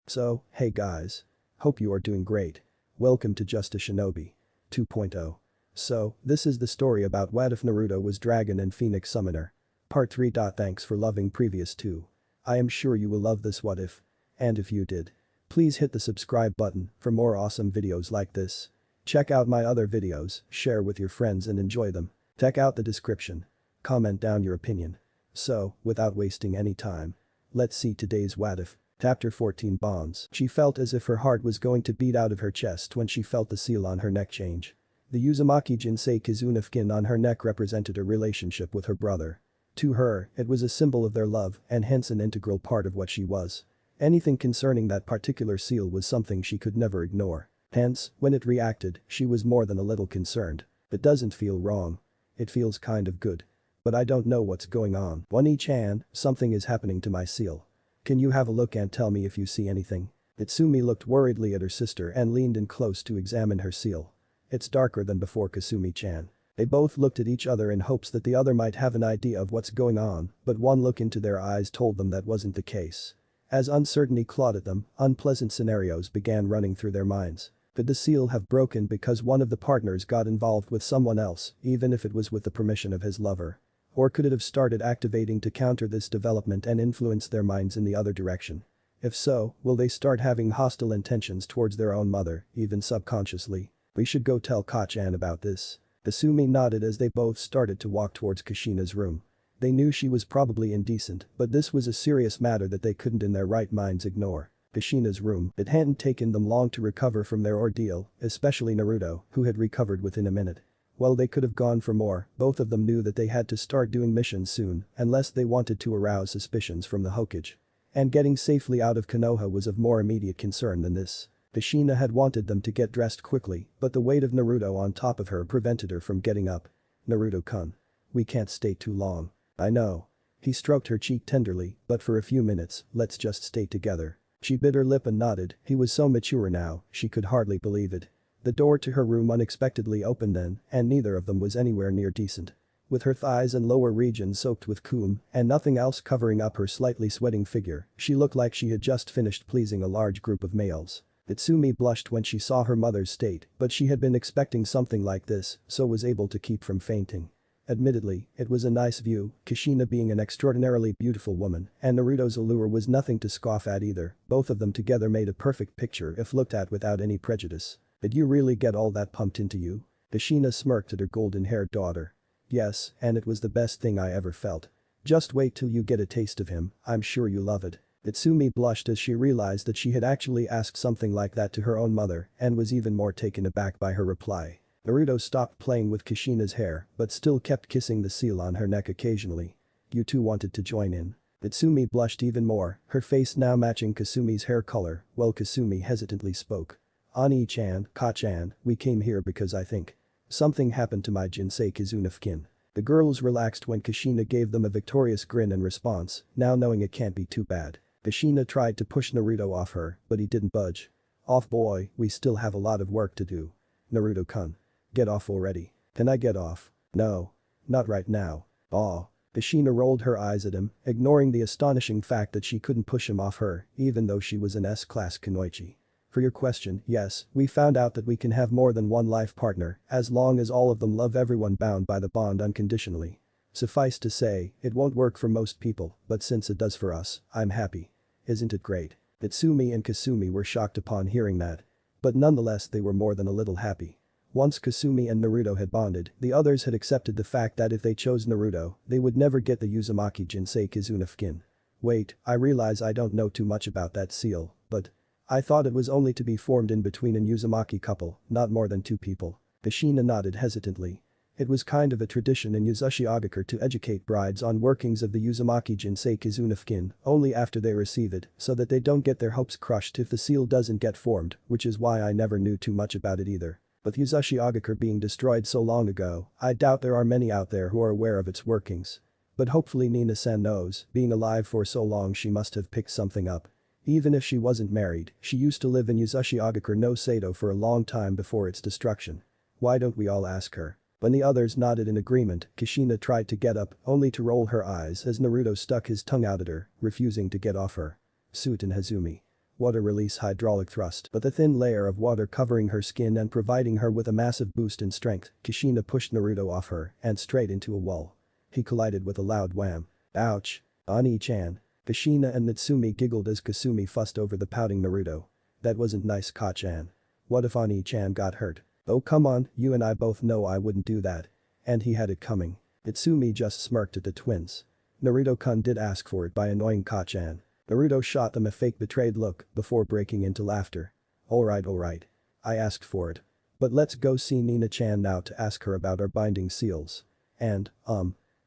So, hey guys. Hope you are doing great. Welcome to Just a Shinobi 2.0. So, this is the story about what if Naruto was Dragon and Phoenix Summoner. Part 3. Thanks for loving previous 2. I am sure you will love this what if. And if you did, please hit the subscribe button for more awesome videos like this. Check out my other videos, share with your friends and enjoy them. Check out the description. Comment down your opinion. So, without wasting any time, let's see today's what if. Chapter 14 Bonds. She felt as if her heart was going to beat out of her chest when she felt the seal on her neck change. The Uzumaki Jinsei Kizunofkin on her neck represented a relationship with her brother. To her, it was a symbol of their love and hence an integral part of what she was. Anything concerning that particular seal was something she could never ignore. Hence, when it reacted, she was more than a little concerned. It doesn't feel wrong. It feels kind of good. But I don't know what's going on. Oni-chan, something is happening to my seal. Can you have a look and tell me if you see anything? Itsumi looked worriedly at her sister and leaned in close to examine her seal. It's darker than before, Kasumi-chan. They both looked at each other in hopes that the other might have an idea of what's going on, but one look into their eyes told them that wasn't the case. As uncertainty clawed at them, unpleasant scenarios began running through their minds. Could the seal have broken because one of the partners got involved with someone else, even if it was with the permission of his lover? Or could it have started activating to counter this development and influence their minds in the other direction? If so, will they start having hostile intentions towards their own mother, even subconsciously? We should go tell Ka-chan about this. Kasumi nodded as they both started to walk towards Kushina's room. They knew she was probably indecent, but this was a serious matter that they couldn't in their right minds ignore. Kushina's room. It hadn't taken them long to recover from their ordeal, especially Naruto, who had recovered within a minute. While they could have gone for more, both of them knew that they had to start doing missions soon, unless they wanted to arouse suspicions from the Hokage. And getting safely out of Konoha was of more immediate concern than this. Kushina had wanted them to get dressed quickly, but the weight of Naruto on top of her prevented her from getting up. Naruto-kun. We can't stay too long. I know. He stroked her cheek tenderly, but for a few minutes, let's just stay together. She bit her lip and nodded. He was so mature now, she could hardly believe it. The door to her room unexpectedly opened then, and neither of them was anywhere near decent. With her thighs and lower region soaked with cum and nothing else covering up her slightly sweating figure, she looked like she had just finished pleasing a large group of males. Itsumi blushed when she saw her mother's state, but she had been expecting something like this, so was able to keep from fainting. Admittedly, it was a nice view, Kushina being an extraordinarily beautiful woman, and Naruto's allure was nothing to scoff at either. Both of them together made a perfect picture if looked at without any prejudice. Did you really get all that pumped into you? Kushina smirked at her golden-haired daughter. Yes, and it was the best thing I ever felt. Just wait till you get a taste of him, I'm sure you love it. Itsumi blushed as she realized that she had actually asked something like that to her own mother and was even more taken aback by her reply. Naruto stopped playing with Kushina's hair but still kept kissing the seal on her neck occasionally. You two wanted to join in. Itsumi blushed even more, her face now matching Kasumi's hair color, while Kasumi hesitantly spoke. Ani-chan, Ka-chan, we came here because I think something happened to my Jinsei Kizunofkin. The girls relaxed when Kushina gave them a victorious grin in response, now knowing it can't be too bad. Kushina tried to push Naruto off her, but he didn't budge. Off boy, we still have a lot of work to do. Naruto-kun. Get off already. Can I get off? No. Not right now. Aw. Kushina rolled her eyes at him, ignoring the astonishing fact that she couldn't push him off her, even though she was an S-class kunoichi. For your question, yes, we found out that we can have more than one life partner, as long as all of them love everyone bound by the bond unconditionally. Suffice to say, it won't work for most people, but since it does for us, I'm happy. Isn't it great? Itsumi and Kasumi were shocked upon hearing that. But nonetheless they were more than a little happy. Once Kasumi and Naruto had bonded, the others had accepted the fact that if they chose Naruto, they would never get the Uzumaki Jinsei Kizunofkin. Wait, I realize I don't know too much about that seal, but I thought it was only to be formed in between an Uzumaki couple, not more than two people. Kushina nodded hesitantly. It was kind of a tradition in Uzushiogakure to educate brides on workings of the Uzumaki Jinsei Kizunofkin only after they receive it so that they don't get their hopes crushed if the seal doesn't get formed, which is why I never knew too much about it either. With Uzushiogakure being destroyed so long ago, I doubt there are many out there who are aware of its workings. But hopefully Nina-san knows, being alive for so long she must have picked something up. Even if she wasn't married, she used to live in Uzushiogakure no Sato for a long time before its destruction. Why don't we all ask her? When the others nodded in agreement, Kushina tried to get up, only to roll her eyes as Naruto stuck his tongue out at her, refusing to get off her. Suit and Hazumi. Water release hydraulic thrust, but the thin layer of water covering her skin and providing her with a massive boost in strength, Kushina pushed Naruto off her and straight into a wall. He collided with a loud wham. Ouch. Ani-chan. Kushina and Natsumi giggled as Kasumi fussed over the pouting Naruto. That wasn't nice, Ka-chan. What if Ani-chan got hurt? Oh come on, you and I both know I wouldn't do that. And he had it coming. Natsumi just smirked at the twins. Naruto-kun did ask for it by annoying Ka-chan. Naruto shot them a fake betrayed look before breaking into laughter. Alright. I asked for it. But let's go see Nina-chan now to ask her about our binding seals. And,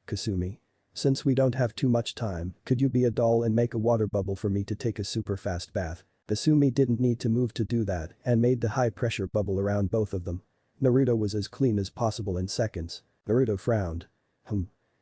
Kasumi. Since we don't have too much time, could you be a doll and make a water bubble for me to take a super fast bath? Kasumi didn't need to move to do that and made the high pressure bubble around both of them. Naruto was as clean as possible in seconds. Naruto frowned.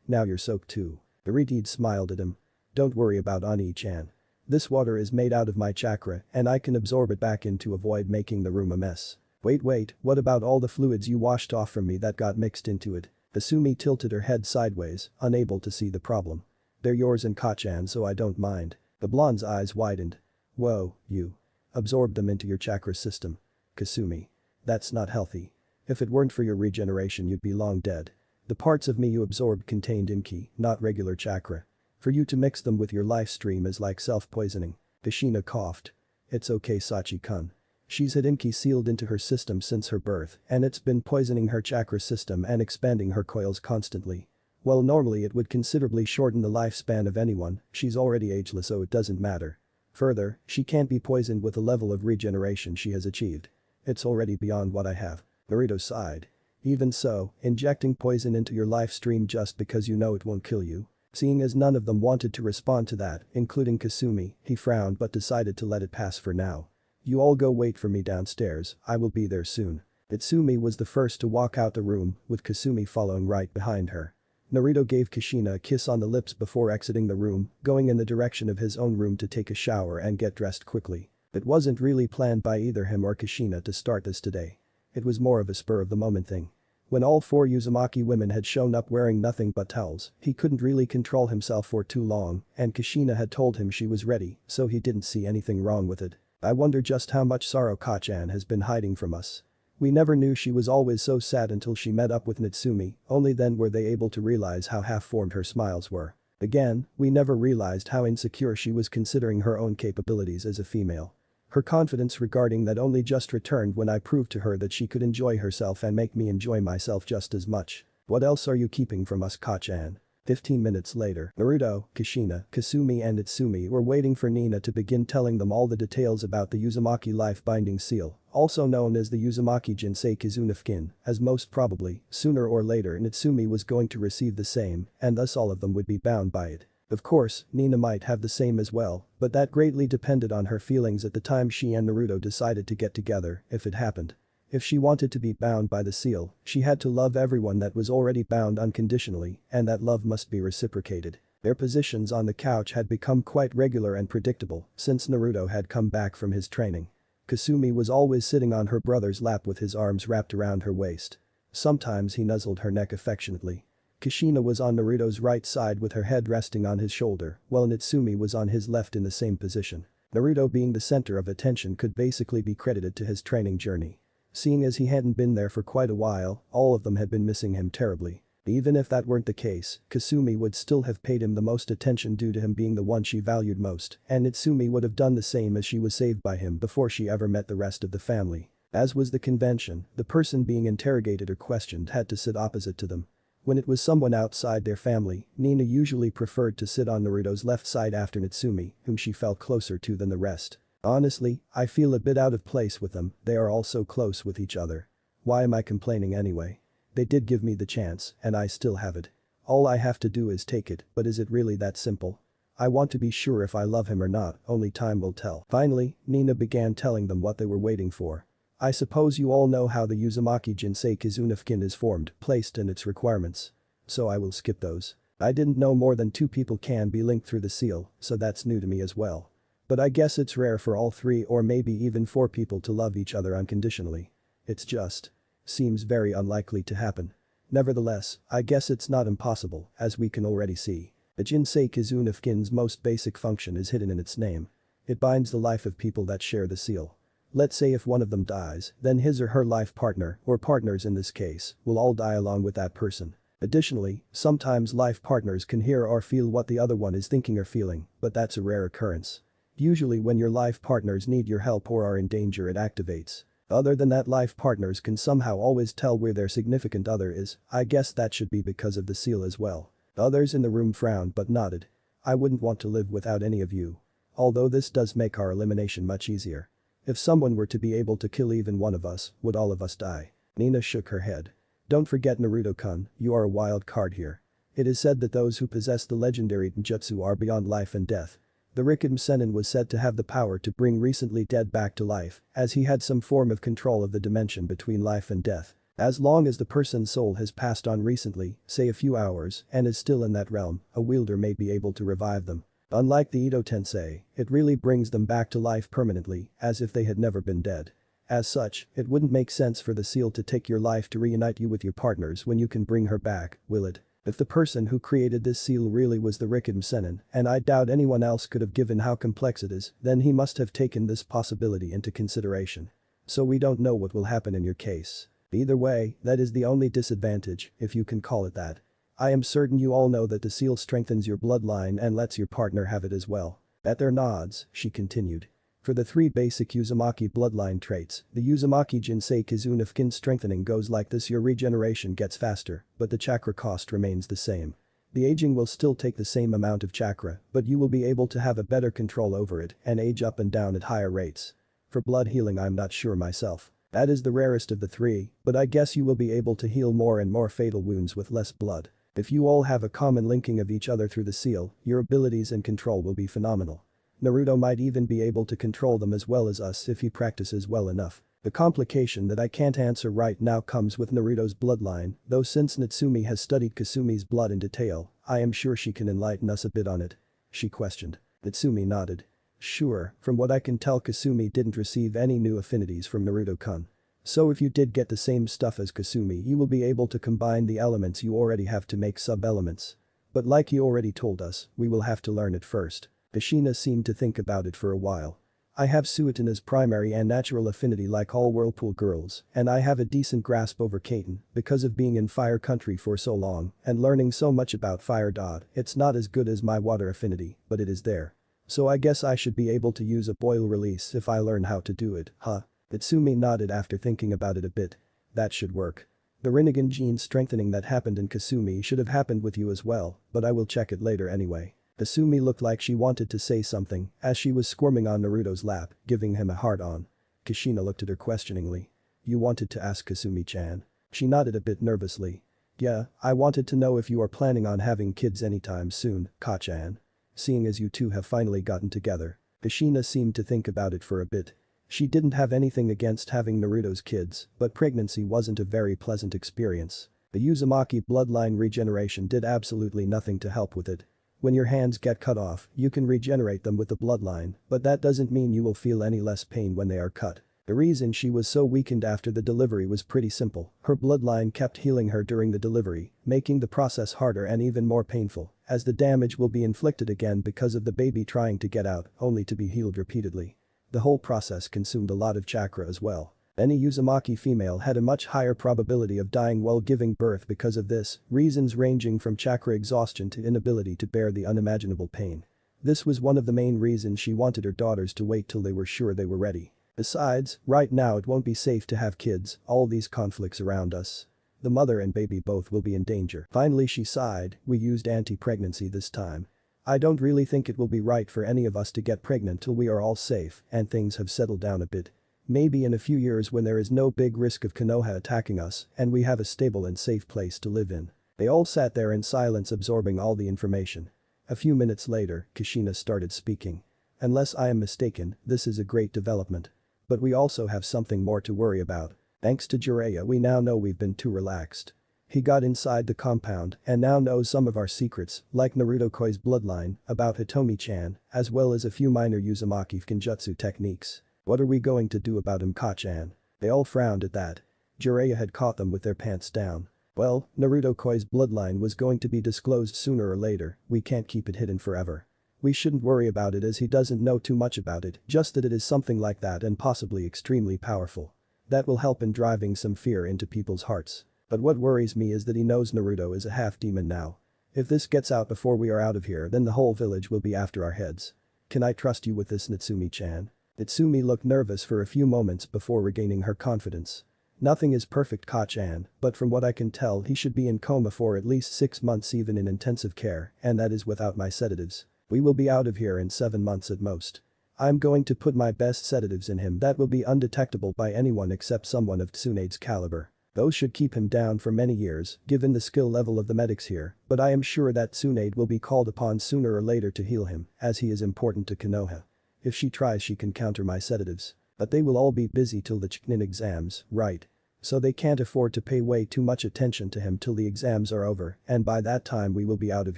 Now you're soaked too. The Redeed smiled at him. Don't worry about Ani-chan. This water is made out of my chakra and I can absorb it back in to avoid making the room a mess. Wait, what about all the fluids you washed off from me that got mixed into it? Kasumi tilted her head sideways, unable to see the problem. They're yours and Ka-chan so I don't mind. The blonde's eyes widened. Whoa, you. Absorbed them into your chakra system. Kasumi. That's not healthy. If it weren't for your regeneration you'd be long dead. The parts of me you absorbed contained inki, not regular chakra. For you to mix them with your life stream is like self-poisoning. Kushina coughed. It's okay Sachi-kun. She's had inki sealed into her system since her birth and it's been poisoning her chakra system and expanding her coils constantly. While normally it would considerably shorten the lifespan of anyone, she's already ageless so it doesn't matter. Further, she can't be poisoned with the level of regeneration she has achieved. It's already beyond what I have. Naruto sighed. Even so, injecting poison into your life stream just because you know it won't kill you. Seeing as none of them wanted to respond to that, including Kasumi, he frowned but decided to let it pass for now. You all go wait for me downstairs, I will be there soon. Natsumi was the first to walk out the room, with Kasumi following right behind her. Naruto gave Kushina a kiss on the lips before exiting the room, going in the direction of his own room to take a shower and get dressed quickly. It wasn't really planned by either him or Kushina to start this today. It was more of a spur-of-the-moment thing. When all four Uzumaki women had shown up wearing nothing but towels, he couldn't really control himself for too long, and Kushina had told him she was ready, so he didn't see anything wrong with it. I wonder just how much sorrow Ka-chan has been hiding from us. We never knew she was always so sad until she met up with Natsumi, only then were they able to realize how half-formed her smiles were. Again, we never realized how insecure she was considering her own capabilities as a female. Her confidence regarding that only just returned when I proved to her that she could enjoy herself and make me enjoy myself just as much. What else are you keeping from us, Ka-chan? 15 minutes later, Naruto, Kushina, Kasumi and Natsumi were waiting for Nina to begin telling them all the details about the Uzumaki life binding seal, also known as the Uzumaki Jinsei Kizunofkin, as most probably, sooner or later Natsumi was going to receive the same, and thus all of them would be bound by it. Of course, Nina might have the same as well, but that greatly depended on her feelings at the time she and Naruto decided to get together, if it happened. If she wanted to be bound by the seal, she had to love everyone that was already bound unconditionally, and that love must be reciprocated. Their positions on the couch had become quite regular and predictable since Naruto had come back from his training. Kasumi was always sitting on her brother's lap with his arms wrapped around her waist. Sometimes he nuzzled her neck affectionately. Kushina was on Naruto's right side with her head resting on his shoulder, while Natsumi was on his left in the same position. Naruto being the center of attention could basically be credited to his training journey. Seeing as he hadn't been there for quite a while, all of them had been missing him terribly. Even if that weren't the case, Kasumi would still have paid him the most attention due to him being the one she valued most, and Natsumi would have done the same as she was saved by him before she ever met the rest of the family. As was the convention, the person being interrogated or questioned had to sit opposite to them. When it was someone outside their family, Nina usually preferred to sit on Naruto's left side after Natsumi, whom she felt closer to than the rest. Honestly, I feel a bit out of place with them, they are all so close with each other. Why am I complaining anyway? They did give me the chance, and I still have it. All I have to do is take it, but is it really that simple? I want to be sure if I love him or not, only time will tell. Finally, Nina began telling them what they were waiting for. I suppose you all know how the Uzumaki Jinsei Kizunofkin is formed, placed and its requirements. So I will skip those. I didn't know more than 2 people can be linked through the seal, so that's new to me as well. But I guess it's rare for all 3 or maybe even 4 people to love each other unconditionally. It's just seems very unlikely to happen. Nevertheless, I guess it's not impossible, as we can already see. The Jinsei Kizunofkin's most basic function is hidden in its name. It binds the life of people that share the seal. Let's say if one of them dies, then his or her life partner, or partners in this case, will all die along with that person. Additionally, sometimes life partners can hear or feel what the other one is thinking or feeling, but that's a rare occurrence. Usually when your life partners need your help or are in danger it activates. Other than that, life partners can somehow always tell where their significant other is. I guess that should be because of the seal as well. Others in the room frowned but nodded. I wouldn't want to live without any of you. Although this does make our elimination much easier. If someone were to be able to kill even one of us, would all of us die? Nina shook her head. Don't forget Naruto-kun, you are a wild card here. It is said that those who possess the legendary ninjutsu are beyond life and death. The Rikiden Sennin was said to have the power to bring recently dead back to life, as he had some form of control of the dimension between life and death. As long as the person's soul has passed on recently, say a few hours, and is still in that realm, a wielder may be able to revive them. Unlike the Edo Tensei, it really brings them back to life permanently, as if they had never been dead. As such, it wouldn't make sense for the seal to take your life to reunite you with your partners when you can bring her back, will it? If the person who created this seal really was the Rikiden Sennin, and I doubt anyone else could have given how complex it is, then he must have taken this possibility into consideration. So we don't know what will happen in your case. Either way, that is the only disadvantage, if you can call it that. I am certain you all know that the seal strengthens your bloodline and lets your partner have it as well. At their nods, she continued. For the 3 basic Uzumaki bloodline traits, the Uzumaki Jinsei Kizune of kin strengthening goes like this: your regeneration gets faster, but the chakra cost remains the same. The aging will still take the same amount of chakra, but you will be able to have a better control over it and age up and down at higher rates. For blood healing I'm not sure myself. That is the rarest of the 3, but I guess you will be able to heal more and more fatal wounds with less blood. If you all have a common linking of each other through the seal, your abilities and control will be phenomenal. Naruto might even be able to control them as well as us if he practices well enough. The complication that I can't answer right now comes with Naruto's bloodline, though since Natsumi has studied Kasumi's blood in detail, I am sure she can enlighten us a bit on it. She questioned. Natsumi nodded. Sure, from what I can tell Kasumi didn't receive any new affinities from Naruto-kun. So if you did get the same stuff as Kasumi you will be able to combine the elements you already have to make sub-elements. But like he already told us, we will have to learn it first. Kushina seemed to think about it for a while. I have Suiton as primary and natural affinity like all Whirlpool girls, and I have a decent grasp over Kaiten because of being in fire country for so long and learning so much about fire. It's not as good as my water affinity, but it is there. So I guess I should be able to use a boil release if I learn how to do it, huh? Itsumi nodded after thinking about it a bit. That should work. The Rinnegan gene strengthening that happened in Kasumi should have happened with you as well, but I will check it later anyway. Kasumi looked like she wanted to say something as she was squirming on Naruto's lap, giving him a hard-on. Kushina looked at her questioningly. You wanted to ask Kasumi-chan? She nodded a bit nervously. Yeah, I wanted to know if you are planning on having kids anytime soon, Ka-chan. Seeing as you two have finally gotten together. Kushina seemed to think about it for a bit. She didn't have anything against having Naruto's kids, but pregnancy wasn't a very pleasant experience. The Uzumaki bloodline regeneration did absolutely nothing to help with it. When your hands get cut off, you can regenerate them with the bloodline, but that doesn't mean you will feel any less pain when they are cut. The reason she was so weakened after the delivery was pretty simple. Her bloodline kept healing her during the delivery, making the process harder and even more painful, as the damage will be inflicted again because of the baby trying to get out, only to be healed repeatedly. The whole process consumed a lot of chakra as well. Any Uzumaki female had a much higher probability of dying while giving birth because of this, reasons ranging from chakra exhaustion to inability to bear the unimaginable pain. This was one of the main reasons she wanted her daughters to wait till they were sure they were ready. Besides, right now it won't be safe to have kids, all these conflicts around us. The mother and baby both will be in danger. Finally she sighed, we used anti-pregnancy this time. I don't really think it will be right for any of us to get pregnant till we are all safe and things have settled down a bit. Maybe in a few years when there is no big risk of Konoha attacking us and we have a stable and safe place to live in. They all sat there in silence absorbing all the information. A few minutes later, Kushina started speaking. Unless I am mistaken, this is a great development. But we also have something more to worry about. Thanks to Jiraiya we now know we've been too relaxed. He got inside the compound and now knows some of our secrets, like Naruto-koi's bloodline, about Hitomi-chan, as well as a few minor Uzumaki Genjutsu techniques. What are we going to do about him, Ka-chan? They all frowned at that. Jiraiya had caught them with their pants down. Well, Naruto-koi's bloodline was going to be disclosed sooner or later, we can't keep it hidden forever. We shouldn't worry about it as he doesn't know too much about it, just that it is something like that and possibly extremely powerful. That will help in driving some fear into people's hearts. But what worries me is that he knows Naruto is a half-demon now. If this gets out before we are out of here, then the whole village will be after our heads. Can I trust you with this, Natsumi-chan? Natsumi looked nervous for a few moments before regaining her confidence. Nothing is perfect, Ka-chan, but from what I can tell he should be in coma for at least 6 months, even in intensive care, and that is without my sedatives. We will be out of here in 7 months at most. I'm going to put my best sedatives in him that will be undetectable by anyone except someone of Tsunade's caliber. Those should keep him down for many years, given the skill level of the medics here, but I am sure that Tsunade will be called upon sooner or later to heal him, as he is important to Konoha. If she tries, she can counter my sedatives. But they will all be busy till the Chunin exams, right? So they can't afford to pay way too much attention to him till the exams are over, and by that time we will be out of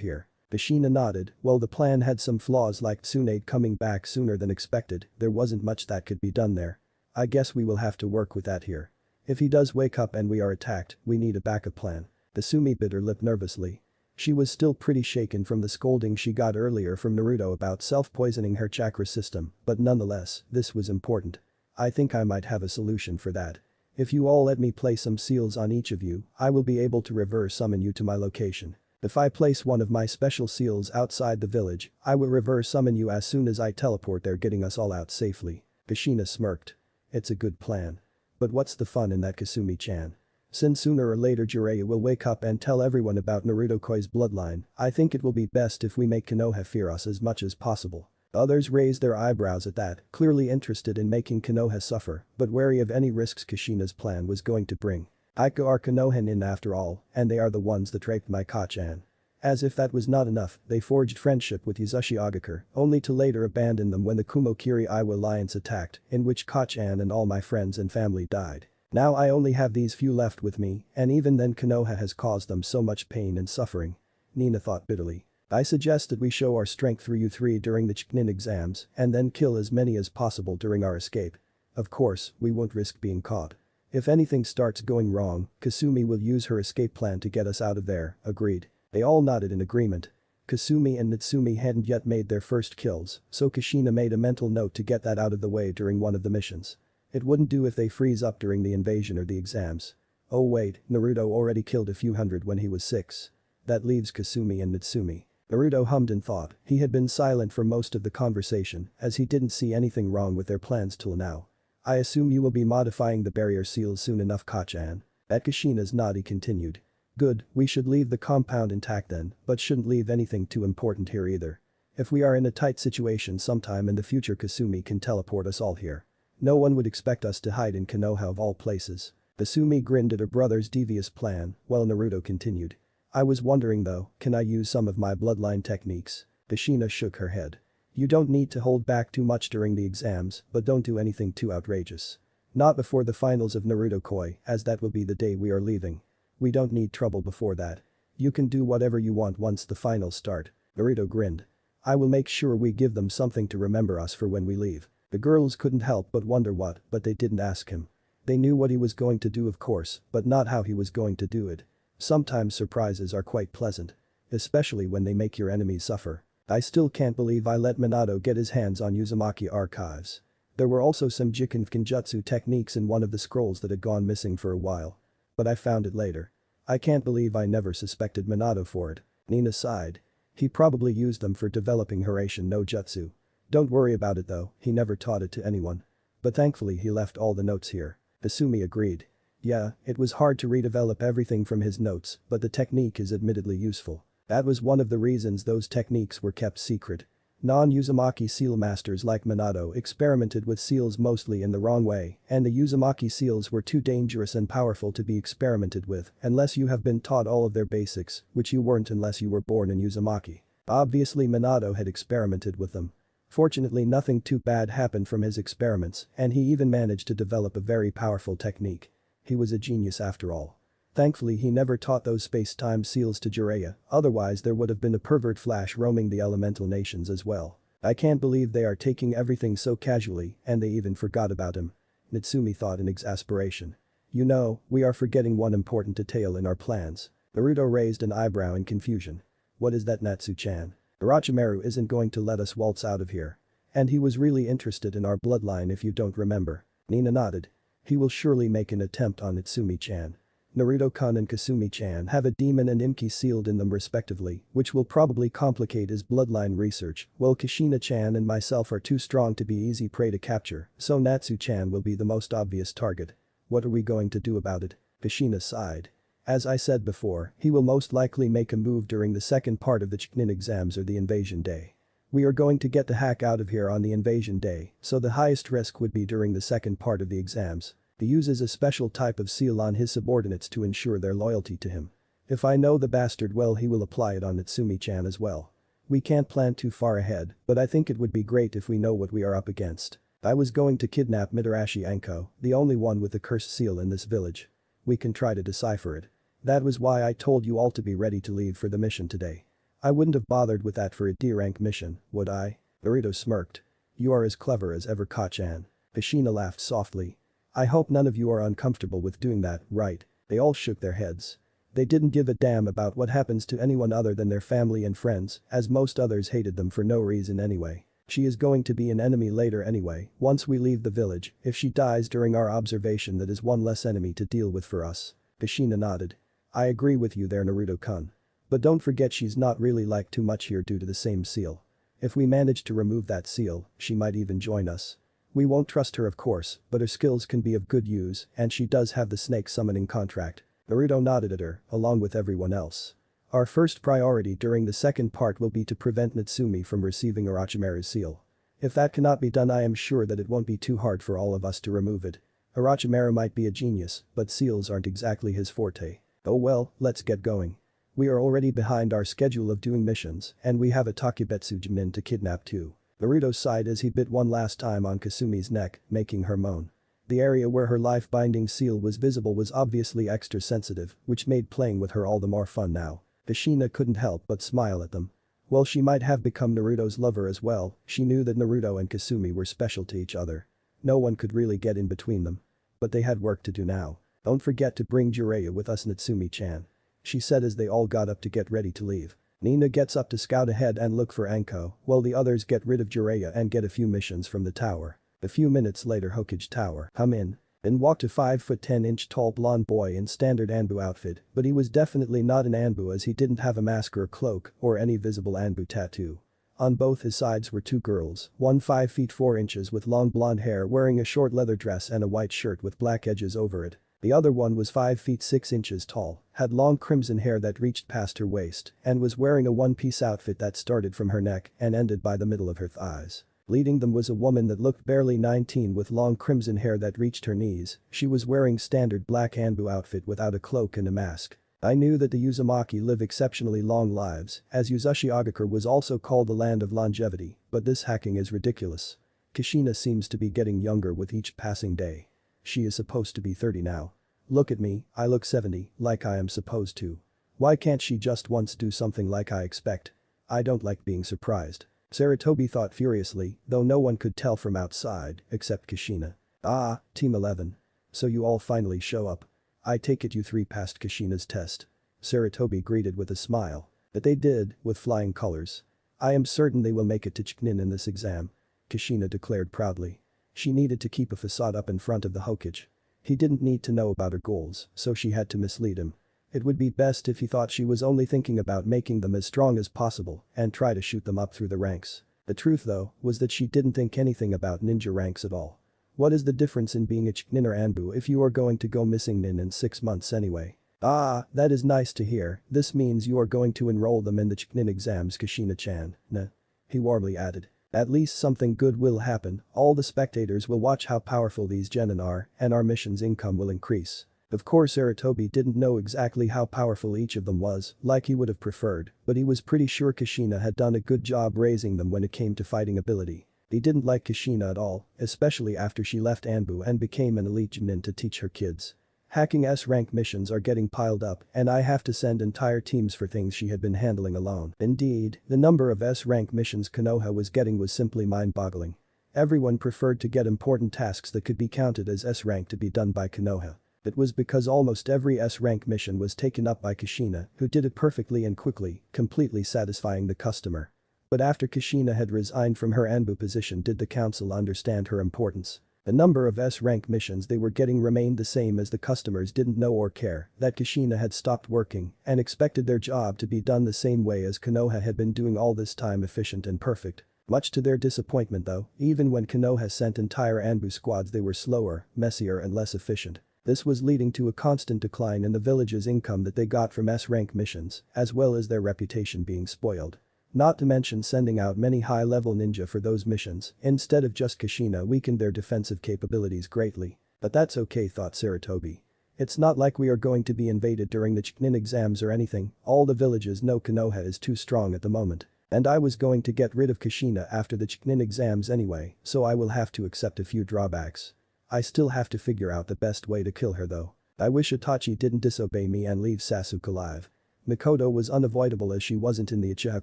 here. Kushina nodded. Well, the plan had some flaws, like Tsunade coming back sooner than expected. There wasn't much that could be done there. I guess we will have to work with that here. If he does wake up and we are attacked, we need a backup plan. Natsumi bit her lip nervously. She was still pretty shaken from the scolding she got earlier from Naruto about self-poisoning her chakra system, but nonetheless, this was important. I think I might have a solution for that. If you all let me place some seals on each of you, I will be able to reverse summon you to my location. If I place one of my special seals outside the village, I will reverse summon you as soon as I teleport there, getting us all out safely. Kushina smirked. It's a good plan. But what's the fun in that, Kasumi-chan? Since sooner or later Jiraiya will wake up and tell everyone about Naruto-koi's bloodline, I think it will be best if we make Konoha fear us as much as possible. Others raised their eyebrows at that, clearly interested in making Konoha suffer, but wary of any risks Kushina's plan was going to bring. Aiko are Konohan in after all, and they are the ones that raped my Ka-chan. As if that was not enough, they forged friendship with Yuzushi Agakure, only to later abandon them when the Kumokiri Iwa Alliance attacked, in which Ka-chan and all my friends and family died. Now I only have these few left with me, and even then Konoha has caused them so much pain and suffering. Nina thought bitterly. I suggest that we show our strength through you three during the Chunin exams, and then kill as many as possible during our escape. Of course, we won't risk being caught. If anything starts going wrong, Kasumi will use her escape plan to get us out of there, agreed. They all nodded in agreement. Kasumi and Natsumi hadn't yet made their first kills, so Kushina made a mental note to get that out of the way during one of the missions. It wouldn't do if they freeze up during the invasion or the exams. Oh wait, Naruto already killed a few hundred when he was 6. That leaves Kasumi and Natsumi. Naruto hummed in thought. He had been silent for most of the conversation, as he didn't see anything wrong with their plans till now. I assume you will be modifying the barrier seals soon enough, Ka-chan. At Kushina's nod he continued. Good, we should leave the compound intact then, but shouldn't leave anything too important here either. If we are in a tight situation sometime in the future, Kasumi can teleport us all here. No one would expect us to hide in Konoha of all places. Kasumi grinned at her brother's devious plan, while Naruto continued. I was wondering though, can I use some of my bloodline techniques? Kushina shook her head. You don't need to hold back too much during the exams, but don't do anything too outrageous. Not before the finals of Naruto-koi, as that will be the day we are leaving. We don't need trouble before that. You can do whatever you want once the finals start. Naruto grinned. I will make sure we give them something to remember us for when we leave. The girls couldn't help but wonder what, but they didn't ask him. They knew what he was going to do, of course, but not how he was going to do it. Sometimes surprises are quite pleasant. Especially when they make your enemies suffer. I still can't believe I let Minato get his hands on Uzumaki archives. There were also some Jiken Kenjutsu techniques in one of the scrolls that had gone missing for a while. But I found it later. I can't believe I never suspected Minato for it. Nina sighed. He probably used them for developing Hiraishin no Jutsu. Don't worry about it though, he never taught it to anyone. But thankfully he left all the notes here. Kasumi agreed. Yeah, it was hard to redevelop everything from his notes, but the technique is admittedly useful. That was one of the reasons those techniques were kept secret. Non-Uzumaki seal masters like Minato experimented with seals mostly in the wrong way, and the Uzumaki seals were too dangerous and powerful to be experimented with unless you have been taught all of their basics, which you weren't unless you were born in Uzumaki. Obviously Minato had experimented with them. Fortunately nothing too bad happened from his experiments, and he even managed to develop a very powerful technique. He was a genius after all. Thankfully he never taught those space-time seals to Jiraiya, otherwise there would have been a pervert Flash roaming the elemental nations as well. I can't believe they are taking everything so casually, and they even forgot about him. Natsumi thought in exasperation. You know, we are forgetting one important detail in our plans. Naruto raised an eyebrow in confusion. What is that, Natsu-chan? Orochimaru isn't going to let us waltz out of here. And he was really interested in our bloodline if you don't remember. Nina nodded. He will surely make an attempt on Natsumi-chan. Naruto-kun and Kasumi-chan have a demon and Imki sealed in them respectively, which will probably complicate his bloodline research, while Kushina-chan and myself are too strong to be easy prey to capture, so Natsu-chan will be the most obvious target. What are we going to do about it? Kushina sighed. As I said before, he will most likely make a move during the second part of the Chunin exams or the invasion day. We are going to get the heck out of here on the invasion day, so the highest risk would be during the second part of the exams. He uses a special type of seal on his subordinates to ensure their loyalty to him. If I know the bastard well, he will apply it on Natsumi-chan as well. We can't plan too far ahead, but I think it would be great if we know what we are up against. I was going to kidnap Mitarashi Anko, the only one with the cursed seal in this village. We can try to decipher it. That was why I told you all to be ready to leave for the mission today. I wouldn't have bothered with that for a D-rank mission, would I? Naruto smirked. You are as clever as ever, Ka-chan. Kushina laughed softly. I hope none of you are uncomfortable with doing that, right? They all shook their heads. They didn't give a damn about what happens to anyone other than their family and friends, as most others hated them for no reason anyway. She is going to be an enemy later anyway, once we leave the village. If she dies during our observation, that is one less enemy to deal with for us. Kushina nodded. I agree with you there, Naruto-kun. But don't forget she's not really liked too much here due to the same seal. If we manage to remove that seal, she might even join us. We won't trust her of course, but her skills can be of good use and she does have the snake summoning contract. Naruto nodded at her, along with everyone else. Our first priority during the second part will be to prevent Natsumi from receiving Orochimaru's seal. If that cannot be done, I am sure that it won't be too hard for all of us to remove it. Orochimaru might be a genius, but seals aren't exactly his forte. Oh well, let's get going. We are already behind our schedule of doing missions, and we have a Takebetsu Jimin to kidnap too. Naruto sighed as he bit one last time on Kasumi's neck, making her moan. The area where her life-binding seal was visible was obviously extra sensitive, which made playing with her all the more fun now. Kushina couldn't help but smile at them. While she might have become Naruto's lover as well, she knew that Naruto and Kasumi were special to each other. No one could really get in between them. But they had work to do now. Don't forget to bring Jiraiya with us, Natsumi-chan. She said as they all got up to get ready to leave. Nina gets up to scout ahead and look for Anko, while the others get rid of Jiraiya and get a few missions from the tower. A few minutes later, Hokage Tower. Come in. In walked a 5'10" tall blonde boy in standard Anbu outfit, but he was definitely not an Anbu as he didn't have a mask or cloak or any visible Anbu tattoo. On both his sides were two girls, one 5'4" with long blonde hair wearing a short leather dress and a white shirt with black edges over it. The other one was 5'6" tall, had long crimson hair that reached past her waist, and was wearing a one-piece outfit that started from her neck and ended by the middle of her thighs. Leading them was a woman that looked barely 19 with long crimson hair that reached her knees. She was wearing standard black Anbu outfit without a cloak and a mask. I knew that the Uzumaki live exceptionally long lives, as Uzashigakure was also called the land of longevity, but this hacking is ridiculous. Kushina seems to be getting younger with each passing day. She is supposed to be 30 now. Look at me, I look 70, like I am supposed to. Why can't she just once do something like I expect? I don't like being surprised. Sarutobi thought furiously, though no one could tell from outside, except Kushina. Ah, Team 11. So you all finally show up. I take it you three passed Kushina's test. Sarutobi greeted with a smile. That they did, with flying colors. I am certain they will make it to Chunin in this exam. Kushina declared proudly. She needed to keep a facade up in front of the Hokage. He didn't need to know about her goals, so she had to mislead him. It would be best if he thought she was only thinking about making them as strong as possible and try to shoot them up through the ranks. The truth though, was that she didn't think anything about ninja ranks at all. What is the difference in being a Chunin or Anbu if you are going to go missing in 6 months anyway? Ah, that is nice to hear, this means you are going to enroll them in the Chunin exams, Kushina-chan, nah. He warmly added. At least something good will happen, all the spectators will watch how powerful these genin are, and our mission's income will increase. Of course Sarutobi didn't know exactly how powerful each of them was, like he would have preferred, but he was pretty sure Kushina had done a good job raising them when it came to fighting ability. He didn't like Kushina at all, especially after she left Anbu and became an elite genin to teach her kids. Hacking S-rank missions are getting piled up and I have to send entire teams for things she had been handling alone. Indeed, the number of S-rank missions Konoha was getting was simply mind-boggling. Everyone preferred to get important tasks that could be counted as S-rank to be done by Konoha. It was because almost every S-rank mission was taken up by Kushina, who did it perfectly and quickly, completely satisfying the customer. But after Kushina had resigned from her Anbu position did the council understand her importance. The number of S-rank missions they were getting remained the same as the customers didn't know or care that Kushina had stopped working and expected their job to be done the same way as Konoha had been doing all this time, efficient and perfect. Much to their disappointment though, even when Konoha sent entire Anbu squads they were slower, messier and less efficient. This was leading to a constant decline in the village's income that they got from S-rank missions, as well as their reputation being spoiled. Not to mention sending out many high-level ninja for those missions instead of just Kushina weakened their defensive capabilities greatly. But that's okay, thought Sarutobi. It's not like we are going to be invaded during the Chunin exams or anything, all the villages know Konoha is too strong at the moment. And I was going to get rid of Kushina after the Chunin exams anyway, so I will have to accept a few drawbacks. I still have to figure out the best way to kill her though. I wish Itachi didn't disobey me and leave Sasuke alive. Mikoto was unavoidable as she wasn't in the Uchiha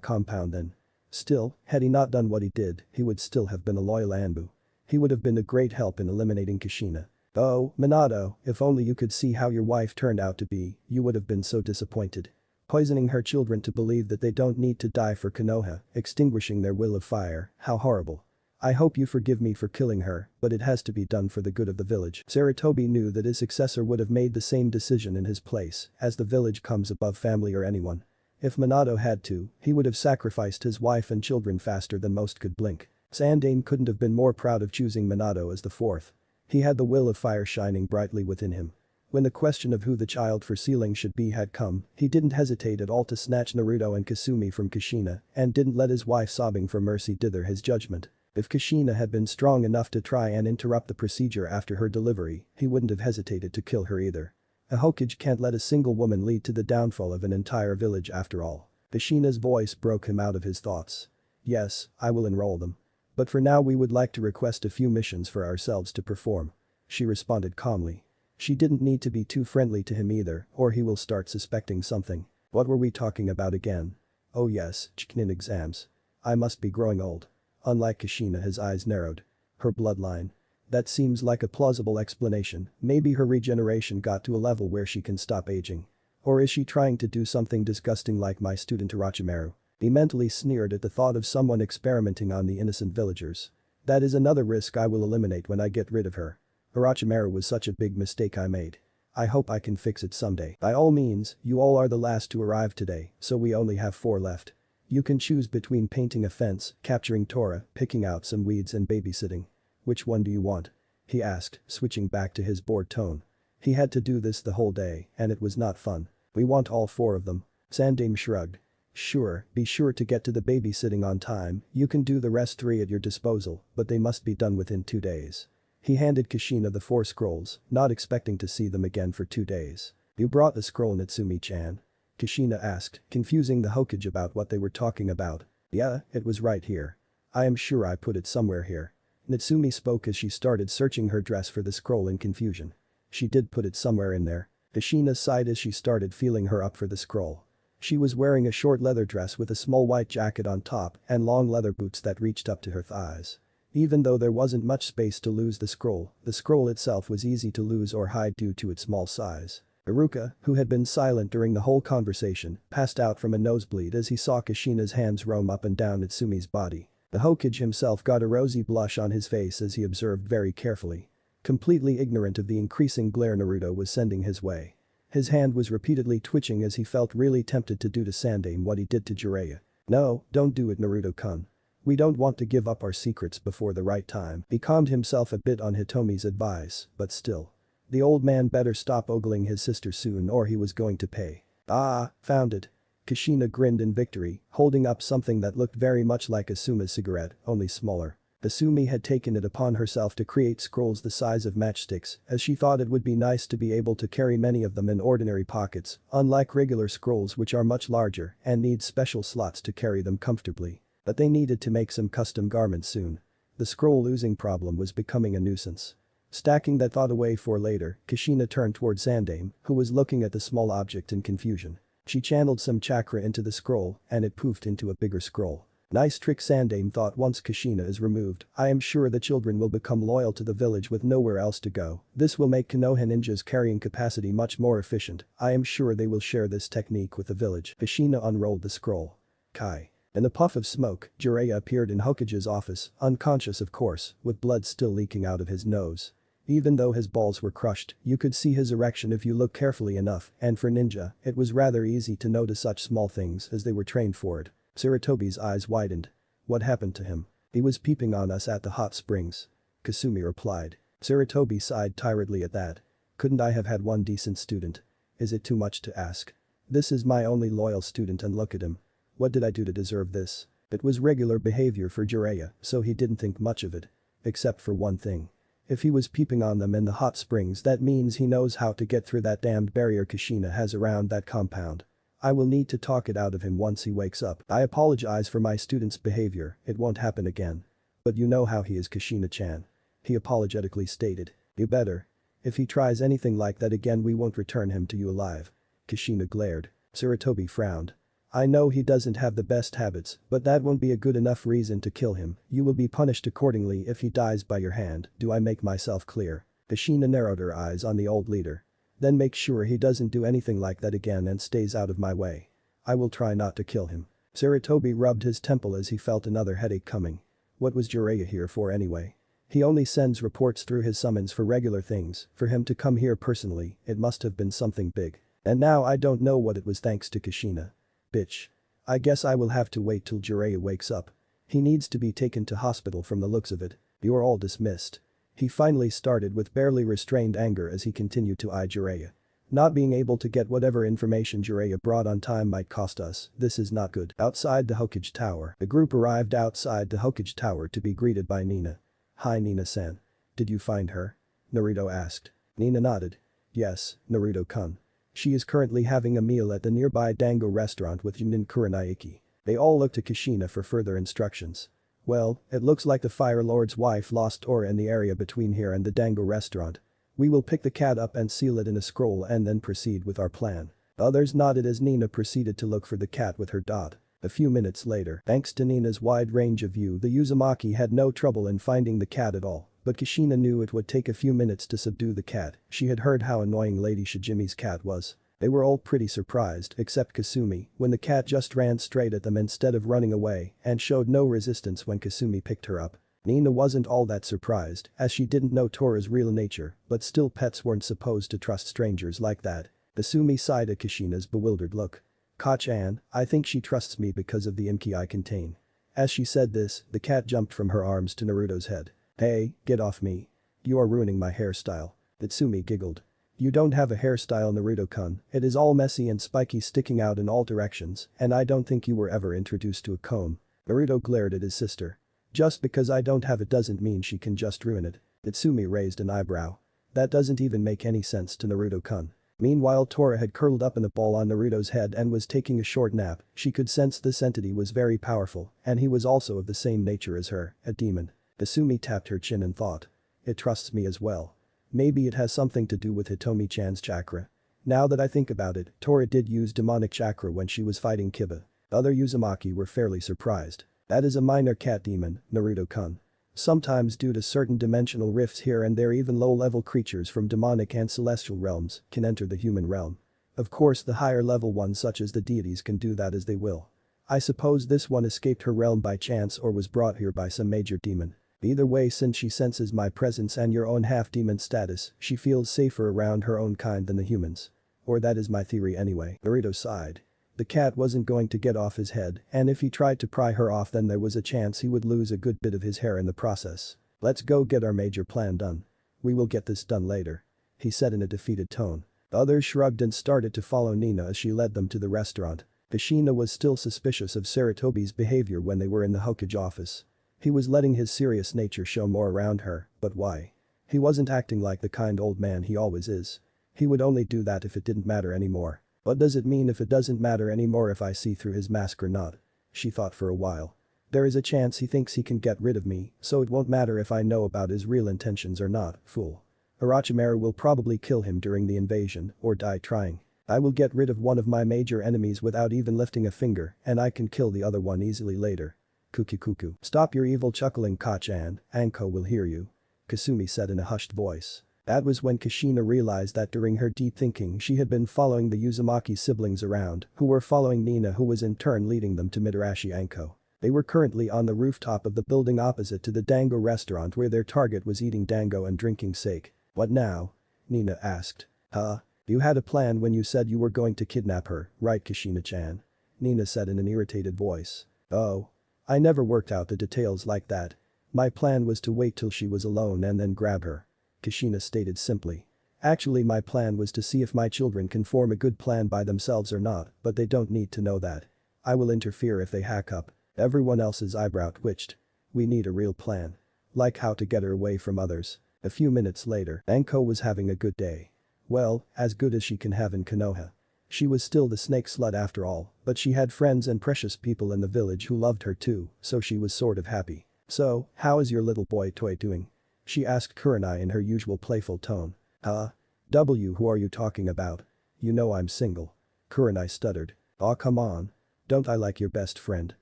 compound then. Still, had he not done what he did, he would still have been a loyal Anbu. He would have been a great help in eliminating Kushina. Oh, Minato, if only you could see how your wife turned out to be, you would have been so disappointed. Poisoning her children to believe that they don't need to die for Konoha, extinguishing their will of fire, how horrible. I hope you forgive me for killing her, but it has to be done for the good of the village. Sarutobi knew that his successor would have made the same decision in his place, as the village comes above family or anyone. If Minato had to, he would have sacrificed his wife and children faster than most could blink. Sandaime couldn't have been more proud of choosing Minato as the fourth. He had the will of fire shining brightly within him. When the question of who the child for sealing should be had come, he didn't hesitate at all to snatch Naruto and Kasumi from Kushina and didn't let his wife sobbing for mercy dither his judgment. If Kushina had been strong enough to try and interrupt the procedure after her delivery, he wouldn't have hesitated to kill her either. A Hokage can't let a single woman lead to the downfall of an entire village after all. Kushina's voice broke him out of his thoughts. Yes, I will enroll them. But for now we would like to request a few missions for ourselves to perform. She responded calmly. She didn't need to be too friendly to him either, or he will start suspecting something. What were we talking about again? Oh yes, Chunin exams. I must be growing old. Unlike Kushina, his eyes narrowed. Her bloodline. That seems like a plausible explanation, maybe her regeneration got to a level where she can stop aging. Or is she trying to do something disgusting like my student Orochimaru? He mentally sneered at the thought of someone experimenting on the innocent villagers. That is another risk I will eliminate when I get rid of her. Orochimaru was such a big mistake I made. I hope I can fix it someday. By all means, you all are the last to arrive today, so we only have 4 left. You can choose between painting a fence, capturing Tora, picking out some weeds and babysitting. Which one do you want? He asked, switching back to his bored tone. He had to do this the whole day, and it was not fun. We want all 4 of them. Sandaime shrugged. Sure, be sure to get to the babysitting on time, you can do the rest 3 at your disposal, but they must be done within 2 days. He handed Kushina the 4 scrolls, not expecting to see them again for 2 days. You brought the scroll, Natsumi-chan? Kushina asked, confusing the Hokage about what they were talking about. Yeah, it was right here. I am sure I put it somewhere here. Natsumi spoke as she started searching her dress for the scroll in confusion. She did put it somewhere in there. Kushina sighed as she started feeling her up for the scroll. She was wearing a short leather dress with a small white jacket on top and long leather boots that reached up to her thighs. Even though there wasn't much space to lose the scroll itself was easy to lose or hide due to its small size. Iruka, who had been silent during the whole conversation, passed out from a nosebleed as he saw Kushina's hands roam up and down Natsumi's body. The Hokage himself got a rosy blush on his face as he observed very carefully. Completely ignorant of the increasing glare Naruto was sending his way. His hand was repeatedly twitching as he felt really tempted to do to Sandaime what he did to Jiraiya. No, don't do it, Naruto-kun. We don't want to give up our secrets before the right time. He calmed himself a bit on Hitomi's advice, but still. The old man better stop ogling his sister soon or he was going to pay. Ah, found it. Kushina grinned in victory, holding up something that looked very much like Asuma's cigarette, only smaller. Asumi had taken it upon herself to create scrolls the size of matchsticks, as she thought it would be nice to be able to carry many of them in ordinary pockets, unlike regular scrolls which are much larger and need special slots to carry them comfortably. But they needed to make some custom garments soon. The scroll losing problem was becoming a nuisance. Stacking that thought away for later, Kushina turned toward Sandaime, who was looking at the small object in confusion. She channeled some chakra into the scroll and it poofed into a bigger scroll. Nice trick, Sandaime thought. Once Kushina is removed, I am sure the children will become loyal to the village with nowhere else to go. This will make Konoha ninjas' carrying capacity much more efficient. I am sure they will share this technique with the village. Kushina unrolled the scroll. Kai. In the puff of smoke, Jiraiya appeared in Hokage's office, unconscious of course, with blood still leaking out of his nose. Even though his balls were crushed, you could see his erection if you look carefully enough, and for ninja, it was rather easy to notice such small things as they were trained for it. Sarutobi's eyes widened. What happened to him? He was peeping on us at the hot springs. Kasumi replied. Sarutobi sighed tiredly at that. Couldn't I have had one decent student? Is it too much to ask? This is my only loyal student and look at him. What did I do to deserve this? It was regular behavior for Jiraiya, so he didn't think much of it. Except for one thing. If he was peeping on them in the hot springs, that means he knows how to get through that damned barrier Kushina has around that compound. I will need to talk it out of him once he wakes up. I apologize for my student's behavior, it won't happen again. But you know how he is, Kushina-chan. He apologetically stated. You better. If he tries anything like that again, we won't return him to you alive. Kushina glared. Sarutobi frowned. I know he doesn't have the best habits, but that won't be a good enough reason to kill him. You will be punished accordingly if he dies by your hand. Do I make myself clear? Kushina narrowed her eyes on the old leader. Then make sure he doesn't do anything like that again and stays out of my way. I will try not to kill him. Sarutobi rubbed his temple as he felt another headache coming. What was Jiraiya here for anyway? He only sends reports through his summons for regular things. For him to come here personally, it must have been something big. And now I don't know what it was thanks to Kushina. Bitch. I guess I will have to wait till Jiraiya wakes up. He needs to be taken to hospital from the looks of it. You're all dismissed. He finally started with barely restrained anger as he continued to eye Jiraiya. Not being able to get whatever information Jiraiya brought on time might cost us, this is not good. Outside the Hokage Tower, the group arrived outside the Hokage Tower to be greeted by Nina. Hi Nina-san. Did you find her? Naruto asked. Nina nodded. Yes, Naruto-kun. She is currently having a meal at the nearby Dango restaurant with Yunin Kuranaiki. They all looked to Kushina for further instructions. Well, it looks like the Fire Lord's wife lost Tora in the area between here and the Dango restaurant. We will pick the cat up and seal it in a scroll and then proceed with our plan. Others nodded as Nina proceeded to look for the cat with her dot. A few minutes later, thanks to Nina's wide range of view, the Uzumaki had no trouble in finding the cat at all. But Kushina knew it would take a few minutes to subdue the cat. She had heard how annoying Lady Shijimi's cat was. They were all pretty surprised, except Kasumi, when the cat just ran straight at them instead of running away and showed no resistance when Kasumi picked her up. Nina wasn't all that surprised, as she didn't know Tora's real nature, but still pets weren't supposed to trust strangers like that. Kasumi sighed at Kushina's bewildered look. Ka-chan, I think she trusts me because of the Imki I contain. As she said this, the cat jumped from her arms to Naruto's head. Hey, get off me. You are ruining my hairstyle. Natsumi giggled. You don't have a hairstyle, Naruto-kun, it is all messy and spiky sticking out in all directions, and I don't think you were ever introduced to a comb. Naruto glared at his sister. Just because I don't have it doesn't mean she can just ruin it. Natsumi raised an eyebrow. That doesn't even make any sense to Naruto-kun. Meanwhile, Tora had curled up in a ball on Naruto's head and was taking a short nap. She could sense this entity was very powerful, and he was also of the same nature as her, a demon. Natsumi tapped her chin and thought. It trusts me as well. Maybe it has something to do with Hitomi-chan's chakra. Now that I think about it, Tora did use demonic chakra when she was fighting Kiba. Other Uzumaki were fairly surprised. That is a minor cat demon, Naruto-kun. Sometimes due to certain dimensional rifts here and there, even low-level creatures from demonic and celestial realms can enter the human realm. Of course, the higher level ones such as the deities can do that as they will. I suppose this one escaped her realm by chance or was brought here by some major demon. Either way, since she senses my presence and your own half-demon status, she feels safer around her own kind than the humans. Or that is my theory anyway. Naruto sighed. The cat wasn't going to get off his head, and if he tried to pry her off then there was a chance he would lose a good bit of his hair in the process. Let's go get our major plan done. We will get this done later. He said in a defeated tone. The others shrugged and started to follow Nina as she led them to the restaurant. Kushina was still suspicious of Sarutobi's behavior when they were in the Hokage office. He was letting his serious nature show more around her, but why? He wasn't acting like the kind old man he always is. He would only do that if it didn't matter anymore. What does it mean if it doesn't matter anymore if I see through his mask or not? She thought for a while. There is a chance he thinks he can get rid of me, so it won't matter if I know about his real intentions or not, fool. Orochimaru will probably kill him during the invasion, or die trying. I will get rid of one of my major enemies without even lifting a finger, and I can kill the other one easily later. Kuku. Stop your evil chuckling, Ka-chan, Anko will hear you. Kasumi said in a hushed voice. That was when Kushina realized that during her deep thinking she had been following the Uzumaki siblings around, who were following Nina, who was in turn leading them to Mitarashi Anko. They were currently on the rooftop of the building opposite to the Dango restaurant where their target was eating dango and drinking sake. "What now?" Nina asked. "Huh? You had a plan when you said you were going to kidnap her, right, Kushina-chan?" Nina said in an irritated voice. "Oh. I never worked out the details like that. My plan was to wait till she was alone and then grab her," Kushina stated simply. "Actually, my plan was to see if my children can form a good plan by themselves or not, but they don't need to know that. I will interfere if they hack up." Everyone else's eyebrow twitched. "We need a real plan. Like how to get her away from others." A few minutes later, Anko was having a good day. Well, as good as she can have in Konoha. She was still the snake slut after all, but she had friends and precious people in the village who loved her too, so she was sort of happy. "So, how is your little boy toy doing?" she asked Kurenai in her usual playful tone. "Huh? Who are you talking about? You know I'm single." Kurenai stuttered. "Aw, come on. Don't I like your best friend?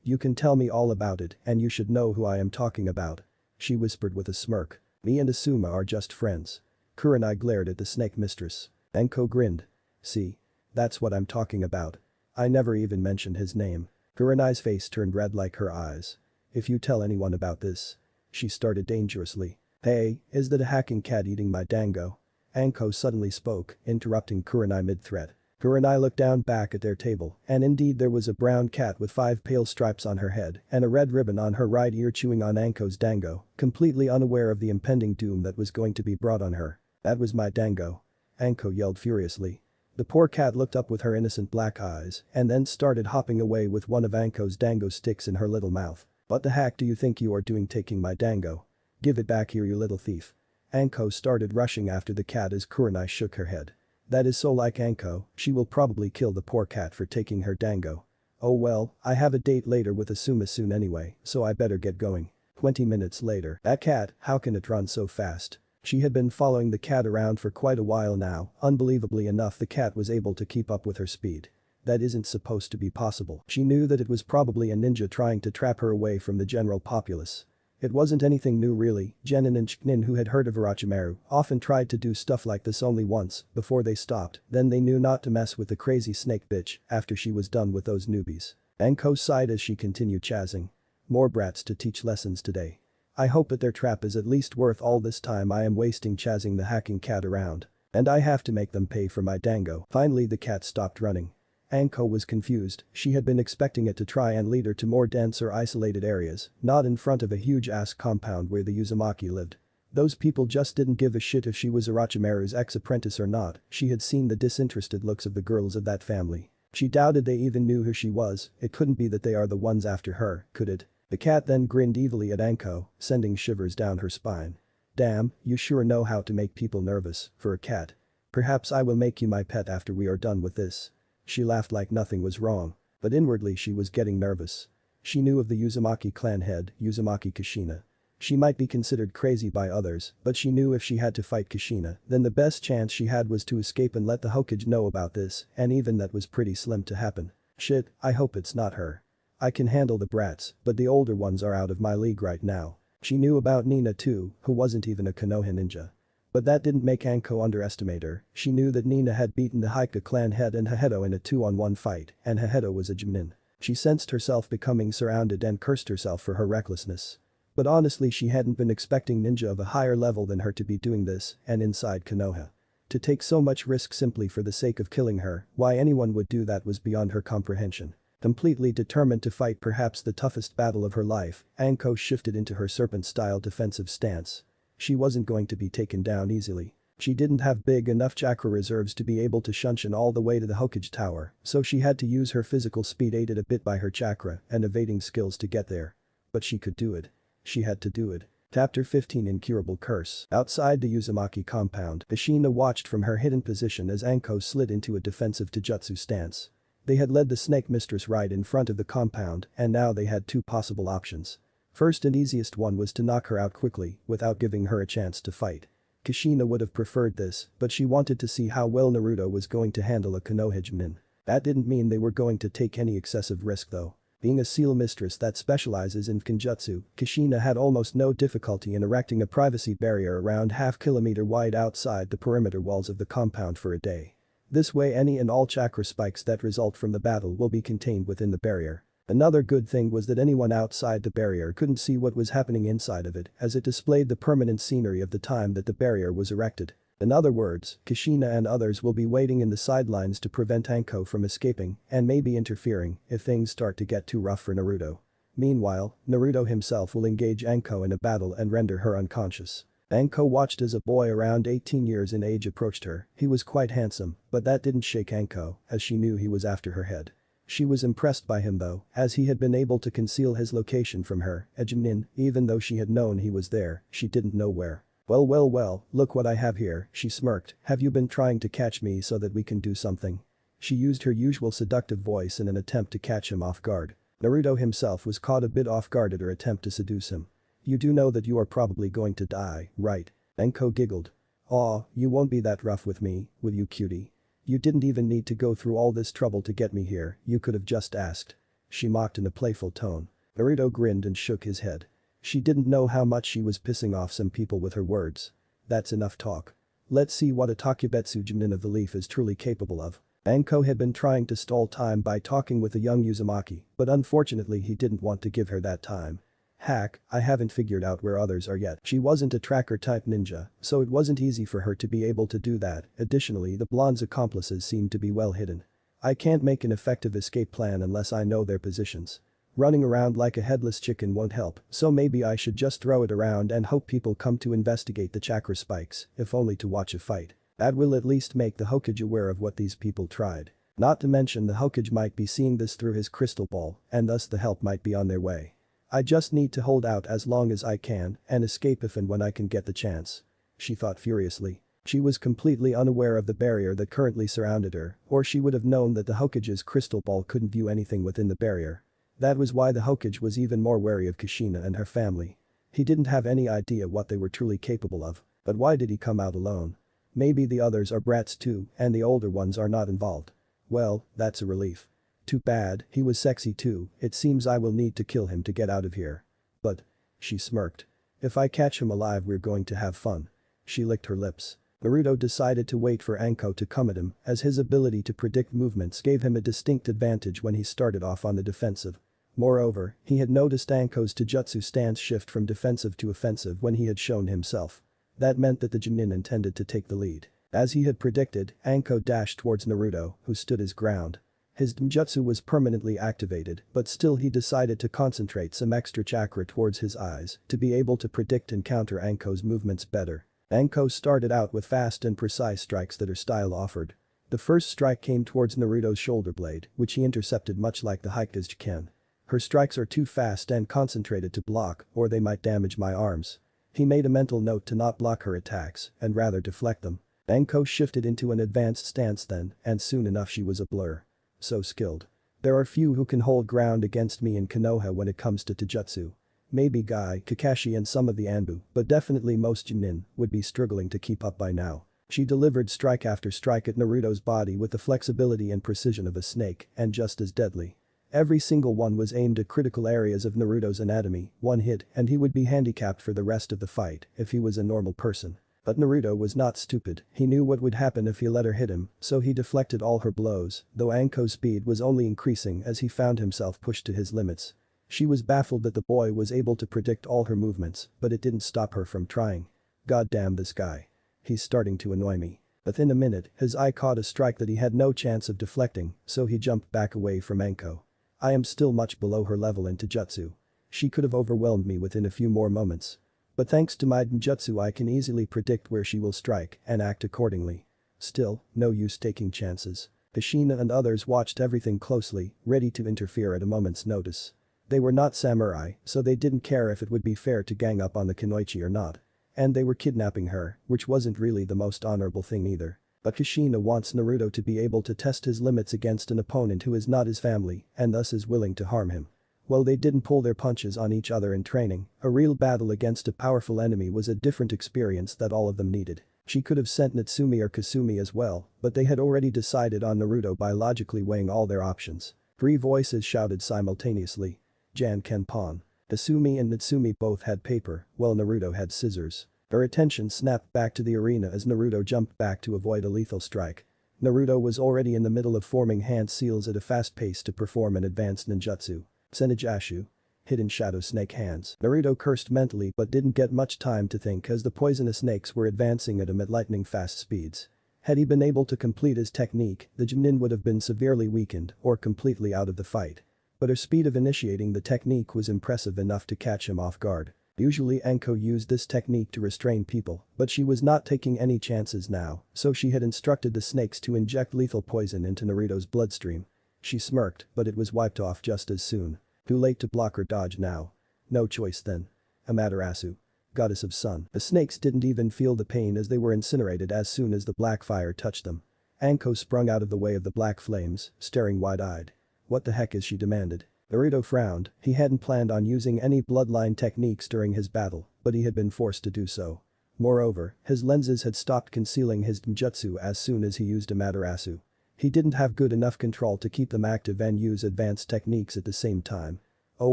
You can tell me all about it and you should know who I am talking about," she whispered with a smirk. "Me and Asuma are just friends." Kurenai glared at the snake mistress. Anko grinned. "See? That's what I'm talking about. I never even mentioned his name." Kurenai's face turned red like her eyes. "If you tell anyone about this," she started dangerously. "Hey, is that a hacking cat eating my dango?" Anko suddenly spoke, interrupting Kurenai mid-threat. Kurenai looked down back at their table, and indeed there was a brown cat with 5 pale stripes on her head and a red ribbon on her right ear chewing on Anko's dango, completely unaware of the impending doom that was going to be brought on her. "That was my dango," Anko yelled furiously. The poor cat looked up with her innocent black eyes and then started hopping away with one of Anko's dango sticks in her little mouth. "What the heck do you think you are doing taking my dango? Give it back here, you little thief." Anko started rushing after the cat as Kurenai shook her head. "That is so like Anko, she will probably kill the poor cat for taking her dango." "Oh well, I have a date later with Asuma soon anyway, so I better get going." 20 minutes later. That cat, how can it run so fast? She had been following the cat around for quite a while now, unbelievably enough the cat was able to keep up with her speed. That isn't supposed to be possible. She knew that it was probably a ninja trying to trap her away from the general populace. It wasn't anything new really, Jenin and Chiknin, who had heard of Orochimaru, often tried to do stuff like this only once, before they stopped, then they knew not to mess with the crazy snake bitch after she was done with those newbies. Anko sighed as she continued chazzing. "More brats to teach lessons today. I hope that their trap is at least worth all this time I am wasting chazzing the hacking cat around. And I have to make them pay for my dango." Finally the cat stopped running. Anko was confused, she had been expecting it to try and lead her to more dense or isolated areas, not in front of a huge-ass compound where the Uzumaki lived. Those people just didn't give a shit if she was Orochimaru's ex-apprentice or not, she had seen the disinterested looks of the girls of that family. She doubted they even knew who she was, it couldn't be that they are the ones after her, could it? The cat then grinned evilly at Anko, sending shivers down her spine. "Damn, you sure know how to make people nervous, for a cat. Perhaps I will make you my pet after we are done with this." She laughed like nothing was wrong. But inwardly she was getting nervous. She knew of the Uzumaki clan head, Uzumaki Kushina. She might be considered crazy by others, but she knew if she had to fight Kushina, then the best chance she had was to escape and let the Hokage know about this, and even that was pretty slim to happen. Shit, I hope it's not her. I can handle the brats, but the older ones are out of my league right now. She knew about Nina too, who wasn't even a Konoha ninja. But that didn't make Anko underestimate her, she knew that Nina had beaten the Haika clan head and Hahedo in a 2-on-1 fight, and Hahedo was a Jimnin. She sensed herself becoming surrounded and cursed herself for her recklessness. But honestly she hadn't been expecting ninja of a higher level than her to be doing this, and inside Konoha. To take so much risk simply for the sake of killing her, why anyone would do that was beyond her comprehension. Completely determined to fight perhaps the toughest battle of her life, Anko shifted into her serpent-style defensive stance. She wasn't going to be taken down easily. She didn't have big enough chakra reserves to be able to shunshin all the way to the Hokage tower, so she had to use her physical speed aided a bit by her chakra and evading skills to get there. But she could do it. She had to do it. Chapter 15 Incurable Curse. Outside the Uzumaki compound, Ashina watched from her hidden position as Anko slid into a defensive taijutsu stance. They had led the snake mistress right in front of the compound and now they had 2 possible options. First and easiest one was to knock her out quickly without giving her a chance to fight. Kushina would have preferred this, but she wanted to see how well Naruto was going to handle a Konoha Jinin. That didn't mean they were going to take any excessive risk though. Being a seal mistress that specializes in kenjutsu, Kushina had almost no difficulty in erecting a privacy barrier around half-kilometer wide outside the perimeter walls of the compound for a day. This way any and all chakra spikes that result from the battle will be contained within the barrier. Another good thing was that anyone outside the barrier couldn't see what was happening inside of it as it displayed the permanent scenery of the time that the barrier was erected. In other words, Kushina and others will be waiting in the sidelines to prevent Anko from escaping and maybe interfering if things start to get too rough for Naruto. Meanwhile, Naruto himself will engage Anko in a battle and render her unconscious. Anko watched as a boy around 18 years in age approached her. He was quite handsome, but that didn't shake Anko as she knew he was after her head. She was impressed by him though, as he had been able to conceal his location from her, a Junin, even though she had known he was there, she didn't know where. Well, look what I have here, she smirked, have you been trying to catch me so that we can do something? She used her usual seductive voice in an attempt to catch him off guard. Naruto himself was caught a bit off guard at her attempt to seduce him. You do know that you are probably going to die, right? Anko giggled. Aw, you won't be that rough with me, will you cutie? You didn't even need to go through all this trouble to get me here, you could have just asked. She mocked in a playful tone. Naruto grinned and shook his head. She didn't know how much she was pissing off some people with her words. That's enough talk. Let's see what a Takebetsu Junin of the Leaf is truly capable of. Anko had been trying to stall time by talking with the young Uzumaki, but unfortunately he didn't want to give her that time. Hack, I haven't figured out where others are yet. She wasn't a tracker-type ninja, so it wasn't easy for her to be able to do that. Additionally, the blonde's accomplices seemed to be well hidden. I can't make an effective escape plan unless I know their positions. Running around like a headless chicken won't help, so maybe I should just throw it around and hope people come to investigate the chakra spikes, if only to watch a fight. That will at least make the Hokage aware of what these people tried. Not to mention the Hokage might be seeing this through his crystal ball, and thus the help might be on their way. I just need to hold out as long as I can and escape if and when I can get the chance. She thought furiously. She was completely unaware of the barrier that currently surrounded her, or she would have known that the Hokage's crystal ball couldn't view anything within the barrier. That was why the Hokage was even more wary of Kushina and her family. He didn't have any idea what they were truly capable of, but why did he come out alone? Maybe the others are brats too and the older ones are not involved. Well, that's a relief. Too bad, he was sexy too, it seems I will need to kill him to get out of here. But. She smirked. If I catch him alive we're going to have fun. She licked her lips. Naruto decided to wait for Anko to come at him as his ability to predict movements gave him a distinct advantage when he started off on the defensive. Moreover, he had noticed Anko's Taijutsu stance shift from defensive to offensive when he had shown himself. That meant that the Junin intended to take the lead. As he had predicted, Anko dashed towards Naruto, who stood his ground. His Genjutsu was permanently activated, but still he decided to concentrate some extra chakra towards his eyes to be able to predict and counter Anko's movements better. Anko started out with fast and precise strikes that her style offered. The first strike came towards Naruto's shoulder blade, which he intercepted much like the Hikage Ken. Her strikes are too fast and concentrated to block, or they might damage my arms. He made a mental note to not block her attacks, and rather deflect them. Anko shifted into an advanced stance then, and soon enough she was a blur. So skilled. There are few who can hold ground against me in Konoha when it comes to Taijutsu. Maybe Guy, Kakashi and some of the Anbu, but definitely most Junin, would be struggling to keep up by now. She delivered strike after strike at Naruto's body with the flexibility and precision of a snake, and just as deadly. Every single one was aimed at critical areas of Naruto's anatomy, one hit and he would be handicapped for the rest of the fight if he was a normal person. But Naruto was not stupid, he knew what would happen if he let her hit him, so he deflected all her blows, though Anko's speed was only increasing as he found himself pushed to his limits. She was baffled that the boy was able to predict all her movements, but it didn't stop her from trying. Goddamn this guy. He's starting to annoy me. Within a minute, his eye caught a strike that he had no chance of deflecting, so he jumped back away from Anko. I am still much below her level in Taijutsu. She could have overwhelmed me within a few more moments. But thanks to my Genjutsu I can easily predict where she will strike and act accordingly. Still, no use taking chances. Kushina and others watched everything closely, ready to interfere at a moment's notice. They were not samurai, so they didn't care if it would be fair to gang up on the Kunoichi or not. And they were kidnapping her, which wasn't really the most honorable thing either. But Kushina wants Naruto to be able to test his limits against an opponent who is not his family and thus is willing to harm him. While they didn't pull their punches on each other in training, a real battle against a powerful enemy was a different experience that all of them needed. She could have sent Natsumi or Kasumi as well, but they had already decided on Naruto by logically weighing all their options. Three voices shouted simultaneously. Jan Kenpon. Asumi and Natsumi both had paper, while Naruto had scissors. Their attention snapped back to the arena as Naruto jumped back to avoid a lethal strike. Naruto was already in the middle of forming hand seals at a fast pace to perform an advanced ninjutsu. Senijashu. Hidden shadow snake hands. Naruto cursed mentally but didn't get much time to think as the poisonous snakes were advancing at him at lightning fast speeds. Had he been able to complete his technique, the Junin would have been severely weakened or completely out of the fight. But her speed of initiating the technique was impressive enough to catch him off guard. Usually Anko used this technique to restrain people, but she was not taking any chances now, so she had instructed the snakes to inject lethal poison into Naruto's bloodstream. She smirked, but it was wiped off just as soon. Too late to block or dodge now. No choice then. Amaterasu. Goddess of Sun. The snakes didn't even feel the pain as they were incinerated as soon as the black fire touched them. Anko sprung out of the way of the black flames, staring wide-eyed. What the heck is she demanded? Naruto frowned, he hadn't planned on using any bloodline techniques during his battle, but he had been forced to do so. Moreover, his lenses had stopped concealing his ninjutsu as soon as he used Amaterasu. He didn't have good enough control to keep them active and use advanced techniques at the same time. Oh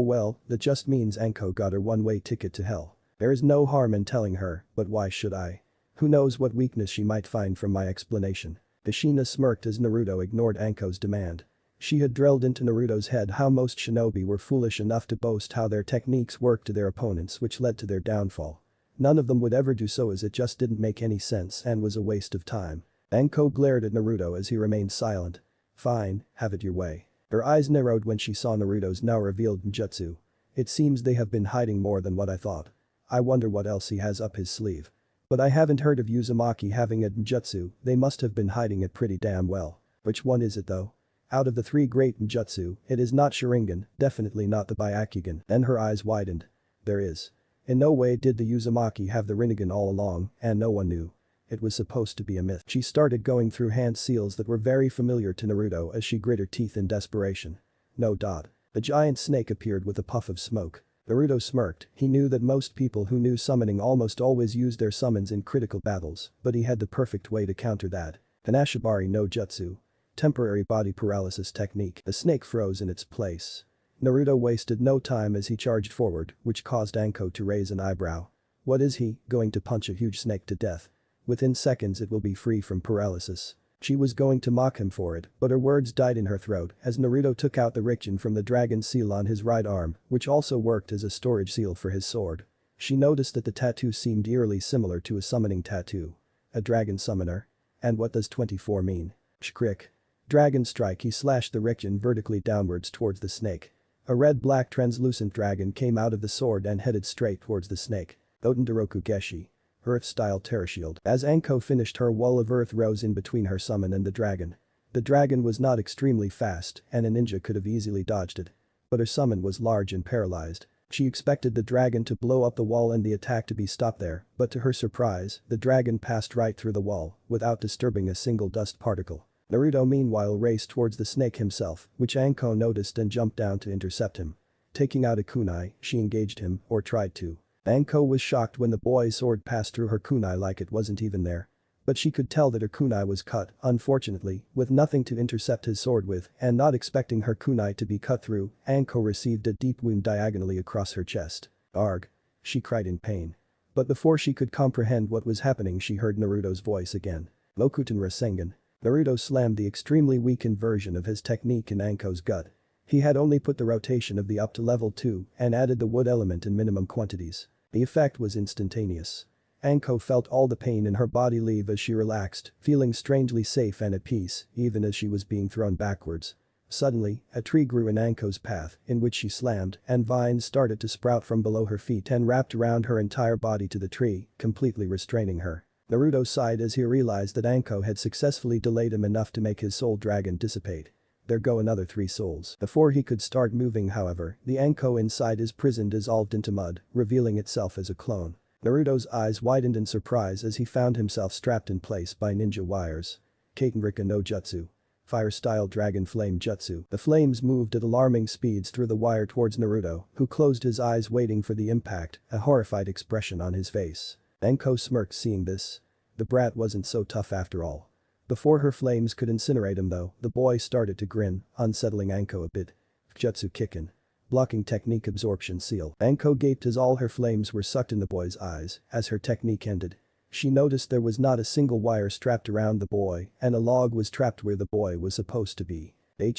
well, that just means Anko got her one-way ticket to hell. There is no harm in telling her, but why should I? Who knows what weakness she might find from my explanation. Kushina smirked as Naruto ignored Anko's demand. She had drilled into Naruto's head how most shinobi were foolish enough to boast how their techniques worked to their opponents, which led to their downfall. None of them would ever do so as it just didn't make any sense and was a waste of time. Anko glared at Naruto as he remained silent. Fine, have it your way. Her eyes narrowed when she saw Naruto's now revealed ninjutsu. It seems they have been hiding more than what I thought. I wonder what else he has up his sleeve. But I haven't heard of Uzumaki having a ninjutsu, they must have been hiding it pretty damn well. Which one is it though? Out of the three great ninjutsu, it is not Sharingan, definitely not the Byakugan. Then her eyes widened. There is. In no way did the Uzumaki have the Rinnegan all along, and no one knew. It was supposed to be a myth. She started going through hand seals that were very familiar to Naruto as she grit her teeth in desperation. No. The giant snake appeared with a puff of smoke. Naruto smirked, he knew that most people who knew summoning almost always used their summons in critical battles, but he had the perfect way to counter that. Hanashibari no Jutsu. Temporary body paralysis technique. The snake froze in its place. Naruto wasted no time as he charged forward, which caused Anko to raise an eyebrow. What is he, going to punch a huge snake to death? Within seconds it will be free from paralysis. She was going to mock him for it, but her words died in her throat as Naruto took out the Rikjin from the dragon seal on his right arm, which also worked as a storage seal for his sword. She noticed that the tattoo seemed eerily similar to a summoning tattoo. A dragon summoner? And what does 24 mean? Shkrik. Dragon strike. He slashed the Rikjin vertically downwards towards the snake. A red-black translucent dragon came out of the sword and headed straight towards the snake. Otenderoku Geshi. Earth-style terror shield. As Anko finished, her wall of earth rose in between her summon and the dragon. The dragon was not extremely fast and a ninja could have easily dodged it. But her summon was large and paralyzed. She expected the dragon to blow up the wall and the attack to be stopped there, but to her surprise, the dragon passed right through the wall without disturbing a single dust particle. Naruto meanwhile raced towards the snake himself, which Anko noticed and jumped down to intercept him. Taking out a kunai, she engaged him, or tried to. Anko was shocked when the boy's sword passed through her kunai like it wasn't even there. But she could tell that her kunai was cut, unfortunately, with nothing to intercept his sword with, and not expecting her kunai to be cut through, Anko received a deep wound diagonally across her chest. Arg. She cried in pain. But before she could comprehend what was happening, she heard Naruto's voice again. Lokuten Rasengan. Naruto slammed the extremely weakened version of his technique in Anko's gut. He had only put the rotation of the up to level 2 and added the wood element in minimum quantities. The effect was instantaneous. Anko felt all the pain in her body leave as she relaxed, feeling strangely safe and at peace, even as she was being thrown backwards. Suddenly, a tree grew in Anko's path, in which she slammed, and vines started to sprout from below her feet and wrapped around her entire body to the tree, completely restraining her. Naruto sighed as he realized that Anko had successfully delayed him enough to make his soul dragon dissipate. There go another 3 souls. Before he could start moving, however, the Anko inside his prison dissolved into mud, revealing itself as a clone. Naruto's eyes widened in surprise as he found himself strapped in place by ninja wires. Katenrika no Jutsu. Fire-style dragon flame jutsu. The flames moved at alarming speeds through the wire towards Naruto, who closed his eyes waiting for the impact, a horrified expression on his face. Anko smirked seeing this. The brat wasn't so tough after all. Before her flames could incinerate him though, the boy started to grin, unsettling Anko a bit. Jutsu Kikken. Blocking technique absorption seal. Anko gaped as all her flames were sucked in the boy's eyes as her technique ended. She noticed there was not a single wire strapped around the boy and a log was trapped where the boy was supposed to be.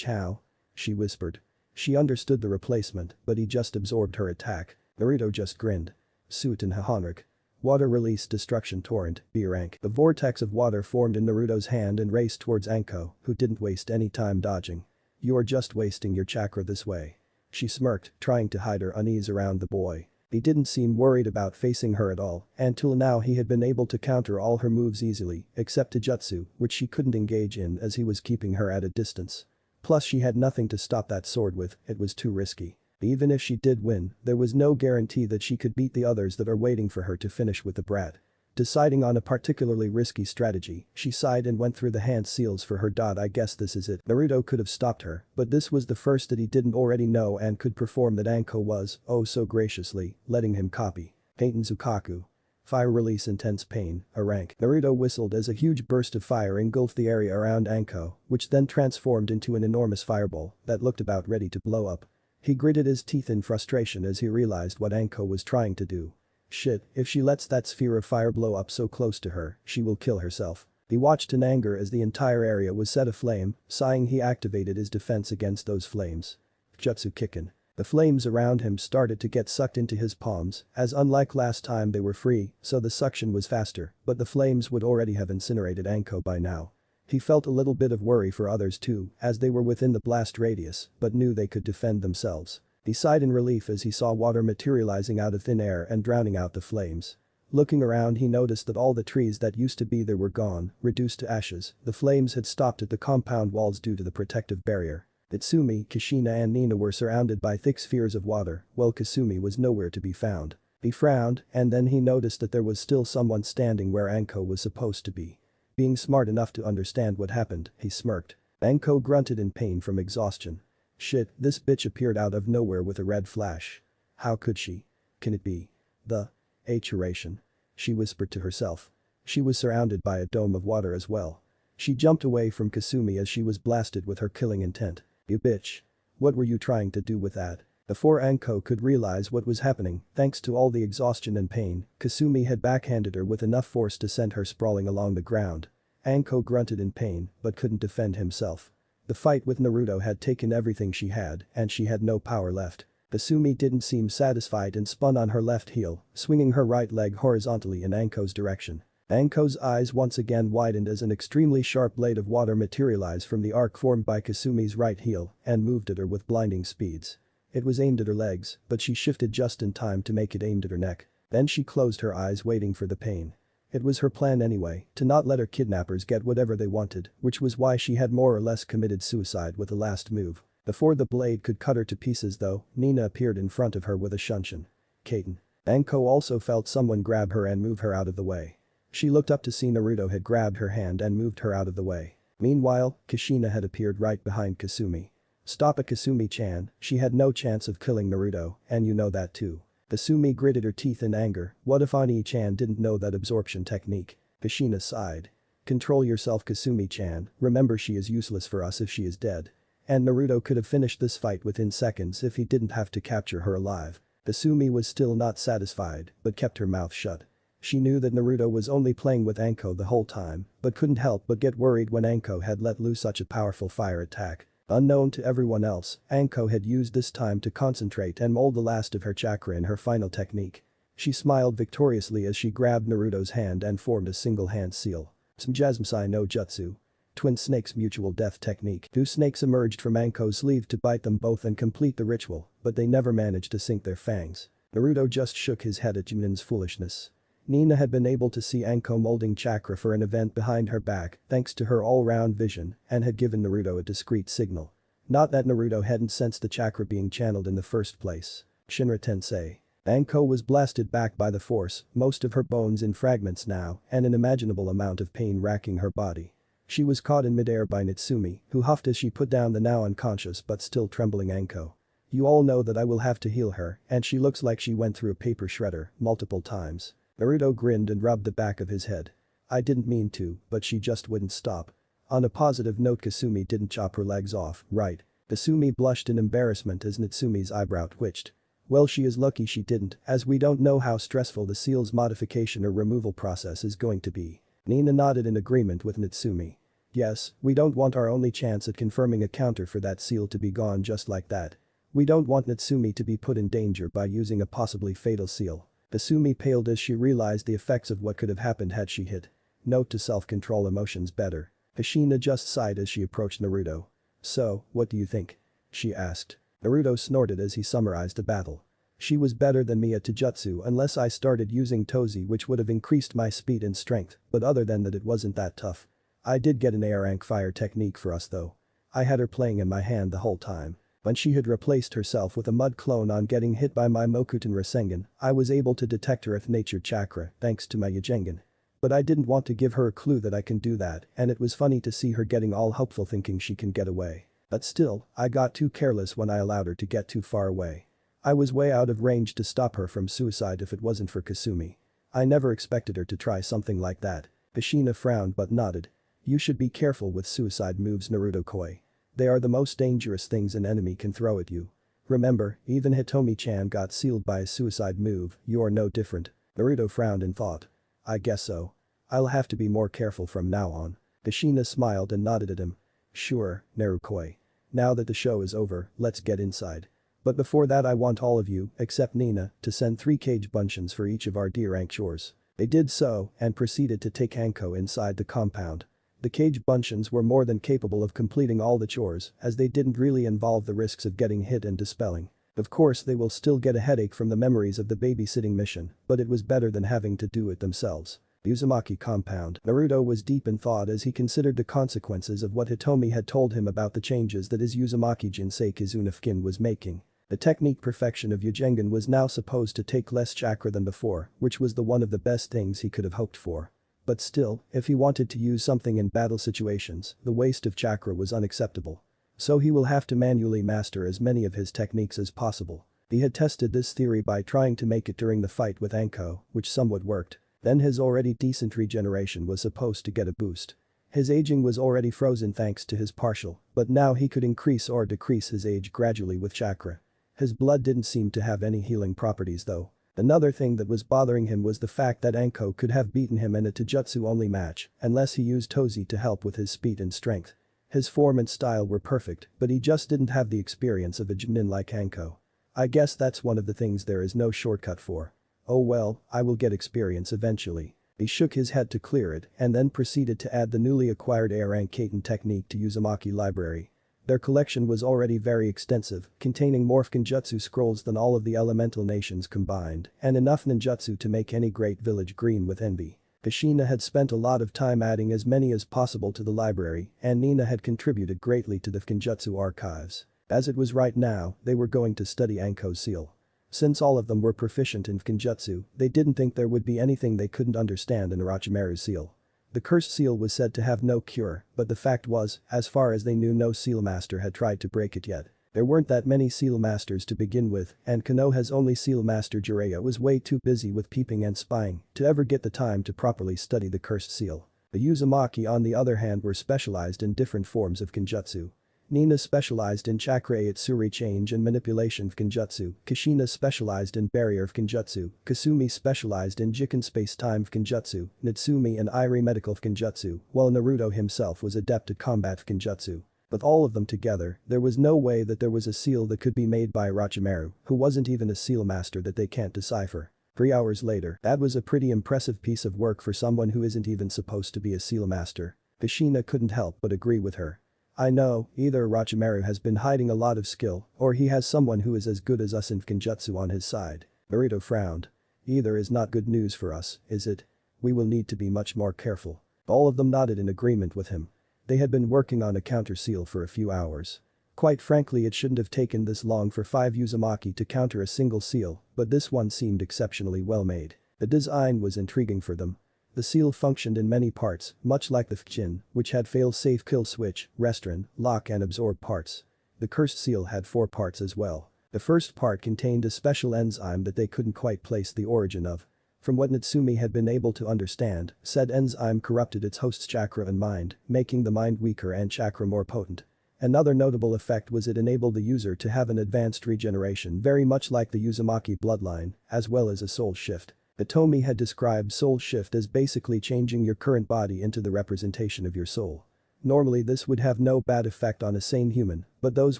How? She whispered. She understood the replacement, but he just absorbed her attack. Naruto just grinned. Suit and Hahanrik. Water release destruction torrent, B-rank. The vortex of water formed in Naruto's hand and raced towards Anko, who didn't waste any time dodging. You are just wasting your chakra this way. She smirked, trying to hide her unease around the boy. He didn't seem worried about facing her at all, and till now he had been able to counter all her moves easily, except Taijutsu, which she couldn't engage in as he was keeping her at a distance. Plus she had nothing to stop that sword with, it was too risky. Even if she did win, there was no guarantee that she could beat the others that are waiting for her to finish with the brat. Deciding on a particularly risky strategy, she sighed and went through the hand seals for her. I guess this is it. Naruto could have stopped her, but this was the first that he didn't already know and could perform that Anko was, oh so graciously, letting him copy. Peiton Zukaku. Fire release intense pain, a rank. Naruto whistled as a huge burst of fire engulfed the area around Anko, which then transformed into an enormous fireball that looked about ready to blow up. He gritted his teeth in frustration as he realized what Anko was trying to do. Shit, if she lets that sphere of fire blow up so close to her, she will kill herself. He watched in anger as the entire area was set aflame, sighing he activated his defense against those flames. Jutsu Kikken. The flames around him started to get sucked into his palms, as unlike last time they were free, so the suction was faster, but the flames would already have incinerated Anko by now. He felt a little bit of worry for others too, as they were within the blast radius, but knew they could defend themselves. He sighed in relief as he saw water materializing out of thin air and drowning out the flames. Looking around he noticed that all the trees that used to be there were gone, reduced to ashes. The flames had stopped at the compound walls due to the protective barrier. Itsumi, Kushina and Nina were surrounded by thick spheres of water, while Kasumi was nowhere to be found. He frowned, and then he noticed that there was still someone standing where Anko was supposed to be. Being smart enough to understand what happened, he smirked. Anko grunted in pain from exhaustion. Shit, this bitch appeared out of nowhere with a red flash. How could she? Can it be? The H-ration. She whispered to herself. She was surrounded by a dome of water as well. She jumped away from Kasumi as she was blasted with her killing intent. You bitch. What were you trying to do with that? Before Anko could realize what was happening, thanks to all the exhaustion and pain, Kasumi had backhanded her with enough force to send her sprawling along the ground. Anko grunted in pain but couldn't defend himself. The fight with Naruto had taken everything she had and she had no power left. Kasumi didn't seem satisfied and spun on her left heel, swinging her right leg horizontally in Anko's direction. Anko's eyes once again widened as an extremely sharp blade of water materialized from the arc formed by Kasumi's right heel and moved at her with blinding speeds. It was aimed at her legs, but she shifted just in time to make it aimed at her neck. Then she closed her eyes waiting for the pain. It was her plan anyway, to not let her kidnappers get whatever they wanted, which was why she had more or less committed suicide with the last move. Before the blade could cut her to pieces though, Nina appeared in front of her with a shunshin. Kaiten. Anko also felt someone grab her and move her out of the way. She looked up to see Naruto had grabbed her hand and moved her out of the way. Meanwhile, Kushina had appeared right behind Kasumi. Stop it, Kasumi-chan, she had no chance of killing Naruto, and you know that too. Kasumi gritted her teeth in anger. What if Ani-chan didn't know that absorption technique? Kushina sighed. Control yourself, Kasumi-chan, remember she is useless for us if she is dead. And Naruto could have finished this fight within seconds if he didn't have to capture her alive. Kasumi was still not satisfied, but kept her mouth shut. She knew that Naruto was only playing with Anko the whole time, but couldn't help but get worried when Anko had let loose such a powerful fire attack. Unknown to everyone else, Anko had used this time to concentrate and mold the last of her chakra in her final technique. She smiled victoriously as she grabbed Naruto's hand and formed a single hand seal. Smjasmsai no Jutsu. Twin snakes mutual death technique. Two snakes emerged from Anko's sleeve to bite them both and complete the ritual, but they never managed to sink their fangs. Naruto just shook his head at Junin's foolishness. Nina had been able to see Anko molding chakra for an event behind her back thanks to her all-round vision and had given Naruto a discreet signal. Not that Naruto hadn't sensed the chakra being channeled in the first place. Shinra Tensei. Anko was blasted back by the force, most of her bones in fragments now and an unimaginable amount of pain racking her body. She was caught in midair by Natsumi, who huffed as she put down the now unconscious but still trembling Anko. You all know that I will have to heal her and she looks like she went through a paper shredder multiple times. Naruto grinned and rubbed the back of his head. I didn't mean to, but she just wouldn't stop. On a positive note, Kasumi didn't chop her legs off, right? Kasumi blushed in embarrassment as Natsumi's eyebrow twitched. Well, she is lucky she didn't, as we don't know how stressful the seal's modification or removal process is going to be. Nina nodded in agreement with Natsumi. Yes, we don't want our only chance at confirming a counter for that seal to be gone just like that. We don't want Natsumi to be put in danger by using a possibly fatal seal. Kasumi paled as she realized the effects of what could have happened had she hit. Note to self-control emotions better. Hashina just sighed as she approached Naruto. So, what do you think? She asked. Naruto snorted as he summarized the battle. She was better than me at Taijutsu unless I started using Tozi, which would have increased my speed and strength, but other than that it wasn't that tough. I did get an air rank fire technique for us though. I had her playing in my hand the whole time. When she had replaced herself with a mud clone on getting hit by my Mokuten Rasengan, I was able to detect her earth-nature chakra thanks to my Yajengan. But I didn't want to give her a clue that I can do that, and it was funny to see her getting all hopeful thinking she can get away. But still, I got too careless when I allowed her to get too far away. I was way out of range to stop her from suicide if it wasn't for Kasumi. I never expected her to try something like that. Kushina frowned but nodded. You should be careful with suicide moves, Naruto-koi. They are the most dangerous things an enemy can throw at you. Remember, even Hitomi-chan got sealed by a suicide move, you're no different. Naruto frowned in thought. I guess so. I'll have to be more careful from now on. Kushina smiled and nodded at him. Sure, Naruto-koi. Now that the show is over, let's get inside. But before that I want all of you, except Nina, to send 3 cage buncheons for each of our D-rank chores. They did so and proceeded to take Anko inside the compound. The cage buncheons were more than capable of completing all the chores as they didn't really involve the risks of getting hit and dispelling. Of course they will still get a headache from the memories of the babysitting mission, but it was better than having to do it themselves. Uzumaki compound. Naruto was deep in thought as he considered the consequences of what Hitomi had told him about the changes that his Uzumaki Jinsei Kizuna was making. The technique perfection of Yajengan was now supposed to take less chakra than before, which was one of the best things he could have hoped for. But still, if he wanted to use something in battle situations, the waste of chakra was unacceptable. So he will have to manually master as many of his techniques as possible. He had tested this theory by trying to make it during the fight with Anko, which somewhat worked. Then his already decent regeneration was supposed to get a boost. His aging was already frozen thanks to his partial, but now he could increase or decrease his age gradually with chakra. His blood didn't seem to have any healing properties though. Another thing that was bothering him was the fact that Anko could have beaten him in a Taijutsu-only match unless he used Tozi to help with his speed and strength. His form and style were perfect, but he just didn't have the experience of a Junin like Anko. I guess that's one of the things there is no shortcut for. Oh well, I will get experience eventually. He shook his head to clear it and then proceeded to add the newly acquired A-rank Kaiten technique to Uzumaki library. Their collection was already very extensive, containing more Genjutsu scrolls than all of the elemental nations combined, and enough ninjutsu to make any great village green with envy. Kushina had spent a lot of time adding as many as possible to the library, and Nina had contributed greatly to the Genjutsu archives. As it was right now, they were going to study Anko's seal. Since all of them were proficient in Genjutsu, they didn't think there would be anything they couldn't understand in Orochimaru's seal. The cursed seal was said to have no cure, but the fact was, as far as they knew, no seal master had tried to break it yet. There weren't that many seal masters to begin with, and Konoha's only seal master Jiraiya was way too busy with peeping and spying to ever get the time to properly study the cursed seal. The Uzumaki on the other hand were specialized in different forms of Genjutsu. Nina specialized in chakra Atsuri change and manipulation of Genjutsu, Kushina specialized in barrier of Genjutsu, Kasumi specialized in Jiken space-time of Genjutsu, Natsumi and Irie medical of Genjutsu, while Naruto himself was adept at combat of Genjutsu. With all of them together, there was no way that there was a seal that could be made by Orochimaru, who wasn't even a seal master, that they can't decipher. 3 hours later, that was a pretty impressive piece of work for someone who isn't even supposed to be a seal master. Kushina couldn't help but agree with her. I know, either Orochimaru has been hiding a lot of skill, or he has someone who is as good as us in Genjutsu on his side. Naruto frowned. Either is not good news for us, is it? We will need to be much more careful. All of them nodded in agreement with him. They had been working on a counter seal for a few hours. Quite frankly, it shouldn't have taken this long for 5 Uzumaki to counter a single seal, but this one seemed exceptionally well made. The design was intriguing for them. The seal functioned in many parts, much like the Fujin, which had fail-safe kill switch, restrin, lock and absorb parts. The cursed seal had 4 parts as well. The first part contained a special enzyme that they couldn't quite place the origin of. From what Natsumi had been able to understand, said enzyme corrupted its host's chakra and mind, making the mind weaker and chakra more potent. Another notable effect was it enabled the user to have an advanced regeneration very much like the Uzumaki bloodline, as well as a soul shift. Hitomi had described soul shift as basically changing your current body into the representation of your soul. Normally this would have no bad effect on a sane human, but those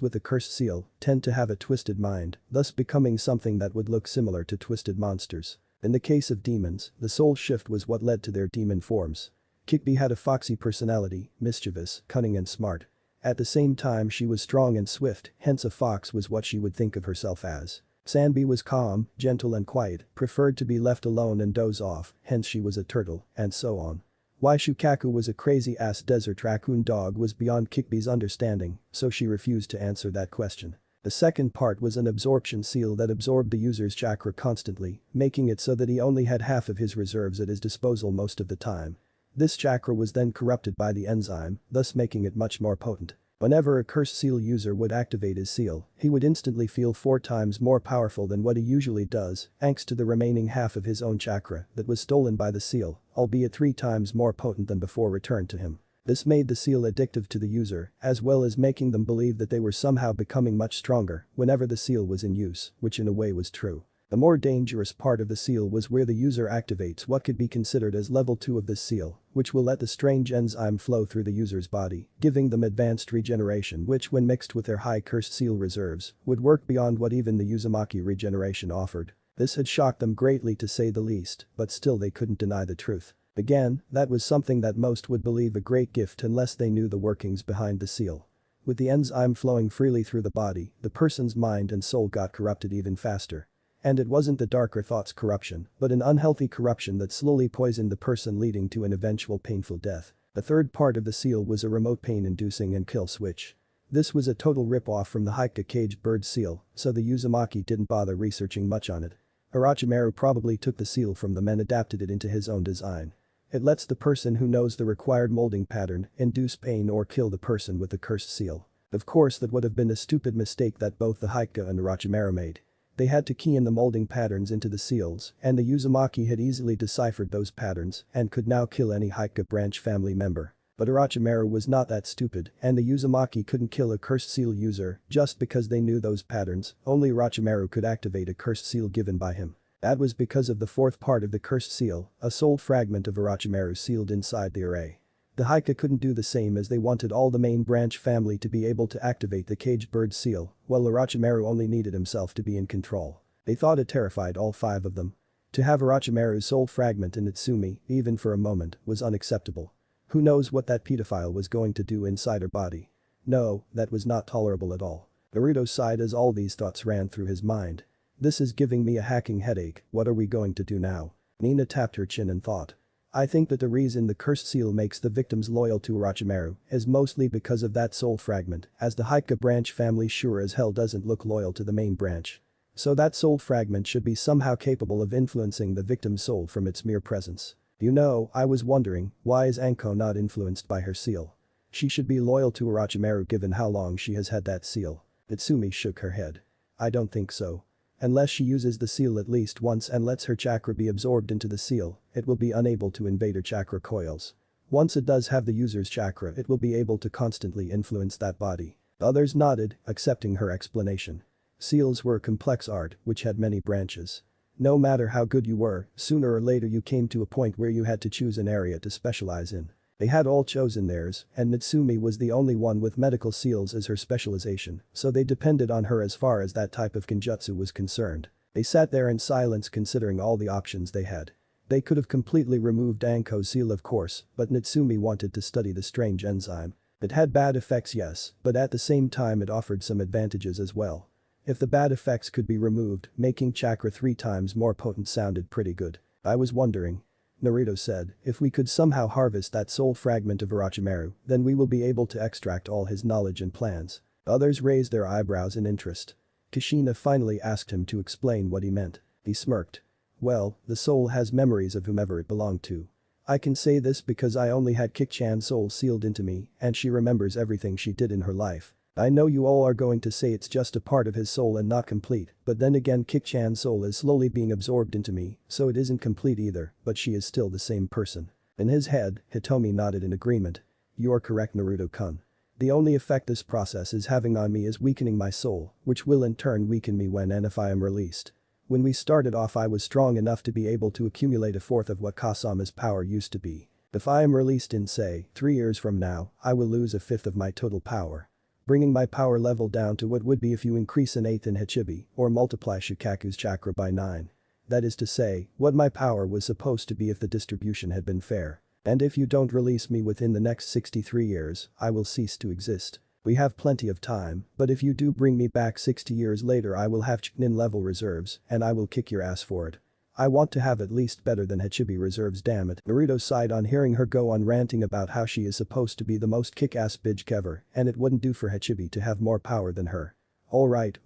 with a cursed seal tend to have a twisted mind, thus becoming something that would look similar to twisted monsters. In the case of demons, the soul shift was what led to their demon forms. Kikbi had a foxy personality, mischievous, cunning and smart. At the same time she was strong and swift, hence a fox was what she would think of herself as. Sanbi was calm, gentle and quiet, preferred to be left alone and doze off, hence she was a turtle, and so on. Why Shukaku was a crazy-ass desert raccoon dog was beyond Kikbi's understanding, so she refused to answer that question. The second part was an absorption seal that absorbed the user's chakra constantly, making it so that he only had half of his reserves at his disposal most of the time. This chakra was then corrupted by the enzyme, thus making it much more potent. Whenever a cursed seal user would activate his seal, he would instantly feel 4 times more powerful than what he usually does, thanks to the remaining half of his own chakra that was stolen by the seal, albeit 3 times more potent than before returned to him. This made the seal addictive to the user, as well as making them believe that they were somehow becoming much stronger whenever the seal was in use, which in a way was true. The more dangerous part of the seal was where the user activates what could be considered as level 2 of this seal, which will let the strange enzyme flow through the user's body, giving them advanced regeneration which when mixed with their high cursed seal reserves, would work beyond what even the Uzumaki regeneration offered. This had shocked them greatly to say the least, but still they couldn't deny the truth. Again, that was something that most would believe a great gift unless they knew the workings behind the seal. With the enzyme flowing freely through the body, the person's mind and soul got corrupted even faster. And it wasn't the darker thoughts corruption, but an unhealthy corruption that slowly poisoned the person leading to an eventual painful death. The third part of the seal was a remote pain-inducing and kill switch. This was a total rip-off from the Haika caged bird seal, so the Uzumaki didn't bother researching much on it. Orochimaru probably took the seal from them and adapted it into his own design. It lets the person who knows the required molding pattern induce pain or kill the person with the cursed seal. Of course that would have been a stupid mistake that both the Haika and Orochimaru made. They had to key in the molding patterns into the seals, and the Uzumaki had easily deciphered those patterns and could now kill any Haika branch family member. But Orochimaru was not that stupid, and the Uzumaki couldn't kill a cursed seal user just because they knew those patterns, only Orochimaru could activate a cursed seal given by him. That was because of the fourth part of the cursed seal, a soul fragment of Orochimaru sealed inside the array. The Haika couldn't do the same as they wanted all the main branch family to be able to activate the caged bird seal, while Orochimaru only needed himself to be in control. They thought it terrified all 5 of them. To have Orochimaru's soul fragment in Natsumi, even for a moment, was unacceptable. Who knows what that pedophile was going to do inside her body? No, that was not tolerable at all. Naruto sighed as all these thoughts ran through his mind. This is giving me a hacking headache, what are we going to do now? Nina tapped her chin and thought. I think that the reason the cursed seal makes the victims loyal to Orochimaru is mostly because of that soul fragment, as the Haika branch family sure as hell doesn't look loyal to the main branch. So that soul fragment should be somehow capable of influencing the victim's soul from its mere presence. You know, I was wondering, why is Anko not influenced by her seal? She should be loyal to Orochimaru given how long she has had that seal. Natsumi shook her head. I don't think so. Unless she uses the seal at least once and lets her chakra be absorbed into the seal, it will be unable to invade her chakra coils. Once it does have the user's chakra, it will be able to constantly influence that body. Others nodded, accepting her explanation. Seals were a complex art which had many branches. No matter how good you were, sooner or later you came to a point where you had to choose an area to specialize in. They had all chosen theirs, and Natsumi was the only one with medical seals as her specialization, so they depended on her as far as that type of genjutsu was concerned. They sat there in silence considering all the options they had. They could have completely removed Anko's seal of course, but Natsumi wanted to study the strange enzyme. It had bad effects yes, but at the same time it offered some advantages as well. If the bad effects could be removed, making chakra 3 times more potent sounded pretty good. I was wondering. Naruto said, if we could somehow harvest that soul fragment of Orochimaru, then we will be able to extract all his knowledge and plans. Others raised their eyebrows in interest. Kushina finally asked him to explain what he meant. He smirked. Well, the soul has memories of whomever it belonged to. I can say this because I only had Kik-chan's soul sealed into me and she remembers everything she did in her life. I know you all are going to say it's just a part of his soul and not complete, but then again Kick-chan's soul is slowly being absorbed into me, so it isn't complete either, but she is still the same person. In his head, Hitomi nodded in agreement. You're correct, Naruto-kun. The only effect this process is having on me is weakening my soul, which will in turn weaken me when and if I am released. When we started off I was strong enough to be able to accumulate a fourth of what Kasama's power used to be. If I am released in say, 3 years from now, I will lose a fifth of my total power. Bringing my power level down to what would be if you increase an eighth in Hachibi, or multiply Shikaku's chakra by 9. That is to say, what my power was supposed to be if the distribution had been fair. And if you don't release me within the next 63 years, I will cease to exist. We have plenty of time, but if you do bring me back 60 years later I will have Chunin level reserves, and I will kick your ass for it. I want to have at least better than Hachibi reserves, damn it. Naruto sighed on hearing her go on ranting about how she is supposed to be the most kick-ass bitch ever, and it wouldn't do for Hachibi to have more power than her. Alright,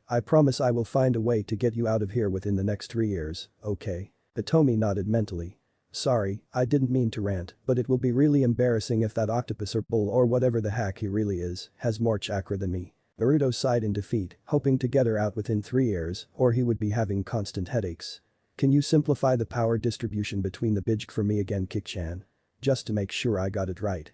I promise I will find a way to get you out of here within the next 3 years, okay? Hitomi nodded mentally. Sorry, I didn't mean to rant, but it will be really embarrassing if that octopus or bull or whatever the heck he really is, has more chakra than me. Naruto sighed in defeat, hoping to get her out within 3 years, or he would be having constant headaches. Can you simplify the power distribution between the Bijk for me again, Kick-chan? Just to make sure I got it right.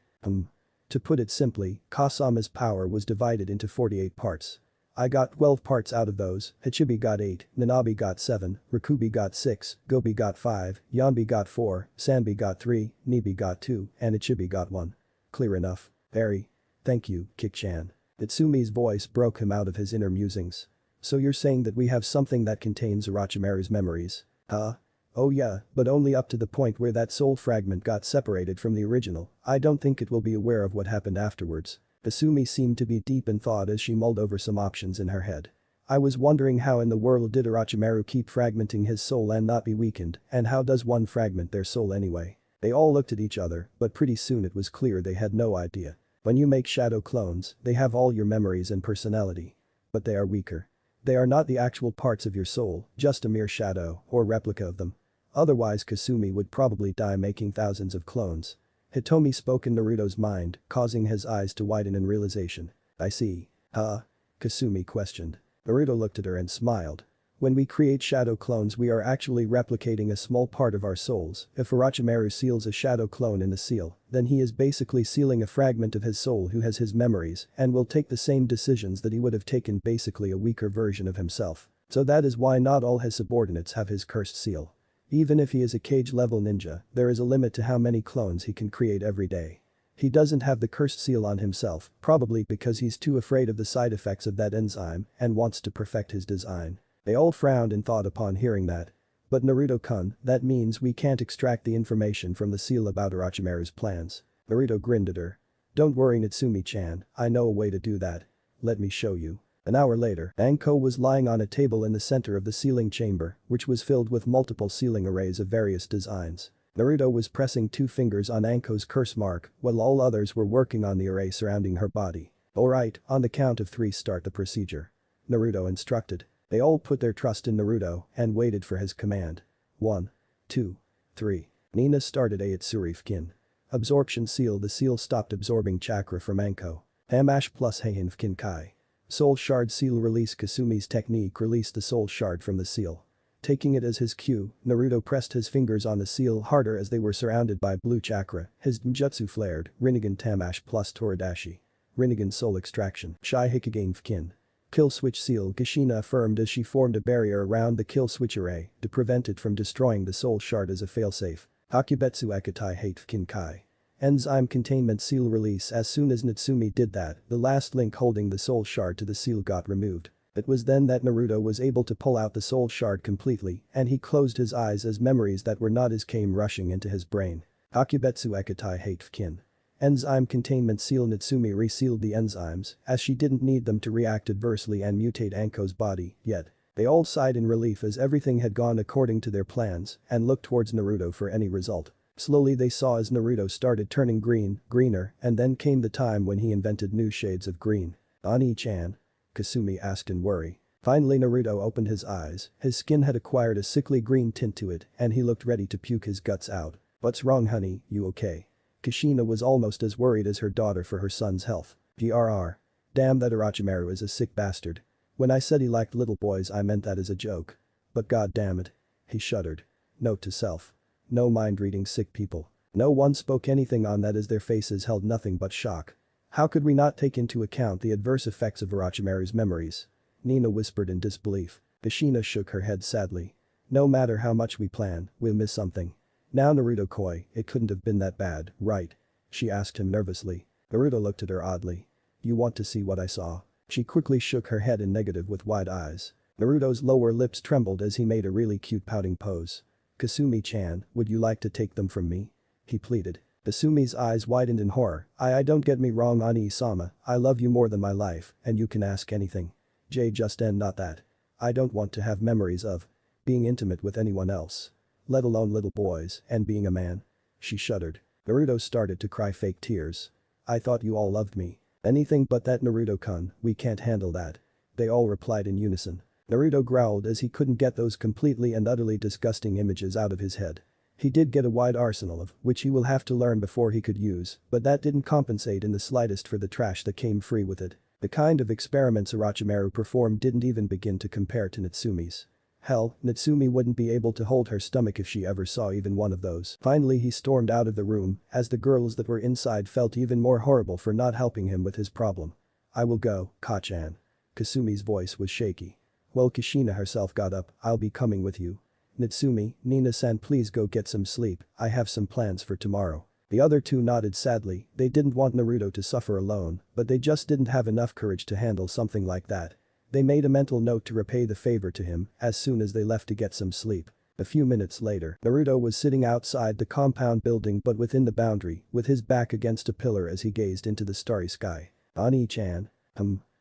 To put it simply, Kasama's power was divided into 48 parts. I got 12 parts out of those, Hachibi got 8, Nanabi got 7, Rikubi got 6, Gobi got 5, Yanbi got 4, Sanbi got 3, Nibi got 2, and Ichibi got 1. Clear enough. Very. Thank you, Kick-chan. Itsumi's voice broke him out of his inner musings. So you're saying that we have something that contains Orochimaru's memories? Huh? Oh yeah, but only up to the point where that soul fragment got separated from the original. I don't think it will be aware of what happened afterwards. Asumi seemed to be deep in thought as she mulled over some options in her head. I was wondering how in the world did Orochimaru keep fragmenting his soul and not be weakened, and how does one fragment their soul anyway? They all looked at each other, but pretty soon it was clear they had no idea. When you make shadow clones, they have all your memories and personality. But they are weaker. They are not the actual parts of your soul, just a mere shadow or replica of them. Otherwise Kasumi would probably die making thousands of clones. Hitomi spoke in Naruto's mind, causing his eyes to widen in realization. I see. Huh? Kasumi questioned. Naruto looked at her and smiled. When we create shadow clones we are actually replicating a small part of our souls. If Orochimaru seals a shadow clone in the seal, then he is basically sealing a fragment of his soul who has his memories and will take the same decisions that he would have taken, basically a weaker version of himself. So that is why not all his subordinates have his cursed seal. Even if he is a cage-level ninja, there is a limit to how many clones he can create every day. He doesn't have the cursed seal on himself, probably because he's too afraid of the side effects of that enzyme and wants to perfect his design. They all frowned in thought upon hearing that. But Naruto-kun, that means we can't extract the information from the seal about Orochimaru's plans. Naruto grinned at her. Don't worry Natsumi-chan, I know a way to do that. Let me show you. An hour later, Anko was lying on a table in the center of the sealing chamber, which was filled with multiple sealing arrays of various designs. Naruto was pressing 2 fingers on Anko's curse mark, while all others were working on the array surrounding her body. Alright, on the count of 3 start the procedure. Naruto instructed. They all put their trust in Naruto and waited for his command. 1, 2, 3. Nina started Aitsuri Fukin. Absorption seal. The seal stopped absorbing chakra from Anko. Hamash plus Heian Fukin Kai. Soul shard seal release. Kasumi's technique released the soul shard from the seal. Taking it as his cue, Naruto pressed his fingers on the seal harder as they were surrounded by blue chakra. His ninjutsu flared. Rinnegan Tamash plus Toradashi. Rinnegan soul extraction. Shai Hikigane Fukin. Kill switch seal. Kushina affirmed as she formed a barrier around the kill switch array to prevent it from destroying the soul shard as a failsafe. Hakubetsu Akatai Hate Fukin Kai. Enzyme containment seal release. As soon as Natsumi did that, the last link holding the soul shard to the seal got removed. It was then that Naruto was able to pull out the soul shard completely, and he closed his eyes as memories that were not his came rushing into his brain. Hakubetsu Akatai Hate Fukin. Enzyme containment seal. Natsumi resealed the enzymes, as she didn't need them to react adversely and mutate Anko's body, yet. They all sighed in relief as everything had gone according to their plans and looked towards Naruto for any result. Slowly they saw as Naruto started turning green, greener, and then came the time when he invented new shades of green. Ani-chan? Kasumi asked in worry. Finally Naruto opened his eyes, his skin had acquired a sickly green tint to it and he looked ready to puke his guts out. What's wrong honey, you okay? Kushina was almost as worried as her daughter for her son's health. GRR. Damn, that Orochimaru is a sick bastard. When I said he liked little boys, I meant that as a joke. But god damn it. He shuddered. Note to self. No mind reading sick people. No one spoke anything on that as their faces held nothing but shock. How could we not take into account the adverse effects of Orochimaru's memories? Nina whispered in disbelief. Kushina shook her head sadly. No matter how much we plan, we'll miss something. Now Naruto-koi, it couldn't have been that bad, right? She asked him nervously. Naruto looked at her oddly. You want to see what I saw? She quickly shook her head in negative with wide eyes. Naruto's lower lips trembled as he made a really cute pouting pose. Kasumi-chan, would you like to take them from me? He pleaded. Kasumi's eyes widened in horror. I don't get me wrong, Ani-sama, I love you more than my life, and you can ask anything. Just not that. I don't want to have memories of being intimate with anyone else. Let alone little boys and being a man. She shuddered. Naruto started to cry fake tears. I thought you all loved me. Anything but that, Naruto-kun, we can't handle that. They all replied in unison. Naruto growled as he couldn't get those completely and utterly disgusting images out of his head. He did get a wide arsenal of which he will have to learn before he could use, but that didn't compensate in the slightest for the trash that came free with it. The kind of experiments Orochimaru performed didn't even begin to compare to Natsumi's. Hell, Natsumi wouldn't be able to hold her stomach if she ever saw even one of those. Finally he stormed out of the room as the girls that were inside felt even more horrible for not helping him with his problem. I will go, Kachan. Kasumi's voice was shaky. Well, Kushina herself got up. I'll be coming with you. Natsumi, Nina-san, please go get some sleep, I have some plans for tomorrow. The other two nodded sadly. They didn't want Naruto to suffer alone, but they just didn't have enough courage to handle something like that. They made a mental note to repay the favor to him as soon as they left to get some sleep. A few minutes later, Naruto was sitting outside the compound building but within the boundary, with his back against a pillar as he gazed into the starry sky. Ani-chan.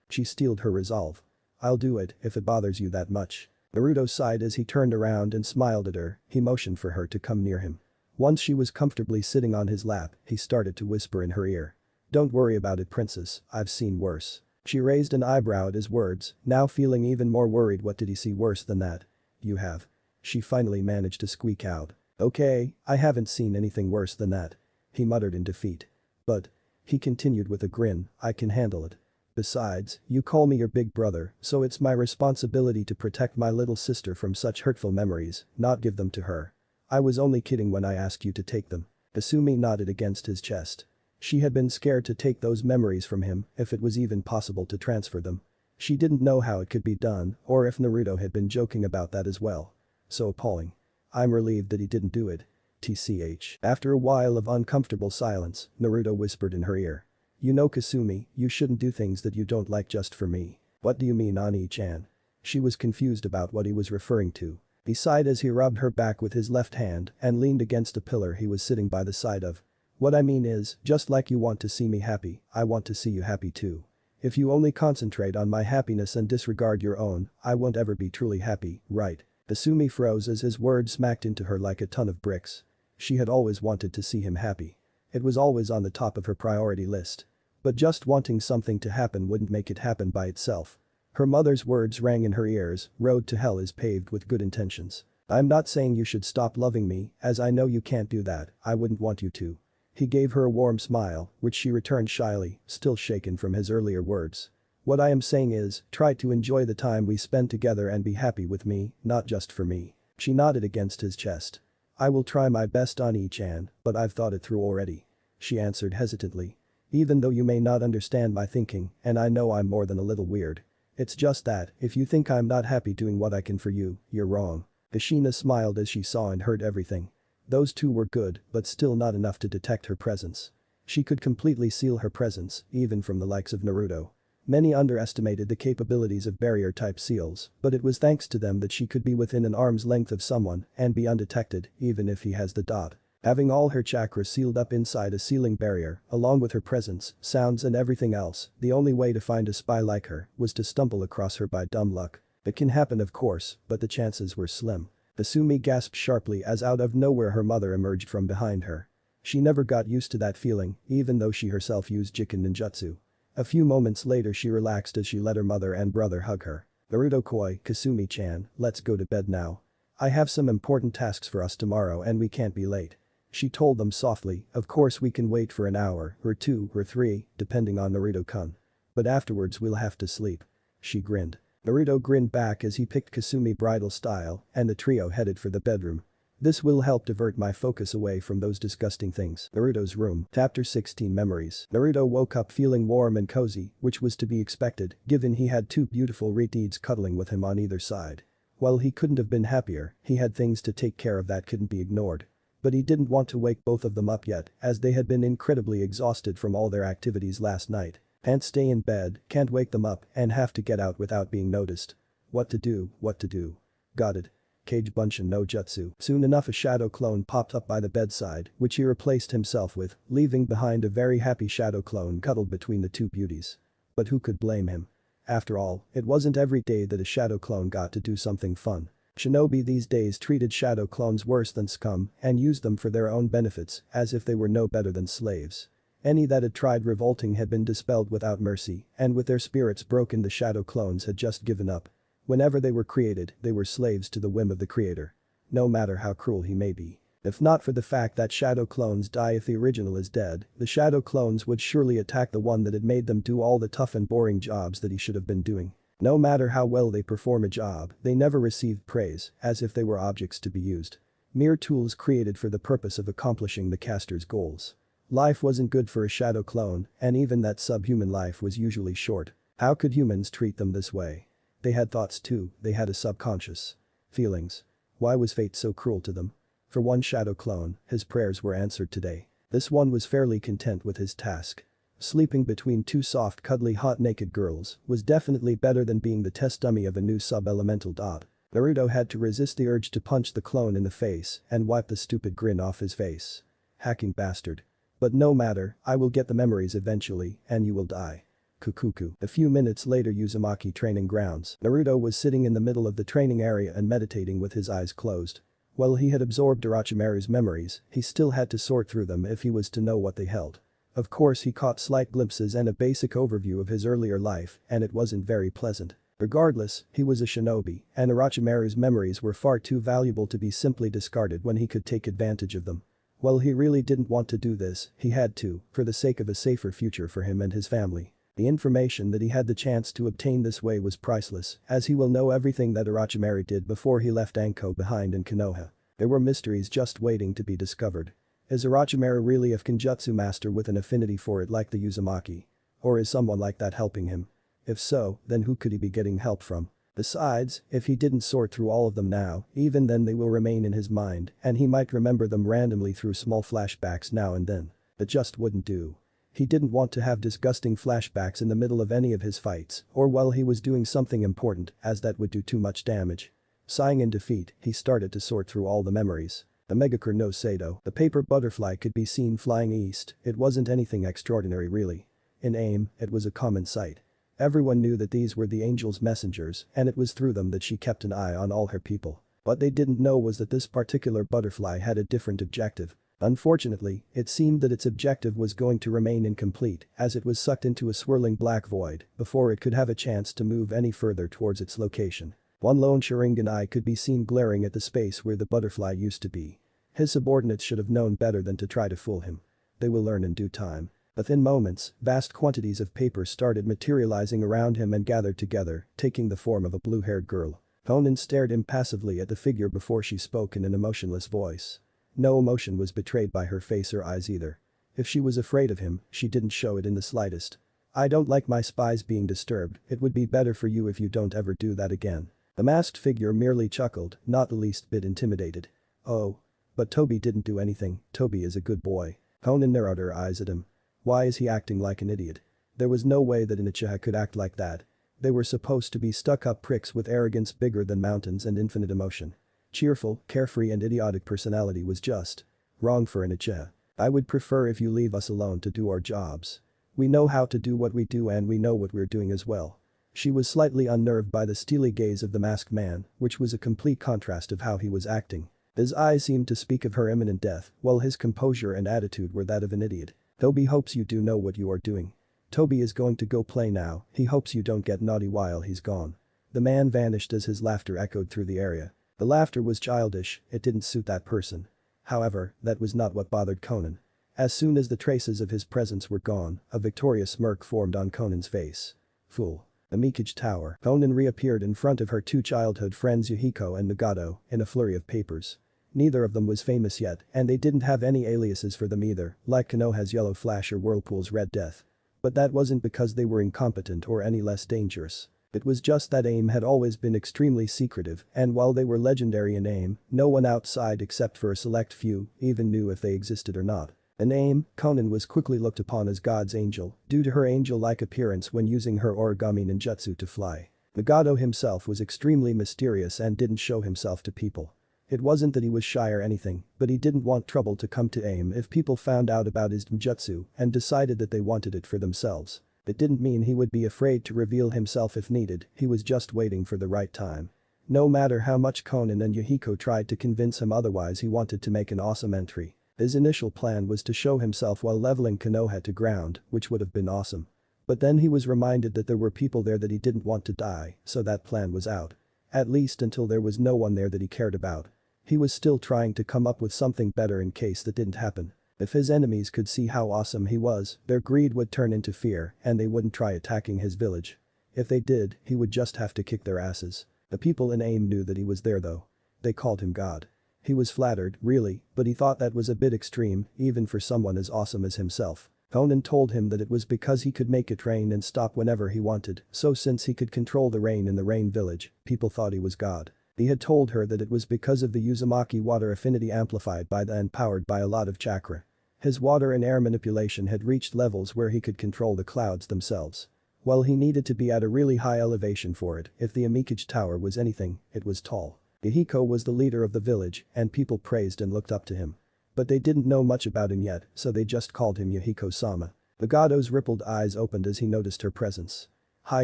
She steeled her resolve. I'll do it if it bothers you that much. Naruto sighed as he turned around and smiled at her. He motioned for her to come near him. Once she was comfortably sitting on his lap, he started to whisper in her ear. Don't worry about it, princess, I've seen worse. She raised an eyebrow at his words, now feeling even more worried. What did he see worse than that? You have. She finally managed to squeak out. Okay, I haven't seen anything worse than that. He muttered in defeat. But, he continued with a grin, I can handle it. Besides, you call me your big brother, so it's my responsibility to protect my little sister from such hurtful memories, not give them to her. I was only kidding when I asked you to take them. Kasumi nodded against his chest. She had been scared to take those memories from him if it was even possible to transfer them. She didn't know how it could be done or if Naruto had been joking about that as well. So appalling. I'm relieved that he didn't do it. TCH. After a while of uncomfortable silence, Naruto whispered in her ear. You know, Kasumi, you shouldn't do things that you don't like just for me. What do you mean, Ani-chan? She was confused about what he was referring to. He sighed as he rubbed her back with his left hand and leaned against a pillar he was sitting by the side of. What I mean is, just like you want to see me happy, I want to see you happy too. If you only concentrate on my happiness and disregard your own, I won't ever be truly happy, right? Kasumi froze as his words smacked into her like a ton of bricks. She had always wanted to see him happy. It was always on the top of her priority list. But just wanting something to happen wouldn't make it happen by itself. Her mother's words rang in her ears, road to hell is paved with good intentions. I'm not saying you should stop loving me, as I know you can't do that, I wouldn't want you to. He gave her a warm smile, which she returned shyly, still shaken from his earlier words. What I am saying is, try to enjoy the time we spend together and be happy with me, not just for me. She nodded against his chest. I will try my best, Ani-chan, but I've thought it through already. She answered hesitantly. Even though you may not understand my thinking, and I know I'm more than a little weird. It's just that, if you think I'm not happy doing what I can for you, you're wrong. Kushina smiled as she saw and heard everything. Those two were good, but still not enough to detect her presence. She could completely seal her presence, even from the likes of Naruto. Many underestimated the capabilities of barrier-type seals, but it was thanks to them that she could be within an arm's length of someone and be undetected, even if he has the dot. Having all her chakra sealed up inside a sealing barrier, along with her presence, sounds and everything else, the only way to find a spy like her was to stumble across her by dumb luck. It can happen, of course, but the chances were slim. Kasumi gasped sharply as out of nowhere her mother emerged from behind her. She never got used to that feeling, even though she herself used Jikin ninjutsu. A few moments later she relaxed as she let her mother and brother hug her. Naruto-koi, Kasumi-chan, let's go to bed now. I have some important tasks for us tomorrow and we can't be late. She told them softly, of course we can wait for an hour, or 2, or 3, depending on Naruto-kun. But afterwards we'll have to sleep. She grinned. Naruto grinned back as he picked Kasumi bridal style and the trio headed for the bedroom. This will help divert my focus away from those disgusting things. Naruto's room. Chapter 16 Memories. Naruto woke up feeling warm and cozy, which was to be expected, given he had two beautiful reteeds cuddling with him on either side. While he couldn't have been happier, he had things to take care of that couldn't be ignored. But he didn't want to wake both of them up yet, as they had been incredibly exhausted from all their activities last night. Can't stay in bed, can't wake them up, and have to get out without being noticed. What to do, what to do. Got it. Kage Bunshin no Jutsu. Soon enough a shadow clone popped up by the bedside, which he replaced himself with, leaving behind a very happy shadow clone cuddled between the two beauties. But who could blame him? After all, it wasn't every day that a shadow clone got to do something fun. Shinobi these days treated shadow clones worse than scum and used them for their own benefits, as if they were no better than slaves. Any that had tried revolting had been dispelled without mercy, and with their spirits broken the shadow clones had just given up. Whenever they were created, they were slaves to the whim of the creator. No matter how cruel he may be. If not for the fact that shadow clones die if the original is dead, the shadow clones would surely attack the one that had made them do all the tough and boring jobs that he should have been doing. No matter how well they perform a job, they never received praise, as if they were objects to be used. Mere tools created for the purpose of accomplishing the caster's goals. Life wasn't good for a shadow clone, and even that subhuman life was usually short. How could humans treat them this way? They had thoughts too, they had a subconscious. Feelings. Why was fate so cruel to them? For one shadow clone, his prayers were answered today. This one was fairly content with his task. Sleeping between two soft cuddly hot naked girls was definitely better than being the test dummy of a new sub-elemental dot. Naruto had to resist the urge to punch the clone in the face and wipe the stupid grin off his face. Hacking bastard. But no matter, I will get the memories eventually, and you will die. Kukuku. A few minutes later Uzumaki training grounds. Naruto was sitting in the middle of the training area and meditating with his eyes closed. While he had absorbed Orochimaru's memories, he still had to sort through them if he was to know what they held. Of course he caught slight glimpses and a basic overview of his earlier life, and it wasn't very pleasant. Regardless, he was a shinobi, and Orochimaru's memories were far too valuable to be simply discarded when he could take advantage of them. While he really didn't want to do this, he had to, for the sake of a safer future for him and his family. The information that he had the chance to obtain this way was priceless, as he will know everything that Orochimaru did before he left Anko behind in Konoha. There were mysteries just waiting to be discovered. Is Orochimaru really a Kenjutsu master with an affinity for it like the Uzumaki? Or is someone like that helping him? If so, then who could he be getting help from? Besides, if he didn't sort through all of them now, even then they will remain in his mind, and he might remember them randomly through small flashbacks now and then. That just wouldn't do. He didn't want to have disgusting flashbacks in the middle of any of his fights, or while he was doing something important, as that would do too much damage. Sighing in defeat, he started to sort through all the memories. The Megakure no Sado, the paper butterfly could be seen flying east, it wasn't anything extraordinary really. In aim, it was a common sight. Everyone knew that these were the angel's messengers, and it was through them that she kept an eye on all her people. What they didn't know was that this particular butterfly had a different objective. Unfortunately, it seemed that its objective was going to remain incomplete as it was sucked into a swirling black void before it could have a chance to move any further towards its location. One lone Sharingan eye could be seen glaring at the space where the butterfly used to be. His subordinates should have known better than to try to fool him. They will learn in due time. Within moments, vast quantities of paper started materializing around him and gathered together, taking the form of a blue-haired girl. Conan stared impassively at the figure before she spoke in an emotionless voice. No emotion was betrayed by her face or eyes either. If she was afraid of him, she didn't show it in the slightest. I don't like my spies being disturbed, it would be better for you if you don't ever do that again. The masked figure merely chuckled, not the least bit intimidated. Oh. But Toby didn't do anything, Toby is a good boy. Conan narrowed her eyes at him. Why is he acting like an idiot? There was no way that an Uchiha could act like that. They were supposed to be stuck-up pricks with arrogance bigger than mountains and infinite emotion. Cheerful, carefree and idiotic personality was just wrong for an Uchiha. I would prefer if you leave us alone to do our jobs. We know how to do what we do and we know what we're doing as well. She was slightly unnerved by the steely gaze of the masked man, which was a complete contrast of how he was acting. His eyes seemed to speak of her imminent death, while his composure and attitude were that of an idiot. Toby hopes you do know what you are doing. Toby is going to go play now, he hopes you don't get naughty while he's gone. The man vanished as his laughter echoed through the area. The laughter was childish, it didn't suit that person. However, that was not what bothered Conan. As soon as the traces of his presence were gone, a victorious smirk formed on Conan's face. Fool. The Mikage Tower. Conan reappeared in front of her two childhood friends Yuhiko and Nagato in a flurry of papers. Neither of them was famous yet, and they didn't have any aliases for them either, like Konoha's Yellow Flash or Whirlpool's Red Death. But that wasn't because they were incompetent or any less dangerous. It was just that AIM had always been extremely secretive, and while they were legendary in AIM, no one outside except for a select few even knew if they existed or not. In AIM, Conan was quickly looked upon as God's angel, due to her angel-like appearance when using her origami ninjutsu to fly. Nagato himself was extremely mysterious and didn't show himself to people. It wasn't that he was shy or anything, but he didn't want trouble to come to AIM if people found out about his ninjutsu and decided that they wanted it for themselves. It didn't mean he would be afraid to reveal himself if needed, he was just waiting for the right time. No matter how much Conan and Yuhiko tried to convince him otherwise, he wanted to make an awesome entry. His initial plan was to show himself while leveling Konoha to ground, which would have been awesome. But then he was reminded that there were people there that he didn't want to die, so that plan was out. At least until there was no one there that he cared about. He was still trying to come up with something better in case that didn't happen. If his enemies could see how awesome he was, their greed would turn into fear and they wouldn't try attacking his village. If they did, he would just have to kick their asses. The people in AIM knew that he was there though. They called him God. He was flattered, really, but he thought that was a bit extreme, even for someone as awesome as himself. Conan told him that it was because he could make it rain and stop whenever he wanted, so since he could control the rain in the rain village, people thought he was God. He had told her that it was because of the Uzumaki water affinity amplified by and powered by a lot of chakra. His water and air manipulation had reached levels where he could control the clouds themselves. While he needed to be at a really high elevation for it, if the Amikage Tower was anything, it was tall. Yuhiko was the leader of the village and people praised and looked up to him. But they didn't know much about him yet, so they just called him Yuhiko-sama. Nagato's rippled eyes opened as he noticed her presence. "Hi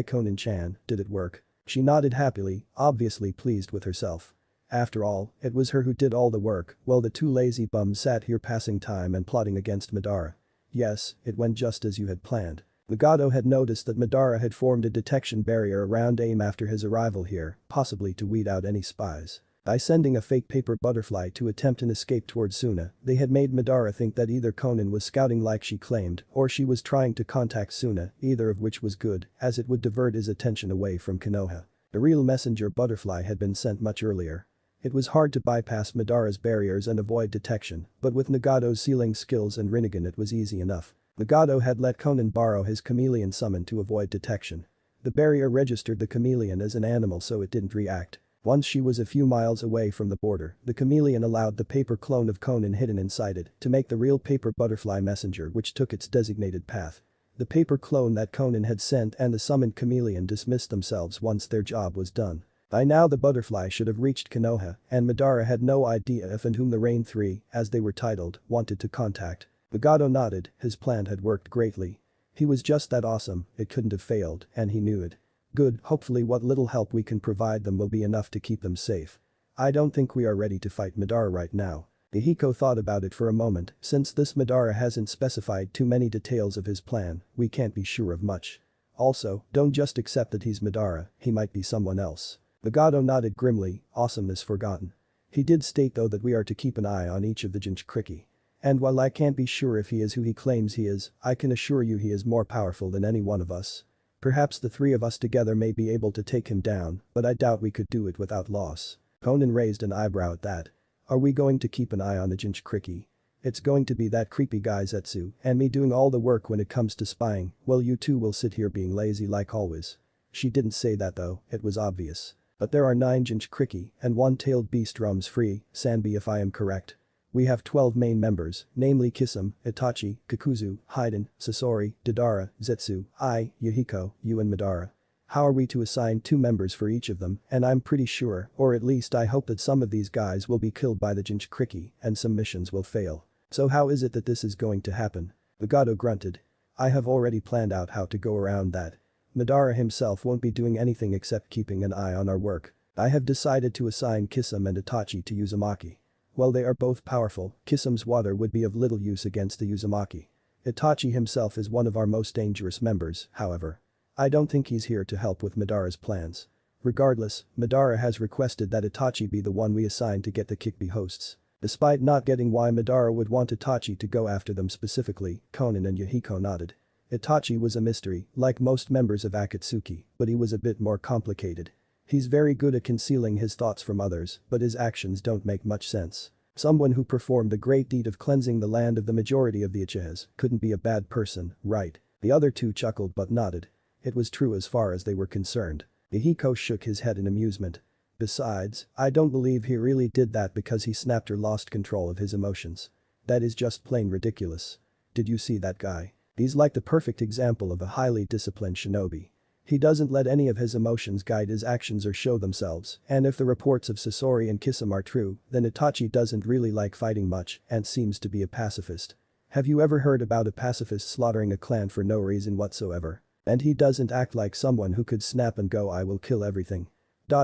Conan-chan, did it work?" She nodded happily, obviously pleased with herself. After all, it was her who did all the work, while the two lazy bums sat here passing time and plotting against Madara. "Yes, it went just as you had planned." Nagato had noticed that Madara had formed a detection barrier around AIM after his arrival here, possibly to weed out any spies. By sending a fake paper butterfly to attempt an escape towards Suna, they had made Madara think that either Conan was scouting like she claimed or she was trying to contact Suna, either of which was good, as it would divert his attention away from Konoha. The real messenger butterfly had been sent much earlier. It was hard to bypass Madara's barriers and avoid detection, but with Nagato's sealing skills and Rinnegan it was easy enough. Nagato had let Conan borrow his chameleon summon to avoid detection. The barrier registered the chameleon as an animal so it didn't react. Once she was a few miles away from the border, the chameleon allowed the paper clone of Conan hidden inside it to make the real paper butterfly messenger which took its designated path. The paper clone that Conan had sent and the summoned chameleon dismissed themselves once their job was done. By now the butterfly should have reached Konoha, and Madara had no idea if and whom the Rain 3, as they were titled, wanted to contact. Nagato nodded, his plan had worked greatly. He was just that awesome, it couldn't have failed, and he knew it. Good, hopefully what little help we can provide them will be enough to keep them safe. I don't think we are ready to fight Madara right now. Yuhiko thought about it for a moment, since this Madara hasn't specified too many details of his plan, we can't be sure of much. Also, don't just accept that he's Madara, he might be someone else. Nagato nodded grimly, awesomeness forgotten. He did state though that we are to keep an eye on each of the Jinchuriki. And while I can't be sure if he is who he claims he is, I can assure you he is more powerful than any one of us. Perhaps the three of us together may be able to take him down, but I doubt we could do it without loss. Conan raised an eyebrow at that. Are we going to keep an eye on the Jinchuriki? It's going to be that creepy guy Zetsu and me doing all the work when it comes to spying, well you two will sit here being lazy like always. She didn't say that though, it was obvious. But there are 9 Jinchuriki and one-tailed beast roams free, Sanbi if I am correct. We have 12 main members, namely Kisame, Itachi, Kakuzu, Haiden, Sasori, Deidara, Zetsu, I, Yuhiko, you and Madara. How are we to assign 2 members for each of them, and I'm pretty sure, or at least I hope that some of these guys will be killed by the Jinchuriki and some missions will fail. So how is it that this is going to happen? Nagato grunted. I have already planned out how to go around that. Madara himself won't be doing anything except keeping an eye on our work. I have decided to assign Kisame and Itachi to Uzumaki. While they are both powerful, Kisame's water would be of little use against the Uzumaki. Itachi himself is one of our most dangerous members, however. I don't think he's here to help with Madara's plans. Regardless, Madara has requested that Itachi be the one we assign to get the Kikbi hosts. Despite not getting why Madara would want Itachi to go after them specifically, Konan and Yahiko nodded. Itachi was a mystery, like most members of Akatsuki, but he was a bit more complicated. He's very good at concealing his thoughts from others, but his actions don't make much sense. Someone who performed the great deed of cleansing the land of the majority of the Uchihas couldn't be a bad person, right? The other two chuckled but nodded. It was true as far as they were concerned. Yahiko shook his head in amusement. Besides, I don't believe he really did that because he snapped or lost control of his emotions. That is just plain ridiculous. Did you see that guy? He's like the perfect example of a highly disciplined shinobi. He doesn't let any of his emotions guide his actions or show themselves, and if the reports of Sasori and Kisame are true, then Itachi doesn't really like fighting much and seems to be a pacifist. Have you ever heard about a pacifist slaughtering a clan for no reason whatsoever? And he doesn't act like someone who could snap and go I will kill everything.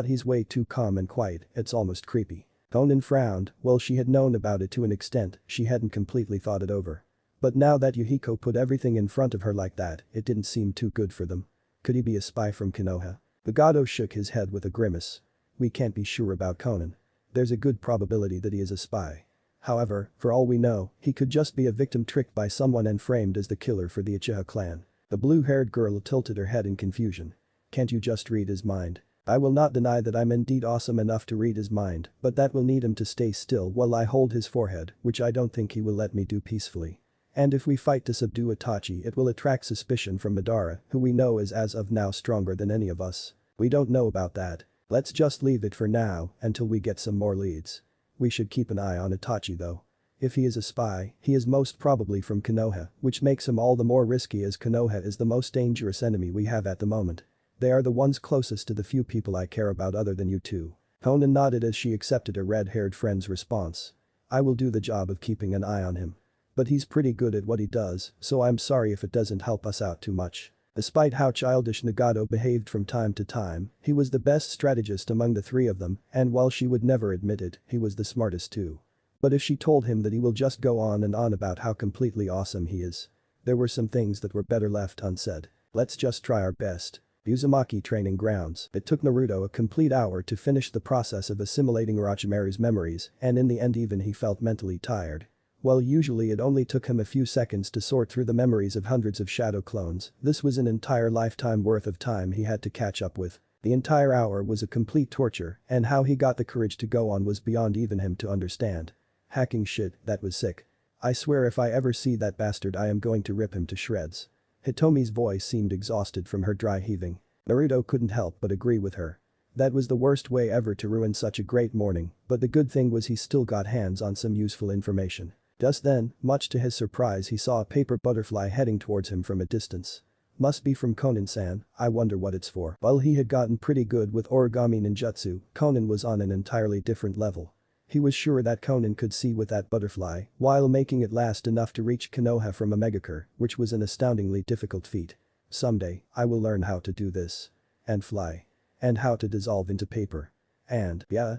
He's way too calm and quiet, it's almost creepy. Konan frowned, well she had known about it to an extent, she hadn't completely thought it over. But now that Yahiko put everything in front of her like that, it didn't seem too good for them. Could he be a spy from Konoha? Nagato shook his head with a grimace. We can't be sure about Konan. There's a good probability that he is a spy. However, for all we know, he could just be a victim tricked by someone and framed as the killer for the Uchiha clan. The blue-haired girl tilted her head in confusion. Can't you just read his mind? I will not deny that I'm indeed awesome enough to read his mind, but that will need him to stay still while I hold his forehead, which I don't think he will let me do peacefully. And if we fight to subdue Itachi it will attract suspicion from Madara, who we know is as of now stronger than any of us. We don't know about that. Let's just leave it for now, until we get some more leads. We should keep an eye on Itachi though. If he is a spy, he is most probably from Konoha, which makes him all the more risky as Konoha is the most dangerous enemy we have at the moment. They are the ones closest to the few people I care about other than you two. Konan nodded as she accepted her red-haired friend's response. I will do the job of keeping an eye on him. But he's pretty good at what he does, so I'm sorry if it doesn't help us out too much. Despite how childish Nagato behaved from time to time, he was the best strategist among the three of them, and while she would never admit it, he was the smartest too. But if she told him that he will just go on and on about how completely awesome he is. There were some things that were better left unsaid. Let's just try our best. Uzumaki training grounds. It took Naruto a complete hour to finish the process of assimilating Orochimaru's memories, and in the end even he felt mentally tired. While usually it only took him a few seconds to sort through the memories of hundreds of shadow clones, this was an entire lifetime worth of time he had to catch up with. The entire hour was a complete torture, and how he got the courage to go on was beyond even him to understand. Hacking shit, that was sick. I swear if I ever see that bastard I am going to rip him to shreds. Hitomi's voice seemed exhausted from her dry heaving. Naruto couldn't help but agree with her. That was the worst way ever to ruin such a great morning, but the good thing was he still got hands on some useful information. Just then, much to his surprise he saw a paper butterfly heading towards him from a distance. Must be from Konan-san, I wonder what it's for. While he had gotten pretty good with origami ninjutsu, Konan was on an entirely different level. He was sure that Konan could see with that butterfly, while making it last enough to reach Konoha from a megacure, which was an astoundingly difficult feat. Someday, I will learn how to do this. And fly. And how to dissolve into paper. And, yeah.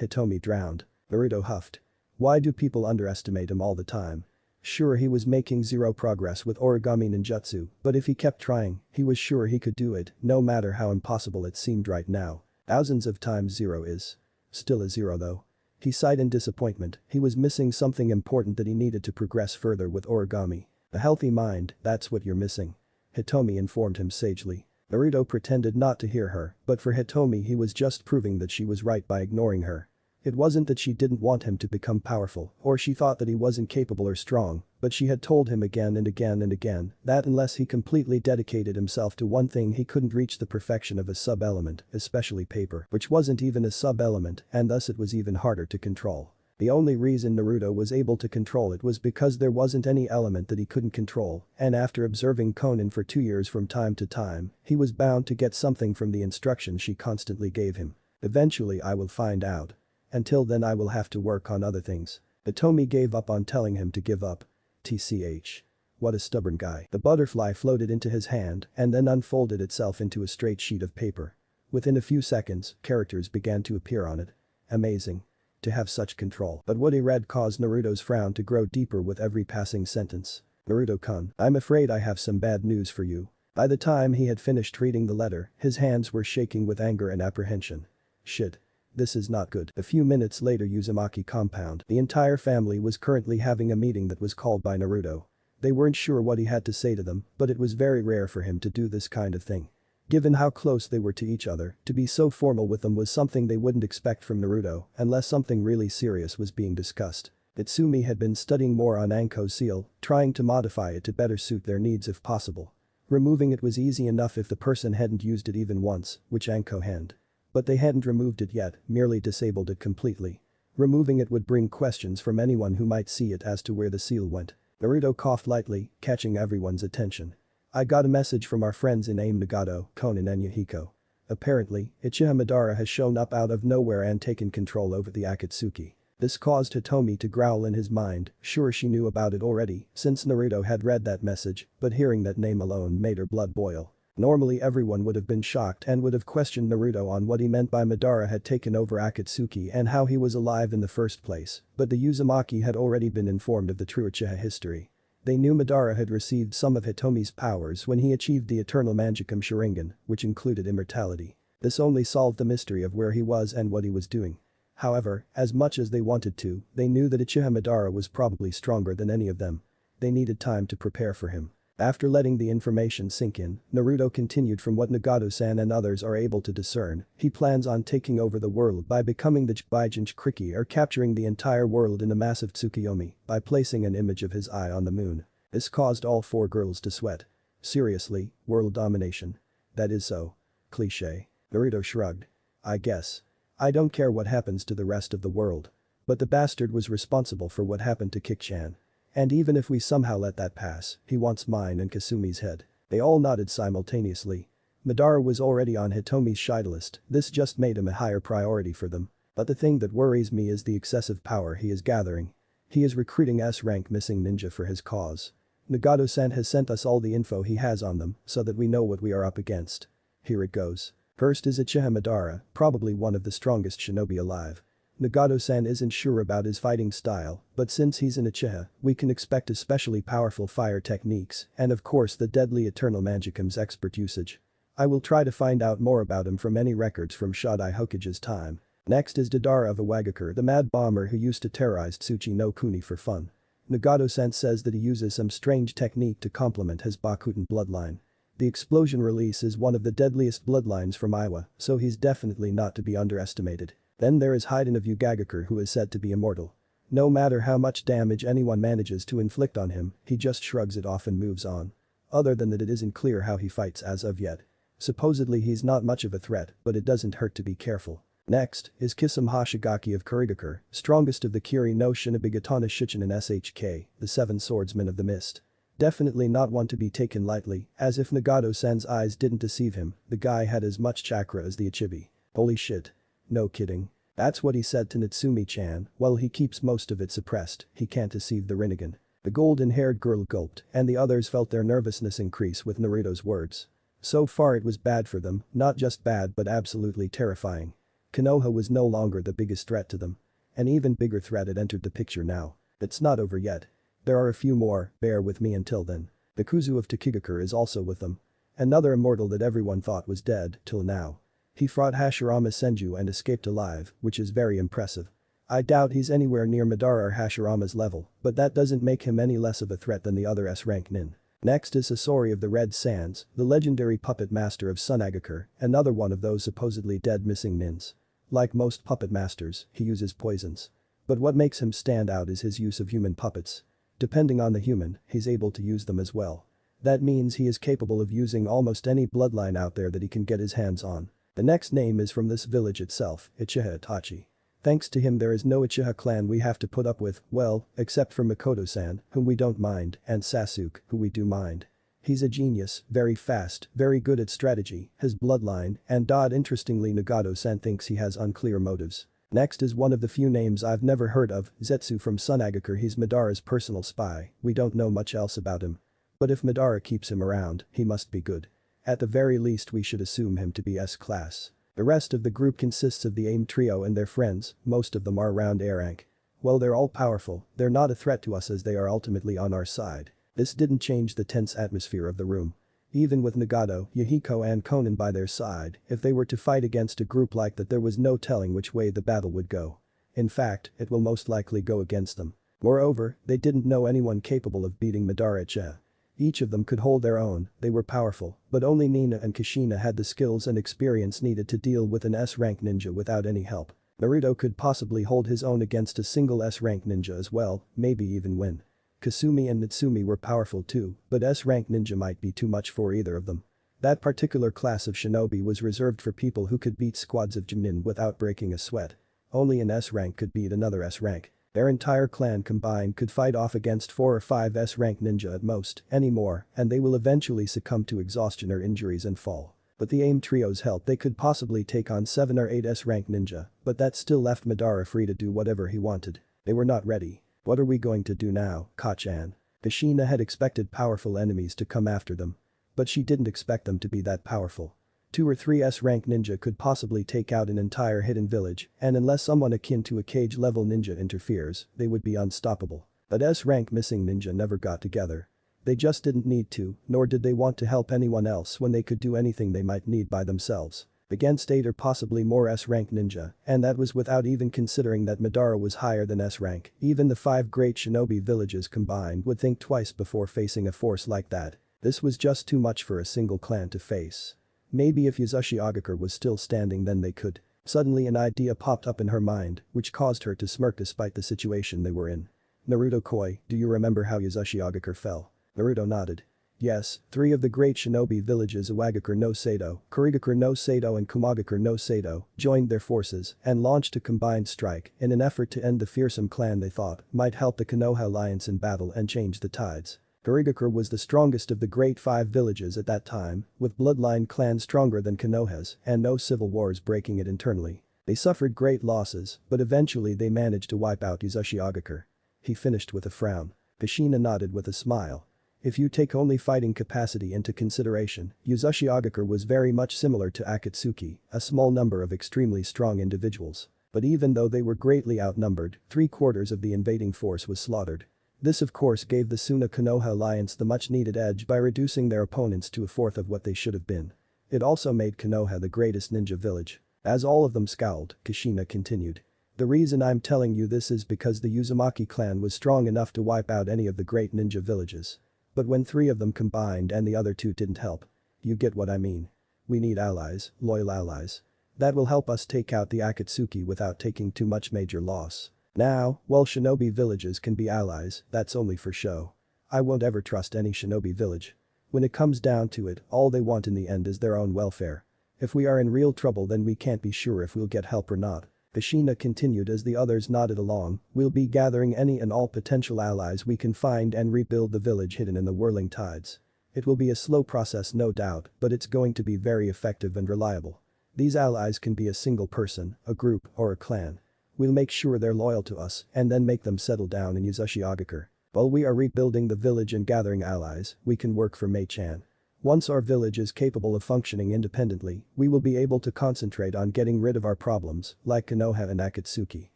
Hitomi drowned. Naruto huffed. Why do people underestimate him all the time? Sure he was making zero progress with origami ninjutsu, but if he kept trying, he was sure he could do it, no matter how impossible it seemed right now. Thousands of times zero is. Still a zero though. He sighed in disappointment, he was missing something important that he needed to progress further with origami. A healthy mind, that's what you're missing. Hitomi informed him sagely. Naruto pretended not to hear her, but for Hitomi he was just proving that she was right by ignoring her. It wasn't that she didn't want him to become powerful, or she thought that he wasn't capable or strong, but she had told him again and again and again that unless he completely dedicated himself to one thing he couldn't reach the perfection of a sub-element, especially paper, which wasn't even a sub-element and thus it was even harder to control. The only reason Naruto was able to control it was because there wasn't any element that he couldn't control, and after observing Konan for 2 years from time to time, he was bound to get something from the instructions she constantly gave him. Eventually I will find out. Until then I will have to work on other things. Hitomi gave up on telling him to give up. TCH. What a stubborn guy. The butterfly floated into his hand and then unfolded itself into a straight sheet of paper. Within a few seconds, characters began to appear on it. Amazing. To have such control. But what he read caused Naruto's frown to grow deeper with every passing sentence. Naruto-kun, I'm afraid I have some bad news for you. By the time he had finished reading the letter, his hands were shaking with anger and apprehension. Shit. This is not good. A few minutes later, Uzumaki compound. The entire family was currently having a meeting that was called by Naruto. They weren't sure what he had to say to them, but it was very rare for him to do this kind of thing. Given how close they were to each other, to be so formal with them was something they wouldn't expect from Naruto unless something really serious was being discussed. Itsumi had been studying more on Anko's seal, trying to modify it to better suit their needs if possible. Removing it was easy enough if the person hadn't used it even once, which Anko hadn't. But they hadn't removed it yet, merely disabled it completely. Removing it would bring questions from anyone who might see it as to where the seal went. Naruto coughed lightly, catching everyone's attention. I got a message from our friends in AIM Nagato, Konan and Yahiko. Apparently, Uchiha Madara has shown up out of nowhere and taken control over the Akatsuki. This caused Hitomi to growl in his mind, sure she knew about it already since Naruto had read that message, but hearing that name alone made her blood boil. Normally everyone would have been shocked and would have questioned Naruto on what he meant by Madara had taken over Akatsuki and how he was alive in the first place, but the Uzumaki had already been informed of the true Uchiha history. They knew Madara had received some of Hitomi's powers when he achieved the Eternal Mangekyo Sharingan, which included immortality. This only solved the mystery of where he was and what he was doing. However, as much as they wanted to, they knew that Uchiha Madara was probably stronger than any of them. They needed time to prepare for him. After letting the information sink in, Naruto continued from what Nagato-san and others are able to discern, he plans on taking over the world by becoming the Jinchuriki or capturing the entire world in a massive Tsukuyomi by placing an image of his eye on the moon. This caused all four girls to sweat. Seriously, world domination. That is so cliché. Naruto shrugged. I guess. I don't care what happens to the rest of the world. But the bastard was responsible for what happened to Kik-chan. And even if we somehow let that pass, he wants mine and Kasumi's head. They all nodded simultaneously. Madara was already on Hitomi's shide list, this just made him a higher priority for them. But the thing that worries me is the excessive power he is gathering. He is recruiting S-rank missing ninja for his cause. Nagato-san has sent us all the info he has on them so that we know what we are up against. Here it goes. First is Uchiha Madara, probably one of the strongest shinobi alive. Nagato-san isn't sure about his fighting style, but since he's an Uchiha, we can expect especially powerful fire techniques and of course the deadly Eternal Mangekyo's expert usage. I will try to find out more about him from any records from Shodai Hokage's time. Next is Deidara of Iwagakure, the mad bomber who used to terrorize Tsuchi no Kuni for fun. Nagato-san says that he uses some strange technique to complement his Bakuten bloodline. The explosion release is one of the deadliest bloodlines from Iwa, so he's definitely not to be underestimated. Then there is Haiden of Yugagakure who is said to be immortal. No matter how much damage anyone manages to inflict on him, he just shrugs it off and moves on. Other than that, it isn't clear how he fights as of yet. Supposedly he's not much of a threat, but it doesn't hurt to be careful. Next is Kisame Hoshigaki of Kurigakure, strongest of the Kiri no Shinobi Gatana Shichinen SHK, the Seven Swordsmen of the Mist. Definitely not one to be taken lightly, as if Nagato-san's eyes didn't deceive him, the guy had as much chakra as the Ichibi. Holy shit. No kidding. That's what he said to Natsumi-chan, well he keeps most of it suppressed, he can't deceive the Rinnegan. The golden-haired girl gulped, and the others felt their nervousness increase with Naruto's words. So far it was bad for them, not just bad but absolutely terrifying. Konoha was no longer the biggest threat to them. An even bigger threat had entered the picture now. It's not over yet. There are a few more, bear with me until then. The Kuzu of Takigakure is also with them. Another immortal that everyone thought was dead, till now. He fought Hashirama Senju and escaped alive, which is very impressive. I doubt he's anywhere near Madara or Hashirama's level, but that doesn't make him any less of a threat than the other S-rank nin. Next is Sasori of the Red Sands, the legendary puppet master of Sunagakure, another one of those supposedly dead missing nins. Like most puppet masters, he uses poisons. But what makes him stand out is his use of human puppets. Depending on the human, he's able to use them as well. That means he is capable of using almost any bloodline out there that he can get his hands on. The next name is from this village itself, Uchiha Itachi. Thanks to him there is no Uchiha clan we have to put up with, well, except for Makoto-san, whom we don't mind, and Sasuke, who we do mind. He's a genius, very fast, very good at strategy, his bloodline, and interestingly Nagato-san thinks he has unclear motives. Next is one of the few names I've never heard of, Zetsu from Sunagakure. He's Madara's personal spy, we don't know much else about him. But if Madara keeps him around, he must be good. At the very least we should assume him to be S-class. The rest of the group consists of the AIM trio and their friends, most of them are around A rank. Well, they're all powerful, they're not a threat to us as they are ultimately on our side. This didn't change the tense atmosphere of the room. Even with Nagato, Yahiko and Konan by their side, if they were to fight against a group like that there was no telling which way the battle would go. In fact, it will most likely go against them. Moreover, they didn't know anyone capable of beating Madara. Each of them could hold their own, they were powerful, but only Nina and Kushina had the skills and experience needed to deal with an S-rank ninja without any help. Naruto could possibly hold his own against a single S-rank ninja as well, maybe even win. Kasumi and Natsumi were powerful too, but S-rank ninja might be too much for either of them. That particular class of shinobi was reserved for people who could beat squads of Junin without breaking a sweat. Only an S-rank could beat another S-rank. Their entire clan combined could fight off against 4 or 5 S-rank ninja at most, anymore, and they will eventually succumb to exhaustion or injuries and fall. With the AIM trio's help they could possibly take on 7 or 8 S-rank ninja, but that still left Madara free to do whatever he wanted. They were not ready. What are we going to do now, Kachan? Kushina had expected powerful enemies to come after them. But she didn't expect them to be that powerful. 2 or 3 S-rank ninja could possibly take out an entire hidden village, and unless someone akin to a cage-level ninja interferes, they would be unstoppable. But S-rank missing ninja never got together. They just didn't need to, nor did they want to help anyone else when they could do anything they might need by themselves. Against 8 or possibly more S-rank ninja, and that was without even considering that Madara was higher than S-rank, even the 5 great shinobi villages combined would think twice before facing a force like that. This was just too much for a single clan to face. Maybe if Yuzaki Agakure was still standing then they could. Suddenly an idea popped up in her mind, which caused her to smirk despite the situation they were in. Naruto Koi, do you remember how Yuzaki Agakure fell? Naruto nodded. Yes, 3 of the great shinobi villages Iwagakure no Sato, Kurigakure no Sato and Kumagakure no Sato joined their forces and launched a combined strike in an effort to end the fearsome clan they thought might help the Konoha alliance in battle and change the tides. Kurigakure was the strongest of the great 5 villages at that time, with bloodline clans stronger than Konoha's and no civil wars breaking it internally. They suffered great losses, but eventually they managed to wipe out Yuzaki Agakure. He finished with a frown. Kushina nodded with a smile. If you take only fighting capacity into consideration, Yuzaki Agakure was very much similar to Akatsuki, a small number of extremely strong individuals. But even though they were greatly outnumbered, 3/4 of the invading force was slaughtered. This of course gave the Suna-Konoha alliance the much-needed edge by reducing their opponents to 1/4 of what they should have been. It also made Konoha the greatest ninja village. As all of them scowled, Kushina continued. The reason I'm telling you this is because the Uzumaki clan was strong enough to wipe out any of the great ninja villages. But when 3 of them combined and the other 2 didn't help. You get what I mean. We need allies, loyal allies. That will help us take out the Akatsuki without taking too much major loss. Now, while shinobi villages can be allies, that's only for show. I won't ever trust any shinobi village. When it comes down to it, all they want in the end is their own welfare. If we are in real trouble then we can't be sure if we'll get help or not. Kushina continued as the others nodded along, we'll be gathering any and all potential allies we can find and rebuild the village hidden in the whirling tides. It will be a slow process no doubt, but it's going to be very effective and reliable. These allies can be a single person, a group, or a clan. We'll make sure they're loyal to us and then make them settle down in Yuzaki Agakure. While we are rebuilding the village and gathering allies, we can work for Mei-chan. Once our village is capable of functioning independently, we will be able to concentrate on getting rid of our problems, like Konoha and Akatsuki.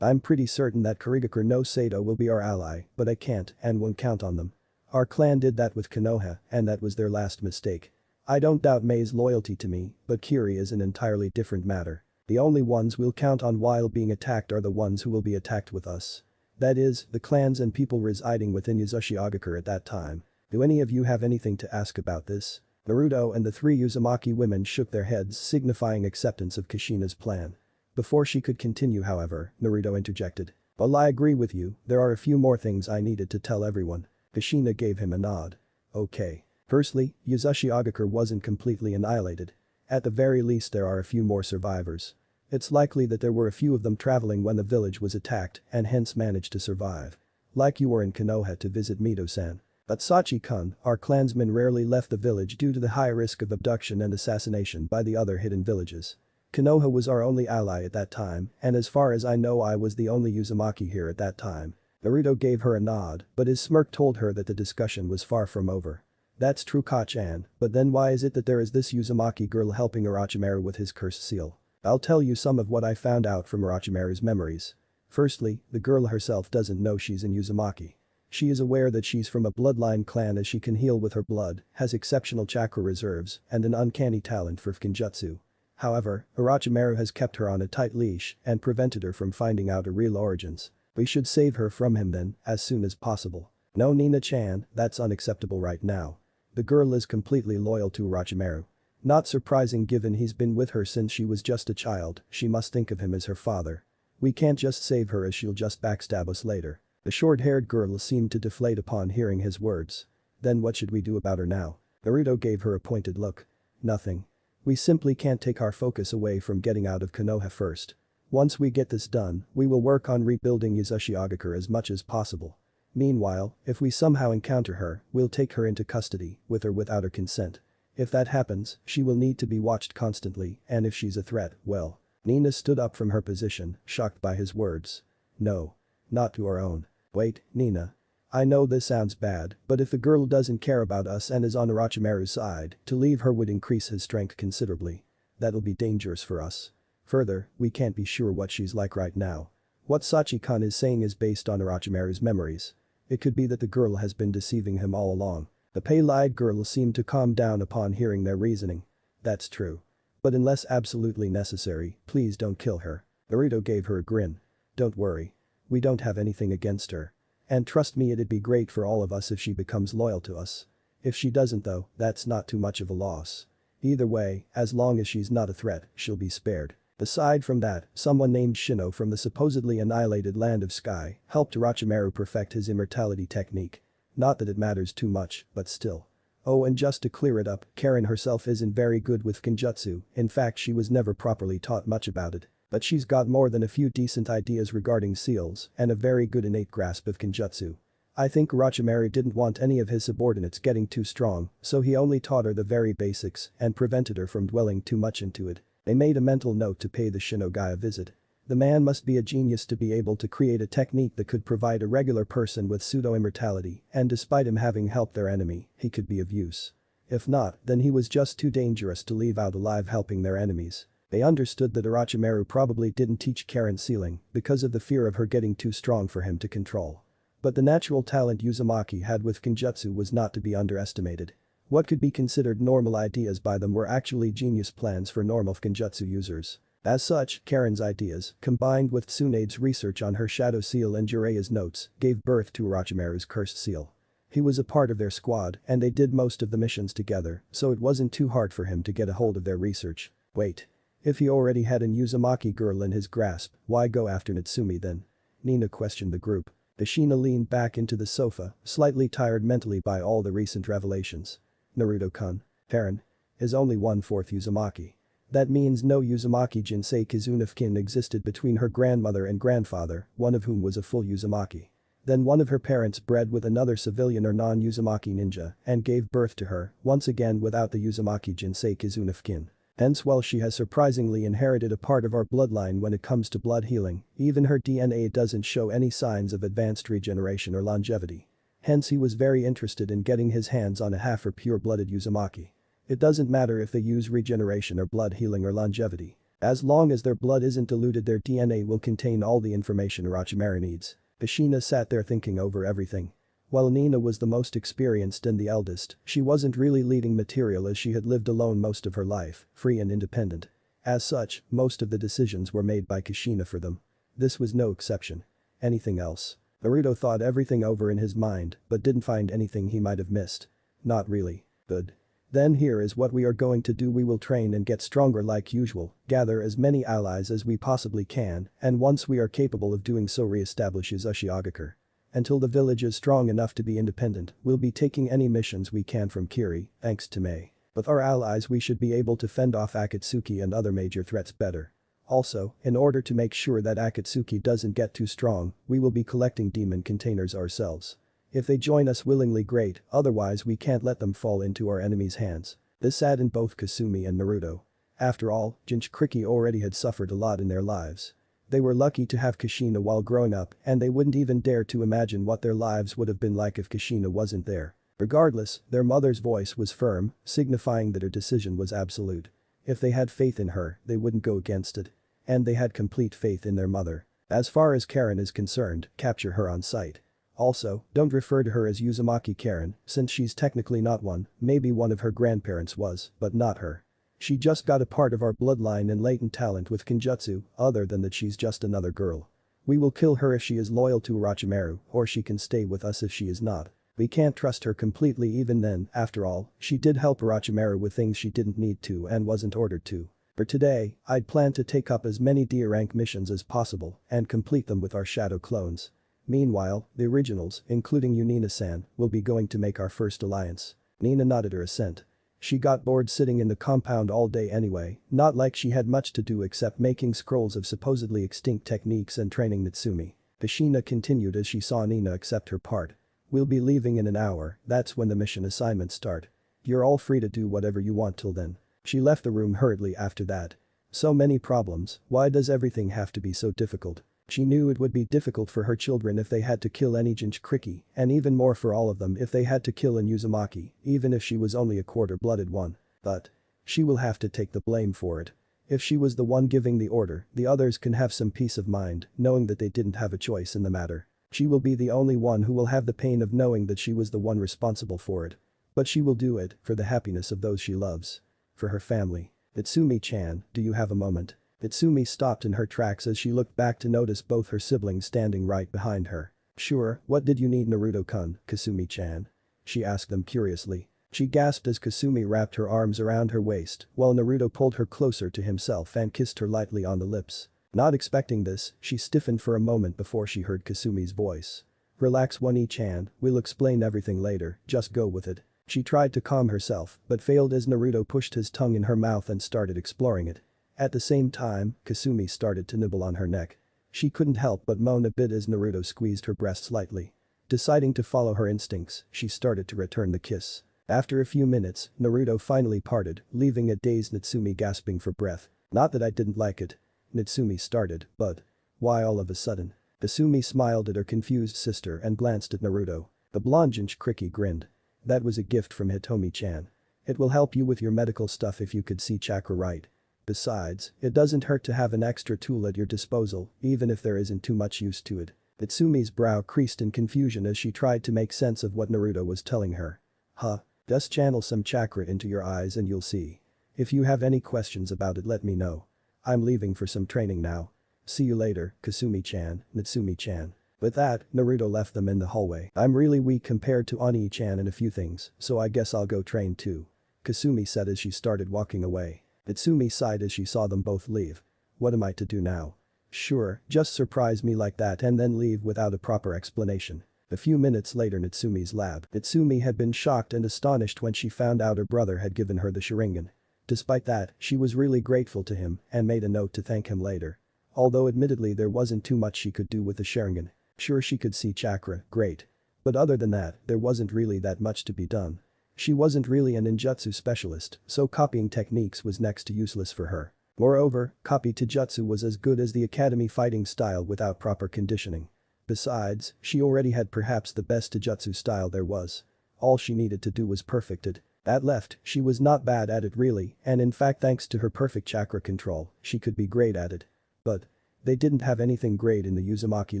I'm pretty certain that Kurigakure no Sato will be our ally, but I can't and won't count on them. Our clan did that with Konoha, and that was their last mistake. I don't doubt Mei's loyalty to me, but Kiri is an entirely different matter. The only ones we'll count on while being attacked are the ones who will be attacked with us. That is, the clans and people residing within Yuzaki Agakure at that time. Do any of you have anything to ask about this? Naruto and the 3 Uzumaki women shook their heads signifying acceptance of Kushina's plan. Before she could continue however, Naruto interjected. Well I agree with you, there are a few more things I needed to tell everyone. Kushina gave him a nod. Okay. Firstly, Yuzaki Agakure wasn't completely annihilated. At the very least there are a few more survivors. It's likely that there were a few of them traveling when the village was attacked and hence managed to survive. Like you were in Konoha to visit Mito-san. But Sachi-kun, our clansmen rarely left the village due to the high risk of abduction and assassination by the other hidden villages. Konoha was our only ally at that time, and as far as I know I was the only Uzumaki here at that time. Naruto gave her a nod, but his smirk told her that the discussion was far from over. That's true Kachan, but then why is it that there is this Uzumaki girl helping Orochimaru with his cursed seal? I'll tell you some of what I found out from Orochimaru's memories. Firstly, the girl herself doesn't know she's in Uzumaki. She is aware that she's from a bloodline clan as she can heal with her blood, has exceptional chakra reserves, and an uncanny talent for Genjutsu. However, Orochimaru has kept her on a tight leash and prevented her from finding out her real origins. We should save her from him then, as soon as possible. No Nina-chan, that's unacceptable right now. The girl is completely loyal to Orochimaru. Not surprising given he's been with her since she was just a child, she must think of him as her father. We can't just save her as she'll just backstab us later. The short-haired girl seemed to deflate upon hearing his words. Then what should we do about her now? Naruto gave her a pointed look. Nothing. We simply can't take our focus away from getting out of Konoha first. Once we get this done, we will work on rebuilding Uzashigakure as much as possible. Meanwhile, if we somehow encounter her, we'll take her into custody, with or without her consent. If that happens, she will need to be watched constantly, and if she's a threat, well. Nina stood up from her position, shocked by his words. No. Not to our own. Wait, Nina. I know this sounds bad, but if the girl doesn't care about us and is on Orochimaru's side, to leave her would increase his strength considerably. That'll be dangerous for us. Further, we can't be sure what she's like right now. What Sachi-kan is saying is based on Orochimaru's memories. It could be that the girl has been deceiving him all along. The pale-eyed girl seemed to calm down upon hearing their reasoning. That's true. But unless absolutely necessary, please don't kill her. Naruto gave her a grin. Don't worry. We don't have anything against her. And trust me, it'd be great for all of us if she becomes loyal to us. If she doesn't though, that's not too much of a loss. Either way, as long as she's not a threat, she'll be spared. Aside from that, someone named Shino from the supposedly annihilated land of Sky helped Orochimaru perfect his immortality technique. Not that it matters too much, but still. Oh, and just to clear it up, Karen herself isn't very good with Genjutsu, in fact she was never properly taught much about it. But she's got more than a few decent ideas regarding seals and a very good innate grasp of Genjutsu. I think Orochimaru didn't want any of his subordinates getting too strong, so he only taught her the very basics and prevented her from dwelling too much into it. They made a mental note to pay the Shino guy a visit. The man must be a genius to be able to create a technique that could provide a regular person with pseudo-immortality, and despite him having helped their enemy, he could be of use. If not, then he was just too dangerous to leave out alive helping their enemies. They understood that Orochimaru probably didn't teach Karen sealing because of the fear of her getting too strong for him to control. But the natural talent Uzumaki had with Genjutsu was not to be underestimated. What could be considered normal ideas by them were actually genius plans for normal Genjutsu users. As such, Karen's ideas, combined with Tsunade's research on her shadow seal and Jiraiya's notes, gave birth to Orochimaru's cursed seal. He was a part of their squad and they did most of the missions together, so it wasn't too hard for him to get a hold of their research. Wait. If he already had an Uzumaki girl in his grasp, why go after Natsumi then? Nina questioned the group. The Shina leaned back into the sofa, slightly tired mentally by all the recent revelations. Naruto-kun. Karen. Is only 1/4 Uzumaki. That means no Uzumaki Jinsei Kizunofkin existed between her grandmother and grandfather, one of whom was a full Uzumaki. Then one of her parents bred with another civilian or non-Uzumaki ninja and gave birth to her, once again without the Uzumaki Jinsei Kizunofkin. Hence while she has surprisingly inherited a part of our bloodline when it comes to blood healing, even her DNA doesn't show any signs of advanced regeneration or longevity. Hence he was very interested in getting his hands on a half or pure-blooded Uzumaki. It doesn't matter if they use regeneration or blood healing or longevity. As long as their blood isn't diluted, their DNA will contain all the information Orochimaru needs. Kushina sat there thinking over everything. While Nina was the most experienced and the eldest, she wasn't really leading material as she had lived alone most of her life, free and independent. As such, most of the decisions were made by Kushina for them. This was no exception. Anything else? Naruto thought everything over in his mind, but didn't find anything he might have missed. Not really. Good. Then here is what we are going to do. We will train and get stronger like usual, gather as many allies as we possibly can, and once we are capable of doing so re-establish Uzashigakure. Until the village is strong enough to be independent, we'll be taking any missions we can from Kiri, thanks to Mei. With our allies we should be able to fend off Akatsuki and other major threats better. Also, in order to make sure that Akatsuki doesn't get too strong, we will be collecting demon containers ourselves. If they join us willingly, great, otherwise we can't let them fall into our enemies' hands. This saddened both Kasumi and Naruto. After all, Jinchuriki already had suffered a lot in their lives. They were lucky to have Kushina while growing up and they wouldn't even dare to imagine what their lives would have been like if Kushina wasn't there. Regardless, their mother's voice was firm, signifying that her decision was absolute. If they had faith in her, they wouldn't go against it. And they had complete faith in their mother. As far as Karen is concerned, capture her on sight. Also, don't refer to her as Uzumaki Karen, since she's technically not one, maybe one of her grandparents was, but not her. She just got a part of our bloodline and latent talent with Kenjutsu, other than that she's just another girl. We will kill her if she is loyal to Orochimaru, or she can stay with us if she is not. We can't trust her completely even then, after all, she did help Orochimaru with things she didn't need to and wasn't ordered to. For today, I'd plan to take up as many D-rank missions as possible and complete them with our shadow clones. Meanwhile, the originals, including Unina-san, will be going to make our first alliance. Nina nodded her assent. She got bored sitting in the compound all day anyway, not like she had much to do except making scrolls of supposedly extinct techniques and training Natsumi. Kushina continued as she saw Nina accept her part. We'll be leaving in an hour, that's when the mission assignments start. You're all free to do whatever you want till then. She left the room hurriedly after that. So many problems, why does everything have to be so difficult? She knew it would be difficult for her children if they had to kill any Jinchuriki, and even more for all of them if they had to kill an Uzumaki, even if she was only a quarter-blooded one. But she will have to take the blame for it. If she was the one giving the order, the others can have some peace of mind, knowing that they didn't have a choice in the matter. She will be the only one who will have the pain of knowing that she was the one responsible for it. But she will do it for the happiness of those she loves. For her family. Itsumi-chan, do you have a moment? Itsumi stopped in her tracks as she looked back to notice both her siblings standing right behind her. Sure, what did you need Naruto-kun, Kasumi-chan? She asked them curiously. She gasped as Kasumi wrapped her arms around her waist while Naruto pulled her closer to himself and kissed her lightly on the lips. Not expecting this, she stiffened for a moment before she heard Kasumi's voice. Relax One-chan, we'll explain everything later, just go with it. She tried to calm herself but failed as Naruto pushed his tongue in her mouth and started exploring it. At the same time, Kasumi started to nibble on her neck. She couldn't help but moan a bit as Naruto squeezed her breast slightly. Deciding to follow her instincts, she started to return the kiss. After a few minutes, Naruto finally parted, leaving a dazed Natsumi gasping for breath. Not that I didn't like it. Natsumi started, but why all of a sudden? Kasumi smiled at her confused sister and glanced at Naruto. The blonde Jinchuriki grinned. That was a gift from Hitomi-chan. It will help you with your medical stuff if you could see chakra right. Besides, it doesn't hurt to have an extra tool at your disposal, even if there isn't too much use to it. Itsumi's brow creased in confusion as she tried to make sense of what Naruto was telling her. Huh. Just channel some chakra into your eyes and you'll see. If you have any questions about it let me know. I'm leaving for some training now. See you later, Kasumi-chan, Natsumi-chan. With that, Naruto left them in the hallway. I'm really weak compared to Oni-chan in a few things, so I guess I'll go train too. Kasumi said as she started walking away. Itsumi sighed as she saw them both leave. What am I to do now? Sure, just surprise me like that and then leave without a proper explanation. A few minutes later Natsumi's lab. Itsumi had been shocked and astonished when she found out her brother had given her the Sharingan. Despite that, she was really grateful to him and made a note to thank him later. Although admittedly there wasn't too much she could do with the Sharingan. Sure she could see chakra, great. But other than that, there wasn't really that much to be done. She wasn't really a ninjutsu specialist, so copying techniques was next to useless for her. Moreover, copy taijutsu was as good as the academy fighting style without proper conditioning. Besides, she already had perhaps the best taijutsu style there was. All she needed to do was perfect it. At left, she was not bad at it really, and in fact thanks to her perfect chakra control, she could be great at it. But they didn't have anything great in the Uzumaki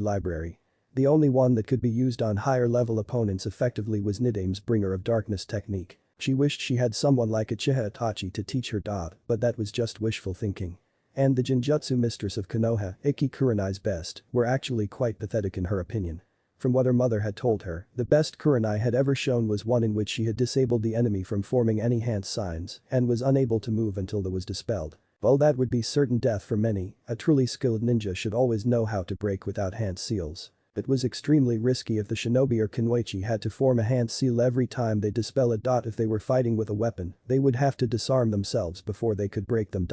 library. The only one that could be used on higher level opponents effectively was Nidame's Bringer of Darkness technique. She wished she had someone like Uchiha Itachi to teach her dot, but that was just wishful thinking. And the Genjutsu mistress of Konoha, Ikki Kurenai's best, were actually quite pathetic in her opinion. From what her mother had told her, the best Kurenai had ever shown was one in which she had disabled the enemy from forming any hand signs and was unable to move until that was dispelled. Well, that would be certain death for many, a truly skilled ninja should always know how to break without hand seals. It was extremely risky if the shinobi or kunoichi had to form a hand seal every time they dispel a dot. If they were fighting with a weapon, they would have to disarm themselves before they could break them.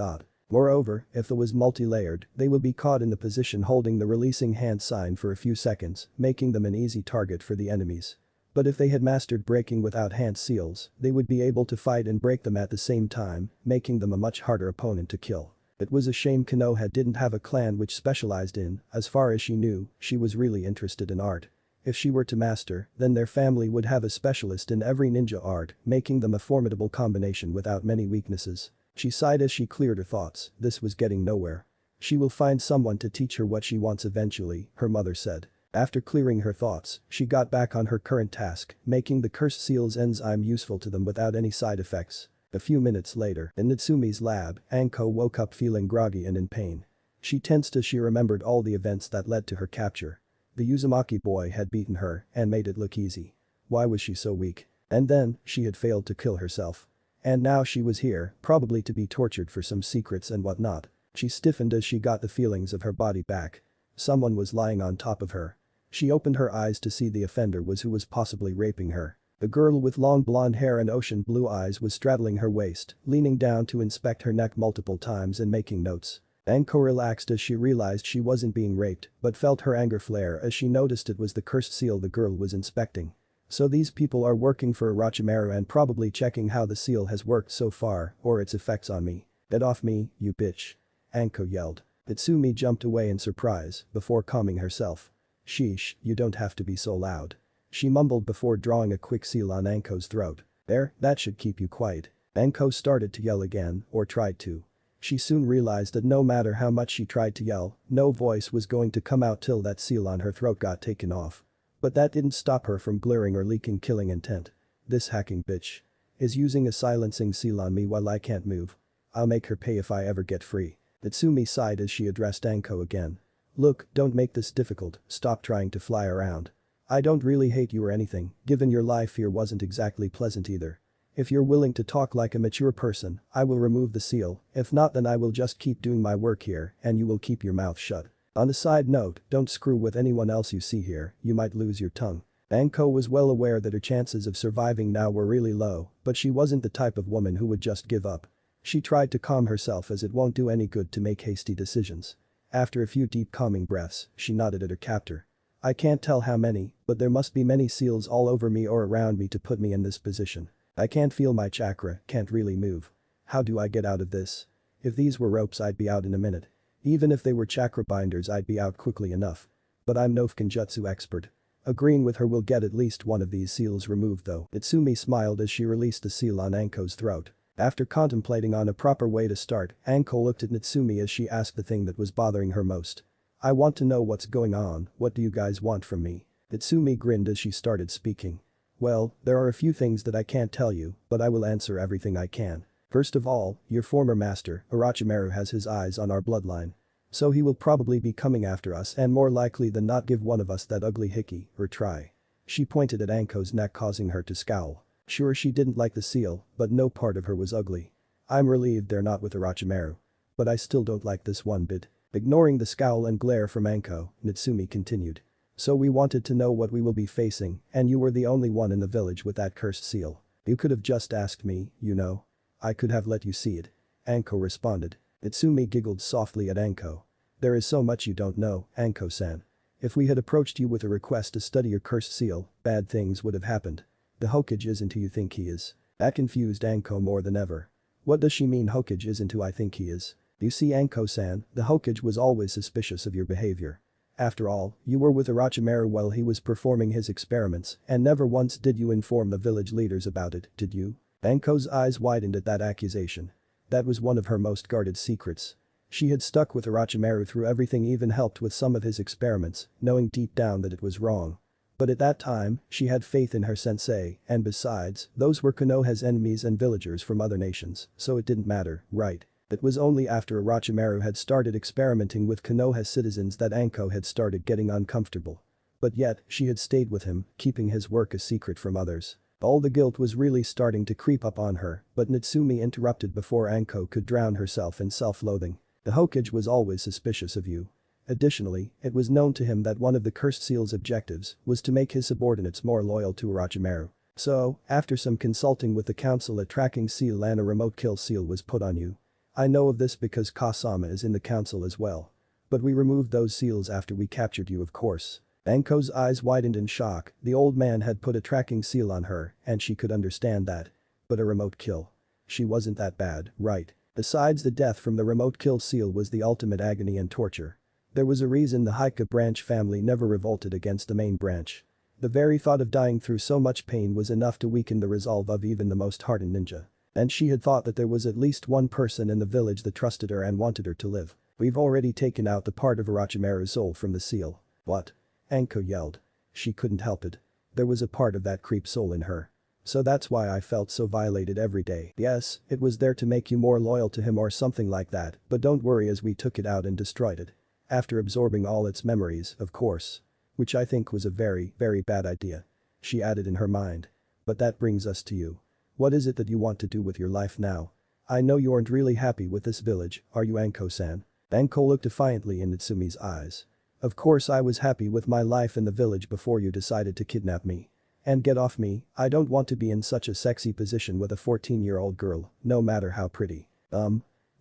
Moreover, if it was multi-layered, they would be caught in the position holding the releasing hand sign for a few seconds, making them an easy target for the enemies. But if they had mastered breaking without hand seals, they would be able to fight and break them at the same time, making them a much harder opponent to kill. It was a shame Konoha didn't have a clan which specialized in, as far as she knew, she was really interested in art. If she were to master, then their family would have a specialist in every ninja art, making them a formidable combination without many weaknesses. She sighed as she cleared her thoughts, this was getting nowhere. She will find someone to teach her what she wants eventually, her mother said. After clearing her thoughts, she got back on her current task, making the cursed seal's enzyme useful to them without any side effects. A few minutes later, in Natsumi's lab, Anko woke up feeling groggy and in pain. She tensed as she remembered all the events that led to her capture. The Uzumaki boy had beaten her and made it look easy. Why was she so weak? And then, she had failed to kill herself. And now she was here, probably to be tortured for some secrets and whatnot. She stiffened as she got the feelings of her body back. Someone was lying on top of her. She opened her eyes to see the offender was who was possibly raping her. The girl with long blonde hair and ocean blue eyes was straddling her waist, leaning down to inspect her neck multiple times and making notes. Anko relaxed as she realized she wasn't being raped, but felt her anger flare as she noticed it was the cursed seal the girl was inspecting. So these people are working for Orochimaru and probably checking how the seal has worked so far or its effects on me. Get off me, you bitch. Anko yelled. Natsumi jumped away in surprise before calming herself. Sheesh, you don't have to be so loud. She mumbled before drawing a quick seal on Anko's throat. There, that should keep you quiet. Anko started to yell again, or tried to. She soon realized that no matter how much she tried to yell, no voice was going to come out till that seal on her throat got taken off. But that didn't stop her from glaring or leaking killing intent. This hacking bitch is using a silencing seal on me while I can't move. I'll make her pay if I ever get free. Natsumi sighed as she addressed Anko again. Look, don't make this difficult, stop trying to fly around. I don't really hate you or anything, given your life here wasn't exactly pleasant either. If you're willing to talk like a mature person, I will remove the seal, if not then I will just keep doing my work here and you will keep your mouth shut. On a side note, don't screw with anyone else you see here, you might lose your tongue. Anko was well aware that her chances of surviving now were really low, but she wasn't the type of woman who would just give up. She tried to calm herself as it won't do any good to make hasty decisions. After a few deep calming breaths, she nodded at her captor. I can't tell how many, but there must be many seals all over me or around me to put me in this position. I can't feel my chakra, can't really move. How do I get out of this? If these were ropes I'd be out in a minute. Even if they were chakra binders I'd be out quickly enough. But I'm no Fukinjutsu expert. Agreeing with her will get at least one of these seals removed though. Natsumi smiled as she released the seal on Anko's throat. After contemplating on a proper way to start, Anko looked at Natsumi as she asked the thing that was bothering her most. I want to know what's going on, what do you guys want from me? Natsumi grinned as she started speaking. Well, there are a few things that I can't tell you, but I will answer everything I can. First of all, your former master, Orochimaru has his eyes on our bloodline. So he will probably be coming after us and more likely than not give one of us that ugly hickey, or try. She pointed at Anko's neck causing her to scowl. Sure she didn't like the seal, but no part of her was ugly. I'm relieved they're not with Orochimaru. But I still don't like this one bit. Ignoring the scowl and glare from Anko, Natsumi continued. So we wanted to know what we will be facing, and you were the only one in the village with that cursed seal. You could have just asked me, you know. I could have let you see it. Anko responded. Natsumi giggled softly at Anko. There is so much you don't know, Anko-san. If we had approached you with a request to study your cursed seal, bad things would have happened. The Hokage isn't who you think he is. That confused Anko more than ever. What does she mean Hokage isn't who I think he is? You see Anko-san, the Hokage was always suspicious of your behavior. After all, you were with Orochimaru while he was performing his experiments and never once did you inform the village leaders about it, did you? Anko's eyes widened at that accusation. That was one of her most guarded secrets. She had stuck with Orochimaru through everything, even helped with some of his experiments, knowing deep down that it was wrong. But at that time, she had faith in her sensei, and besides, those were Konoha's enemies and villagers from other nations, so it didn't matter, right? It was only after Orochimaru had started experimenting with Konoha citizens that Anko had started getting uncomfortable. But yet, she had stayed with him, keeping his work a secret from others. All the guilt was really starting to creep up on her, but Natsumi interrupted before Anko could drown herself in self-loathing. The Hokage was always suspicious of you. Additionally, it was known to him that one of the cursed seal's objectives was to make his subordinates more loyal to Orochimaru. So, after some consulting with the council, a tracking seal and a remote kill seal was put on you. I know of this because Kasama is in the council as well. But we removed those seals after we captured you, of course. Anko's eyes widened in shock. The old man had put a tracking seal on her and she could understand that. But a remote kill. She wasn't that bad, right? Besides, the death from the remote kill seal was the ultimate agony and torture. There was a reason the Haika branch family never revolted against the main branch. The very thought of dying through so much pain was enough to weaken the resolve of even the most hardened ninja. And she had thought that there was at least one person in the village that trusted her and wanted her to live. We've already taken out the part of Orochimaru's soul from the seal. What? Anko yelled. She couldn't help it. There was a part of that creep soul in her. So that's why I felt so violated every day. Yes, it was there to make you more loyal to him or something like that, but don't worry as we took it out and destroyed it. After absorbing all its memories, of course. Which I think was a very, very bad idea. She added in her mind. But that brings us to you. What is it that you want to do with your life now? I know you aren't really happy with this village, are you Anko-san? Anko looked defiantly in Natsumi's eyes. Of course I was happy with my life in the village before you decided to kidnap me. And get off me, I don't want to be in such a sexy position with a 14-year-old girl, no matter how pretty.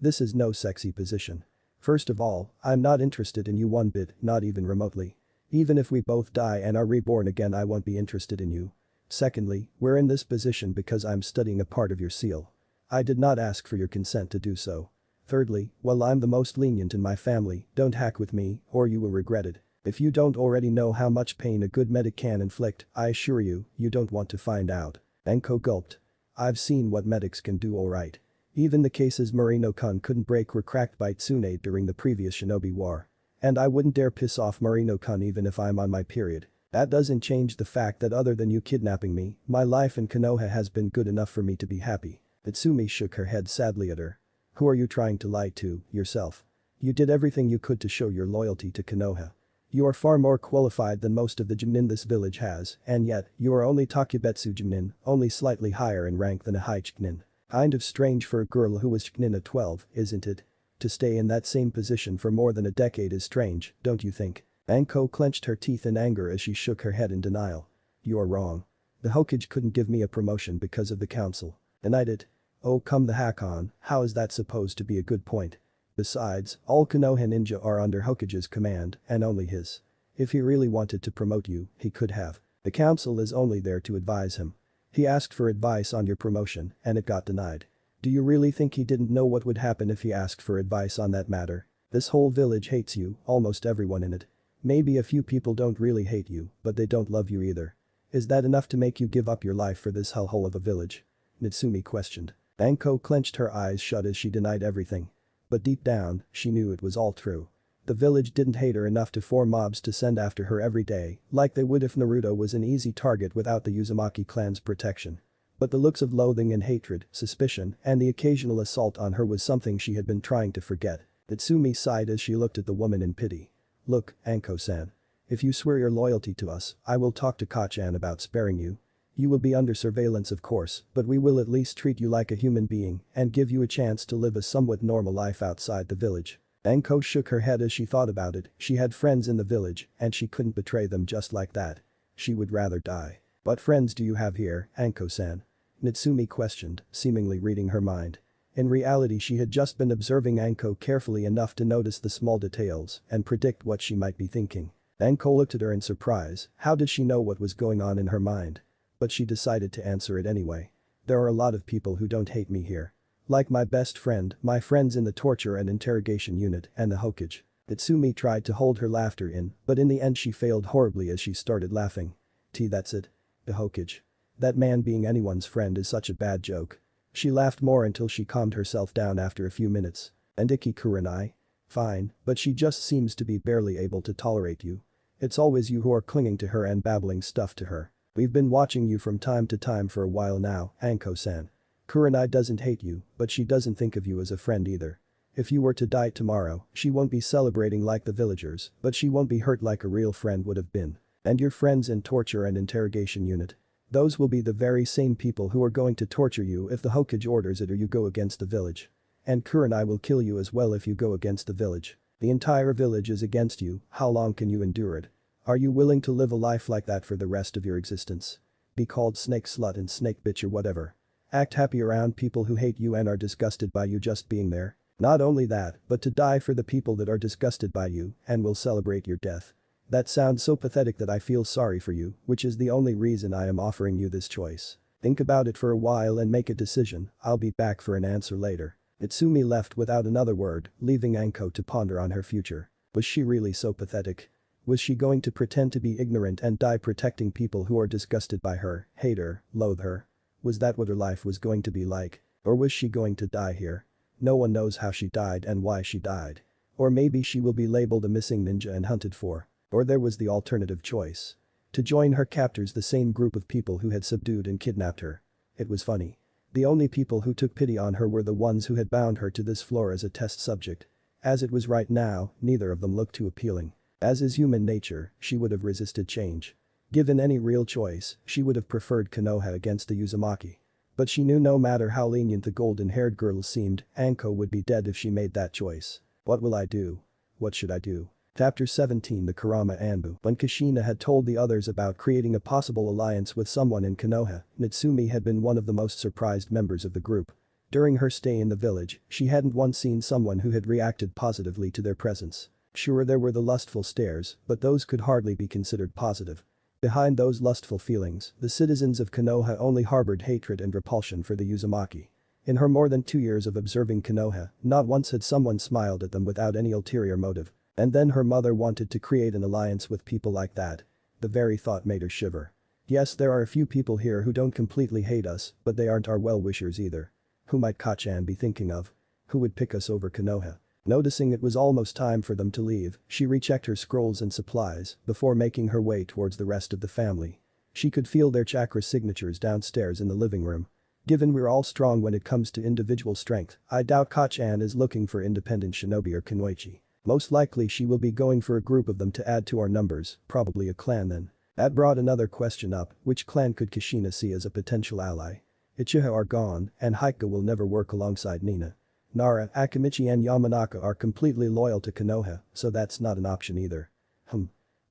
This is no sexy position. First of all, I'm not interested in you one bit, not even remotely. Even if we both die and are reborn again I won't be interested in you. Secondly, we're in this position because I'm studying a part of your seal. I did not ask for your consent to do so. Thirdly, while I'm the most lenient in my family, don't hack with me, or you will regret it. If you don't already know how much pain a good medic can inflict, I assure you, you don't want to find out. Anko gulped. I've seen what medics can do alright. Even the cases Marino-kun couldn't break were cracked by Tsunade during the previous shinobi war. And I wouldn't dare piss off Marino-kun even if I'm on my period. That doesn't change the fact that other than you kidnapping me, my life in Konoha has been good enough for me to be happy. Natsumi shook her head sadly at her. Who are you trying to lie to, yourself? You did everything you could to show your loyalty to Konoha. You are far more qualified than most of the Junin this village has, and yet, you are only Takubetsu Junin, only slightly higher in rank than a high Chunin. Kind of strange for a girl who was Chunin at 12, isn't it? To stay in that same position for more than a decade is strange, don't you think? Anko clenched her teeth in anger as she shook her head in denial. You're wrong. The Hokage couldn't give me a promotion because of the council. And I did. Oh come the heck on, how is that supposed to be a good point? Besides, all Konoha ninja are under Hokage's command, and only his. If he really wanted to promote you, he could have. The council is only there to advise him. He asked for advice on your promotion, and it got denied. Do you really think he didn't know what would happen if he asked for advice on that matter? This whole village hates you, almost everyone in it. Maybe a few people don't really hate you, but they don't love you either. Is that enough to make you give up your life for this hellhole of a village? Natsumi questioned. Anko clenched her eyes shut as she denied everything. But deep down, she knew it was all true. The village didn't hate her enough to form mobs to send after her every day, like they would if Naruto was an easy target without the Uzumaki clan's protection. But the looks of loathing and hatred, suspicion, and the occasional assault on her was something she had been trying to forget. Natsumi sighed as she looked at the woman in pity. Look, Anko-san. If you swear your loyalty to us, I will talk to Kachan about sparing you. You will be under surveillance of course, but we will at least treat you like a human being and give you a chance to live a somewhat normal life outside the village. Anko shook her head as she thought about it, she had friends in the village and she couldn't betray them just like that. She would rather die. What friends do you have here, Anko-san? Natsumi questioned, seemingly reading her mind. In reality she had just been observing Anko carefully enough to notice the small details and predict what she might be thinking. Anko looked at her in surprise, how did she know what was going on in her mind? But she decided to answer it anyway. There are a lot of people who don't hate me here. Like my best friend, my friends in the torture and interrogation unit, and the Hokage. Natsumi tried to hold her laughter in, but in the end she failed horribly as she started laughing. That's it. The Hokage. That man being anyone's friend is such a bad joke. She laughed more until she calmed herself down after a few minutes. And Iki Kurenai? Fine, but she just seems to be barely able to tolerate you. It's always you who are clinging to her and babbling stuff to her. We've been watching you from time to time for a while now, Anko-san. Kurenai doesn't hate you, but she doesn't think of you as a friend either. If you were to die tomorrow, she won't be celebrating like the villagers, but she won't be hurt like a real friend would have been. And your friends in torture and interrogation unit. Those will be the very same people who are going to torture you if the Hokage orders it or you go against the village. And Kurenai will kill you as well if you go against the village. The entire village is against you, how long can you endure it? Are you willing to live a life like that for the rest of your existence? Be called snake slut and snake bitch or whatever. Act happy around people who hate you and are disgusted by you just being there. Not only that, but to die for the people that are disgusted by you and will celebrate your death. That sounds so pathetic that I feel sorry for you, which is the only reason I am offering you this choice. Think about it for a while and make a decision, I'll be back for an answer later. Natsumi left without another word, leaving Anko to ponder on her future. Was she really so pathetic? Was she going to pretend to be ignorant and die protecting people who are disgusted by her, hate her, loathe her? Was that what her life was going to be like? Or was she going to die here? No one knows how she died and why she died. Or maybe she will be labeled a missing ninja and hunted for. Or there was the alternative choice. To join her captors, the same group of people who had subdued and kidnapped her. It was funny. The only people who took pity on her were the ones who had bound her to this floor as a test subject. As it was right now, neither of them looked too appealing. As is human nature, she would have resisted change. Given any real choice, she would have preferred Konoha against the Uzumaki. But she knew no matter how lenient the golden-haired girl seemed, Anko would be dead if she made that choice. What will I do? What should I do? Chapter 17 The Kurama Anbu. When Kushina had told the others about creating a possible alliance with someone in Konoha, Natsumi had been one of the most surprised members of the group. During her stay in the village, she hadn't once seen someone who had reacted positively to their presence. Sure, there were the lustful stares, but those could hardly be considered positive. Behind those lustful feelings, the citizens of Konoha only harbored hatred and repulsion for the Uzumaki. In her more than 2 years of observing Konoha, not once had someone smiled at them without any ulterior motive. And then her mother wanted to create an alliance with people like that. The very thought made her shiver. Yes, there are a few people here who don't completely hate us, but they aren't our well-wishers either. Who might Kachan be thinking of? Who would pick us over Konoha? Noticing it was almost time for them to leave, she rechecked her scrolls and supplies before making her way towards the rest of the family. She could feel their chakra signatures downstairs in the living room. Given we're all strong when it comes to individual strength, I doubt Kachan is looking for independent shinobi or kunoichi. Most likely she will be going for a group of them to add to our numbers, probably a clan then. That brought another question up, which clan could Kushina see as a potential ally? Uchiha are gone, and Haika will never work alongside Nina. Nara, Akimichi and Yamanaka are completely loyal to Konoha, so that's not an option either.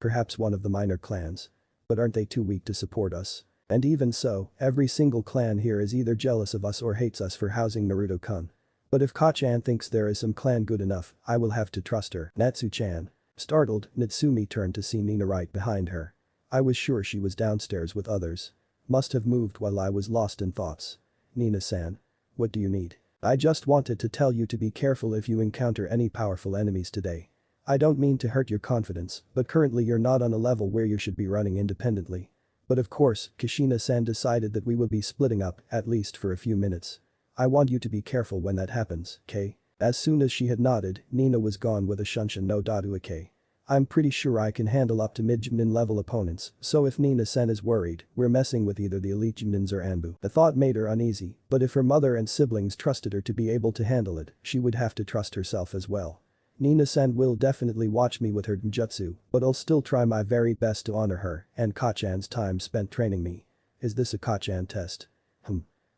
Perhaps one of the minor clans. But aren't they too weak to support us? And even so, every single clan here is either jealous of us or hates us for housing Naruto-kun. But if Kachan thinks there is some clan good enough, I will have to trust her. Natsu-chan. Startled, Natsumi turned to see Nina right behind her. I was sure she was downstairs with others. Must have moved while I was lost in thoughts. Nina-san. What do you need? I just wanted to tell you to be careful if you encounter any powerful enemies today. I don't mean to hurt your confidence, but currently you're not on a level where you should be running independently. But of course, Kushina-san decided that we will be splitting up, at least for a few minutes. I want you to be careful when that happens, Kay. As soon as she had nodded, Nina was gone with a shunshin no Daruake. I'm pretty sure I can handle up to mid-Jumnin level opponents, so if Nina-san is worried, we're messing with either the elite Jumnins or Anbu. The thought made her uneasy, but if her mother and siblings trusted her to be able to handle it, she would have to trust herself as well. Nina-san will definitely watch me with her ninjutsu, but I'll still try my very best to honor her and Kachan's time spent training me. Is this a Kachan test?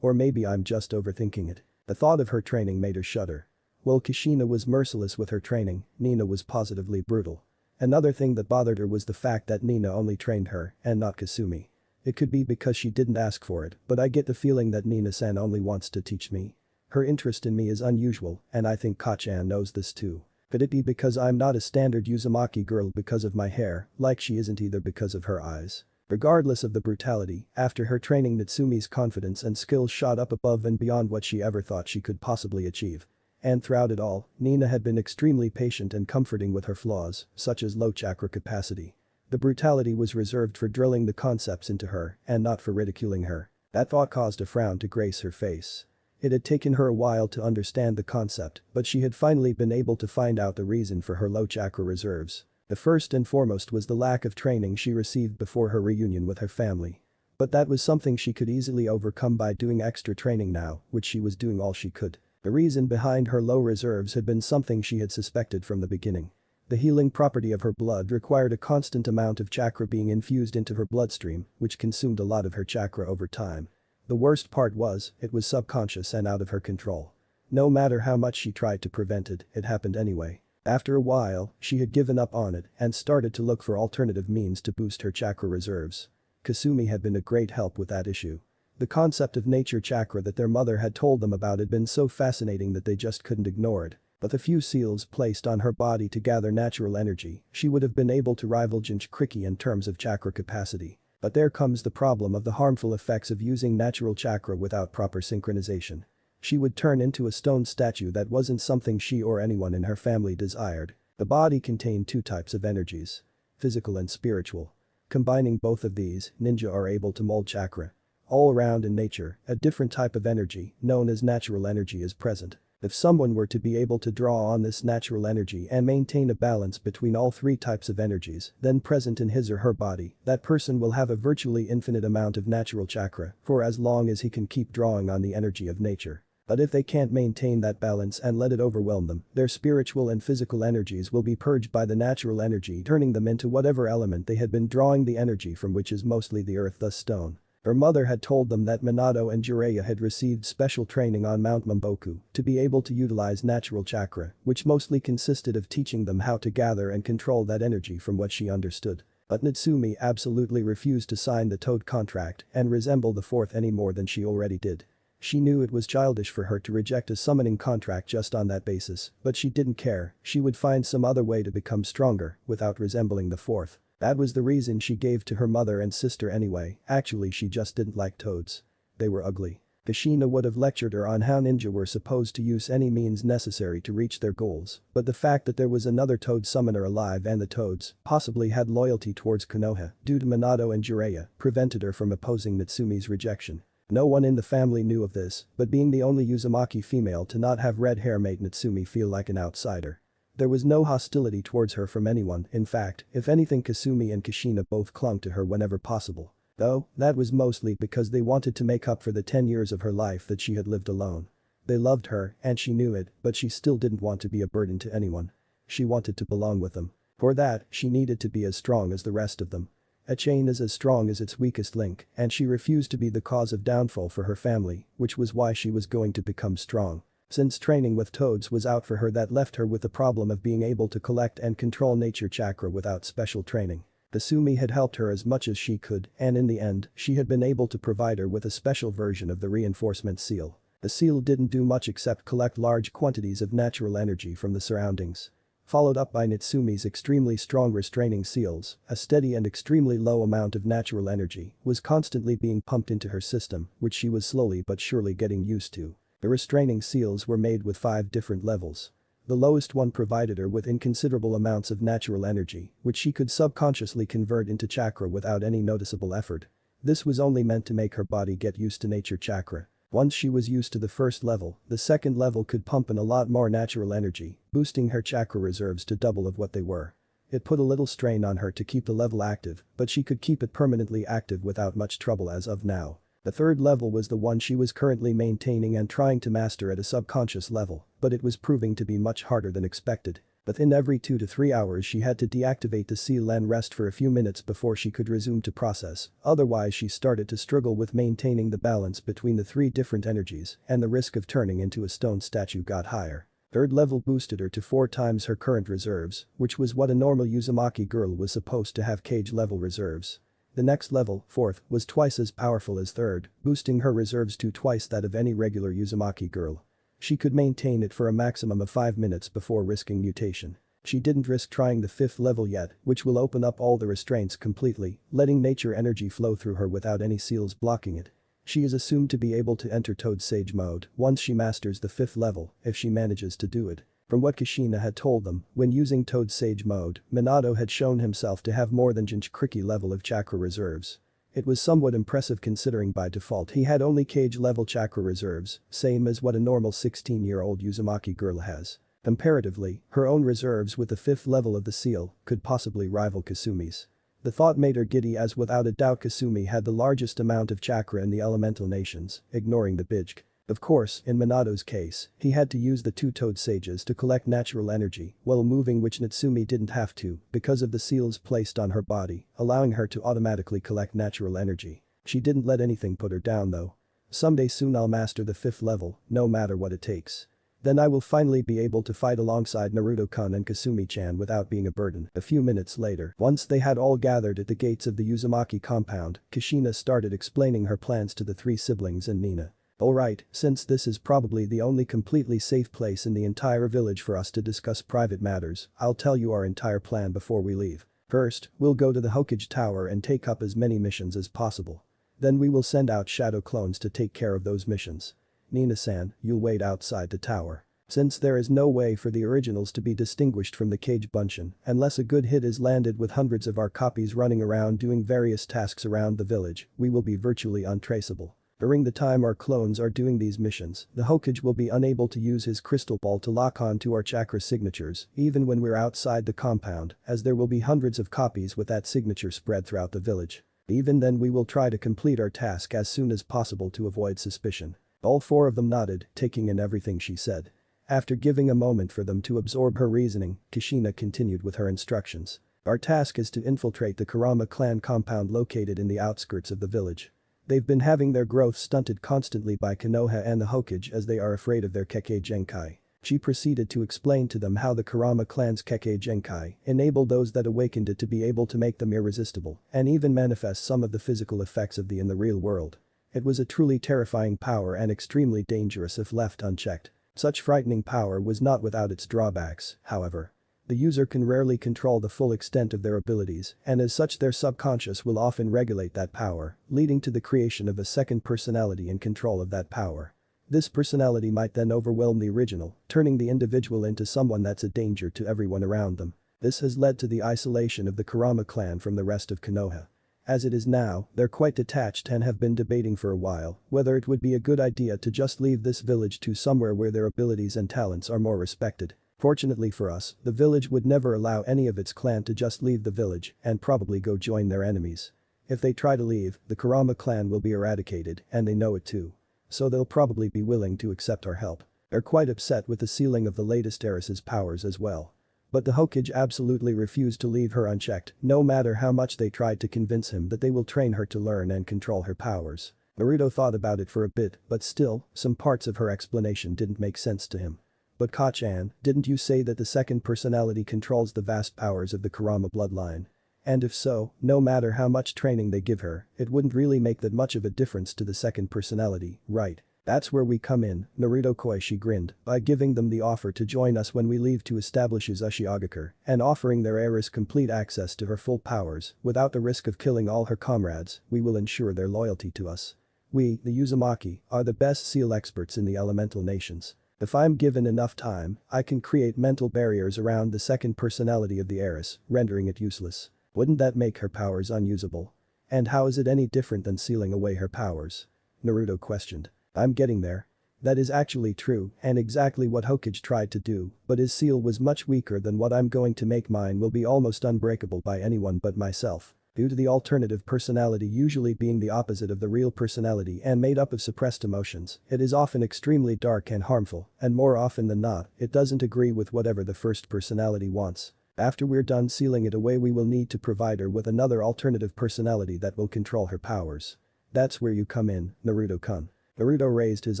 Or maybe I'm just overthinking it. The thought of her training made her shudder. While Kushina was merciless with her training, Nina was positively brutal. Another thing that bothered her was the fact that Nina only trained her and not Kasumi. It could be because she didn't ask for it, but I get the feeling that Nina-san only wants to teach me. Her interest in me is unusual, and I think Kachan knows this too. Could it be because I'm not a standard Uzumaki girl because of my hair, like she isn't either because of her eyes? Regardless of the brutality, after her training Natsumi's confidence and skills shot up above and beyond what she ever thought she could possibly achieve. And throughout it all, Nina had been extremely patient and comforting with her flaws, such as low chakra capacity. The brutality was reserved for drilling the concepts into her and not for ridiculing her. That thought caused a frown to grace her face. It had taken her a while to understand the concept, but she had finally been able to find out the reason for her low chakra reserves. The first and foremost was the lack of training she received before her reunion with her family. But that was something she could easily overcome by doing extra training now, which she was doing all she could. The reason behind her low reserves had been something she had suspected from the beginning. The healing property of her blood required a constant amount of chakra being infused into her bloodstream, which consumed a lot of her chakra over time. The worst part was, it was subconscious and out of her control. No matter how much she tried to prevent it, it happened anyway. After a while, she had given up on it and started to look for alternative means to boost her chakra reserves. Kasumi had been a great help with that issue. The concept of nature chakra that their mother had told them about had been so fascinating that they just couldn't ignore it. With a few seals placed on her body to gather natural energy, she would have been able to rival Jinchuriki in terms of chakra capacity. But there comes the problem of the harmful effects of using natural chakra without proper synchronization. She would turn into a stone statue that wasn't something she or anyone in her family desired. The body contained two types of energies. Physical and spiritual. Combining both of these, ninja are able to mold chakra. All around in nature, a different type of energy, known as natural energy is present. If someone were to be able to draw on this natural energy and maintain a balance between all three types of energies then present in his or her body, that person will have a virtually infinite amount of natural chakra for as long as he can keep drawing on the energy of nature. But if they can't maintain that balance and let it overwhelm them, their spiritual and physical energies will be purged by the natural energy, turning them into whatever element they had been drawing the energy from, which is mostly the earth, thus stone. Her mother had told them that Minato and Jiraiya had received special training on Mount Mamboku to be able to utilize natural chakra, which mostly consisted of teaching them how to gather and control that energy from what she understood. But Natsumi absolutely refused to sign the Toad contract and resemble the fourth any more than she already did. She knew it was childish for her to reject a summoning contract just on that basis, but she didn't care, she would find some other way to become stronger without resembling the fourth. That was the reason she gave to her mother and sister anyway, actually she just didn't like toads. They were ugly. Kushina would have lectured her on how ninja were supposed to use any means necessary to reach their goals, but the fact that there was another toad summoner alive and the toads possibly had loyalty towards Konoha due to Minato and Jiraiya prevented her from opposing Natsumi's rejection. No one in the family knew of this, but being the only Uzumaki female to not have red hair made Natsumi feel like an outsider. There was no hostility towards her from anyone, in fact, if anything Kasumi and Kushina both clung to her whenever possible. Though, that was mostly because they wanted to make up for the 10 years of her life that she had lived alone. They loved her, and she knew it, but she still didn't want to be a burden to anyone. She wanted to belong with them. For that, she needed to be as strong as the rest of them. A chain is as strong as its weakest link, and she refused to be the cause of downfall for her family, which was why she was going to become strong. Since training with toads was out for her, that left her with the problem of being able to collect and control nature chakra without special training. Kasumi had helped her as much as she could, and in the end, she had been able to provide her with a special version of the reinforcement seal. The seal didn't do much except collect large quantities of natural energy from the surroundings. Followed up by Natsumi's extremely strong restraining seals, a steady and extremely low amount of natural energy was constantly being pumped into her system, which she was slowly but surely getting used to. The restraining seals were made with 5 different levels. The lowest one provided her with inconsiderable amounts of natural energy, which she could subconsciously convert into chakra without any noticeable effort. This was only meant to make her body get used to nature chakra. Once she was used to the first level, the second level could pump in a lot more natural energy, boosting her chakra reserves to double of what they were. It put a little strain on her to keep the level active, but she could keep it permanently active without much trouble as of now. The third level was the one she was currently maintaining and trying to master at a subconscious level, but it was proving to be much harder than expected. Within every 2 to 3 hours she had to deactivate the seal and rest for a few minutes before she could resume to process, otherwise she started to struggle with maintaining the balance between the 3 different energies, and the risk of turning into a stone statue got higher. Third level boosted her to 4 times her current reserves, which was what a normal Uzumaki girl was supposed to have cage level reserves. The next level, fourth, was twice as powerful as third, boosting her reserves to twice that of any regular Uzumaki girl. She could maintain it for a maximum of 5 minutes before risking mutation. She didn't risk trying the 5th level yet, which will open up all the restraints completely, letting nature energy flow through her without any seals blocking it. She is assumed to be able to enter Toad Sage mode once she masters the 5th level, if she manages to do it. From what Kushina had told them, when using Toad Sage mode, Minato had shown himself to have more than Jinchuriki level of chakra reserves. It was somewhat impressive considering by default he had only cage level chakra reserves, same as what a normal 16-year-old Uzumaki girl has. Comparatively, her own reserves with the 5th level of the seal could possibly rival Kasumi's. The thought made her giddy, as without a doubt Kasumi had the largest amount of chakra in the elemental nations, ignoring the Bijk. Of course, in Minato's case, he had to use the 2 Toad Sages to collect natural energy while moving, which Natsumi didn't have to because of the seals placed on her body, allowing her to automatically collect natural energy. She didn't let anything put her down though. Someday soon I'll master the 5th level, no matter what it takes. Then I will finally be able to fight alongside Naruto-kun and Kasumi-chan without being a burden. A few minutes later, once they had all gathered at the gates of the Uzumaki compound, Kushina started explaining her plans to the 3 siblings and Nina. Alright, since this is probably the only completely safe place in the entire village for us to discuss private matters, I'll tell you our entire plan before we leave. First, we'll go to the Hokage Tower and take up as many missions as possible. Then we will send out shadow clones to take care of those missions. Nina-san, you'll wait outside the tower. Since there is no way for the originals to be distinguished from the Cage Bunshin unless a good hit is landed with hundreds of our copies running around doing various tasks around the village, we will be virtually untraceable. During the time our clones are doing these missions, the Hokage will be unable to use his crystal ball to lock on to our chakra signatures even when we're outside the compound, as there will be hundreds of copies with that signature spread throughout the village. Even then we will try to complete our task as soon as possible to avoid suspicion. All four of them nodded, taking in everything she said. After giving a moment for them to absorb her reasoning, Kushina continued with her instructions. Our task is to infiltrate the Kurama clan compound located in the outskirts of the village. They've been having their growth stunted constantly by Konoha and the Hokage as they are afraid of their Kekkei Genkai. She proceeded to explain to them how the Kurama clan's Kekkei Genkai enabled those that awakened it to be able to make them irresistible and even manifest some of the physical effects of the in the real world. It was a truly terrifying power and extremely dangerous if left unchecked. Such frightening power was not without its drawbacks, however. The user can rarely control the full extent of their abilities, and as such their subconscious will often regulate that power, leading to the creation of a second personality in control of that power. This personality might then overwhelm the original, turning the individual into someone that's a danger to everyone around them. This has led to the isolation of the Kurama clan from the rest of Konoha. As it is now, they're quite detached and have been debating for a while whether it would be a good idea to just leave this village to somewhere where their abilities and talents are more respected. Fortunately for us, the village would never allow any of its clan to just leave the village and probably go join their enemies. If they try to leave, the Kurama clan will be eradicated and they know it too. So they'll probably be willing to accept our help. They're quite upset with the sealing of the latest heiress's powers as well. But the Hokage absolutely refused to leave her unchecked, no matter how much they tried to convince him that they will train her to learn and control her powers. Naruto thought about it for a bit, but still, some parts of her explanation didn't make sense to him. But Kachan, didn't you say that the second personality controls the vast powers of the Kurama bloodline? And if so, no matter how much training they give her, it wouldn't really make that much of a difference to the second personality, right? That's where we come in, Naruto Koichi grinned, by giving them the offer to join us when we leave to establish Uzushiogakure and offering their heiress complete access to her full powers without the risk of killing all her comrades, we will ensure their loyalty to us. We, the Uzumaki, are the best seal experts in the elemental nations. If I'm given enough time, I can create mental barriers around the second personality of the heiress, rendering it useless. Wouldn't that make her powers unusable? And how is it any different than sealing away her powers? Naruto questioned. I'm getting there. That is actually true and exactly what Hokage tried to do, but his seal was much weaker than what I'm going to make. Mine will be almost unbreakable by anyone but myself. Due to the alternative personality usually being the opposite of the real personality and made up of suppressed emotions, it is often extremely dark and harmful, and more often than not, it doesn't agree with whatever the first personality wants. After we're done sealing it away we will need to provide her with another alternative personality that will control her powers. That's where you come in, Naruto-kun. Naruto raised his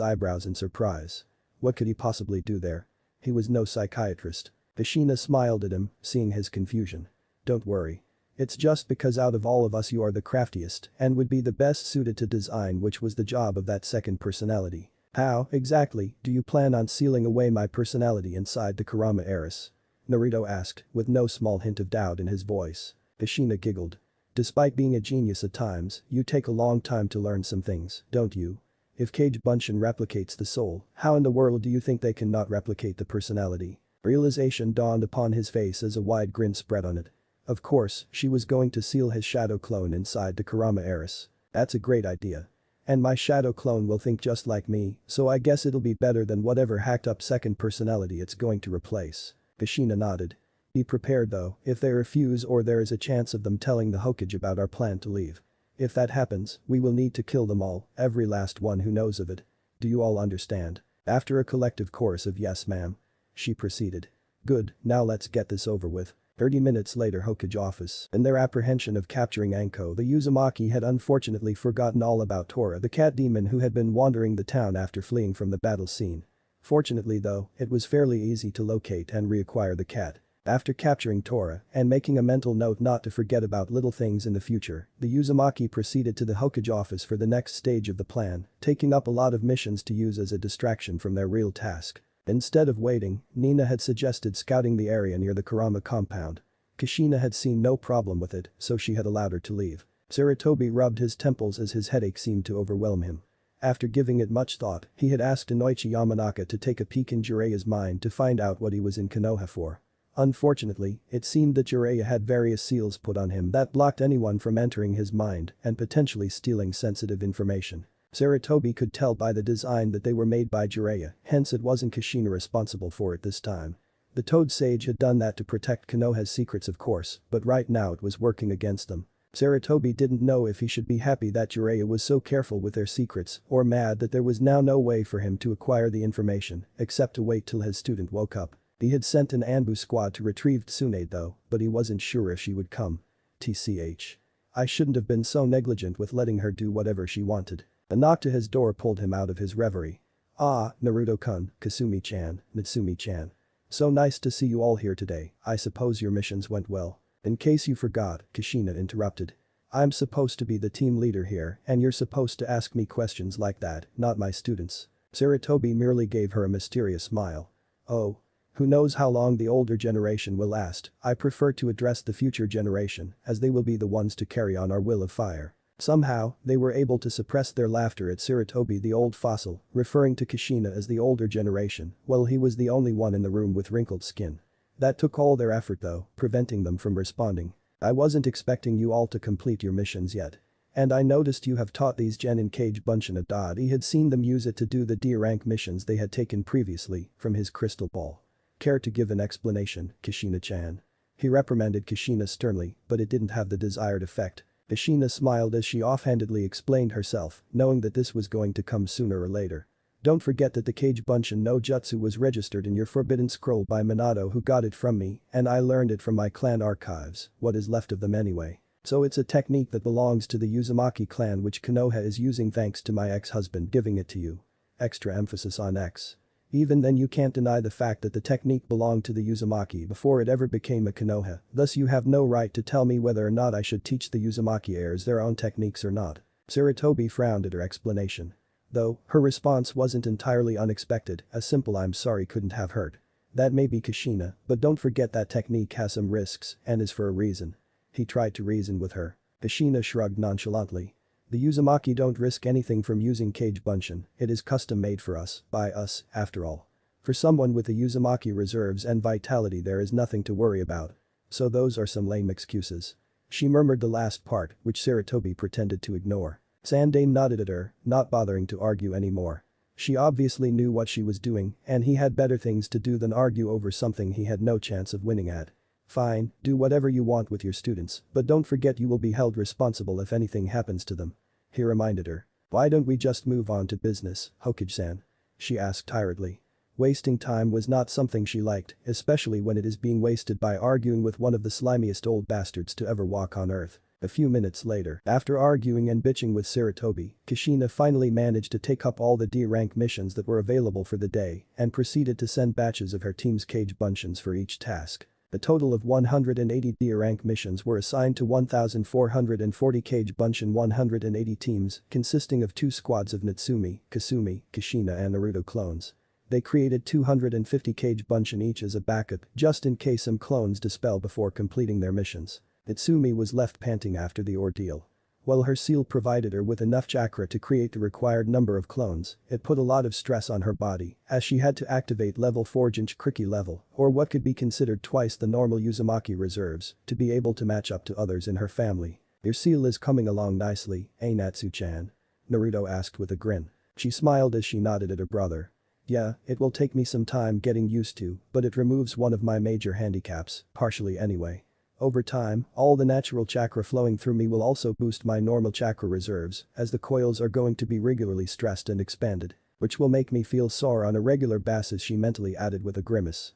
eyebrows in surprise. What could he possibly do there? He was no psychiatrist. Kushina smiled at him, seeing his confusion. Don't worry. It's just because out of all of us you are the craftiest and would be the best suited to design which was the job of that second personality. How, exactly, do you plan on sealing away my personality inside the Kurama heiress? Naruto asked, with no small hint of doubt in his voice. Kushina giggled. Despite being a genius at times, you take a long time to learn some things, don't you? If Kage Bunshin replicates the soul, how in the world do you think they cannot replicate the personality? Realization dawned upon his face as a wide grin spread on it. Of course, she was going to seal his shadow clone inside the Kurama heiress. That's a great idea. And my shadow clone will think just like me, so I guess it'll be better than whatever hacked up second personality it's going to replace. Kushina nodded. Be prepared though, if they refuse or there is a chance of them telling the Hokage about our plan to leave. If that happens, we will need to kill them all, every last one who knows of it. Do you all understand? After a collective chorus of yes ma'am. She proceeded. Good, now let's get this over with. 30 minutes later Hokage office. In their apprehension of capturing Anko the Uzumaki had unfortunately forgotten all about Tora the cat demon who had been wandering the town after fleeing from the battle scene. Fortunately though, it was fairly easy to locate and reacquire the cat. After capturing Tora and making a mental note not to forget about little things in the future, the Uzumaki proceeded to the Hokage office for the next stage of the plan, taking up a lot of missions to use as a distraction from their real task. Instead of waiting, Nina had suggested scouting the area near the Kurama compound. Kushina had seen no problem with it, so she had allowed her to leave. Sarutobi rubbed his temples as his headache seemed to overwhelm him. After giving it much thought, he had asked Inoichi Yamanaka to take a peek in Jiraiya's mind to find out what he was in Konoha for. Unfortunately, it seemed that Jiraiya had various seals put on him that blocked anyone from entering his mind and potentially stealing sensitive information. Sarutobi could tell by the design that they were made by Jiraiya, hence it wasn't Kushina responsible for it this time. The Toad Sage had done that to protect Konoha's secrets of course, but right now it was working against them. Sarutobi didn't know if he should be happy that Jiraiya was so careful with their secrets or mad that there was now no way for him to acquire the information except to wait till his student woke up. He had sent an Anbu squad to retrieve Tsunade though, but he wasn't sure if she would come. TCH. I shouldn't have been so negligent with letting her do whatever she wanted. A knock to his door pulled him out of his reverie. Ah, Naruto-kun, Kasumi-chan, Natsumi-chan. So nice to see you all here today, I suppose your missions went well. In case you forgot, Kushina interrupted. I'm supposed to be the team leader here and you're supposed to ask me questions like that, not my students. Sarutobi merely gave her a mysterious smile. Oh. Who knows how long the older generation will last, I prefer to address the future generation as they will be the ones to carry on our will of fire. Somehow, they were able to suppress their laughter at Sarutobi the old fossil, referring to Kushina as the older generation, while he was the only one in the room with wrinkled skin. That took all their effort though, preventing them from responding. I wasn't expecting you all to complete your missions yet. And I noticed you have taught these gen in Cage Bunshin a dot. He had seen them use it to do the D-rank missions they had taken previously from his crystal ball. Care to give an explanation, Kushina-chan? He reprimanded Kushina sternly, but it didn't have the desired effect. Kushina smiled as she offhandedly explained herself, knowing that this was going to come sooner or later. Don't forget that the Cage Bunshin no Jutsu was registered in your Forbidden Scroll by Minato who got it from me and I learned it from my clan archives, what is left of them anyway. So it's a technique that belongs to the Uzumaki clan which Konoha is using thanks to my ex-husband giving it to you. Extra emphasis on ex. Even then you can't deny the fact that the technique belonged to the Uzumaki before it ever became a Konoha, thus you have no right to tell me whether or not I should teach the Uzumaki heirs their own techniques or not. Sarutobi frowned at her explanation. Though, her response wasn't entirely unexpected, a simple I'm sorry couldn't have hurt. That may be Kushina, but don't forget that technique has some risks and is for a reason. He tried to reason with her. Kushina shrugged nonchalantly. The Uzumaki don't risk anything from using Cage Bunshin, it is custom made for us, by us, after all. For someone with the Uzumaki reserves and vitality there is nothing to worry about. So those are some lame excuses. She murmured the last part, which Sarutobi pretended to ignore. Sandaime nodded at her, not bothering to argue anymore. She obviously knew what she was doing, and he had better things to do than argue over something he had no chance of winning at. Fine, do whatever you want with your students, but don't forget you will be held responsible if anything happens to them. He reminded her. Why don't we just move on to business, Hokage-san? She asked tiredly. Wasting time was not something she liked, especially when it is being wasted by arguing with one of the slimiest old bastards to ever walk on earth. A few minutes later, after arguing and bitching with Sarutobi, Kushina finally managed to take up all the D-rank missions that were available for the day and proceeded to send batches of her team's Cage Bunshins for each task. A total of 180 D-rank missions were assigned to 1,440 Cage Bunshin 180 teams, consisting of 2 squads of Natsumi, Kasumi, Kushina and Naruto clones. They created 250 Cage Bunshin each as a backup, just in case some clones dispel before completing their missions. Natsumi was left panting after the ordeal. While her seal provided her with enough chakra to create the required number of clones, it put a lot of stress on her body, as she had to activate level 4 Jinchuriki level, or what could be considered twice the normal Uzumaki reserves, to be able to match up to others in her family. Your seal is coming along nicely, eh Natsu-chan? Naruto asked with a grin. She smiled as she nodded at her brother. Yeah, it will take me some time getting used to, but it removes one of my major handicaps, partially anyway. Over time, all the natural chakra flowing through me will also boost my normal chakra reserves, as the coils are going to be regularly stressed and expanded, which will make me feel sore on a regular basis, she mentally added with a grimace.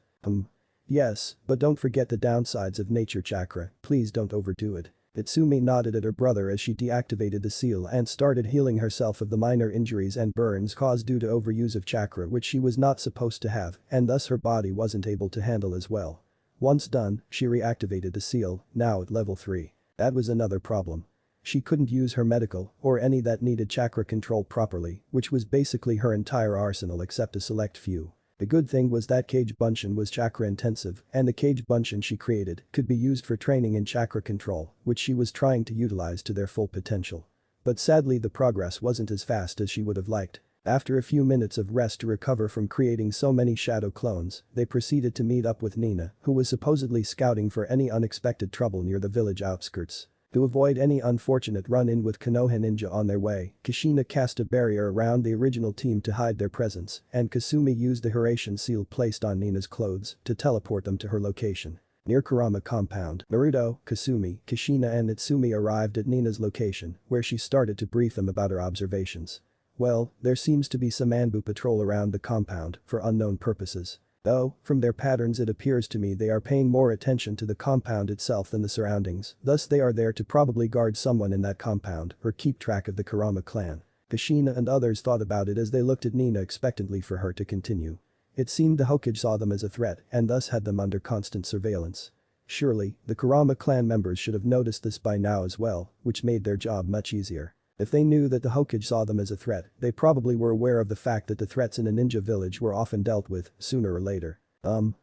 Yes, but don't forget the downsides of nature chakra, please don't overdo it. Itsumi nodded at her brother as she deactivated the seal and started healing herself of the minor injuries and burns caused due to overuse of chakra which she was not supposed to have and thus her body wasn't able to handle as well. Once done, she reactivated the seal, now at level 3. That was another problem. She couldn't use her medical or any that needed chakra control properly, which was basically her entire arsenal except a select few. The good thing was that Cage Bunshin was chakra intensive and the Cage Bunshin she created could be used for training in chakra control, which she was trying to utilize to their full potential. But sadly the progress wasn't as fast as she would have liked. After a few minutes of rest to recover from creating so many shadow clones, they proceeded to meet up with Nina, who was supposedly scouting for any unexpected trouble near the village outskirts. To avoid any unfortunate run-in with Konoha ninja on their way, Kushina cast a barrier around the original team to hide their presence, and Kasumi used the Hiraishin seal placed on Nina's clothes to teleport them to her location. Near Kurama compound, Naruto, Kasumi, Kushina and Natsumi arrived at Nina's location, where she started to brief them about her observations. Well, there seems to be some Anbu patrol around the compound, for unknown purposes. Though, from their patterns it appears to me they are paying more attention to the compound itself than the surroundings, thus they are there to probably guard someone in that compound or keep track of the Kurama clan. Kushina and others thought about it as they looked at Nina expectantly for her to continue. It seemed the Hokage saw them as a threat and thus had them under constant surveillance. Surely, the Kurama clan members should have noticed this by now as well, which made their job much easier. If they knew that the Hokage saw them as a threat, they probably were aware of the fact that the threats in a ninja village were often dealt with, sooner or later. From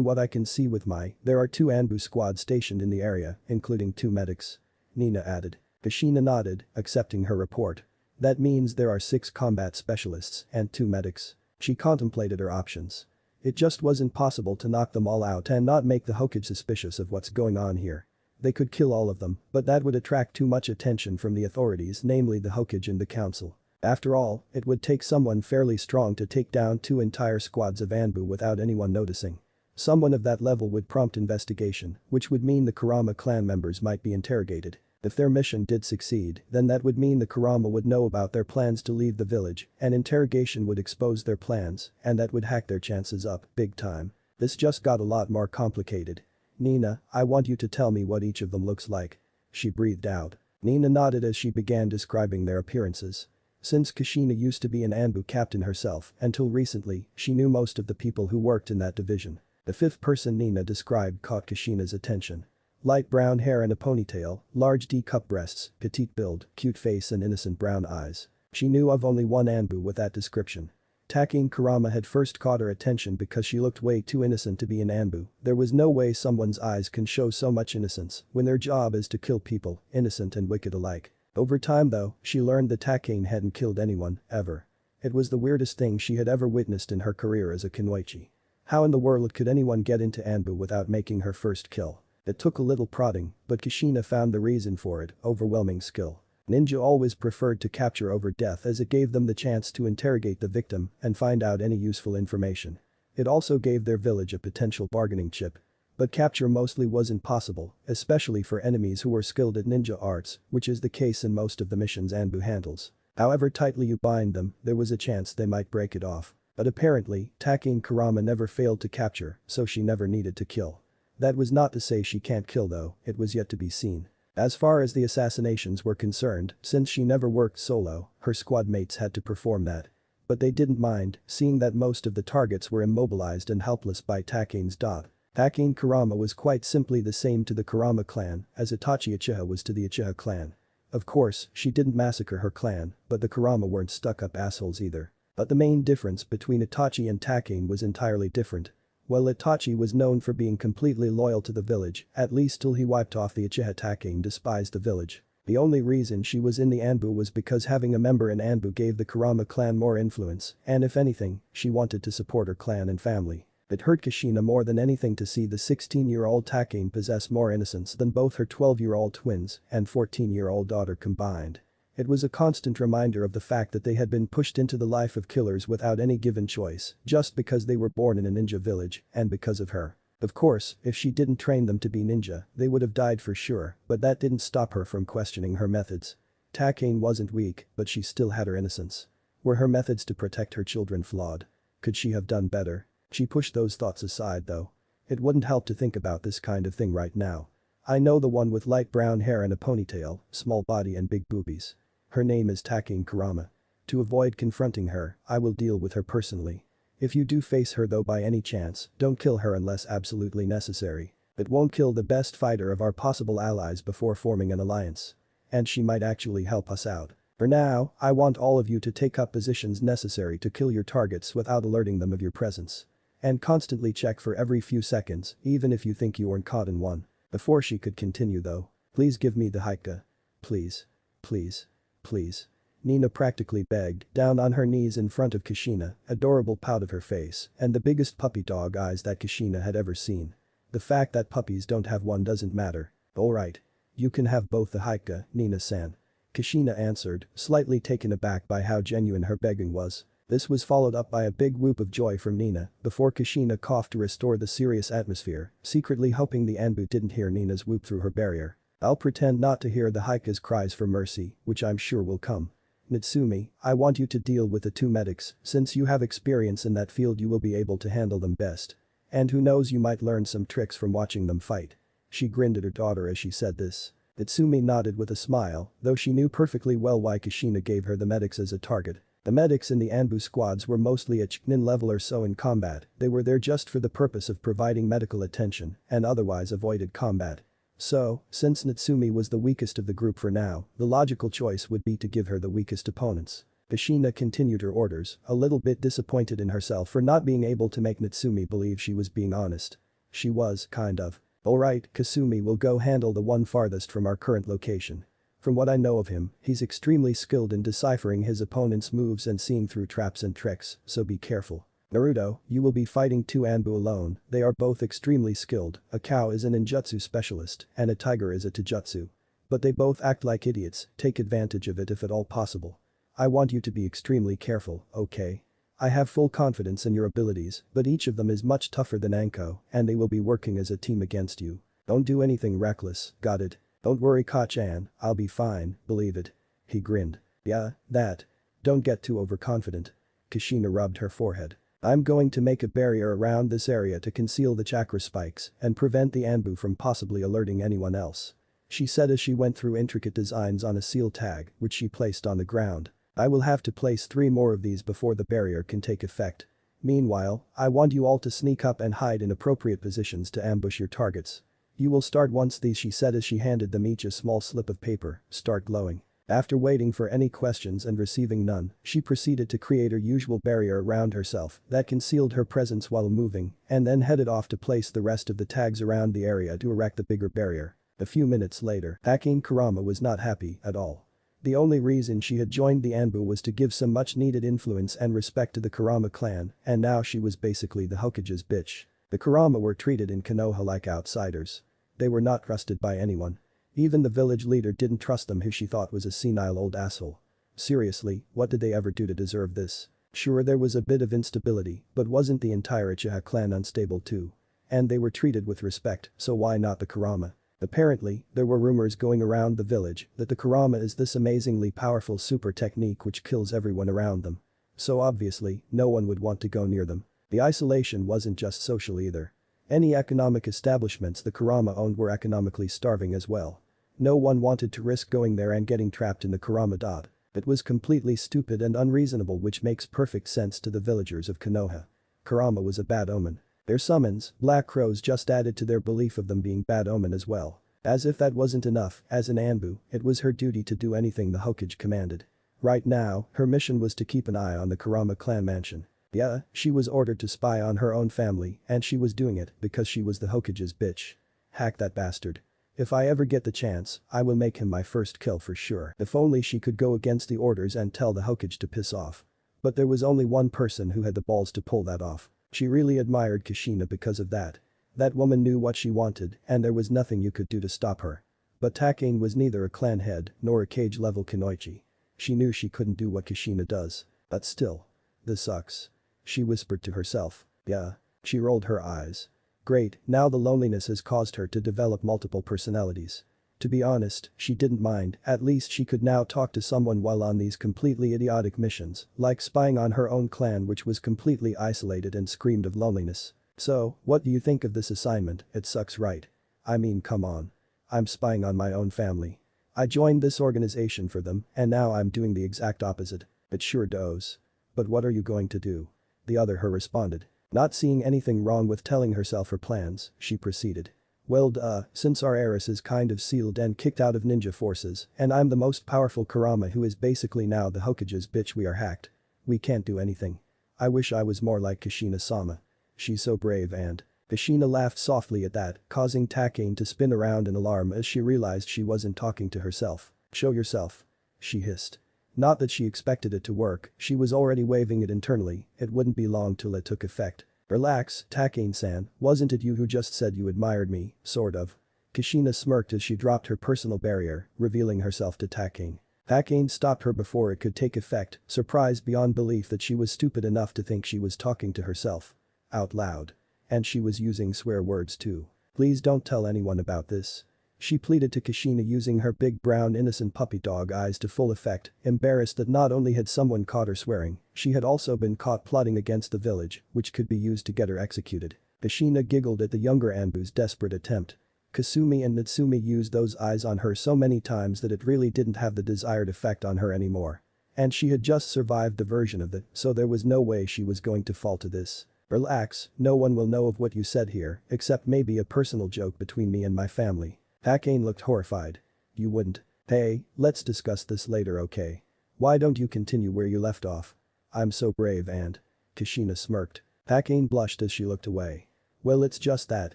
what I can see with there are 2 Anbu squads stationed in the area, including 2 medics. Nina added. Kushina nodded, accepting her report. That means there are 6 combat specialists and 2 medics. She contemplated her options. It just wasn't possible to knock them all out and not make the Hokage suspicious of what's going on here. They could kill all of them, but that would attract too much attention from the authorities, namely the Hokage and the council. After all, it would take someone fairly strong to take down 2 entire squads of Anbu without anyone noticing. Someone of that level would prompt investigation, which would mean the Kurama clan members might be interrogated. If their mission did succeed, then that would mean the Kurama would know about their plans to leave the village, and interrogation would expose their plans, and that would hack their chances up, big time. This just got a lot more complicated. Nina, I want you to tell me what each of them looks like. She breathed out. Nina nodded as she began describing their appearances. Since Kushina used to be an Anbu captain herself, until recently, she knew most of the people who worked in that division. The 5th person Nina described caught Kushina's attention. Light brown hair and a ponytail, large D-cup breasts, petite build, cute face and innocent brown eyes. She knew of only one Anbu with that description. Takine Kurama had first caught her attention because she looked way too innocent to be an Anbu. There was no way someone's eyes can show so much innocence when their job is to kill people, innocent and wicked alike. Over time though, she learned that Takine hadn't killed anyone, ever. It was the weirdest thing she had ever witnessed in her career as a kunoichi. How in the world could anyone get into Anbu without making her first kill? It took a little prodding, but Kushina found the reason for it: overwhelming skill. Ninja always preferred to capture over death as it gave them the chance to interrogate the victim and find out any useful information. It also gave their village a potential bargaining chip. But capture mostly wasn't possible, especially for enemies who were skilled at ninja arts, which is the case in most of the missions Anbu handles. However tightly you bind them, there was a chance they might break it off. But apparently, Takine Kurama never failed to capture, so she never needed to kill. That was not to say she can't kill though, it was yet to be seen. As far as the assassinations were concerned, since she never worked solo, her squad mates had to perform that. But they didn't mind, seeing that most of the targets were immobilized and helpless by Takine's dot. Takine Kurama was quite simply the same to the Kurama clan as Itachi Uchiha was to the Uchiha clan. Of course, she didn't massacre her clan, but the Kurama weren't stuck-up assholes either. But the main difference between Itachi and Takine was entirely different. While Itachi was known for being completely loyal to the village, at least till he wiped off the Uchiha, Takine despised the village. The only reason she was in the Anbu was because having a member in Anbu gave the Kurama clan more influence, and if anything, she wanted to support her clan and family. It hurt Kushina more than anything to see the 16-year-old Takine possess more innocence than both her 12-year-old twins and 14-year-old daughter combined. It was a constant reminder of the fact that they had been pushed into the life of killers without any given choice, just because they were born in a ninja village, and because of her. Of course, if she didn't train them to be ninja, they would have died for sure, but that didn't stop her from questioning her methods. Takine wasn't weak, but she still had her innocence. Were her methods to protect her children flawed? Could she have done better? She pushed those thoughts aside though. It wouldn't help to think about this kind of thing right now. I know the one with light brown hair and a ponytail, small body and big boobies. Her name is Takine Kurama. To avoid confronting her, I will deal with her personally. If you do face her though by any chance, don't kill her unless absolutely necessary. It won't kill the best fighter of our possible allies before forming an alliance. And she might actually help us out. For now, I want all of you to take up positions necessary to kill your targets without alerting them of your presence. And constantly check for every few seconds, even if you think you weren't caught in one. Before she could continue though, please give me the Haika. Please. Please. Please. Nina practically begged, down on her knees in front of Kushina, adorable pout of her face, and the biggest puppy dog eyes that Kushina had ever seen. The fact that puppies don't have one doesn't matter. Alright. You can have both the Haika, Nina-san. Kushina answered, slightly taken aback by how genuine her begging was. This was followed up by a big whoop of joy from Nina before Kushina coughed to restore the serious atmosphere, secretly hoping the Anbu didn't hear Nina's whoop through her barrier. I'll pretend not to hear the Haika's cries for mercy, which I'm sure will come. Natsumi, I want you to deal with the two medics, since you have experience in that field you will be able to handle them best. And who knows, you might learn some tricks from watching them fight. She grinned at her daughter as she said this. Natsumi nodded with a smile, though she knew perfectly well why Kushina gave her the medics as a target. The medics in the Anbu squads were mostly a Chunin level or so in combat, they were there just for the purpose of providing medical attention and otherwise avoided combat. So, since Natsumi was the weakest of the group for now, the logical choice would be to give her the weakest opponents. Kushina continued her orders, a little bit disappointed in herself for not being able to make Natsumi believe she was being honest. She was, kind of. Alright, Kasumi will go handle the one farthest from our current location. From what I know of him, he's extremely skilled in deciphering his opponent's moves and seeing through traps and tricks, so be careful. Naruto, you will be fighting two Anbu alone, they are both extremely skilled, a cow is an ninjutsu specialist, and a tiger is a taijutsu. But they both act like idiots, take advantage of it if at all possible. I want you to be extremely careful, okay? I have full confidence in your abilities, but each of them is much tougher than Anko, and they will be working as a team against you. Don't do anything reckless, got it? Don't worry, Ka-chan, I'll be fine, believe it. He grinned. Yeah, that. Don't get too overconfident. Kushina rubbed her forehead. I'm going to make a barrier around this area to conceal the chakra spikes and prevent the Anbu from possibly alerting anyone else. She said as she went through intricate designs on a seal tag, which she placed on the ground. I will have to place 3 more of these before the barrier can take effect. Meanwhile, I want you all to sneak up and hide in appropriate positions to ambush your targets. You will start once these, she said as she handed them each a small slip of paper, start glowing. After waiting for any questions and receiving none, she proceeded to create her usual barrier around herself that concealed her presence while moving, and then headed off to place the rest of the tags around the area to erect the bigger barrier. A few minutes later, Hakin Kurama was not happy at all. The only reason she had joined the Anbu was to give some much needed influence and respect to the Kurama clan, and now she was basically the Hokage's bitch. The Kurama were treated in Konoha like outsiders. They were not trusted by anyone. Even the village leader didn't trust them, who she thought was a senile old asshole. Seriously, what did they ever do to deserve this? Sure, there was a bit of instability, but wasn't the entire Uchiha clan unstable too? And they were treated with respect, so why not the Kurama? Apparently, there were rumors going around the village that the Kurama is this amazingly powerful super technique which kills everyone around them. So obviously, no one would want to go near them. The isolation wasn't just social either. Any economic establishments the Kurama owned were economically starving as well. No one wanted to risk going there and getting trapped in the Kurama dot. It was completely stupid and unreasonable, which makes perfect sense to the villagers of Konoha. Kurama was a bad omen. Their summons, black crows, just added to their belief of them being bad omen as well. As if that wasn't enough, as an Anbu, it was her duty to do anything the Hokage commanded. Right now, her mission was to keep an eye on the Kurama clan mansion. Yeah, she was ordered to spy on her own family, and she was doing it because she was the Hokage's bitch. Hack that bastard. If I ever get the chance, I will make him my first kill for sure. If only she could go against the orders and tell the Hokage to piss off. But there was only one person who had the balls to pull that off. She really admired Kushina because of that. That woman knew what she wanted, and there was nothing you could do to stop her. But Takane was neither a clan head nor a cage-level kunoichi. She knew she couldn't do what Kushina does. But still. This sucks. She whispered to herself. Yeah. She rolled her eyes. Great, now the loneliness has caused her to develop multiple personalities. To be honest, she didn't mind, at least she could now talk to someone while on these completely idiotic missions, like spying on her own clan, which was completely isolated and screamed of loneliness. So, what do you think of this assignment? It sucks, right? I mean, come on. I'm spying on my own family. I joined this organization for them, and now I'm doing the exact opposite. It sure does. But what are you going to do? The other her responded. Not seeing anything wrong with telling herself her plans, she proceeded. Well since our heiress is kind of sealed and kicked out of ninja forces, and I'm the most powerful Kurama who is basically now the Hokage's bitch, we are hacked. We can't do anything. I wish I was more like Kushina-sama. She's so brave and… Kushina laughed softly at that, causing Takane to spin around in alarm as she realized she wasn't talking to herself. Show yourself. She hissed. Not that she expected it to work, she was already waving it internally, it wouldn't be long till it took effect. Relax, Takane-san, wasn't it you who just said you admired me, sort of? Kushina smirked as she dropped her personal barrier, revealing herself to Takane. Takane stopped her before it could take effect, surprised beyond belief that she was stupid enough to think she was talking to herself. Out loud. And she was using swear words too. Please don't tell anyone about this. She pleaded to Kushina using her big brown innocent puppy dog eyes to full effect, embarrassed that not only had someone caught her swearing, she had also been caught plotting against the village, which could be used to get her executed. Kushina giggled at the younger Anbu's desperate attempt. Kasumi and Natsumi used those eyes on her so many times that it really didn't have the desired effect on her anymore. And she had just survived the version of it, so there was no way she was going to fall to this. Relax, no one will know of what you said here, except maybe a personal joke between me and my family. Takane looked horrified. You wouldn't. Hey, let's discuss this later, okay? Why don't you continue where you left off? I'm so brave and… Kushina smirked. Takane blushed as she looked away. Well, it's just that,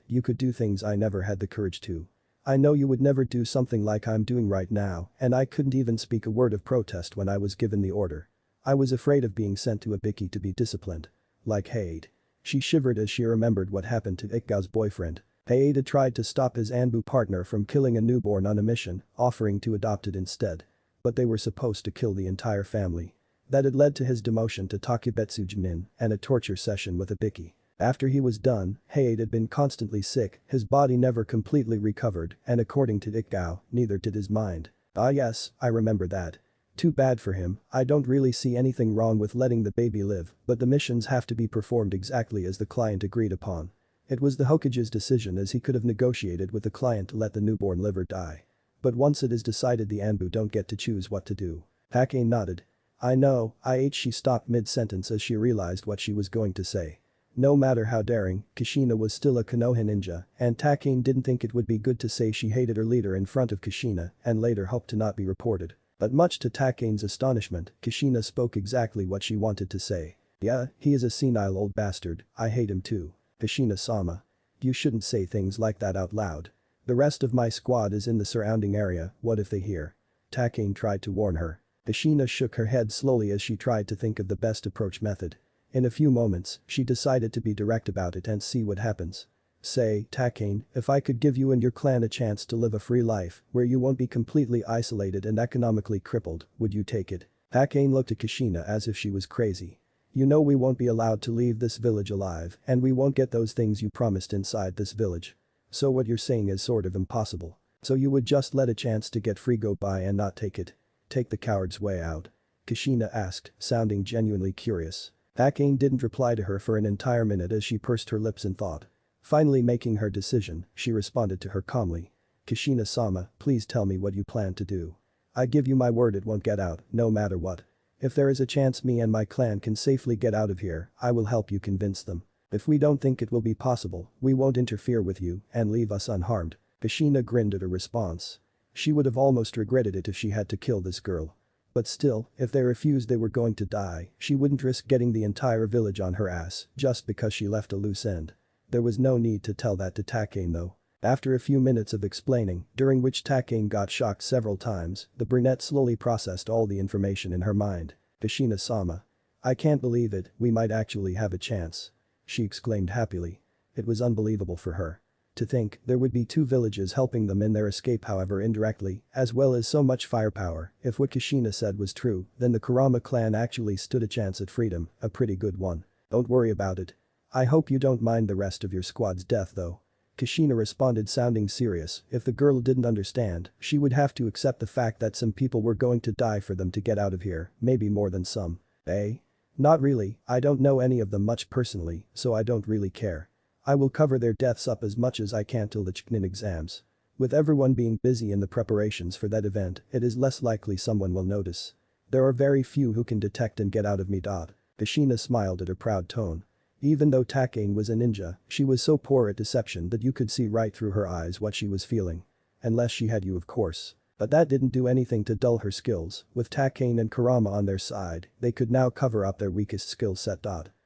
you could do things I never had the courage to. I know you would never do something like I'm doing right now, and I couldn't even speak a word of protest when I was given the order. I was afraid of being sent to a biki to be disciplined. Like Haid. She shivered as she remembered what happened to Ikgao's boyfriend. Haid had tried to stop his Anbu partner from killing a newborn on a mission, offering to adopt it instead. But they were supposed to kill the entire family. That had led to his demotion to Takebetsu Jinin and a torture session with a biki. After he was done, Haid had been constantly sick, his body never completely recovered, and according to Ikgao, neither did his mind. Ah yes, I remember that. Too bad for him, I don't really see anything wrong with letting the baby live, but the missions have to be performed exactly as the client agreed upon. It was the Hokage's decision as he could have negotiated with the client to let the newborn liver die. But once it is decided, the Anbu don't get to choose what to do. Takane nodded. I know, she stopped mid-sentence as she realized what she was going to say. No matter how daring, Kushina was still a Konoha ninja, and Takane didn't think it would be good to say she hated her leader in front of Kushina and later hoped to not be reported. But much to Takane's astonishment, Kushina spoke exactly what she wanted to say. Yeah, he is a senile old bastard, I hate him too. Kushina-sama. You shouldn't say things like that out loud. The rest of my squad is in the surrounding area, what if they hear? Takane tried to warn her. Kushina shook her head slowly as she tried to think of the best approach method. In a few moments, she decided to be direct about it and see what happens. Say, Takane, if I could give you and your clan a chance to live a free life, where you won't be completely isolated and economically crippled, would you take it? Takane looked at Kushina as if she was crazy. You know we won't be allowed to leave this village alive, and we won't get those things you promised inside this village. So what you're saying is sort of impossible. So you would just let a chance to get free go by and not take it? Take the coward's way out? Kushina asked, sounding genuinely curious. Takane didn't reply to her for an entire minute as she pursed her lips in thought. Finally making her decision, she responded to her calmly. Kushina-sama, please tell me what you plan to do. I give you my word it won't get out, no matter what. If there is a chance me and my clan can safely get out of here, I will help you convince them. If we don't think it will be possible, we won't interfere with you and leave us unharmed. Kushina grinned at her response. She would have almost regretted it if she had to kill this girl. But still, if they refused they were going to die, she wouldn't risk getting the entire village on her ass just because she left a loose end. There was no need to tell that to Takane though. After a few minutes of explaining, during which Takane got shocked several times, the brunette slowly processed all the information in her mind. Kushina-sama. I can't believe it, we might actually have a chance. She exclaimed happily. It was unbelievable for her. To think there would be two villages helping them in their escape, however indirectly, as well as so much firepower. If what Kushina said was true, then the Kurama clan actually stood a chance at freedom, a pretty good one. Don't worry about it. I hope you don't mind the rest of your squad's death though. Kushina responded sounding serious. If the girl didn't understand, she would have to accept the fact that some people were going to die for them to get out of here, maybe more than some. Eh? Not really, I don't know any of them much personally, so I don't really care. I will cover their deaths up as much as I can till the Chunin exams. With everyone being busy in the preparations for that event, it is less likely someone will notice. There are very few who can detect and get out of me. Kushina smiled at her proud tone. Even though Takane was a ninja, she was so poor at deception that you could see right through her eyes what she was feeling. Unless she had you, of course. But that didn't do anything to dull her skills. With Takane and Kurama on their side, they could now cover up their weakest skill set.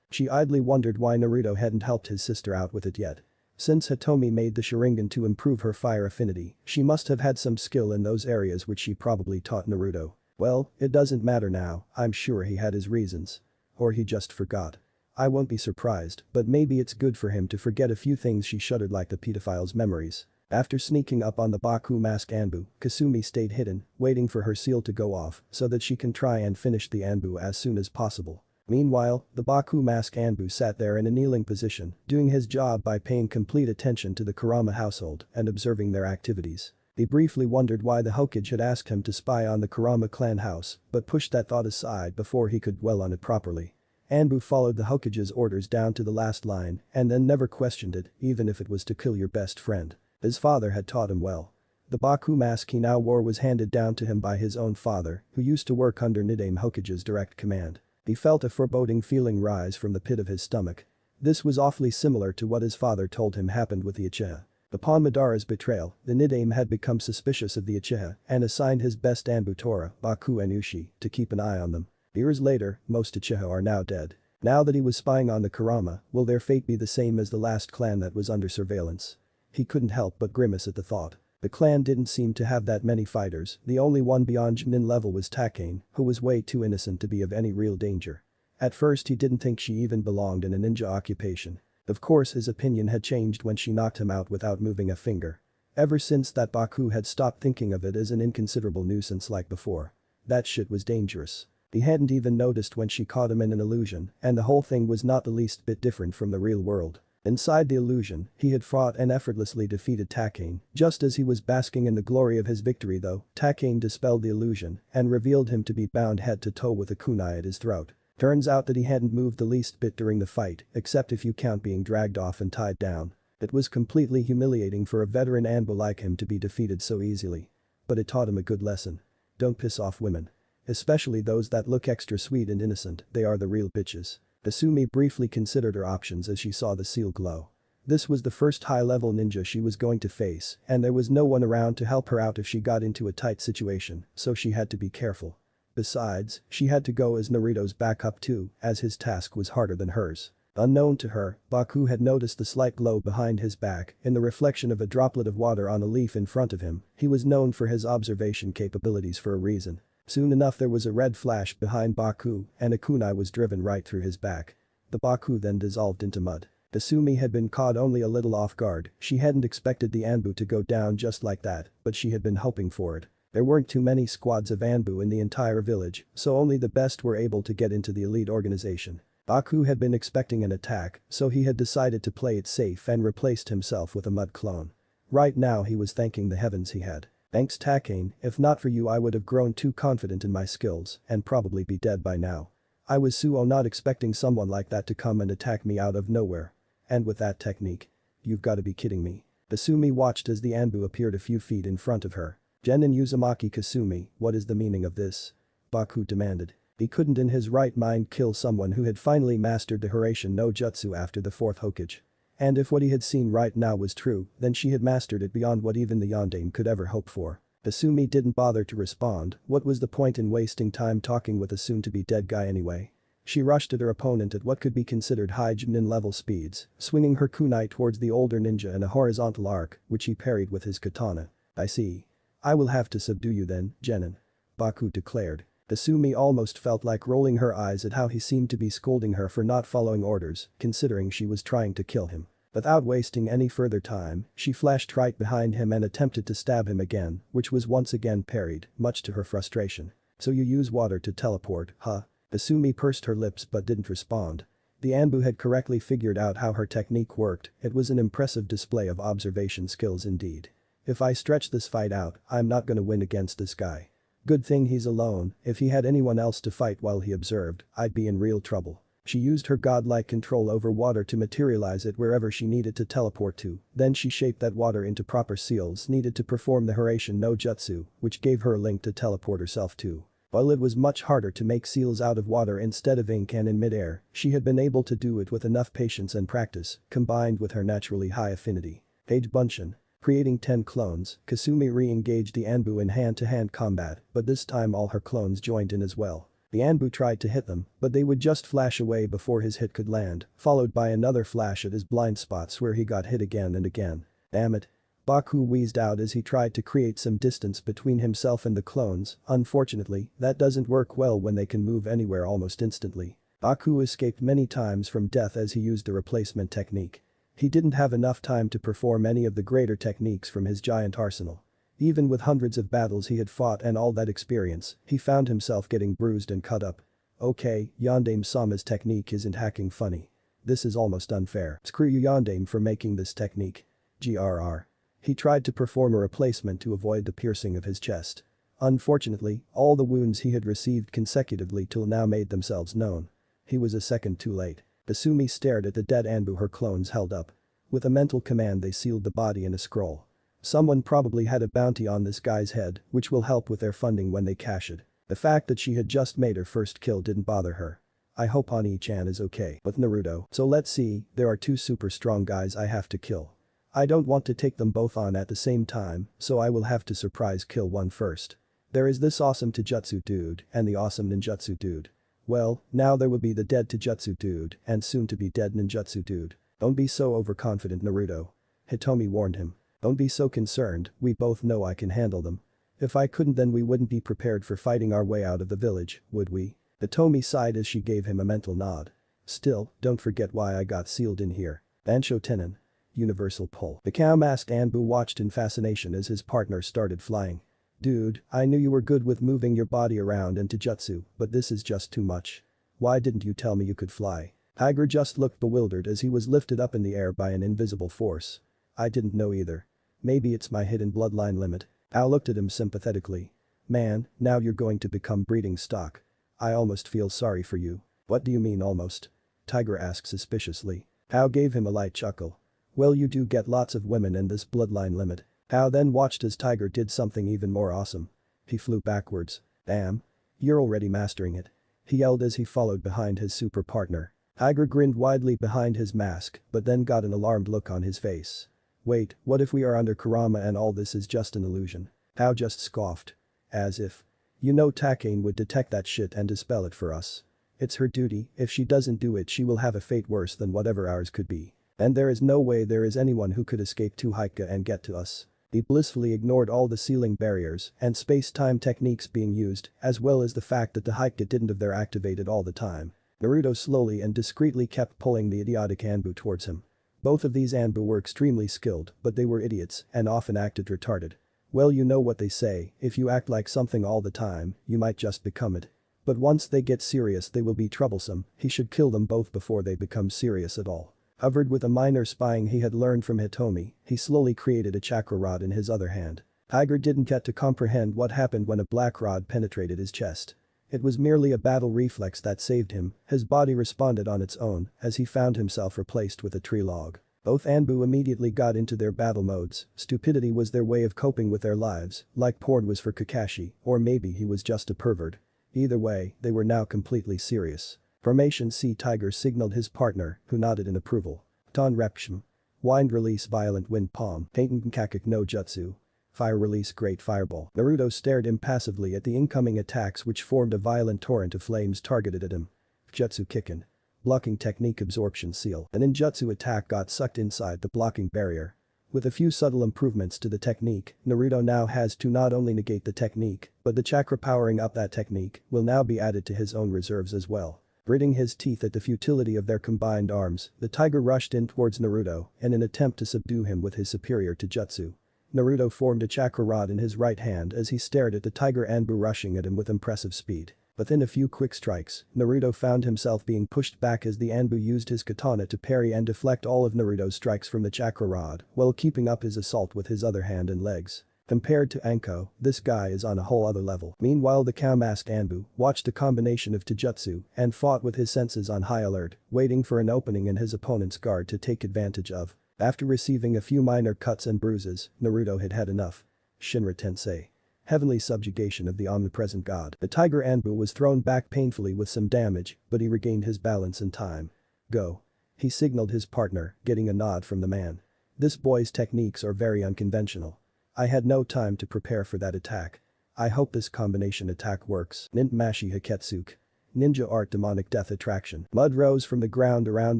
She idly wondered why Naruto hadn't helped his sister out with it yet. Since Hitomi made the Sharingan to improve her fire affinity, she must have had some skill in those areas which she probably taught Naruto. Well, it doesn't matter now, I'm sure he had his reasons. Or he just forgot. I won't be surprised, but maybe it's good for him to forget a few things. She shuddered like the pedophile's memories. After sneaking up on the Baku mask Anbu, Kasumi stayed hidden, waiting for her seal to go off so that she can try and finish the Anbu as soon as possible. Meanwhile, the Baku mask Anbu sat there in a kneeling position, doing his job by paying complete attention to the Kurama household and observing their activities. He briefly wondered why the Hokage had asked him to spy on the Kurama clan house, but pushed that thought aside before he could dwell on it properly. Anbu followed the Hokage's orders down to the last line and then never questioned it, even if it was to kill your best friend. His father had taught him well. The Baku mask he now wore was handed down to him by his own father, who used to work under Nidaime Hokage's direct command. He felt a foreboding feeling rise from the pit of his stomach. This was awfully similar to what his father told him happened with the Uchiha. Upon Madara's betrayal, the Nidaime had become suspicious of the Uchiha and assigned his best Anbu Tora, Baku and Ushi, to keep an eye on them. Years later, most Uchiha are now dead. Now that he was spying on the Kurama, will their fate be the same as the last clan that was under surveillance? He couldn't help but grimace at the thought. The clan didn't seem to have that many fighters, the only one beyond Jonin level was Takane, who was way too innocent to be of any real danger. At first he didn't think she even belonged in a ninja occupation. Of course his opinion had changed when she knocked him out without moving a finger. Ever since that, Baku had stopped thinking of it as an inconsiderable nuisance like before. That shit was dangerous. He hadn't even noticed when she caught him in an illusion, and the whole thing was not the least bit different from the real world. Inside the illusion, he had fought and effortlessly defeated Takane. Just as he was basking in the glory of his victory though, Takane dispelled the illusion and revealed him to be bound head to toe with a kunai at his throat. Turns out that he hadn't moved the least bit during the fight, except if you count being dragged off and tied down. It was completely humiliating for a veteran Anbu like him to be defeated so easily. But it taught him a good lesson. Don't piss off women. Especially those that look extra sweet and innocent, they are the real bitches. Asumi briefly considered her options as she saw the seal glow. This was the first high-level ninja she was going to face, and there was no one around to help her out if she got into a tight situation, so she had to be careful. Besides, she had to go as Naruto's backup too, as his task was harder than hers. Unknown to her, Baku had noticed the slight glow behind his back in the reflection of a droplet of water on a leaf in front of him. He was known for his observation capabilities for a reason. Soon enough there was a red flash behind Baku and a kunai was driven right through his back. The Baku then dissolved into mud. Asumi had been caught only a little off guard, she hadn't expected the Anbu to go down just like that, but she had been hoping for it. There weren't too many squads of Anbu in the entire village, so only the best were able to get into the elite organization. Baku had been expecting an attack, so he had decided to play it safe and replaced himself with a mud clone. Right now he was thanking the heavens he had. Thanks Takane, if not for you I would have grown too confident in my skills and probably be dead by now. I was not expecting someone like that to come and attack me out of nowhere. And with that technique. You've gotta be kidding me. Asumi watched as the Anbu appeared a few feet in front of her. Genin Uzumaki Kasumi, what is the meaning of this? Baku demanded. He couldn't in his right mind kill someone who had finally mastered the Hiraishin no Jutsu after the 4th Hokage. And if what he had seen right now was true, then she had mastered it beyond what even the Yondaime could ever hope for. Asumi didn't bother to respond, what was the point in wasting time talking with a soon-to-be-dead guy anyway? She rushed at her opponent at what could be considered high Jonin level speeds, swinging her kunai towards the older ninja in a horizontal arc, which he parried with his katana. I see. I will have to subdue you then, Genin. Baku declared. Asumi almost felt like rolling her eyes at how he seemed to be scolding her for not following orders, considering she was trying to kill him. Without wasting any further time, she flashed right behind him and attempted to stab him again, which was once again parried, much to her frustration. So you use water to teleport, huh? Asumi pursed her lips but didn't respond. The Anbu had correctly figured out how her technique worked, it was an impressive display of observation skills indeed. If I stretch this fight out, I'm not gonna win against this guy. Good thing he's alone, if he had anyone else to fight while he observed, I'd be in real trouble. She used her godlike control over water to materialize it wherever she needed to teleport to, then she shaped that water into proper seals needed to perform the Hiraishin no Jutsu, which gave her a link to teleport herself to. While it was much harder to make seals out of water instead of ink and in midair, she had been able to do it with enough patience and practice, combined with her naturally high affinity. Page Bunshin. Creating 10 clones, Kasumi re-engaged the Anbu in hand-to-hand combat, but this time all her clones joined in as well. The Anbu tried to hit them, but they would just flash away before his hit could land, followed by another flash at his blind spots where he got hit again and again. Damn it. Baku wheezed out as he tried to create some distance between himself and the clones, unfortunately, that doesn't work well when they can move anywhere almost instantly. Baku escaped many times from death as he used the replacement technique. He didn't have enough time to perform any of the greater techniques from his giant arsenal. Even with hundreds of battles he had fought and all that experience, he found himself getting bruised and cut up. Okay, Yondaime Sama's technique isn't hacking funny. This is almost unfair. Screw you Yondaime for making this technique. GRR. He tried to perform a replacement to avoid the piercing of his chest. Unfortunately, all the wounds he had received consecutively till now made themselves known. He was a second too late. Asumi stared at the dead Anbu her clones held up. With a mental command they sealed the body in a scroll. Someone probably had a bounty on this guy's head, which will help with their funding when they cash it. The fact that she had just made her first kill didn't bother her. I hope Oni-chan is okay. But Naruto. So let's see, there are two super strong guys I have to kill. I don't want to take them both on at the same time, so I will have to surprise kill one first. There is this awesome Taijutsu dude and the awesome ninjutsu dude. Well, now there will be the dead Taijutsu dude and soon to be dead ninjutsu dude. Don't be so overconfident Naruto. Hitomi warned him. Don't be so concerned, we both know I can handle them. If I couldn't then we wouldn't be prepared for fighting our way out of the village, would we? Hitomi sighed as she gave him a mental nod. Still, don't forget why I got sealed in here. Bansho Tenon. Universal pull. The cow-masked Anbu watched in fascination as his partner started flying. Dude, I knew you were good with moving your body around and Taijutsu, but this is just too much. Why didn't you tell me you could fly? Tiger just looked bewildered as he was lifted up in the air by an invisible force. I didn't know either. Maybe it's my hidden bloodline limit. Al looked at him sympathetically. Man, now you're going to become breeding stock. I almost feel sorry for you. What do you mean almost? Tiger asked suspiciously. Al gave him a light chuckle. Well you do get lots of women in this bloodline limit. Al then watched as Tiger did something even more awesome. He flew backwards. Damn. You're already mastering it. He yelled as he followed behind his super partner. Tiger grinned widely behind his mask but then got an alarmed look on his face. Wait, what if we are under Kurama and all this is just an illusion? Al just scoffed. As if. You know Takane would detect that shit and dispel it for us. It's her duty, if she doesn't do it she will have a fate worse than whatever ours could be. And there is no way there is anyone who could escape to Haika and get to us. He blissfully ignored all the ceiling barriers and space-time techniques being used, as well as the fact that the Haika didn't have their activated all the time. Naruto slowly and discreetly kept pulling the idiotic Anbu towards him. Both of these Anbu were extremely skilled, but they were idiots and often acted retarded. Well you know what they say, if you act like something all the time, you might just become it. But once they get serious they will be troublesome, he should kill them both before they become serious at all. Covered with a minor spying he had learned from Hitomi, he slowly created a chakra rod in his other hand. Tiger didn't get to comprehend what happened when a black rod penetrated his chest. It was merely a battle reflex that saved him, his body responded on its own as he found himself replaced with a tree log. Both Anbu immediately got into their battle modes, stupidity was their way of coping with their lives, like porn was for Kakashi, or maybe he was just a pervert. Either way, they were now completely serious. Formation C Tiger signaled his partner, who nodded in approval. Ton Repshim. Wind release violent wind palm, Taiten Kakak no Jutsu. Fire release great fireball. Naruto stared impassively at the incoming attacks which formed a violent torrent of flames targeted at him. Jutsu Kikken. Blocking technique absorption seal. The ninjutsu attack got sucked inside the blocking barrier. With a few subtle improvements to the technique, Naruto now has to not only negate the technique, but the chakra powering up that technique will now be added to his own reserves as well. Gritting his teeth at the futility of their combined arms, the tiger rushed in towards Naruto in an attempt to subdue him with his superior taijutsu. Naruto formed a chakra rod in his right hand as he stared at the tiger Anbu rushing at him with impressive speed. Within a few quick strikes, Naruto found himself being pushed back as the Anbu used his katana to parry and deflect all of Naruto's strikes from the chakra rod while keeping up his assault with his other hand and legs. Compared to Anko, this guy is on a whole other level. Meanwhile the cow-masked Anbu watched a combination of taijutsu and fought with his senses on high alert, waiting for an opening in his opponent's guard to take advantage of. After receiving a few minor cuts and bruises, Naruto had had enough. Shinra Tensei. Heavenly subjugation of the omnipresent god. The tiger Anbu was thrown back painfully with some damage, but he regained his balance in time. Go. He signaled his partner, getting a nod from the man. This boy's techniques are very unconventional. I had no time to prepare for that attack. I hope this combination attack works. Ninmashi Hiketsuke. Ninja art demonic death attraction. Mud rose from the ground around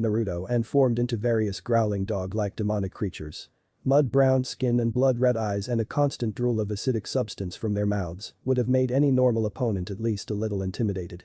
Naruto and formed into various growling dog-like demonic creatures. Mud-brown skin and blood-red eyes and a constant drool of acidic substance from their mouths would have made any normal opponent at least a little intimidated.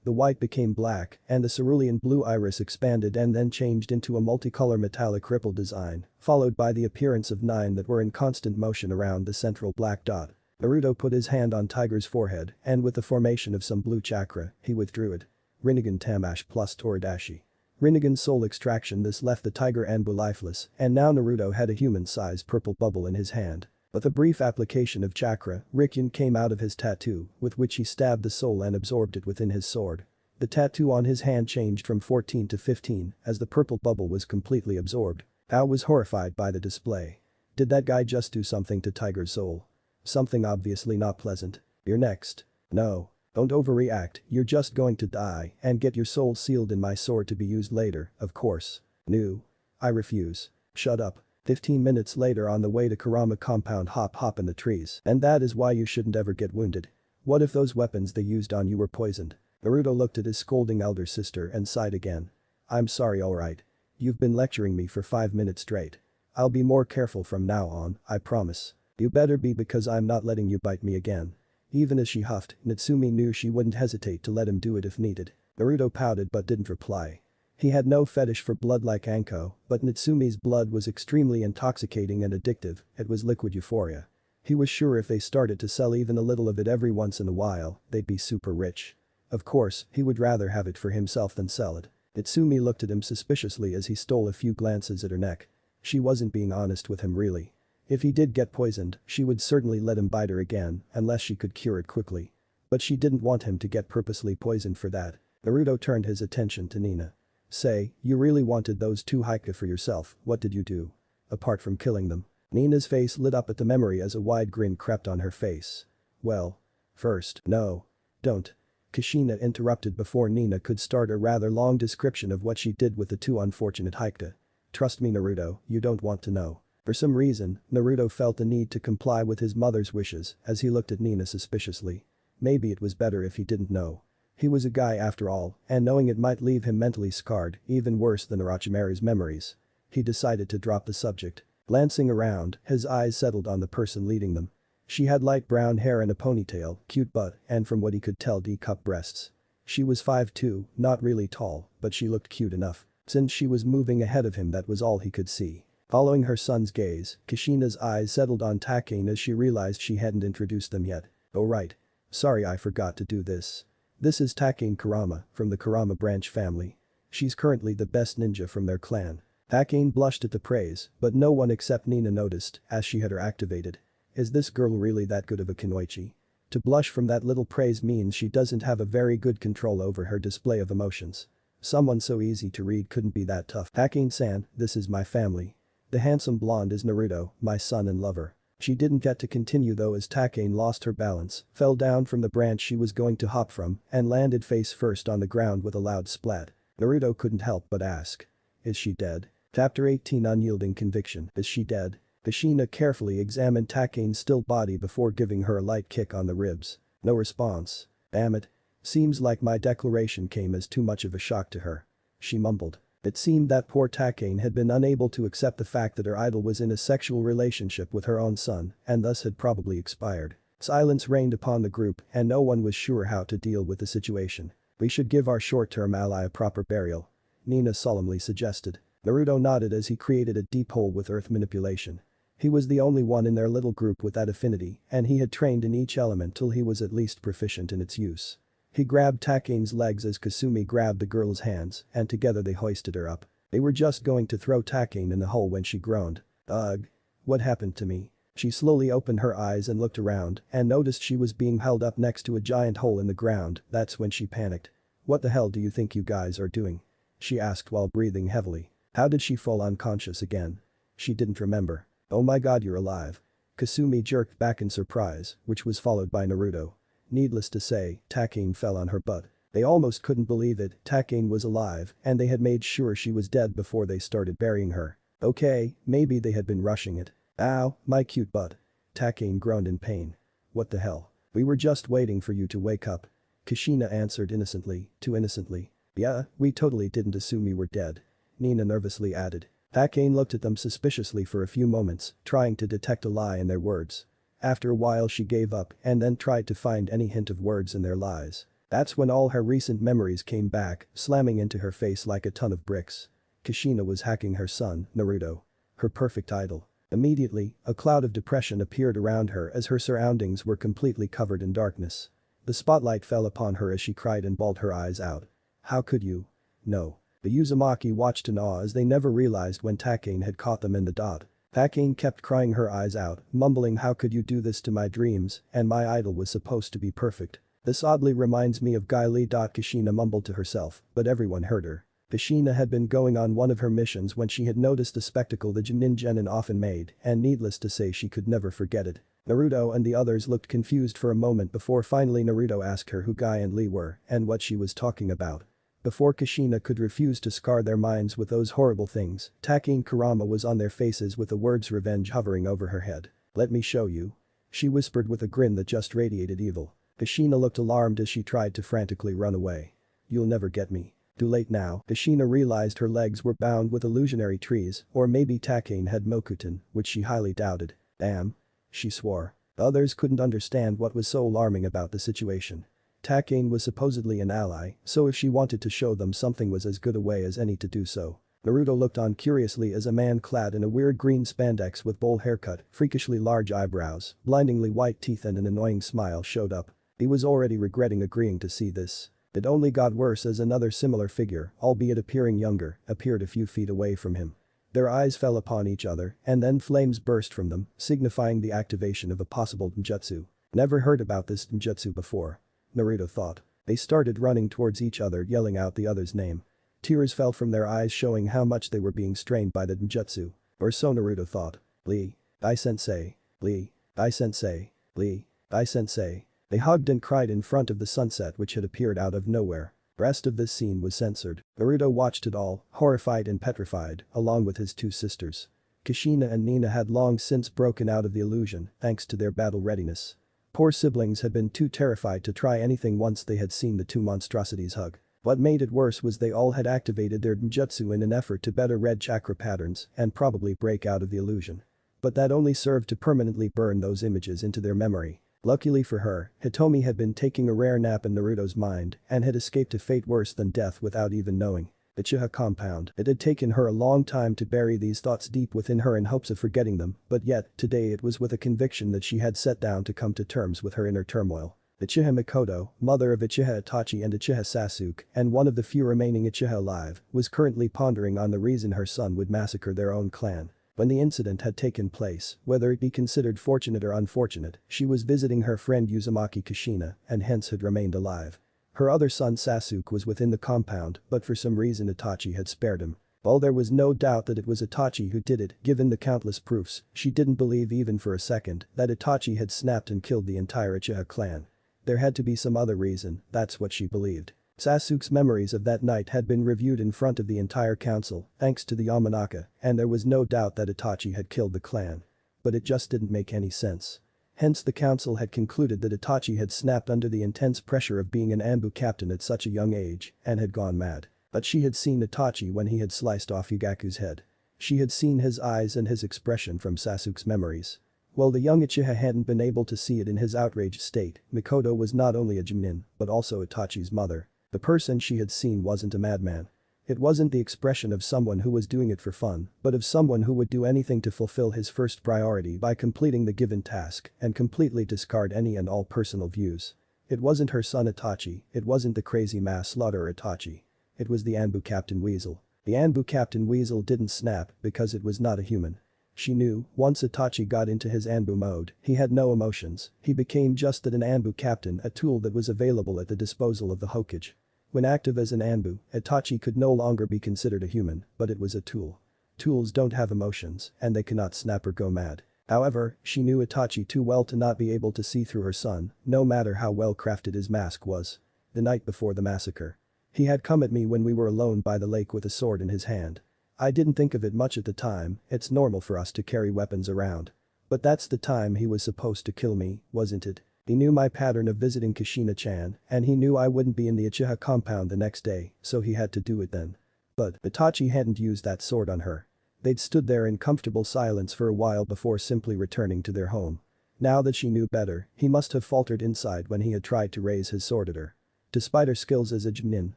The white became black, and the cerulean blue iris expanded and then changed into a multicolor metallic ripple design, followed by the appearance of 9 that were in constant motion around the central black dot. Naruto put his hand on Tiger's forehead, and with the formation of some blue chakra, he withdrew it. Rinnegan Tamash plus Toridashi. Rinnegan's soul extraction. This left the Tiger Anbu lifeless, and now Naruto had a human-sized purple bubble in his hand. With a brief application of chakra, Rikyun came out of his tattoo, with which he stabbed the soul and absorbed it within his sword. The tattoo on his hand changed from 14 to 15 as the purple bubble was completely absorbed. Ao was horrified by the display. Did that guy just do something to Tiger's soul? Something obviously not pleasant. You're next. No. Don't overreact, you're just going to die and get your soul sealed in my sword to be used later, of course. No. I refuse. Shut up. 15 minutes later on the way to Kurama compound, hop in the trees. And that is why you shouldn't ever get wounded. What if those weapons they used on you were poisoned? Naruto looked at his scolding elder sister and sighed again. I'm sorry, alright. You've been lecturing me for 5 minutes straight. I'll be more careful from now on, I promise. You better be, because I'm not letting you bite me again. Even as she huffed, Natsumi knew she wouldn't hesitate to let him do it if needed. Naruto pouted but didn't reply. He had no fetish for blood like Anko, but Natsumi's blood was extremely intoxicating and addictive. It was liquid euphoria. He was sure if they started to sell even a little of it every once in a while, they'd be super rich. Of course, he would rather have it for himself than sell it. Natsumi looked at him suspiciously as he stole a few glances at her neck. She wasn't being honest with him really. If he did get poisoned, she would certainly let him bite her again, unless she could cure it quickly. But she didn't want him to get purposely poisoned for that. Naruto turned his attention to Nina. Say, you really wanted those 2 Haika for yourself, what did you do? Apart from killing them. Nina's face lit up at the memory as a wide grin crept on her face. Well. First, no. Don't. Kushina interrupted before Nina could start a rather long description of what she did with the 2 unfortunate Haika. Trust me, Naruto, you don't want to know. For some reason, Naruto felt the need to comply with his mother's wishes as he looked at Nina suspiciously. Maybe it was better if he didn't know. He was a guy after all, and knowing it might leave him mentally scarred, even worse than Orochimaru's memories. He decided to drop the subject. Glancing around, his eyes settled on the person leading them. She had light brown hair and a ponytail, cute butt, and from what he could tell D-cup breasts. She was 5'2", not really tall, but she looked cute enough. Since she was moving ahead of him, that was all he could see. Following her son's gaze, Kushina's eyes settled on Takane as she realized she hadn't introduced them yet. Oh right. Sorry, I forgot to do this. This is Takane Kurama, from the Kurama branch family. She's currently the best ninja from their clan. Takane blushed at the praise, but no one except Nina noticed, as she had her activated. Is this girl really that good of a kunoichi? To blush from that little praise means she doesn't have a very good control over her display of emotions. Someone so easy to read couldn't be that tough. Takane-san, this is my family. The handsome blonde is Naruto, my son and lover. She didn't get to continue though as Takane lost her balance, fell down from the branch she was going to hop from, and landed face first on the ground with a loud splat. Naruto couldn't help but ask. Is she dead? Chapter 18 Unyielding Conviction. Is she dead? Kushina carefully examined Takane's still body before giving her a light kick on the ribs. No response. Damn it. Seems like my declaration came as too much of a shock to her. She mumbled. It seemed that poor Takane had been unable to accept the fact that her idol was in a sexual relationship with her own son and thus had probably expired. Silence reigned upon the group and no one was sure how to deal with the situation. We should give our short-term ally a proper burial. Nina solemnly suggested. Naruto nodded as he created a deep hole with earth manipulation. He was the only one in their little group with that affinity and he had trained in each element till he was at least proficient in its use. He grabbed Takane's legs as Kasumi grabbed the girl's hands and together they hoisted her up. They were just going to throw Takane in the hole when she groaned. Ugh. What happened to me? She slowly opened her eyes and looked around and noticed she was being held up next to a giant hole in the ground. That's when she panicked. What the hell do you think you guys are doing? She asked while breathing heavily. How did she fall unconscious again? She didn't remember. Oh my god, you're alive. Kasumi jerked back in surprise, which was followed by Naruto. Needless to say, Takane fell on her butt. They almost couldn't believe it, Takane was alive and they had made sure she was dead before they started burying her. Okay, maybe they had been rushing it. Ow, my cute butt. Takane groaned in pain. What the hell? We were just waiting for you to wake up. Kushina answered innocently, too innocently. Yeah, we totally didn't assume you were dead. Nina nervously added. Takane looked at them suspiciously for a few moments, trying to detect a lie in their words. After a while she gave up and then tried to find any hint of words in their lies. That's when all her recent memories came back, slamming into her face like a ton of bricks. Kushina was hacking her son, Naruto. Her perfect idol. Immediately, a cloud of depression appeared around her as her surroundings were completely covered in darkness. The spotlight fell upon her as she cried and bawled her eyes out. How could you? No. The Uzumaki watched in awe as they never realized when Takane had caught them in the dot. Takane kept crying her eyes out, mumbling, how could you do this to my dreams, and my idol was supposed to be perfect. This oddly reminds me of Guy Lee. Kushina mumbled to herself, but everyone heard her. Kushina had been going on one of her missions when she had noticed the spectacle the Jonin genin often made, and needless to say she could never forget it. Naruto and the others looked confused for a moment before finally Naruto asked her who Guy and Lee were and what she was talking about. Before Kushina could refuse to scar their minds with those horrible things, Takane Kurama was on their faces with the words revenge hovering over her head. Let me show you. She whispered with a grin that just radiated evil. Kushina looked alarmed as she tried to frantically run away. You'll never get me. Too late now, Kushina realized her legs were bound with illusionary trees, or maybe Takane had Mokuton, which she highly doubted. Damn. She swore. The others couldn't understand what was so alarming about the situation. Takane was supposedly an ally, so if she wanted to show them something was as good a way as any to do so. Naruto looked on curiously as a man clad in a weird green spandex with bowl haircut, freakishly large eyebrows, blindingly white teeth and an annoying smile showed up. He was already regretting agreeing to see this. It only got worse as another similar figure, albeit appearing younger, appeared a few feet away from him. Their eyes fell upon each other, and then flames burst from them, signifying the activation of a possible ninjutsu. Never heard about this ninjutsu before. Naruto thought. They started running towards each other yelling out the other's name. Tears fell from their eyes showing how much they were being strained by the ninjutsu. Or so Naruto thought. Lee. Dai-sensei. Lee. Dai-sensei. Lee. Dai-sensei. They hugged and cried in front of the sunset which had appeared out of nowhere. The rest of this scene was censored. Naruto watched it all, horrified and petrified, along with his two sisters. Kushina and Nina had long since broken out of the illusion thanks to their battle readiness. Poor siblings had been too terrified to try anything once they had seen the two monstrosities hug. What made it worse was they all had activated their ninjutsu in an effort to better read chakra patterns and probably break out of the illusion. But that only served to permanently burn those images into their memory. Luckily for her, Hitomi had been taking a rare nap in Naruto's mind and had escaped a fate worse than death without even knowing. The Uchiha compound. It had taken her a long time to bury these thoughts deep within her in hopes of forgetting them, but yet, today it was with a conviction that she had set down to come to terms with her inner turmoil. Uchiha Mikoto, mother of Uchiha Itachi and Uchiha Sasuke, and one of the few remaining Uchiha alive, was currently pondering on the reason her son would massacre their own clan. When the incident had taken place, whether it be considered fortunate or unfortunate, she was visiting her friend Uzumaki Kushina and hence had remained alive. Her other son Sasuke was within the compound, but for some reason Itachi had spared him. While there was no doubt that it was Itachi who did it, given the countless proofs, she didn't believe even for a second that Itachi had snapped and killed the entire Uchiha clan. There had to be some other reason, that's what she believed. Sasuke's memories of that night had been reviewed in front of the entire council, thanks to the Yamanaka, and there was no doubt that Itachi had killed the clan. But it just didn't make any sense. Hence the council had concluded that Itachi had snapped under the intense pressure of being an Anbu captain at such a young age and had gone mad. But she had seen Itachi when he had sliced off Yugaku's head. She had seen his eyes and his expression from Sasuke's memories. While the young Uchiha hadn't been able to see it in his outraged state, Mikoto was not only a Jonin, but also Itachi's mother. The person she had seen wasn't a madman. It wasn't the expression of someone who was doing it for fun, but of someone who would do anything to fulfill his first priority by completing the given task and completely discard any and all personal views. It wasn't her son Itachi, it wasn't the crazy mass slaughterer Itachi. It was the Anbu Captain Weasel. The Anbu Captain Weasel didn't snap because it was not a human. She knew, once Itachi got into his Anbu mode, he had no emotions, he became just that an Anbu captain, a tool that was available at the disposal of the Hokage. When active as an Anbu, Itachi could no longer be considered a human, but it was a tool. Tools don't have emotions, and they cannot snap or go mad. However, she knew Itachi too well to not be able to see through her son, no matter how well crafted his mask was. The night before the massacre. He had come at me when we were alone by the lake with a sword in his hand. I didn't think of it much at the time, it's normal for us to carry weapons around. But that's the time he was supposed to kill me, wasn't it? He knew my pattern of visiting Kushina-chan, and he knew I wouldn't be in the Uchiha compound the next day, so he had to do it then. But Itachi hadn't used that sword on her. They'd stood there in comfortable silence for a while before simply returning to their home. Now that she knew better, he must have faltered inside when he had tried to raise his sword at her. Despite her skills as a Jnin,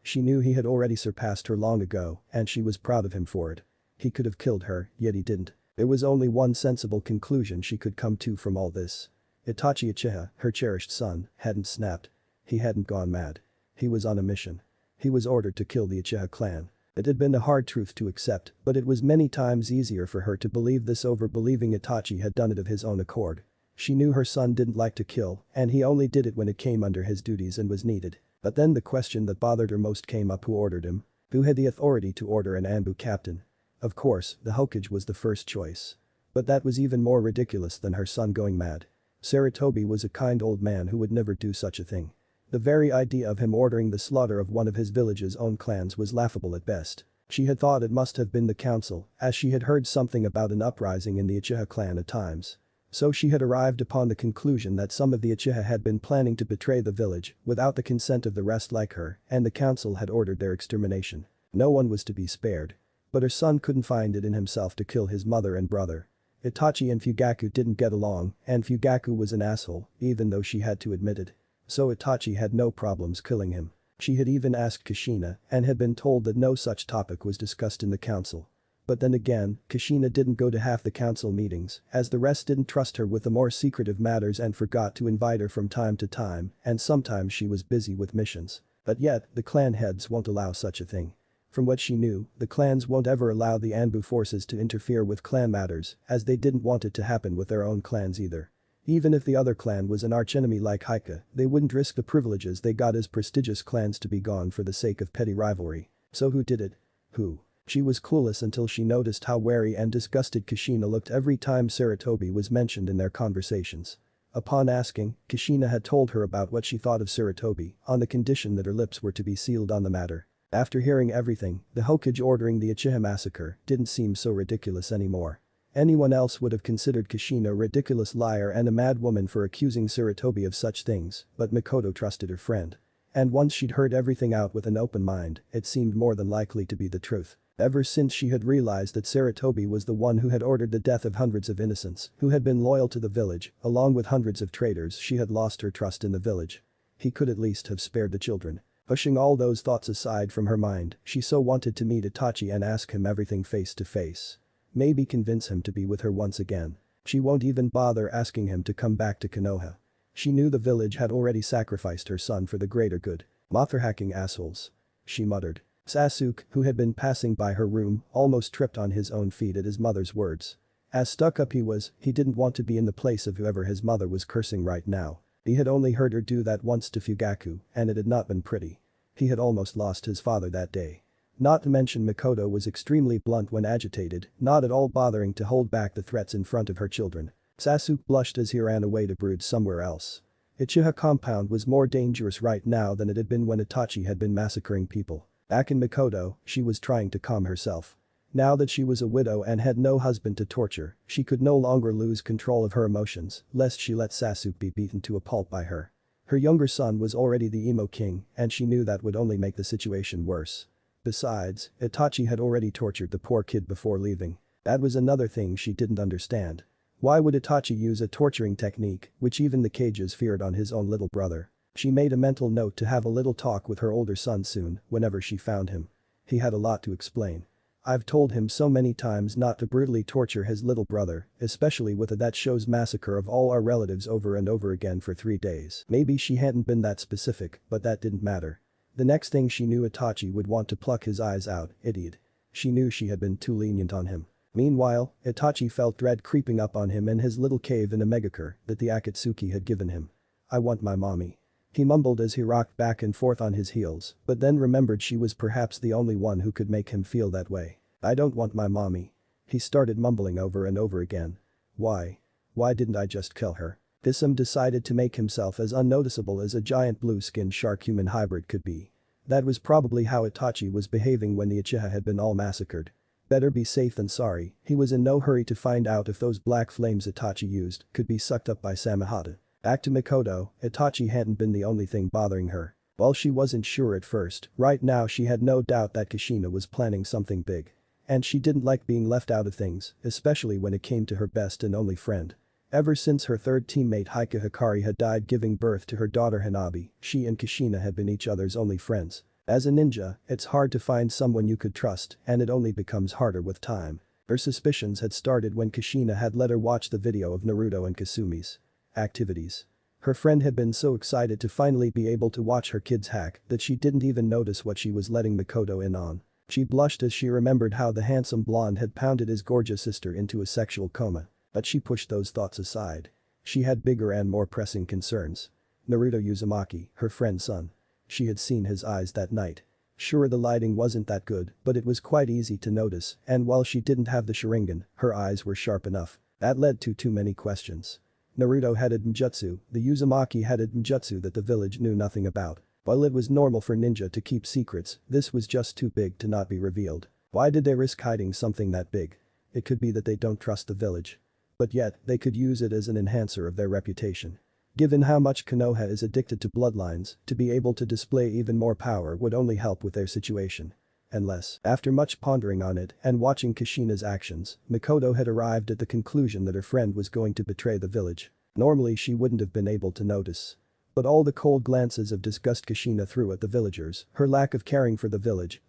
she knew he had already surpassed her long ago, and she was proud of him for it. He could have killed her, yet he didn't. There was only one sensible conclusion she could come to from all this. Itachi Uchiha, her cherished son, hadn't snapped. He hadn't gone mad. He was on a mission. He was ordered to kill the Uchiha clan. It had been a hard truth to accept, but it was many times easier for her to believe this over believing Itachi had done it of his own accord. She knew her son didn't like to kill, and he only did it when it came under his duties and was needed. But then the question that bothered her most came up: who ordered him? Who had the authority to order an Anbu captain? Of course, the Hokage was the first choice. But that was even more ridiculous than her son going mad. Sarutobi was a kind old man who would never do such a thing. The very idea of him ordering the slaughter of one of his village's own clans was laughable at best. She had thought it must have been the council, as she had heard something about an uprising in the Uchiha clan at times. So she had arrived upon the conclusion that some of the Uchiha had been planning to betray the village without the consent of the rest like her, and the council had ordered their extermination. No one was to be spared. But her son couldn't find it in himself to kill his mother and brother. Itachi and Fugaku didn't get along, and Fugaku was an asshole, even though she had to admit it. So Itachi had no problems killing him. She had even asked Kushina and had been told that no such topic was discussed in the council. But then again, Kushina didn't go to half the council meetings, as the rest didn't trust her with the more secretive matters and forgot to invite her from time to time, and sometimes she was busy with missions. But yet, the clan heads won't allow such a thing. From what she knew, the clans won't ever allow the Anbu forces to interfere with clan matters, as they didn't want it to happen with their own clans either. Even if the other clan was an archenemy like Haika, they wouldn't risk the privileges they got as prestigious clans to be gone for the sake of petty rivalry. So who did it? Who? She was clueless until she noticed how wary and disgusted Kushina looked every time Sarutobi was mentioned in their conversations. Upon asking, Kushina had told her about what she thought of Sarutobi, on the condition that her lips were to be sealed on the matter. After hearing everything, the Hokage ordering the Uchiha massacre didn't seem so ridiculous anymore. Anyone else would have considered Kushina a ridiculous liar and a mad woman for accusing Sarutobi of such things, but Mikoto trusted her friend. And once she'd heard everything out with an open mind, it seemed more than likely to be the truth. Ever since she had realized that Sarutobi was the one who had ordered the death of hundreds of innocents who had been loyal to the village, along with hundreds of traitors, she had lost her trust in the village. He could at least have spared the children. Pushing all those thoughts aside from her mind, she so wanted to meet Itachi and ask him everything face to face. Maybe convince him to be with her once again. She won't even bother asking him to come back to Konoha. She knew the village had already sacrificed her son for the greater good. Mother-hacking assholes. She muttered. Sasuke, who had been passing by her room, almost tripped on his own feet at his mother's words. As stuck up he was, he didn't want to be in the place of whoever his mother was cursing right now. He had only heard her do that once to Fugaku, and it had not been pretty. He had almost lost his father that day. Not to mention Mikoto was extremely blunt when agitated, not at all bothering to hold back the threats in front of her children. Sasuke blushed as he ran away to brood somewhere else. Uchiha compound was more dangerous right now than it had been when Itachi had been massacring people. Back in Mikoto, she was trying to calm herself. Now that she was a widow and had no husband to torture, she could no longer lose control of her emotions, lest she let Sasuke be beaten to a pulp by her. Her younger son was already the emo king, and she knew that would only make the situation worse. Besides, Itachi had already tortured the poor kid before leaving. That was another thing she didn't understand. Why would Itachi use a torturing technique, which even the cages feared, on his own little brother? She made a mental note to have a little talk with her older son soon, whenever she found him. He had a lot to explain. I've told him so many times not to brutally torture his little brother, especially with that show's massacre of all our relatives over and over again for 3 days. Maybe she hadn't been that specific, but that didn't matter. The next thing she knew, Itachi would want to pluck his eyes out, idiot. She knew she had been too lenient on him. Meanwhile, Itachi felt dread creeping up on him in his little cave in a megacure that the Akatsuki had given him. I want my mommy. He mumbled as he rocked back and forth on his heels, but then remembered she was perhaps the only one who could make him feel that way. I don't want my mommy. He started mumbling over and over again. Why? Why didn't I just kill her? Thisam decided to make himself as unnoticeable as a giant blue-skinned shark-human hybrid could be. That was probably how Itachi was behaving when the Uchiha had been all massacred. Better be safe than sorry. He was in no hurry to find out if those black flames Itachi used could be sucked up by Samehada. Back to Mikoto, Itachi hadn't been the only thing bothering her. While she wasn't sure at first, right now she had no doubt that Kushina was planning something big. And she didn't like being left out of things, especially when it came to her best and only friend. Ever since her third teammate Haika Hikari had died giving birth to her daughter Hanabi, she and Kushina had been each other's only friends. As a ninja, it's hard to find someone you could trust, and it only becomes harder with time. Her suspicions had started when Kushina had let her watch the video of Naruto and Kasumi's activities. Her friend had been so excited to finally be able to watch her kids hack that she didn't even notice what she was letting Mikoto in on. She blushed as she remembered how the handsome blonde had pounded his gorgeous sister into a sexual coma. But she pushed those thoughts aside. She had bigger and more pressing concerns. Naruto Uzumaki, her friend's son. She had seen his eyes that night. Sure, the lighting wasn't that good, but it was quite easy to notice, and while she didn't have the Sharingan, her eyes were sharp enough. That led to too many questions. Naruto had a ninjutsu, the Uzumaki had a ninjutsu that the village knew nothing about. While it was normal for ninja to keep secrets, this was just too big to not be revealed. Why did they risk hiding something that big? It could be that they don't trust the village. But yet, they could use it as an enhancer of their reputation. Given how much Konoha is addicted to bloodlines, to be able to display even more power would only help with their situation. Unless, after much pondering on it and watching Kushina's actions, Mikoto had arrived at the conclusion that her friend was going to betray the village. Normally she wouldn't have been able to notice. But all the cold glances of disgust Kushina threw at the villagers, her lack of caring for the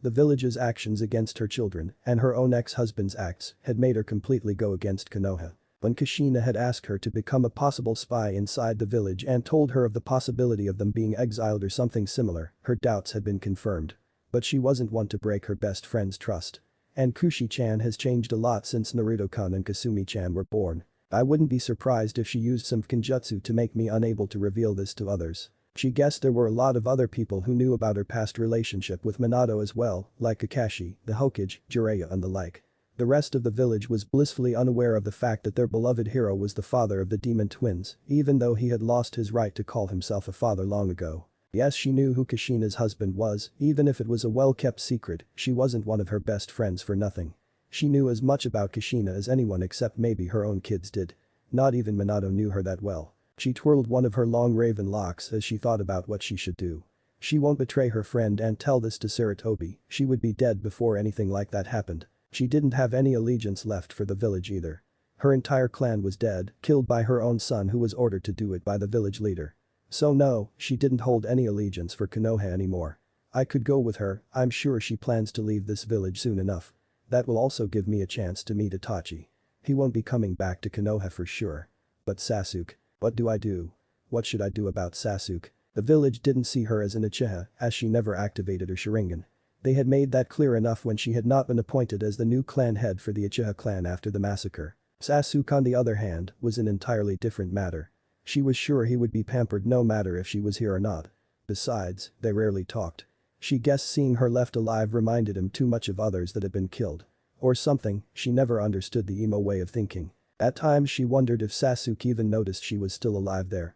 village's actions against her children, and her own ex-husband's acts had made her completely go against Konoha. When Kushina had asked her to become a possible spy inside the village and told her of the possibility of them being exiled or something similar, her doubts had been confirmed. But she wasn't one to break her best friend's trust. And Kushi-chan has changed a lot since Naruto-kun and Kasumi-chan were born. I wouldn't be surprised if she used some genjutsu to make me unable to reveal this to others. She guessed there were a lot of other people who knew about her past relationship with Minato as well, like Kakashi, the Hokage, Jiraiya and the like. The rest of the village was blissfully unaware of the fact that their beloved hero was the father of the demon twins, even though he had lost his right to call himself a father long ago. Yes, she knew who Kushina's husband was, even if it was a well-kept secret, she wasn't one of her best friends for nothing. She knew as much about Kushina as anyone except maybe her own kids did. Not even Minato knew her that well. She twirled one of her long raven locks as she thought about what she should do. She won't betray her friend and tell this to Sarutobi, she would be dead before anything like that happened. She didn't have any allegiance left for the village either. Her entire clan was dead, killed by her own son who was ordered to do it by the village leader. So no, she didn't hold any allegiance for Konoha anymore. I could go with her, I'm sure she plans to leave this village soon enough. That will also give me a chance to meet Itachi. He won't be coming back to Konoha for sure. But Sasuke, what do I do? What should I do about Sasuke? The village didn't see her as an Uchiha, as she never activated her Sharingan. They had made that clear enough when she had not been appointed as the new clan head for the Uchiha clan after the massacre. Sasuke on the other hand, was an entirely different matter. She was sure he would be pampered no matter if she was here or not. Besides, they rarely talked. She guessed seeing her left alive reminded him too much of others that had been killed. Or something, she never understood the emo way of thinking. At times she wondered if Sasuke even noticed she was still alive there.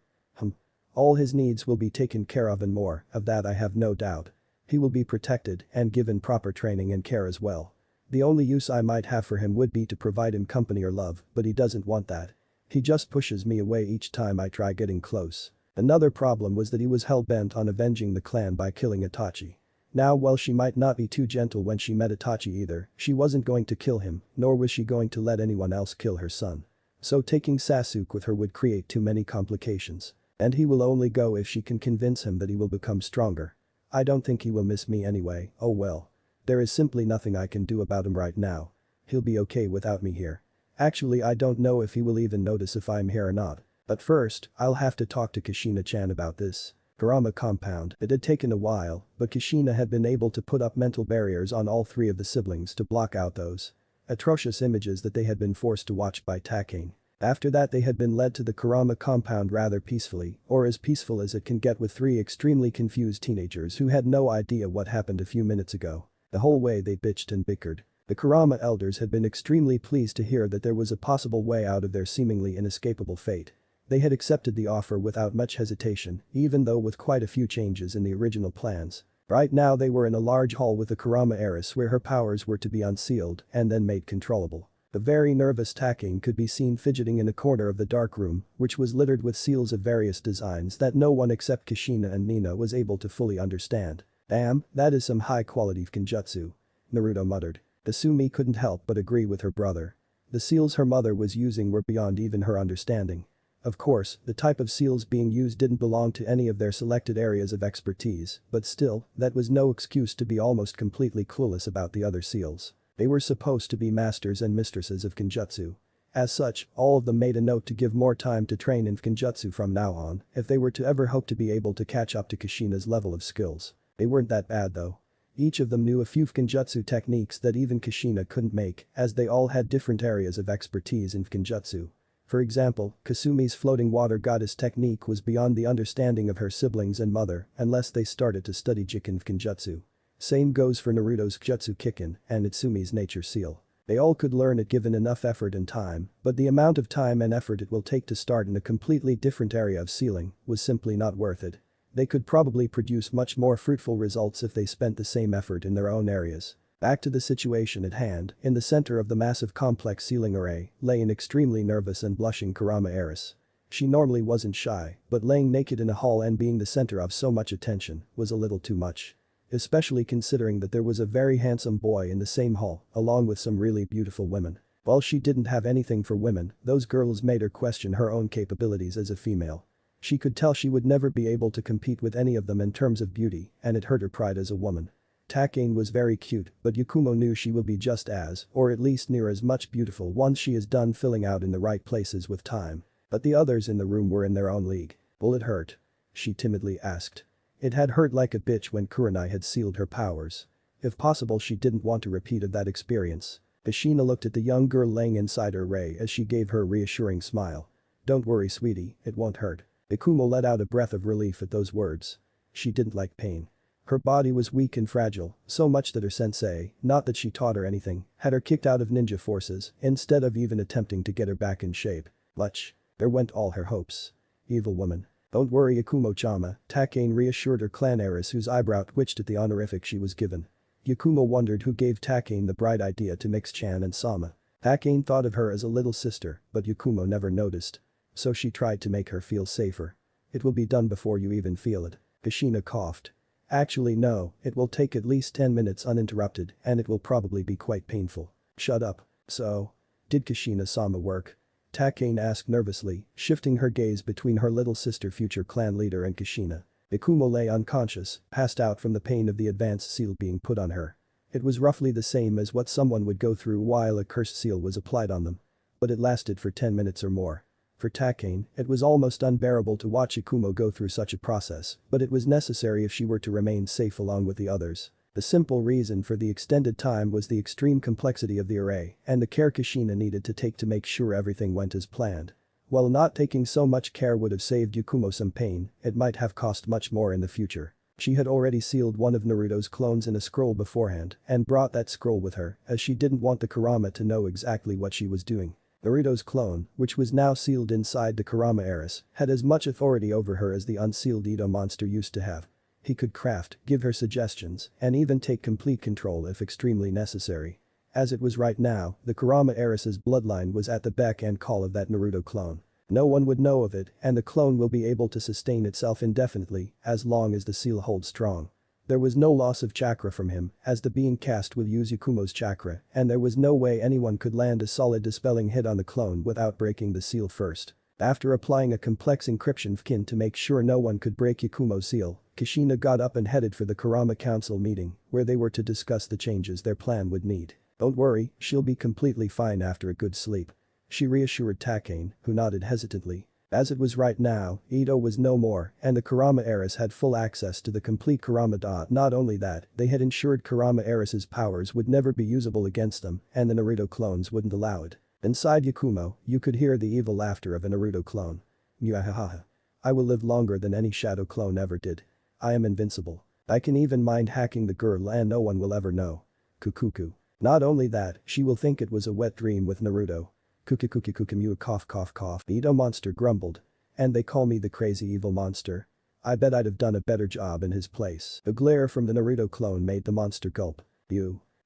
All his needs will be taken care of and more, of that I have no doubt. He will be protected and given proper training and care as well. The only use I might have for him would be to provide him company or love, but he doesn't want that. He just pushes me away each time I try getting close. Another problem was that he was hell-bent on avenging the clan by killing Itachi. Now while she might not be too gentle when she met Itachi either, she wasn't going to kill him, nor was she going to let anyone else kill her son. So taking Sasuke with her would create too many complications. And he will only go if she can convince him that he will become stronger. I don't think he will miss me anyway, oh well. There is simply nothing I can do about him right now. He'll be okay without me here. Actually I don't know if he will even notice if I'm here or not. But first, I'll have to talk to Kushina-chan about this. Kurama compound. It had taken a while, but Kushina had been able to put up mental barriers on all three of the siblings to block out those atrocious images that they had been forced to watch by Takane. After that they had been led to the Kurama compound rather peacefully, or as peaceful as it can get with three extremely confused teenagers who had no idea what happened a few minutes ago. The whole way they bitched and bickered. The Kurama elders had been extremely pleased to hear that there was a possible way out of their seemingly inescapable fate. They had accepted the offer without much hesitation, even though with quite a few changes in the original plans. Right now they were in a large hall with the Kurama heiress where her powers were to be unsealed and then made controllable. The very nervous Takane could be seen fidgeting in a corner of the dark room, which was littered with seals of various designs that no one except Kushina and Nina was able to fully understand. Damn, that is some high-quality genjutsu. Naruto muttered. Kasumi couldn't help but agree with her brother. The seals her mother was using were beyond even her understanding. Of course, the type of seals being used didn't belong to any of their selected areas of expertise, but still, that was no excuse to be almost completely clueless about the other seals. They were supposed to be masters and mistresses of Kenjutsu. As such, all of them made a note to give more time to train in Kenjutsu from now on if they were to ever hope to be able to catch up to Kushina's level of skills. They weren't that bad though. Each of them knew a few Kenjutsu techniques that even Kushina couldn't make, as they all had different areas of expertise in Kenjutsu. For example, Kasumi's floating water goddess technique was beyond the understanding of her siblings and mother unless they started to study Jikin Kenjutsu. Same goes for Naruto's Jutsu Kikken and Itsumi's nature seal. They all could learn it given enough effort and time, but the amount of time and effort it will take to start in a completely different area of sealing was simply not worth it. They could probably produce much more fruitful results if they spent the same effort in their own areas. Back to the situation at hand, in the center of the massive complex sealing array lay an extremely nervous and blushing Kurama heiress. She normally wasn't shy, but laying naked in a hall and being the center of so much attention was a little too much. Especially considering that there was a very handsome boy in the same hall, along with some really beautiful women. While she didn't have anything for women, those girls made her question her own capabilities as a female. She could tell she would never be able to compete with any of them in terms of beauty, and it hurt her pride as a woman. Takane was very cute, but Yakumo knew she will be just as, or at least near as much beautiful once she is done filling out in the right places with time. But the others in the room were in their own league. "Will it hurt?" she timidly asked. It had hurt like a bitch when Kurenai had sealed her powers. If possible she didn't want a repeat of that experience. Kushina looked at the young girl laying inside her ray as she gave her a reassuring smile. "Don't worry sweetie, it won't hurt." Yakumo let out a breath of relief at those words. She didn't like pain. Her body was weak and fragile, so much that her sensei, not that she taught her anything, had her kicked out of ninja forces instead of even attempting to get her back in shape. There went all her hopes. Evil woman. "Don't worry Yakumo-chama," Takane reassured her clan heiress whose eyebrow twitched at the honorific she was given. Yakumo wondered who gave Takane the bright idea to mix Chan and Sama. Takane thought of her as a little sister, but Yakumo never noticed. So she tried to make her feel safer. "It will be done before you even feel it." Kushina coughed. "Actually no, it will take at least 10 minutes uninterrupted and it will probably be quite painful." "Shut up." "So? Did Kushina-sama work?" Takane asked nervously, shifting her gaze between her little sister future clan leader and Kushina. Yakumo lay unconscious, passed out from the pain of the advanced seal being put on her. It was roughly the same as what someone would go through while a cursed seal was applied on them. But it lasted for 10 minutes or more. For Takane, it was almost unbearable to watch Yakumo go through such a process, but it was necessary if she were to remain safe along with the others. The simple reason for the extended time was the extreme complexity of the array and the care Kushina needed to take to make sure everything went as planned. While not taking so much care would have saved Yakumo some pain, it might have cost much more in the future. She had already sealed one of Naruto's clones in a scroll beforehand and brought that scroll with her as she didn't want the Kurama to know exactly what she was doing. Naruto's clone, which was now sealed inside the Kurama heiress, had as much authority over her as the unsealed Edo monster used to have. He could craft, give her suggestions, and even take complete control if extremely necessary. As it was right now, the Kurama heiress's bloodline was at the beck and call of that Naruto clone. No one would know of it, and the clone will be able to sustain itself indefinitely as long as the seal holds strong. There was no loss of chakra from him, as the being cast will use Yakumo's chakra, and there was no way anyone could land a solid dispelling hit on the clone without breaking the seal first. After applying a complex encryption pin to make sure no one could break Yakumo's seal, Kushina got up and headed for the Kurama Council meeting, where they were to discuss the changes their plan would need. "Don't worry, she'll be completely fine after a good sleep," she reassured Takane, who nodded hesitantly. As it was right now, Ito was no more, and the Kurama heiress had full access to the complete Kurama dot. Not only that, they had ensured Kurama heiress's powers would never be usable against them, and the Naruto clones wouldn't allow it. Inside Yakumo, you could hear the evil laughter of a Naruto clone. "Mwahaha. I will live longer than any shadow clone ever did. I am invincible. I can even mind hacking the girl and no one will ever know. Kukuku. Not only that, she will think it was a wet dream with Naruto. Kukukukukukumu cough cough cough." The Edo monster grumbled. "And they call me the crazy evil monster. I bet I'd have done a better job in his place." The glare from the Naruto clone made the monster gulp.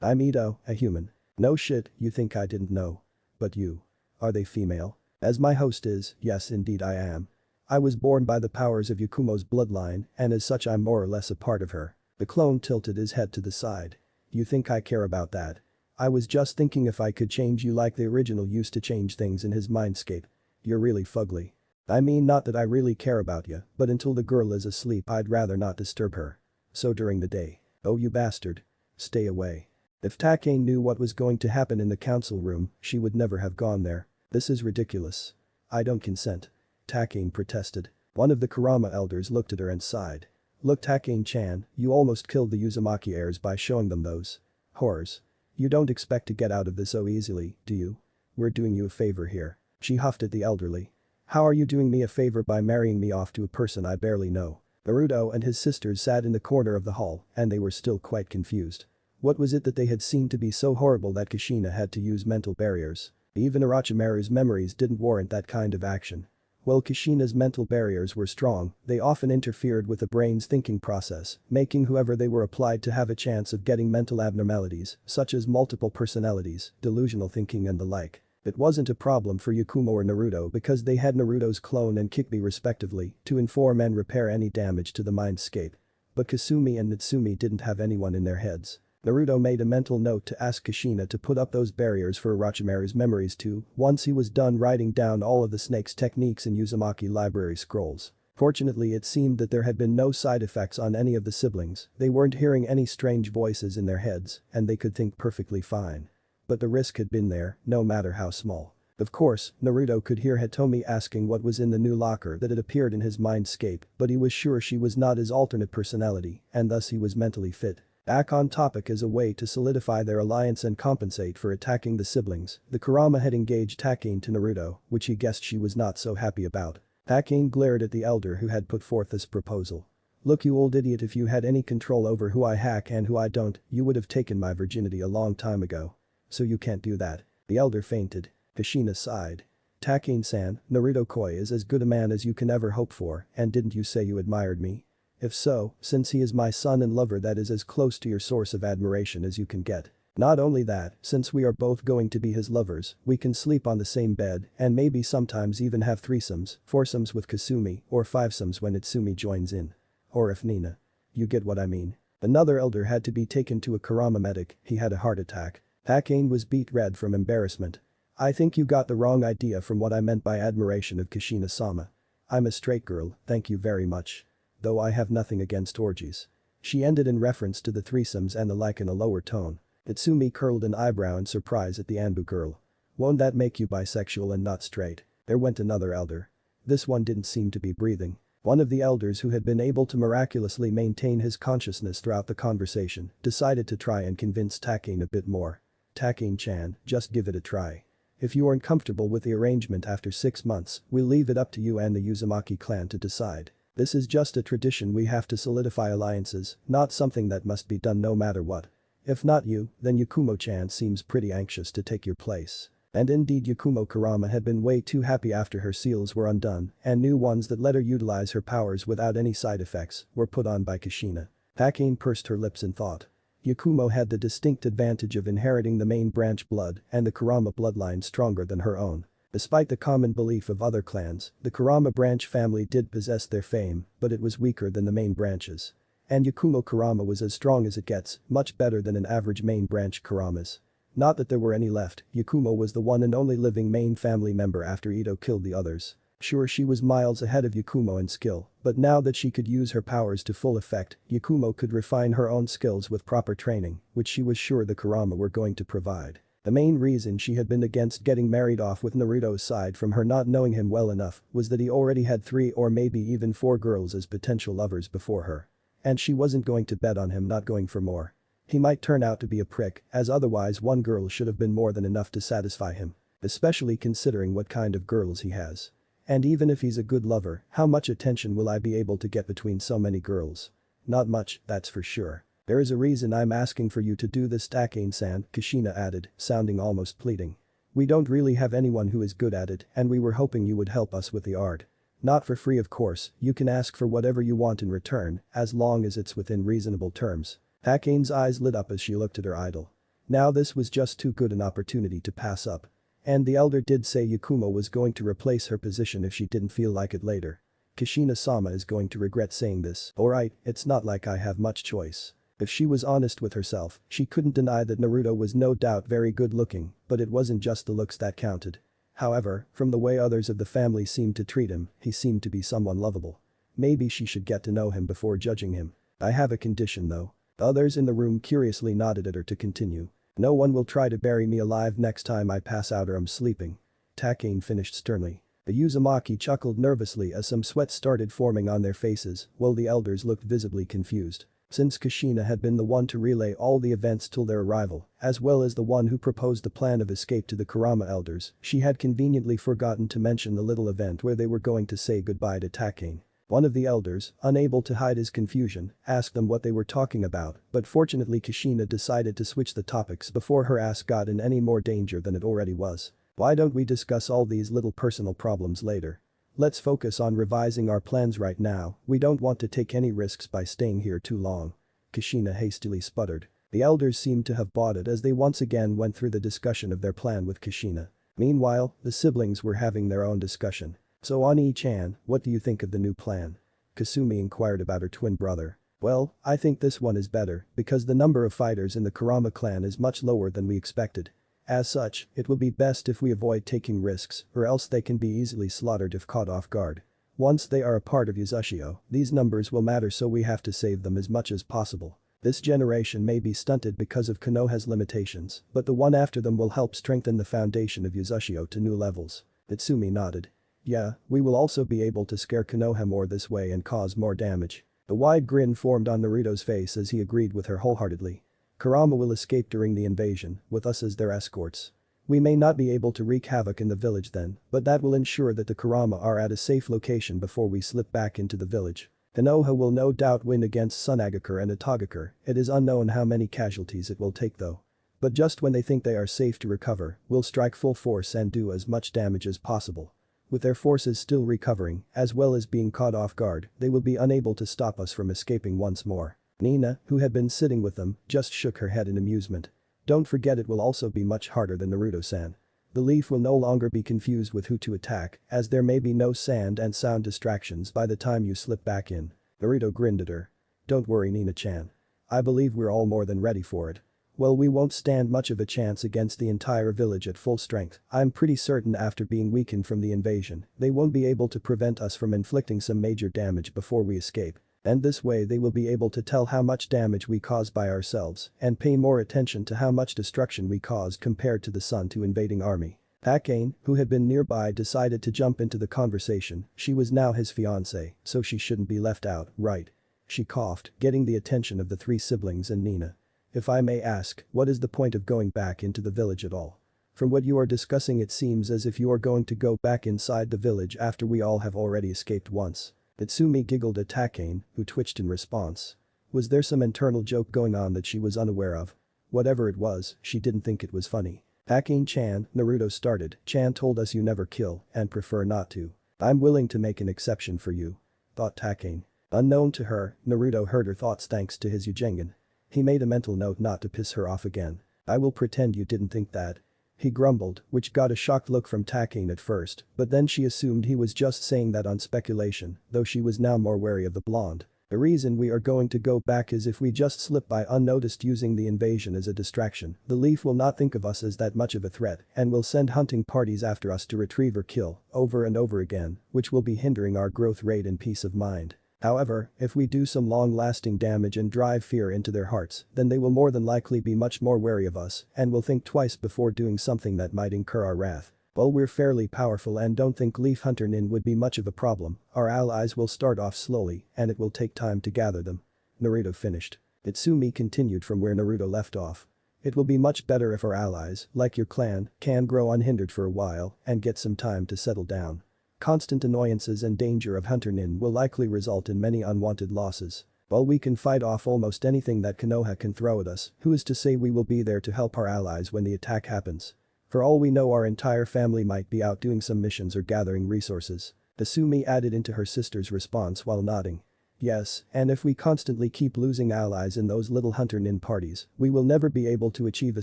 I'm Ito, a human." "No shit, you think I didn't know. But you. Are they female?" "As my host is, yes indeed I am. I was born by the powers of Yakumo's bloodline and as such I'm more or less a part of her." The clone tilted his head to the side. "You think I care about that? I was just thinking if I could change you like the original used to change things in his mindscape. You're really fugly. I mean not that I really care about you, but until the girl is asleep I'd rather not disturb her. So during the day. Oh you bastard. Stay away. If Takane knew what was going to happen in the council room, she would never have gone there. This is ridiculous. I don't consent. Takane protested. One of the Kurama elders looked at her and sighed. Look Takane-chan, you almost killed the Uzumaki heirs by showing them those horrors. You don't expect to get out of this so easily, do you? We're doing you a favor here. She huffed at the elderly. How are you doing me a favor by marrying me off to a person I barely know? Naruto and his sisters sat in the corner of the hall and they were still quite confused. What was it that they had seen to be so horrible that Kushina had to use mental barriers? Even Orochimaru's memories didn't warrant that kind of action. While Kushina's mental barriers were strong, they often interfered with the brain's thinking process, making whoever they were applied to have a chance of getting mental abnormalities, such as multiple personalities, delusional thinking and the like. It wasn't a problem for Yakumo or Naruto because they had Naruto's clone and Kikbi respectively to inform and repair any damage to the mindscape. But Kasumi and Natsumi didn't have anyone in their heads. Naruto made a mental note to ask Kushina to put up those barriers for Orochimaru's memories too, once he was done writing down all of the snake's techniques in Uzumaki library scrolls. Fortunately it seemed that there had been no side effects on any of the siblings, they weren't hearing any strange voices in their heads, and they could think perfectly fine. But the risk had been there, no matter how small. Of course, Naruto could hear Hitomi asking what was in the new locker that had appeared in his mindscape, but he was sure she was not his alternate personality, and thus he was mentally fit. Back on topic as a way to solidify their alliance and compensate for attacking the siblings, the Kurama had engaged Takane to Naruto, which he guessed she was not so happy about. Takane glared at the elder who had put forth this proposal. Look you old idiot, if you had any control over who I hack and who I don't, you would have taken my virginity a long time ago. So you can't do that. The elder fainted. Kushina sighed. Takane-san, Naruto-koi is as good a man as you can ever hope for, and didn't you say you admired me? If so, since he is my son and lover, that is as close to your source of admiration as you can get. Not only that, since we are both going to be his lovers, we can sleep on the same bed and maybe sometimes even have threesomes, foursomes with Kasumi, or fivesomes when Itsumi joins in. Or if Nina. You get what I mean. Another elder had to be taken to a Kurama medic, he had a heart attack. Takane was beet red from embarrassment. I think you got the wrong idea from what I meant by admiration of Kushina-sama. I'm a straight girl, thank you very much. Though I have nothing against orgies. She ended in reference to the threesomes and the like in a lower tone. Itsumi curled an eyebrow in surprise at the Anbu girl. Won't that make you bisexual and not straight? There went another elder. This one didn't seem to be breathing. One of the elders who had been able to miraculously maintain his consciousness throughout the conversation decided to try and convince Takane a bit more. Takane-chan, just give it a try. If you aren't comfortable with the arrangement after 6 months, we'll leave it up to you and the Uzumaki clan to decide. This is just a tradition we have to solidify alliances, not something that must be done no matter what. If not you, then Yakumo-chan seems pretty anxious to take your place. And indeed Yakumo Kurama had been way too happy after her seals were undone, and new ones that let her utilize her powers without any side effects were put on by Kushina. Takane pursed her lips in thought. Yakumo had the distinct advantage of inheriting the main branch blood and the Kurama bloodline stronger than her own. Despite the common belief of other clans, the Kurama branch family did possess their fame, but it was weaker than the main branches. And Yakumo Kurama was as strong as it gets, much better than an average main branch Kuramas. Not that there were any left, Yakumo was the one and only living main family member after Ito killed the others. Sure, she was miles ahead of Yakumo in skill, but now that she could use her powers to full effect, Yakumo could refine her own skills with proper training, which she was sure the Kurama were going to provide. The main reason she had been against getting married off with Naruto, aside from her not knowing him well enough, was that he already had 3 or maybe even 4 girls as potential lovers before her. And she wasn't going to bet on him not going for more. He might turn out to be a prick, as otherwise one girl should have been more than enough to satisfy him. Especially considering what kind of girls he has. And even if he's a good lover, how much attention will I be able to get between so many girls? Not much, that's for sure. There is a reason I'm asking for you to do this, Takane-san, Kushina added, sounding almost pleading. We don't really have anyone who is good at it, and we were hoping you would help us with the art. Not for free, of course, you can ask for whatever you want in return, as long as it's within reasonable terms. Takane's eyes lit up as she looked at her idol. Now this was just too good an opportunity to pass up. And the elder did say Yakumo was going to replace her position if she didn't feel like it later. Kushina-sama is going to regret saying this. Alright, it's not like I have much choice. If she was honest with herself, she couldn't deny that Naruto was no doubt very good looking, but it wasn't just the looks that counted. However, from the way others of the family seemed to treat him, he seemed to be someone lovable. Maybe she should get to know him before judging him. I have a condition though. The others in the room curiously nodded at her to continue. No one will try to bury me alive next time I pass out or I'm sleeping. Takane finished sternly. The Uzumaki chuckled nervously as some sweat started forming on their faces, while the elders looked visibly confused. Since Kushina had been the one to relay all the events till their arrival, as well as the one who proposed the plan of escape to the Kurama elders, she had conveniently forgotten to mention the little event where they were going to say goodbye to Takane. One of the elders, unable to hide his confusion, asked them what they were talking about, but fortunately Kushina decided to switch the topics before her ass got in any more danger than it already was. Why don't we discuss all these little personal problems later? Let's focus on revising our plans right now, we don't want to take any risks by staying here too long. Kushina hastily sputtered. The elders seemed to have bought it as they once again went through the discussion of their plan with Kushina. Meanwhile, the siblings were having their own discussion. So Ani-chan, what do you think of the new plan? Kasumi inquired about her twin brother. Well, I think this one is better, because the number of fighters in the Kurama clan is much lower than we expected. As such, it will be best if we avoid taking risks, or else they can be easily slaughtered if caught off guard. Once they are a part of Uzashio, these numbers will matter so we have to save them as much as possible. This generation may be stunted because of Konoha's limitations, but the one after them will help strengthen the foundation of Uzashio to new levels. Itsumi nodded. Yeah, we will also be able to scare Konoha more this way and cause more damage. The wide grin formed on Naruto's face as he agreed with her wholeheartedly. Kurama will escape during the invasion, with us as their escorts. We may not be able to wreak havoc in the village then, but that will ensure that the Kurama are at a safe location before we slip back into the village. Konoha will no doubt win against Sunagakure and Itagakure, it is unknown how many casualties it will take though. But just when they think they are safe to recover, we'll strike full force and do as much damage as possible. With their forces still recovering, as well as being caught off guard, they will be unable to stop us from escaping once more. Nina, who had been sitting with them, just shook her head in amusement. Don't forget it will also be much harder than Naruto-san. The leaf will no longer be confused with who to attack, as there may be no sand and sound distractions by the time you slip back in. Naruto grinned at her. Don't worry Nina-chan. I believe we're all more than ready for it. Well, we won't stand much of a chance against the entire village at full strength. I'm pretty certain after being weakened from the invasion, they won't be able to prevent us from inflicting some major damage before we escape. And this way they will be able to tell how much damage we caused by ourselves and pay more attention to how much destruction we caused compared to the Sun to invading army. Takane, who had been nearby, decided to jump into the conversation. She was now his fiancée, so she shouldn't be left out, right? She coughed, getting the attention of the three siblings and Nina. If I may ask, what is the point of going back into the village at all? From what you are discussing it seems as if you are going to go back inside the village after we all have already escaped once. Itsumi giggled at Takane, who twitched in response. Was there some internal joke going on that she was unaware of? Whatever it was, she didn't think it was funny. Takane-chan, Naruto started, Chan told us you never kill and prefer not to. I'm willing to make an exception for you. Thought Takane. Unknown to her, Naruto heard her thoughts thanks to his Ujengan. He made a mental note not to piss her off again. I will pretend you didn't think that. He grumbled, which got a shocked look from Takane at first, but then she assumed he was just saying that on speculation, though she was now more wary of the blonde. The reason we are going to go back is if we just slip by unnoticed using the invasion as a distraction, the Leaf will not think of us as that much of a threat and will send hunting parties after us to retrieve or kill, over and over again, which will be hindering our growth rate and peace of mind. However, if we do some long-lasting damage and drive fear into their hearts, then they will more than likely be much more wary of us and will think twice before doing something that might incur our wrath. While we're fairly powerful and don't think Leaf Hunter Nin would be much of a problem, our allies will start off slowly and it will take time to gather them. Naruto finished. Itsumi continued from where Naruto left off. It will be much better if our allies, like your clan, can grow unhindered for a while and get some time to settle down. Constant annoyances and danger of Hunter Nin will likely result in many unwanted losses. While we can fight off almost anything that Konoha can throw at us, who is to say we will be there to help our allies when the attack happens? For all we know our entire family might be out doing some missions or gathering resources. Asumi added into her sister's response while nodding. Yes, and if we constantly keep losing allies in those little Hunter Nin parties, we will never be able to achieve a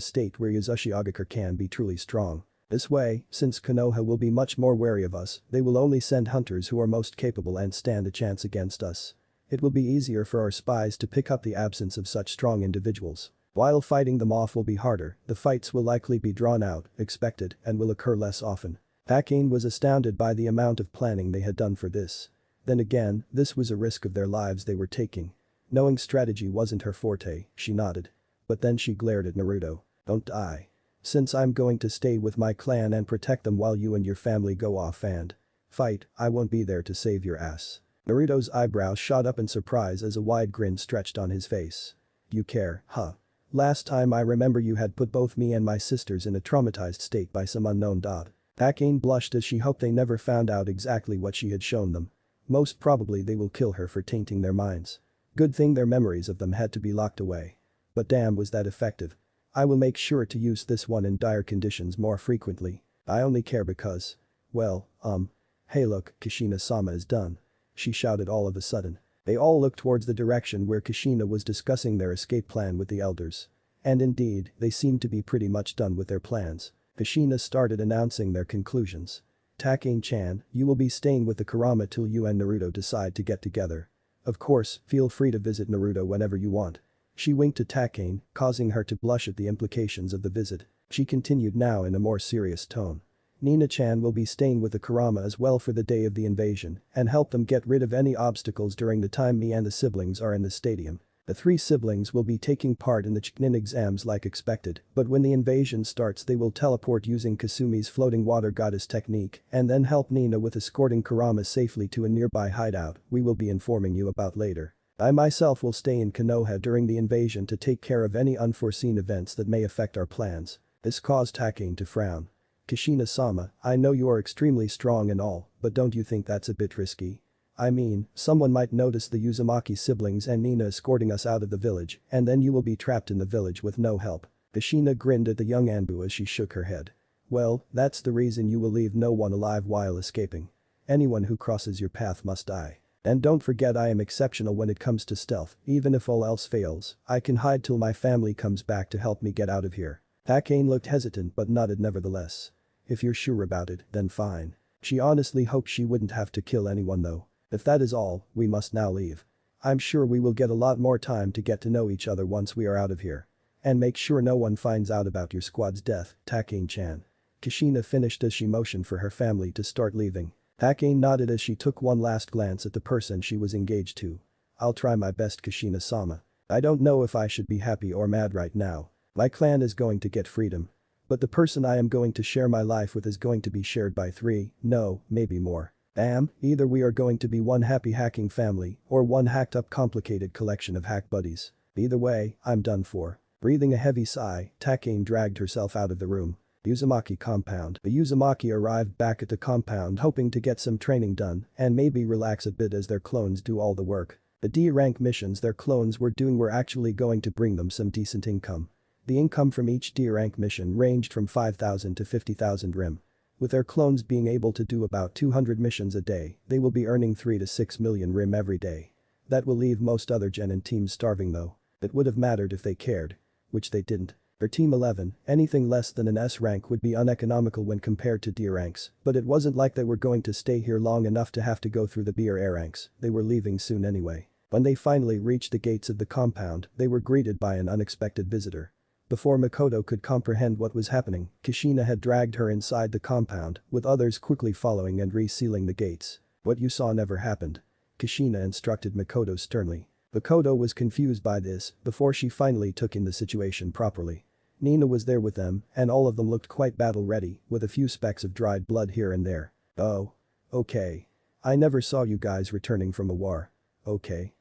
state where Uzashigakure can be truly strong. This way, since Konoha will be much more wary of us, they will only send hunters who are most capable and stand a chance against us. It will be easier for our spies to pick up the absence of such strong individuals. While fighting them off will be harder, the fights will likely be drawn out, expected, and will occur less often. Hakim was astounded by the amount of planning they had done for this. Then again, this was a risk of their lives they were taking. Knowing strategy wasn't her forte, she nodded. But then she glared at Naruto. Don't die. Since I'm going to stay with my clan and protect them while you and your family go off and fight, I won't be there to save your ass. Naruto's eyebrows shot up in surprise as a wide grin stretched on his face. You care, huh? Last time I remember you had put both me and my sisters in a traumatized state by some unknown dot. Hakim blushed as she hoped they never found out exactly what she had shown them. Most probably they will kill her for tainting their minds. Good thing their memories of them had to be locked away. But damn, was that effective. I will make sure to use this one in dire conditions more frequently. I only care because… well, hey look, Kushina-sama is done. She shouted all of a sudden. They all looked towards the direction where Kushina was discussing their escape plan with the elders. And indeed, they seemed to be pretty much done with their plans. Kushina started announcing their conclusions. Takane-chan, you will be staying with the Kurama till you and Naruto decide to get together. Of course, feel free to visit Naruto whenever you want. She winked at Takane, causing her to blush at the implications of the visit. She continued now in a more serious tone. Nina-chan will be staying with the Kurama as well for the day of the invasion and help them get rid of any obstacles during the time me and the siblings are in the stadium. The three siblings will be taking part in the Chunin exams like expected, but when the invasion starts they will teleport using Kasumi's floating water goddess technique and then help Nina with escorting Kurama safely to a nearby hideout we will be informing you about later. I myself will stay in Konoha during the invasion to take care of any unforeseen events that may affect our plans. This caused Takane to frown. Kushina-sama, I know you are extremely strong and all, but don't you think that's a bit risky? I mean, someone might notice the Uzumaki siblings and Nina escorting us out of the village, and then you will be trapped in the village with no help. Kushina grinned at the young Anbu as she shook her head. Well, that's the reason you will leave no one alive while escaping. Anyone who crosses your path must die. And don't forget I am exceptional when it comes to stealth, even if all else fails, I can hide till my family comes back to help me get out of here. Takane looked hesitant but nodded nevertheless. If you're sure about it, then fine. She honestly hoped she wouldn't have to kill anyone though. If that is all, we must now leave. I'm sure we will get a lot more time to get to know each other once we are out of here. And make sure no one finds out about your squad's death, Takane-chan. Kushina finished as she motioned for her family to start leaving. Takane nodded as she took one last glance at the person she was engaged to. I'll try my best, Kushina-sama. I don't know if I should be happy or mad right now. My clan is going to get freedom. But the person I am going to share my life with is going to be shared by 3, no, maybe more. Damn, either we are going to be one happy hacking family or one hacked up complicated collection of hack buddies. Either way, I'm done for. Breathing a heavy sigh, Takane dragged herself out of the room. Uzumaki compound. The Uzumaki arrived back at the compound hoping to get some training done and maybe relax a bit as their clones do all the work. The D-rank missions their clones were doing were actually going to bring them some decent income. The income from each D-rank mission ranged from 5,000 to 50,000 rim. With their clones being able to do about 200 missions a day, they will be earning 3 to 6 million rim every day. That will leave most other genin teams starving though. It would have mattered if they cared. Which they didn't. For Team 11, anything less than an S rank would be uneconomical when compared to D ranks, but it wasn't like they were going to stay here long enough to have to go through the B or A ranks, they were leaving soon anyway. When they finally reached the gates of the compound, they were greeted by an unexpected visitor. Before Makoto could comprehend what was happening, Kushina had dragged her inside the compound, with others quickly following and resealing the gates. What you saw never happened. Kushina instructed Makoto sternly. Makoto was confused by this before she finally took in the situation properly. Nina was there with them, and all of them looked quite battle-ready, with a few specks of dried blood here and there. Oh. Okay. I never saw you guys returning from a war. Okay.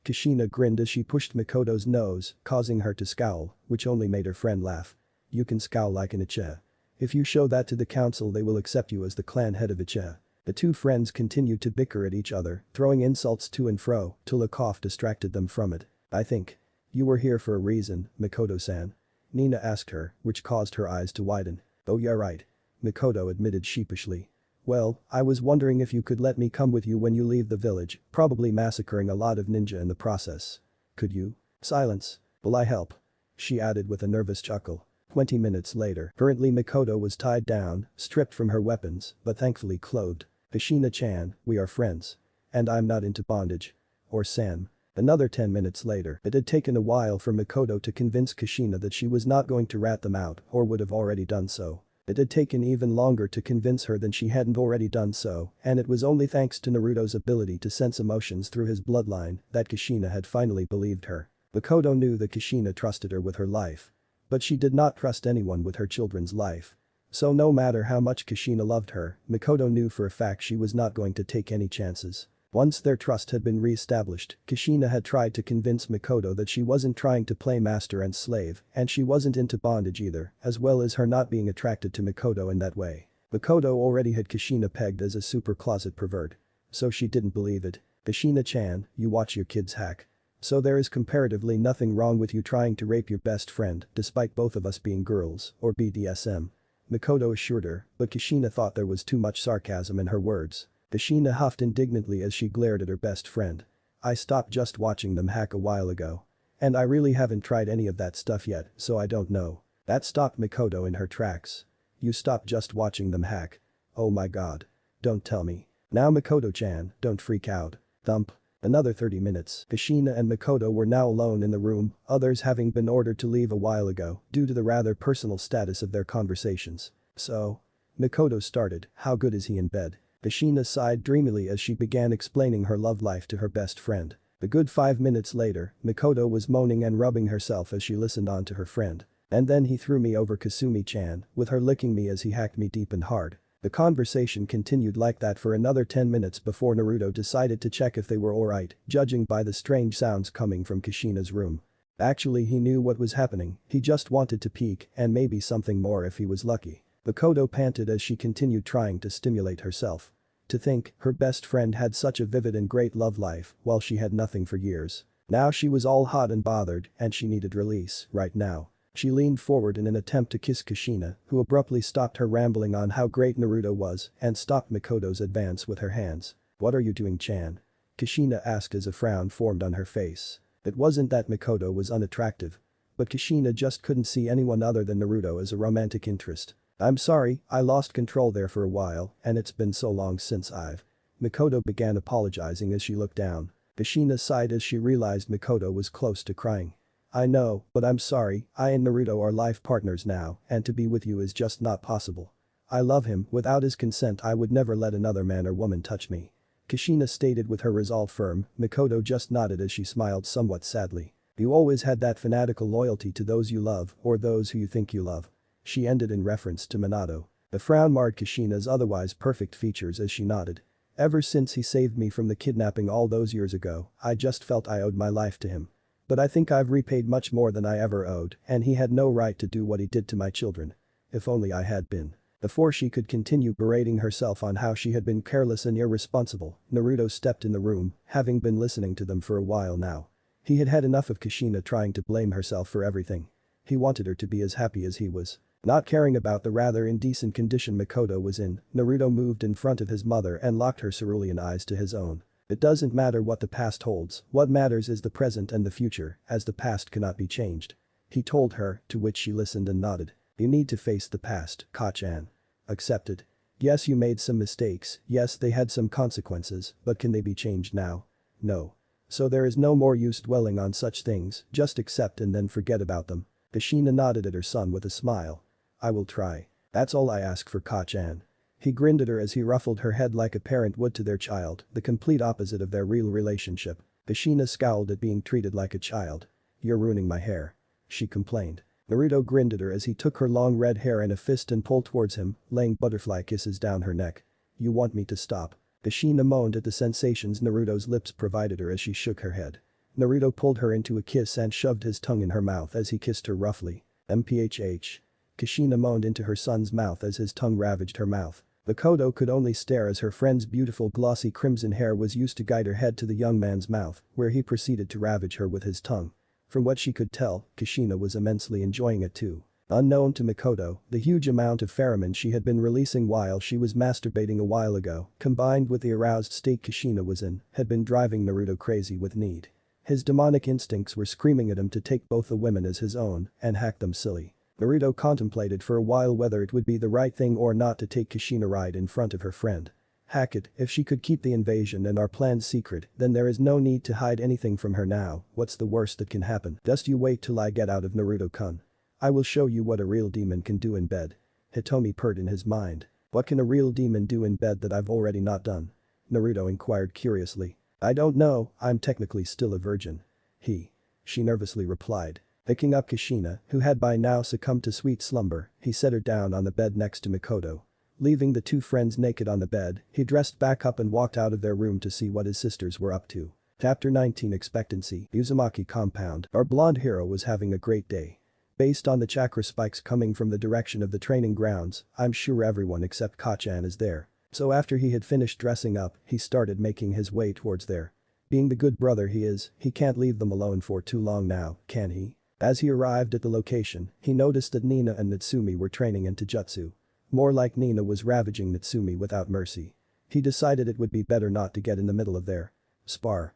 Kushina grinned as she pushed Makoto's nose, causing her to scowl, which only made her friend laugh. You can scowl like an Ichigo. If you show that to the council they will accept you as the clan head of Ichigo. The two friends continued to bicker at each other, throwing insults to and fro, till a cough distracted them from it. I think. You were here for a reason, Makoto-san. Nina asked her, which caused her eyes to widen. Oh yeah right. Makoto admitted sheepishly. Well, I was wondering if you could let me come with you when you leave the village, probably massacring a lot of ninja in the process. Could you? Silence. Will I help? She added with a nervous chuckle. 20 minutes later, currently Makoto was tied down, stripped from her weapons, but thankfully clothed. Kushina-chan, we are friends. And I'm not into bondage. Or San. Another 10 minutes later, it had taken a while for Makoto to convince Kushina that she was not going to rat them out or would have already done so. It had taken even longer to convince her than she hadn't already done so, and it was only thanks to Naruto's ability to sense emotions through his bloodline that Kushina had finally believed her. Makoto knew that Kushina trusted her with her life. But she did not trust anyone with her children's life. So no matter how much Kushina loved her, Makoto knew for a fact she was not going to take any chances. Once their trust had been re-established, Kushina had tried to convince Makoto that she wasn't trying to play master and slave, and she wasn't into bondage either, as well as her not being attracted to Makoto in that way. Makoto already had Kushina pegged as a super closet pervert. So she didn't believe it. Kushina-chan, you watch your kids hack. So there is comparatively nothing wrong with you trying to rape your best friend despite both of us being girls, or BDSM. Makoto assured her, but Kushina thought there was too much sarcasm in her words. Kushina huffed indignantly as she glared at her best friend. I stopped just watching them hack a while ago. And I really haven't tried any of that stuff yet, so I don't know. That stopped Makoto in her tracks. You stopped just watching them hack. Oh my god. Don't tell me. Now Makoto-chan, don't freak out. Thump. Another 30 minutes. Kushina and Makoto were now alone in the room, others having been ordered to leave a while ago due to the rather personal status of their conversations. So? Makoto started, how good is he in bed? Kushina sighed dreamily as she began explaining her love life to her best friend. A good 5 minutes later, Makoto was moaning and rubbing herself as she listened on to her friend. And then he threw me over Kasumi-chan, with her licking me as he hacked me deep and hard. The conversation continued like that for another 10 minutes before Naruto decided to check if they were alright, judging by the strange sounds coming from Kushina's room. Actually he knew what was happening, he just wanted to peek and maybe something more if he was lucky. Makoto panted as she continued trying to stimulate herself. To think, her best friend had such a vivid and great love life while she had nothing for years. Now she was all hot and bothered and she needed release, right now. She leaned forward in an attempt to kiss Kushina, who abruptly stopped her rambling on how great Naruto was and stopped Makoto's advance with her hands. What are you doing, Chan? Kushina asked as a frown formed on her face. It wasn't that Makoto was unattractive. But Kushina just couldn't see anyone other than Naruto as a romantic interest. I'm sorry, I lost control there for a while and it's been so long since I've. Makoto began apologizing as she looked down. Kushina sighed as she realized Makoto was close to crying. I know, but I'm sorry, I and Naruto are life partners now and to be with you is just not possible. I love him, without his consent I would never let another man or woman touch me. Kushina stated with her resolve firm. Makoto just nodded as she smiled somewhat sadly. You always had that fanatical loyalty to those you love or those who you think you love. She ended in reference to Minato. The frown marred Kushina's otherwise perfect features as she nodded. Ever since he saved me from the kidnapping all those years ago, I just felt I owed my life to him. But I think I've repaid much more than I ever owed and he had no right to do what he did to my children. If only I had been. Before she could continue berating herself on how she had been careless and irresponsible, Naruto stepped in the room, having been listening to them for a while now. He had had enough of Kushina trying to blame herself for everything. He wanted her to be as happy as he was. Not caring about the rather indecent condition Makoto was in, Naruto moved in front of his mother and locked her cerulean eyes to his own. It doesn't matter what the past holds, what matters is the present and the future, as the past cannot be changed. He told her, to which she listened and nodded. You need to face the past, Ka-chan. Accept it. Yes, you made some mistakes, yes they had some consequences, but can they be changed now? No. So there is no more use dwelling on such things, just accept and then forget about them. Kushina nodded at her son with a smile. I will try. That's all I ask for, Ka-chan. He grinned at her as he ruffled her head like a parent would to their child, the complete opposite of their real relationship. Kushina scowled at being treated like a child. You're ruining my hair. She complained. Naruto grinned at her as he took her long red hair in a fist and pulled towards him, laying butterfly kisses down her neck. You want me to stop? Kushina moaned at the sensations Naruto's lips provided her as she shook her head. Naruto pulled her into a kiss and shoved his tongue in her mouth as he kissed her roughly. MPHH. Kushina moaned into her son's mouth as his tongue ravaged her mouth. Makoto could only stare as her friend's beautiful glossy crimson hair was used to guide her head to the young man's mouth, where he proceeded to ravage her with his tongue. From what she could tell, Kushina was immensely enjoying it too. Unknown to Makoto, the huge amount of pheromone she had been releasing while she was masturbating a while ago, combined with the aroused state Kushina was in, had been driving Naruto crazy with need. His demonic instincts were screaming at him to take both the women as his own and hack them silly. Naruto contemplated for a while whether it would be the right thing or not to take Kushina right in front of her friend. Hack it, if she could keep the invasion and our plans secret, then there is no need to hide anything from her now, what's the worst that can happen? Just you wait till I get out of Naruto-kun. I will show you what a real demon can do in bed. Hitomi purred in his mind. What can a real demon do in bed that I've already not done? Naruto inquired curiously. I don't know, I'm technically still a virgin. She nervously replied. Picking up Kushina, who had by now succumbed to sweet slumber, he set her down on the bed next to Mikoto. Leaving the two friends naked on the bed, he dressed back up and walked out of their room to see what his sisters were up to. Chapter 19 Expectancy Uzumaki Compound. Our blonde hero was having a great day. Based on the chakra spikes coming from the direction of the training grounds, I'm sure everyone except Kachan is there. So after he had finished dressing up, he started making his way towards there. Being the good brother he is, he can't leave them alone for too long now, can he? As he arrived at the location, he noticed that Nina and Natsumi were training in Taijutsu. More like Nina was ravaging Natsumi without mercy. He decided it would be better not to get in the middle of their spar.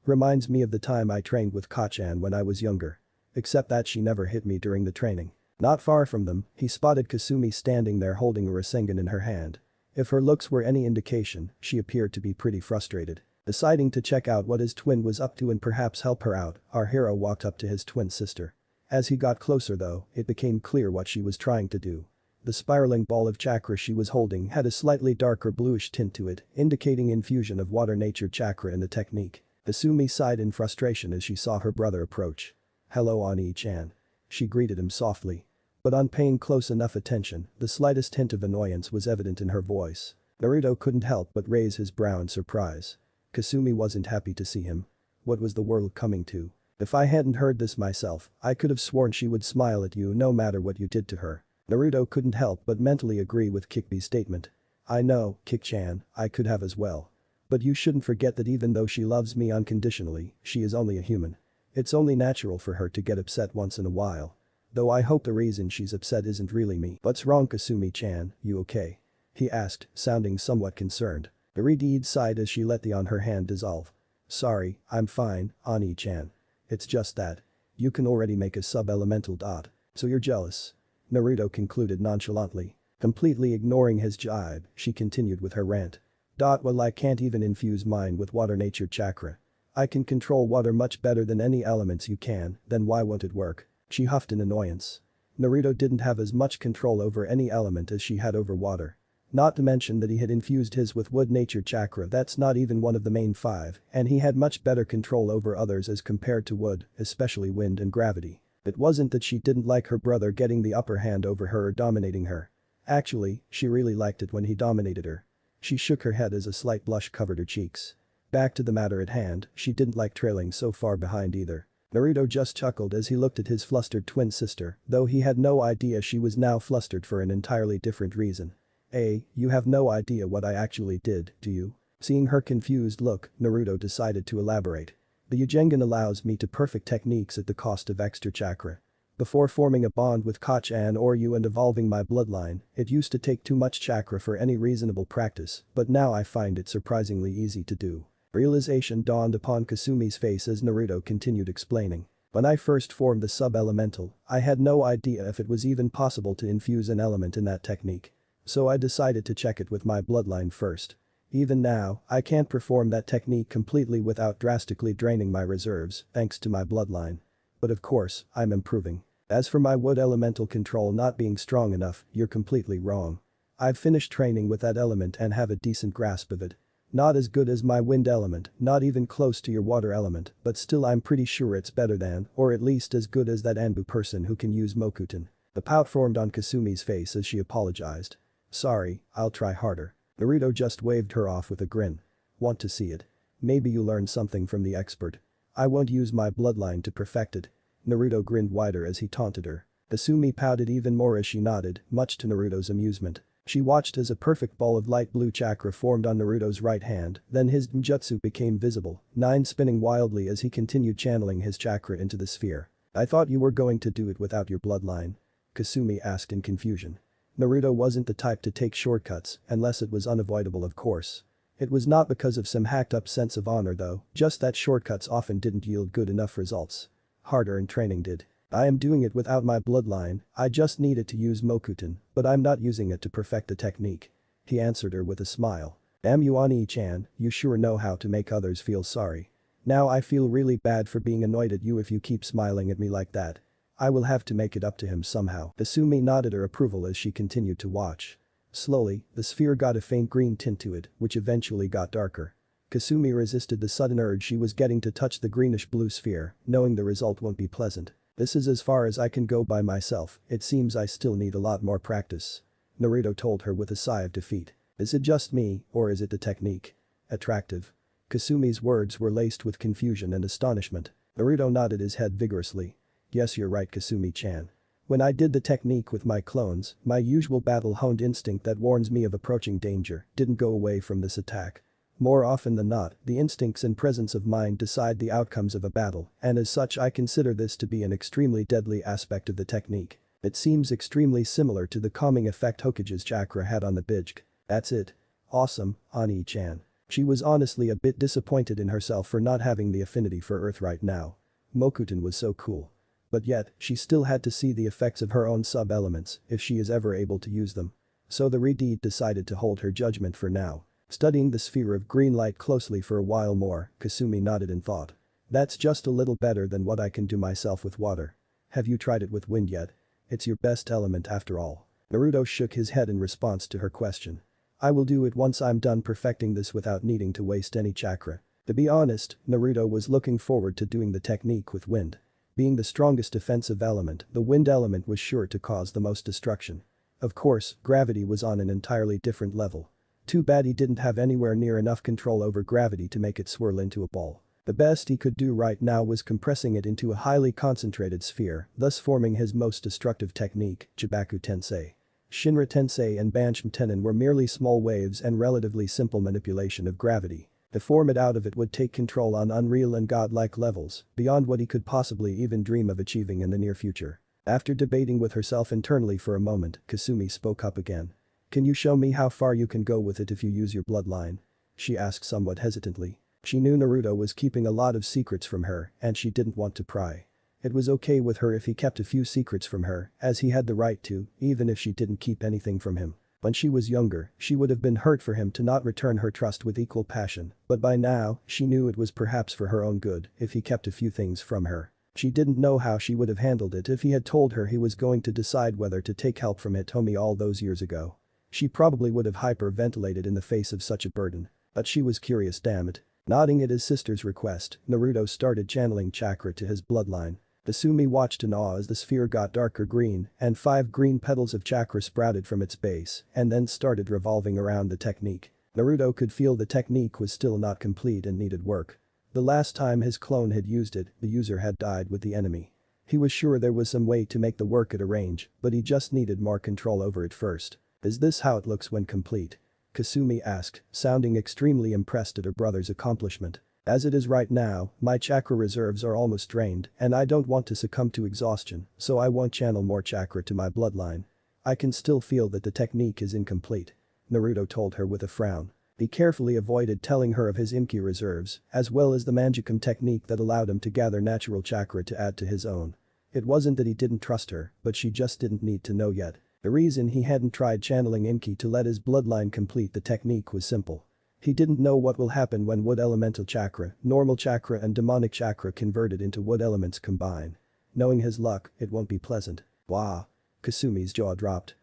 Reminds me of the time I trained with Kachan when I was younger. Except that she never hit me during the training. Not far from them, he spotted Kasumi standing there holding a Rasengan in her hand. If her looks were any indication, she appeared to be pretty frustrated. Deciding to check out what his twin was up to and perhaps help her out, our hero walked up to his twin sister. As he got closer though, it became clear what she was trying to do. The spiraling ball of chakra she was holding had a slightly darker bluish tint to it, indicating infusion of water nature chakra in the technique. Kasumi sighed in frustration as she saw her brother approach. Hello Oni-chan. She greeted him softly. But on paying close enough attention, the slightest hint of annoyance was evident in her voice. Naruto couldn't help but raise his brow in surprise. Kasumi wasn't happy to see him. What was the world coming to? If I hadn't heard this myself, I could have sworn she would smile at you no matter what you did to her. Naruto couldn't help but mentally agree with Kikbi's statement. I know, Kik-chan, I could have as well. But you shouldn't forget that even though she loves me unconditionally, she is only a human. It's only natural for her to get upset once in a while. Though I hope the reason she's upset isn't really me. What's wrong Kasumi-chan, you okay? He asked, sounding somewhat concerned. Iridiid sighed as she let the on her hand dissolve. Sorry, I'm fine, Ani-chan. It's just that. You can already make a sub-elemental dot. So you're jealous. Naruto concluded nonchalantly. Completely ignoring his jibe, she continued with her rant. Well I can't even infuse mine with water nature chakra. I can control water much better than any elements you can, then why won't it work? She huffed in annoyance. Naruto didn't have as much control over any element as she had over water. Not to mention that he had infused his with wood nature chakra that's not even one of the main 5, and he had much better control over others as compared to wood, especially wind and gravity. It wasn't that she didn't like her brother getting the upper hand over her or dominating her. Actually, she really liked it when he dominated her. She shook her head as a slight blush covered her cheeks. Back to the matter at hand, she didn't like trailing so far behind either. Naruto just chuckled as he looked at his flustered twin sister, though he had no idea she was now flustered for an entirely different reason. You have no idea what I actually did, do you? Seeing her confused look, Naruto decided to elaborate. The Ujengan allows me to perfect techniques at the cost of extra chakra. Before forming a bond with Kachan or you and evolving my bloodline, it used to take too much chakra for any reasonable practice, but now I find it surprisingly easy to do. Realization dawned upon Kasumi's face as Naruto continued explaining. When I first formed the sub-elemental, I had no idea if it was even possible to infuse an element in that technique. So I decided to check it with my bloodline first. Even now, I can't perform that technique completely without drastically draining my reserves, thanks to my bloodline. But of course, I'm improving. As for my wood elemental control not being strong enough, you're completely wrong. I've finished training with that element and have a decent grasp of it. Not as good as my wind element, not even close to your water element, but still I'm pretty sure it's better than, or at least as good as that Anbu person who can use Mokuton. The pout formed on Kasumi's face as she apologized. Sorry, I'll try harder. Naruto just waved her off with a grin. Want to see it? Maybe you learn something from the expert. I won't use my bloodline to perfect it. Naruto grinned wider as he taunted her. Kasumi pouted even more as she nodded, much to Naruto's amusement. She watched as a perfect ball of light blue chakra formed on Naruto's right hand, then his ninjutsu became visible, nine spinning wildly as he continued channeling his chakra into the sphere. I thought you were going to do it without your bloodline. Kasumi asked in confusion. Naruto wasn't the type to take shortcuts, unless it was unavoidable of course. It was not because of some hacked-up sense of honor though, just that shortcuts often didn't yield good enough results. Hard-earned training did. I am doing it without my bloodline, I just needed to use Mokuton, but I'm not using it to perfect the technique. He answered her with a smile. Damn you Ani-chan, you sure know how to make others feel sorry. Now I feel really bad for being annoyed at you if you keep smiling at me like that. I will have to make it up to him somehow. Kasumi nodded her approval as she continued to watch. Slowly, the sphere got a faint green tint to it, which eventually got darker. Kasumi resisted the sudden urge she was getting to touch the greenish-blue sphere, knowing the result won't be pleasant. This is as far as I can go by myself, it seems I still need a lot more practice. Naruto told her with a sigh of defeat. Is it just me, or is it the technique? Attractive. Kasumi's words were laced with confusion and astonishment. Naruto nodded his head vigorously. Yes, you're right, Kasumi-chan. When I did the technique with my clones, my usual battle-honed instinct that warns me of approaching danger didn't go away from this attack. More often than not, the instincts and presence of mind decide the outcomes of a battle, and as such I consider this to be an extremely deadly aspect of the technique. It seems extremely similar to the calming effect Hokage's chakra had on the Bijk. That's it. Awesome, Ani-chan. She was honestly a bit disappointed in herself for not having the affinity for Earth right now. Mokuton was so cool. But yet, she still had to see the effects of her own sub-elements if she is ever able to use them. So the Redeed decided to hold her judgment for now. Studying the sphere of green light closely for a while more, Kasumi nodded in thought. That's just a little better than what I can do myself with water. Have you tried it with wind yet? It's your best element after all. Naruto shook his head in response to her question. I will do it once I'm done perfecting this without needing to waste any chakra. To be honest, Naruto was looking forward to doing the technique with wind. Being the strongest defensive element, the wind element was sure to cause the most destruction. Of course, gravity was on an entirely different level. Too bad he didn't have anywhere near enough control over gravity to make it swirl into a ball. The best he could do right now was compressing it into a highly concentrated sphere, thus forming his most destructive technique, Chibaku Tensei. Shinra Tensei and Banshim Tenon were merely small waves and relatively simple manipulation of gravity. To form it out of it would take control on unreal and godlike levels, beyond what he could possibly even dream of achieving in the near future. After debating with herself internally for a moment, Kasumi spoke up again. Can you show me how far you can go with it if you use your bloodline? She asked somewhat hesitantly. She knew Naruto was keeping a lot of secrets from her, and she didn't want to pry. It was okay with her if he kept a few secrets from her, as he had the right to, even if she didn't keep anything from him. When she was younger, she would have been hurt for him to not return her trust with equal passion, but by now, she knew it was perhaps for her own good if he kept a few things from her. She didn't know how she would have handled it if he had told her he was going to decide whether to take help from Hitomi all those years ago. She probably would have hyperventilated in the face of such a burden. But she was curious, damn it. Nodding at his sister's request, Naruto started channeling chakra to his bloodline. Kasumi watched in awe as the sphere got darker green and 5 green petals of chakra sprouted from its base and then started revolving around the technique. Naruto could feel the technique was still not complete and needed work. The last time his clone had used it, the user had died with the enemy. He was sure there was some way to make the work at a range, but he just needed more control over it first. Is this how it looks when complete? Kasumi asked, sounding extremely impressed at her brother's accomplishment. As it is right now, my chakra reserves are almost drained and I don't want to succumb to exhaustion, so I won't channel more chakra to my bloodline. I can still feel that the technique is incomplete. Naruto told her with a frown. He carefully avoided telling her of his Imki reserves, as well as the Manjikum technique that allowed him to gather natural chakra to add to his own. It wasn't that he didn't trust her, but she just didn't need to know yet. The reason he hadn't tried channeling Imki to let his bloodline complete the technique was simple. He didn't know what will happen when wood elemental chakra, normal chakra and demonic chakra converted into wood elements combine. Knowing his luck, it won't be pleasant. Wah. Kasumi's jaw dropped.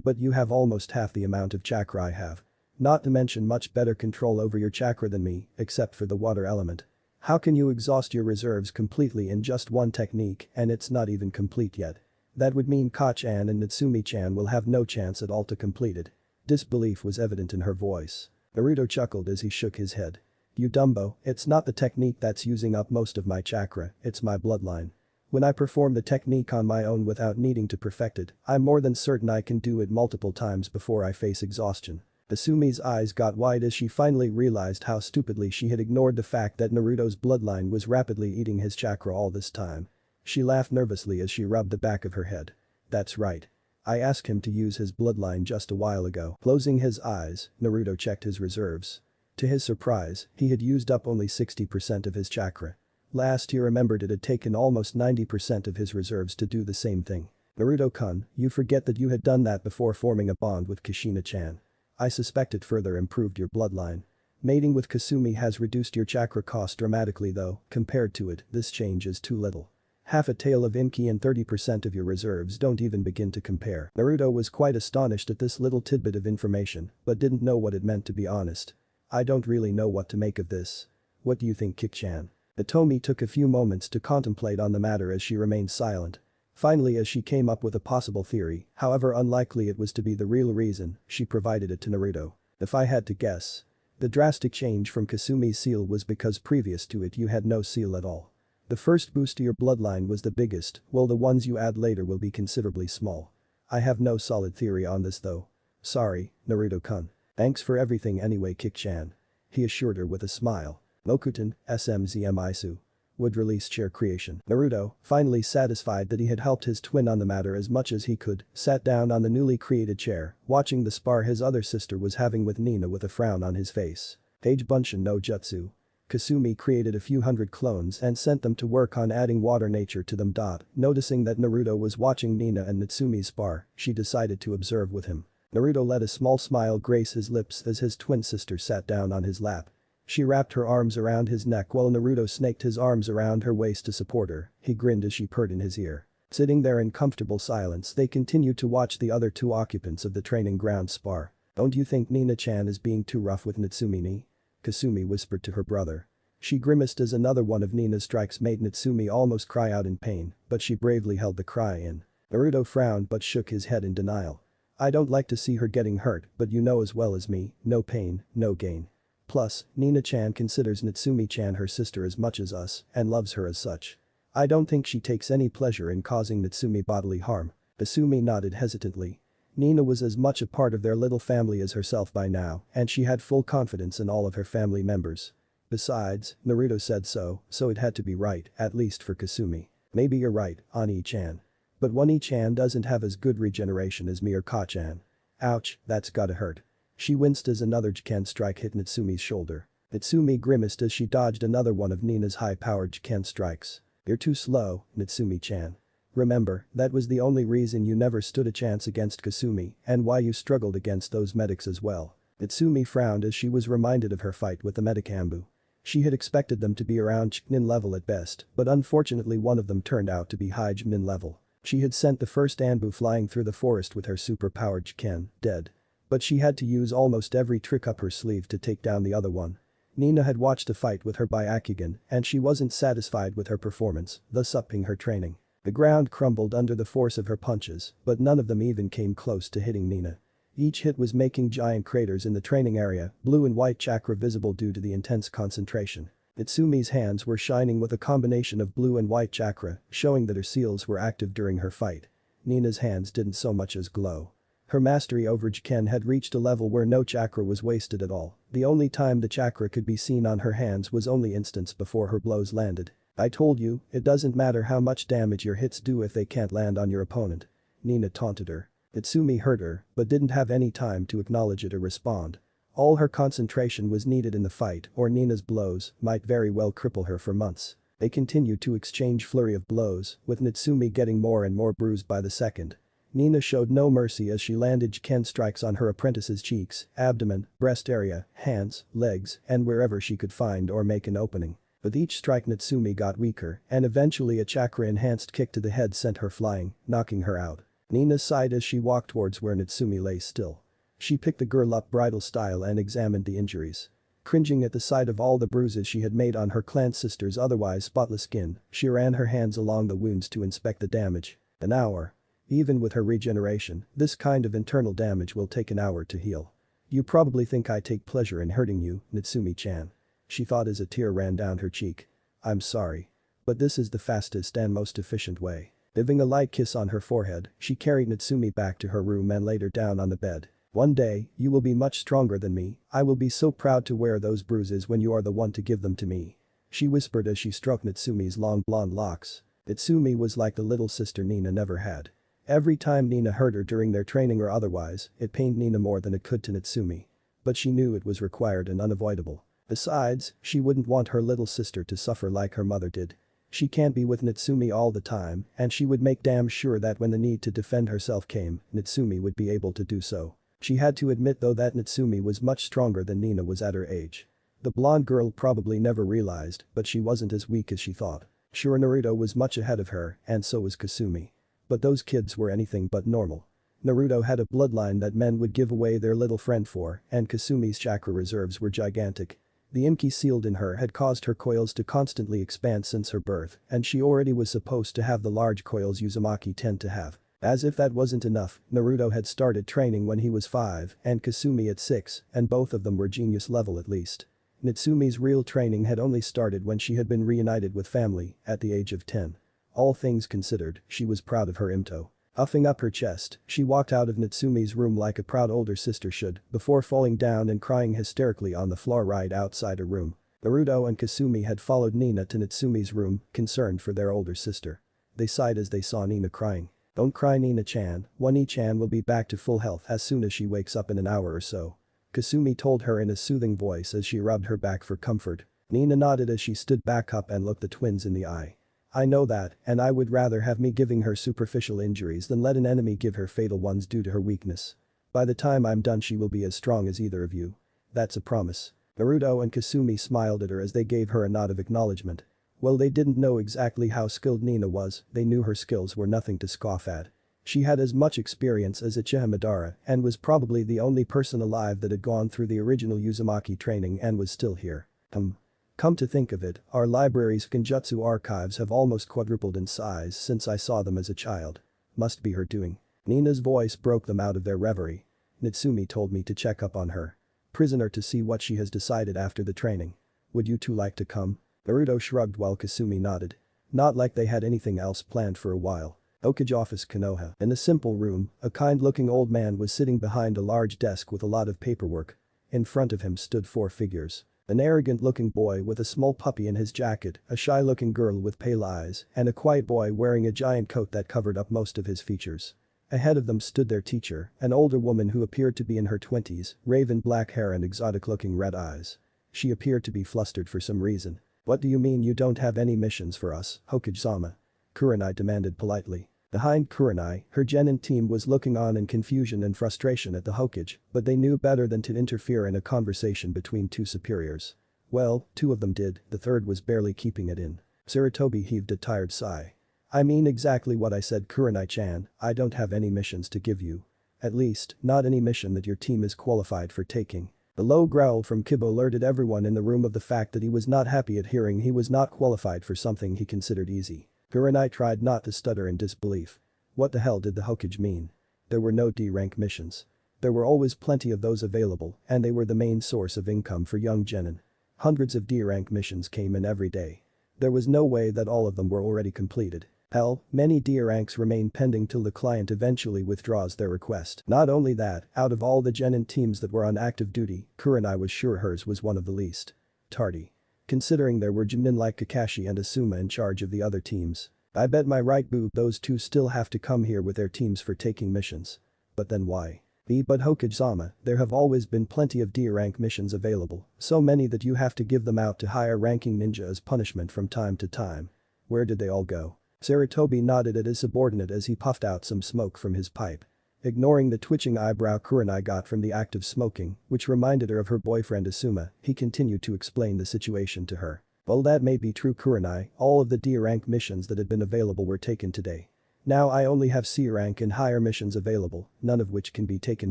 But you have almost half the amount of chakra I have. Not to mention much better control over your chakra than me, except for the water element. How can you exhaust your reserves completely in just one technique and it's not even complete yet? That would mean Ka-chan and Natsumi-chan will have no chance at all to complete it. Disbelief was evident in her voice. Naruto chuckled as he shook his head. You dumbo, it's not the technique that's using up most of my chakra, it's my bloodline. When I perform the technique on my own without needing to perfect it, I'm more than certain I can do it multiple times before I face exhaustion. Asumi's eyes got wide as she finally realized how stupidly she had ignored the fact that Naruto's bloodline was rapidly eating his chakra all this time. She laughed nervously as she rubbed the back of her head. That's right. I asked him to use his bloodline just a while ago. Closing his eyes, Naruto checked his reserves. To his surprise, he had used up only 60% of his chakra. Last he remembered it had taken almost 90% of his reserves to do the same thing. Naruto-kun, you forget that you had done that before forming a bond with Kushina-chan. I suspect it further improved your bloodline. Mating with Kasumi has reduced your chakra cost dramatically though, compared to it, this change is too little. Half a tael of Imki and 30% of your reserves don't even begin to compare. Naruto was quite astonished at this little tidbit of information, but didn't know what it meant to be honest. I don't really know what to make of this. What do you think, Kik-chan? Hitomi took a few moments to contemplate on the matter as she remained silent. Finally, as she came up with a possible theory, however unlikely it was to be the real reason, she provided it to Naruto. If I had to guess. The drastic change from Kasumi's seal was because previous to it you had no seal at all. The first boost to your bloodline was the biggest, while the ones you add later will be considerably small. I have no solid theory on this though. Sorry, Naruto-kun. Thanks for everything anyway, Kik-chan. He assured her with a smile. Mokuton, SMZMISU. Would release chair creation. Naruto, finally satisfied that he had helped his twin on the matter as much as he could, sat down on the newly created chair, watching the spar his other sister was having with Nina with a frown on his face. Page Bunshin no Jutsu. Kasumi created a few hundred clones and sent them to work on adding water nature to them. Noticing that Naruto was watching Nina and Natsumi's spar, she decided to observe with him. Naruto let a small smile grace his lips as his twin sister sat down on his lap. She wrapped her arms around his neck while Naruto snaked his arms around her waist to support her. He grinned as she purred in his ear. Sitting there in comfortable silence, they continued to watch the other two occupants of the training ground spar. Don't you think Nina-chan is being too rough with Natsumi-ni? Kasumi whispered to her brother. She grimaced as another one of Nina's strikes made Natsumi almost cry out in pain, but she bravely held the cry in. Naruto frowned but shook his head in denial. I don't like to see her getting hurt, but you know as well as me, no pain, no gain. Plus, Nina-chan considers Natsumi-chan her sister as much as us and loves her as such. I don't think she takes any pleasure in causing Natsumi bodily harm. Kasumi nodded hesitantly. Nina was as much a part of their little family as herself by now, and she had full confidence in all of her family members. Besides, Naruto said so it had to be right, at least for Kasumi. Maybe you're right, Ani-chan. But Wani-chan doesn't have as good regeneration as me or Ka-chan. Ouch, that's gotta hurt. She winced as another Jiken strike hit Natsumi's shoulder. Natsumi grimaced as she dodged another one of Nina's high-powered Jiken strikes. You're too slow, Natsumi-chan. Remember, that was the only reason you never stood a chance against Kasumi and why you struggled against those medics as well. Natsumi frowned as she was reminded of her fight with the medic Ambu. She had expected them to be around Chunin level at best, but unfortunately one of them turned out to be high Chunin level. She had sent the first Anbu flying through the forest with her super-powered Jiken, dead. But she had to use almost every trick up her sleeve to take down the other one. Nina had watched the fight with her Byakugan and she wasn't satisfied with her performance, thus upping her training. The ground crumbled under the force of her punches, but none of them even came close to hitting Nina. Each hit was making giant craters in the training area, blue and white chakra visible due to the intense concentration. Natsumi's hands were shining with a combination of blue and white chakra, showing that her seals were active during her fight. Nina's hands didn't so much as glow. Her mastery over Jiken had reached a level where no chakra was wasted at all. The only time the chakra could be seen on her hands was only instants before her blows landed. I told you, it doesn't matter how much damage your hits do if they can't land on your opponent. Nina taunted her. Natsumi heard her, but didn't have any time to acknowledge it or respond. All her concentration was needed in the fight or Nina's blows might very well cripple her for months. They continued to exchange flurry of blows, with Natsumi getting more and more bruised by the second. Nina showed no mercy as she landed Jiken strikes on her apprentice's cheeks, abdomen, breast area, hands, legs, and wherever she could find or make an opening. With each strike Natsumi got weaker and eventually a chakra-enhanced kick to the head sent her flying, knocking her out. Nina sighed as she walked towards where Natsumi lay still. She picked the girl up bridal style and examined the injuries. Cringing at the sight of all the bruises she had made on her clan sister's otherwise spotless skin, she ran her hands along the wounds to inspect the damage. An hour. Even with her regeneration, this kind of internal damage will take an hour to heal. You probably think I take pleasure in hurting you, Natsumi-chan. She thought as a tear ran down her cheek. I'm sorry. But this is the fastest and most efficient way. Giving a light kiss on her forehead, she carried Natsumi back to her room and laid her down on the bed. One day, you will be much stronger than me, I will be so proud to wear those bruises when you are the one to give them to me. She whispered as she stroked Natsumi's long blonde locks. Natsumi was like the little sister Nina never had. Every time Nina hurt her during their training or otherwise, it pained Nina more than it could to Natsumi. But she knew it was required and unavoidable. Besides, she wouldn't want her little sister to suffer like her mother did. She can't be with Natsumi all the time, and she would make damn sure that when the need to defend herself came, Natsumi would be able to do so. She had to admit though that Natsumi was much stronger than Nina was at her age. The blonde girl probably never realized, but she wasn't as weak as she thought. Sure, Naruto was much ahead of her, and so was Kasumi. But those kids were anything but normal. Naruto had a bloodline that men would give away their little friend for, and Kasumi's chakra reserves were gigantic. The Imki sealed in her had caused her coils to constantly expand since her birth, and she already was supposed to have the large coils Uzumaki tend to have. As if that wasn't enough, Naruto had started training when he was 5 and Kasumi at 6, and both of them were genius level at least. Natsumi's real training had only started when she had been reunited with family, at the age of 10. All things considered, she was proud of her Imto. Puffing up her chest, she walked out of Natsumi's room like a proud older sister should, before falling down and crying hysterically on the floor right outside her room. Naruto and Kasumi had followed Nina to Natsumi's room, concerned for their older sister. They sighed as they saw Nina crying. "Don't cry, Nina-chan, Wani-chan will be back to full health as soon as she wakes up in an hour or so," Kasumi told her in a soothing voice as she rubbed her back for comfort. Nina nodded as she stood back up and looked the twins in the eye. "I know that, and I would rather have me giving her superficial injuries than let an enemy give her fatal ones due to her weakness. By the time I'm done she will be as strong as either of you. That's a promise." Naruto and Kasumi smiled at her as they gave her a nod of acknowledgement. Well, they didn't know exactly how skilled Nina was, they knew her skills were nothing to scoff at. She had as much experience as Uchiha Madara and was probably the only person alive that had gone through the original Uzumaki training and was still here. Come to think of it, our library's Genjutsu archives have almost quadrupled in size since I saw them as a child. Must be her doing. Nina's voice broke them out of their reverie. Natsumi told me to check up on her prisoner to see what she has decided after the training. Would you two like to come? Naruto shrugged while Kasumi nodded. Not like they had anything else planned for a while. Okage office Konoha. In a simple room, a kind-looking old man was sitting behind a large desk with a lot of paperwork. In front of him stood 4 figures. An arrogant-looking boy with a small puppy in his jacket, a shy-looking girl with pale eyes, and a quiet boy wearing a giant coat that covered up most of his features. Ahead of them stood their teacher, an older woman who appeared to be in her 20s, raven black hair and exotic-looking red eyes. She appeared to be flustered for some reason. "What do you mean you don't have any missions for us, Hokage-sama?" Kurenai demanded politely. Behind Kurenai, her genin team was looking on in confusion and frustration at the Hokage, but they knew better than to interfere in a conversation between 2 superiors. Well, 2 of them did, the third was barely keeping it in. Sarutobi heaved a tired sigh. "I mean exactly what I said, Kurenai-chan, I don't have any missions to give you. At least, not any mission that your team is qualified for taking." The low growl from Kiba alerted everyone in the room of the fact that he was not happy at hearing he was not qualified for something he considered easy. Kurenai tried not to stutter in disbelief. What the hell did the Hokage mean? There were no D-rank missions. There were always plenty of those available, and they were the main source of income for young genin. Hundreds of D-rank missions came in every day. There was no way that all of them were already completed. Hell, many D ranks remain pending till the client eventually withdraws their request. Not only that, out of all the genin teams that were on active duty, Kurenai was sure hers was one of the least tardy. Considering there were genin like Kakashi and Asuma in charge of the other teams. I bet my right boob those 2 still have to come here with their teams for taking missions. But then why? But Hokage-sama, there have always been plenty of D-rank missions available, so many that you have to give them out to higher ranking ninja as punishment from time to time. Where did they all go? Sarutobi nodded at his subordinate as he puffed out some smoke from his pipe. Ignoring the twitching eyebrow Kurenai got from the act of smoking, which reminded her of her boyfriend Asuma, he continued to explain the situation to her. Well, that may be true, Kurenai, all of the D-rank missions that had been available were taken today. Now I only have C-rank and higher missions available, none of which can be taken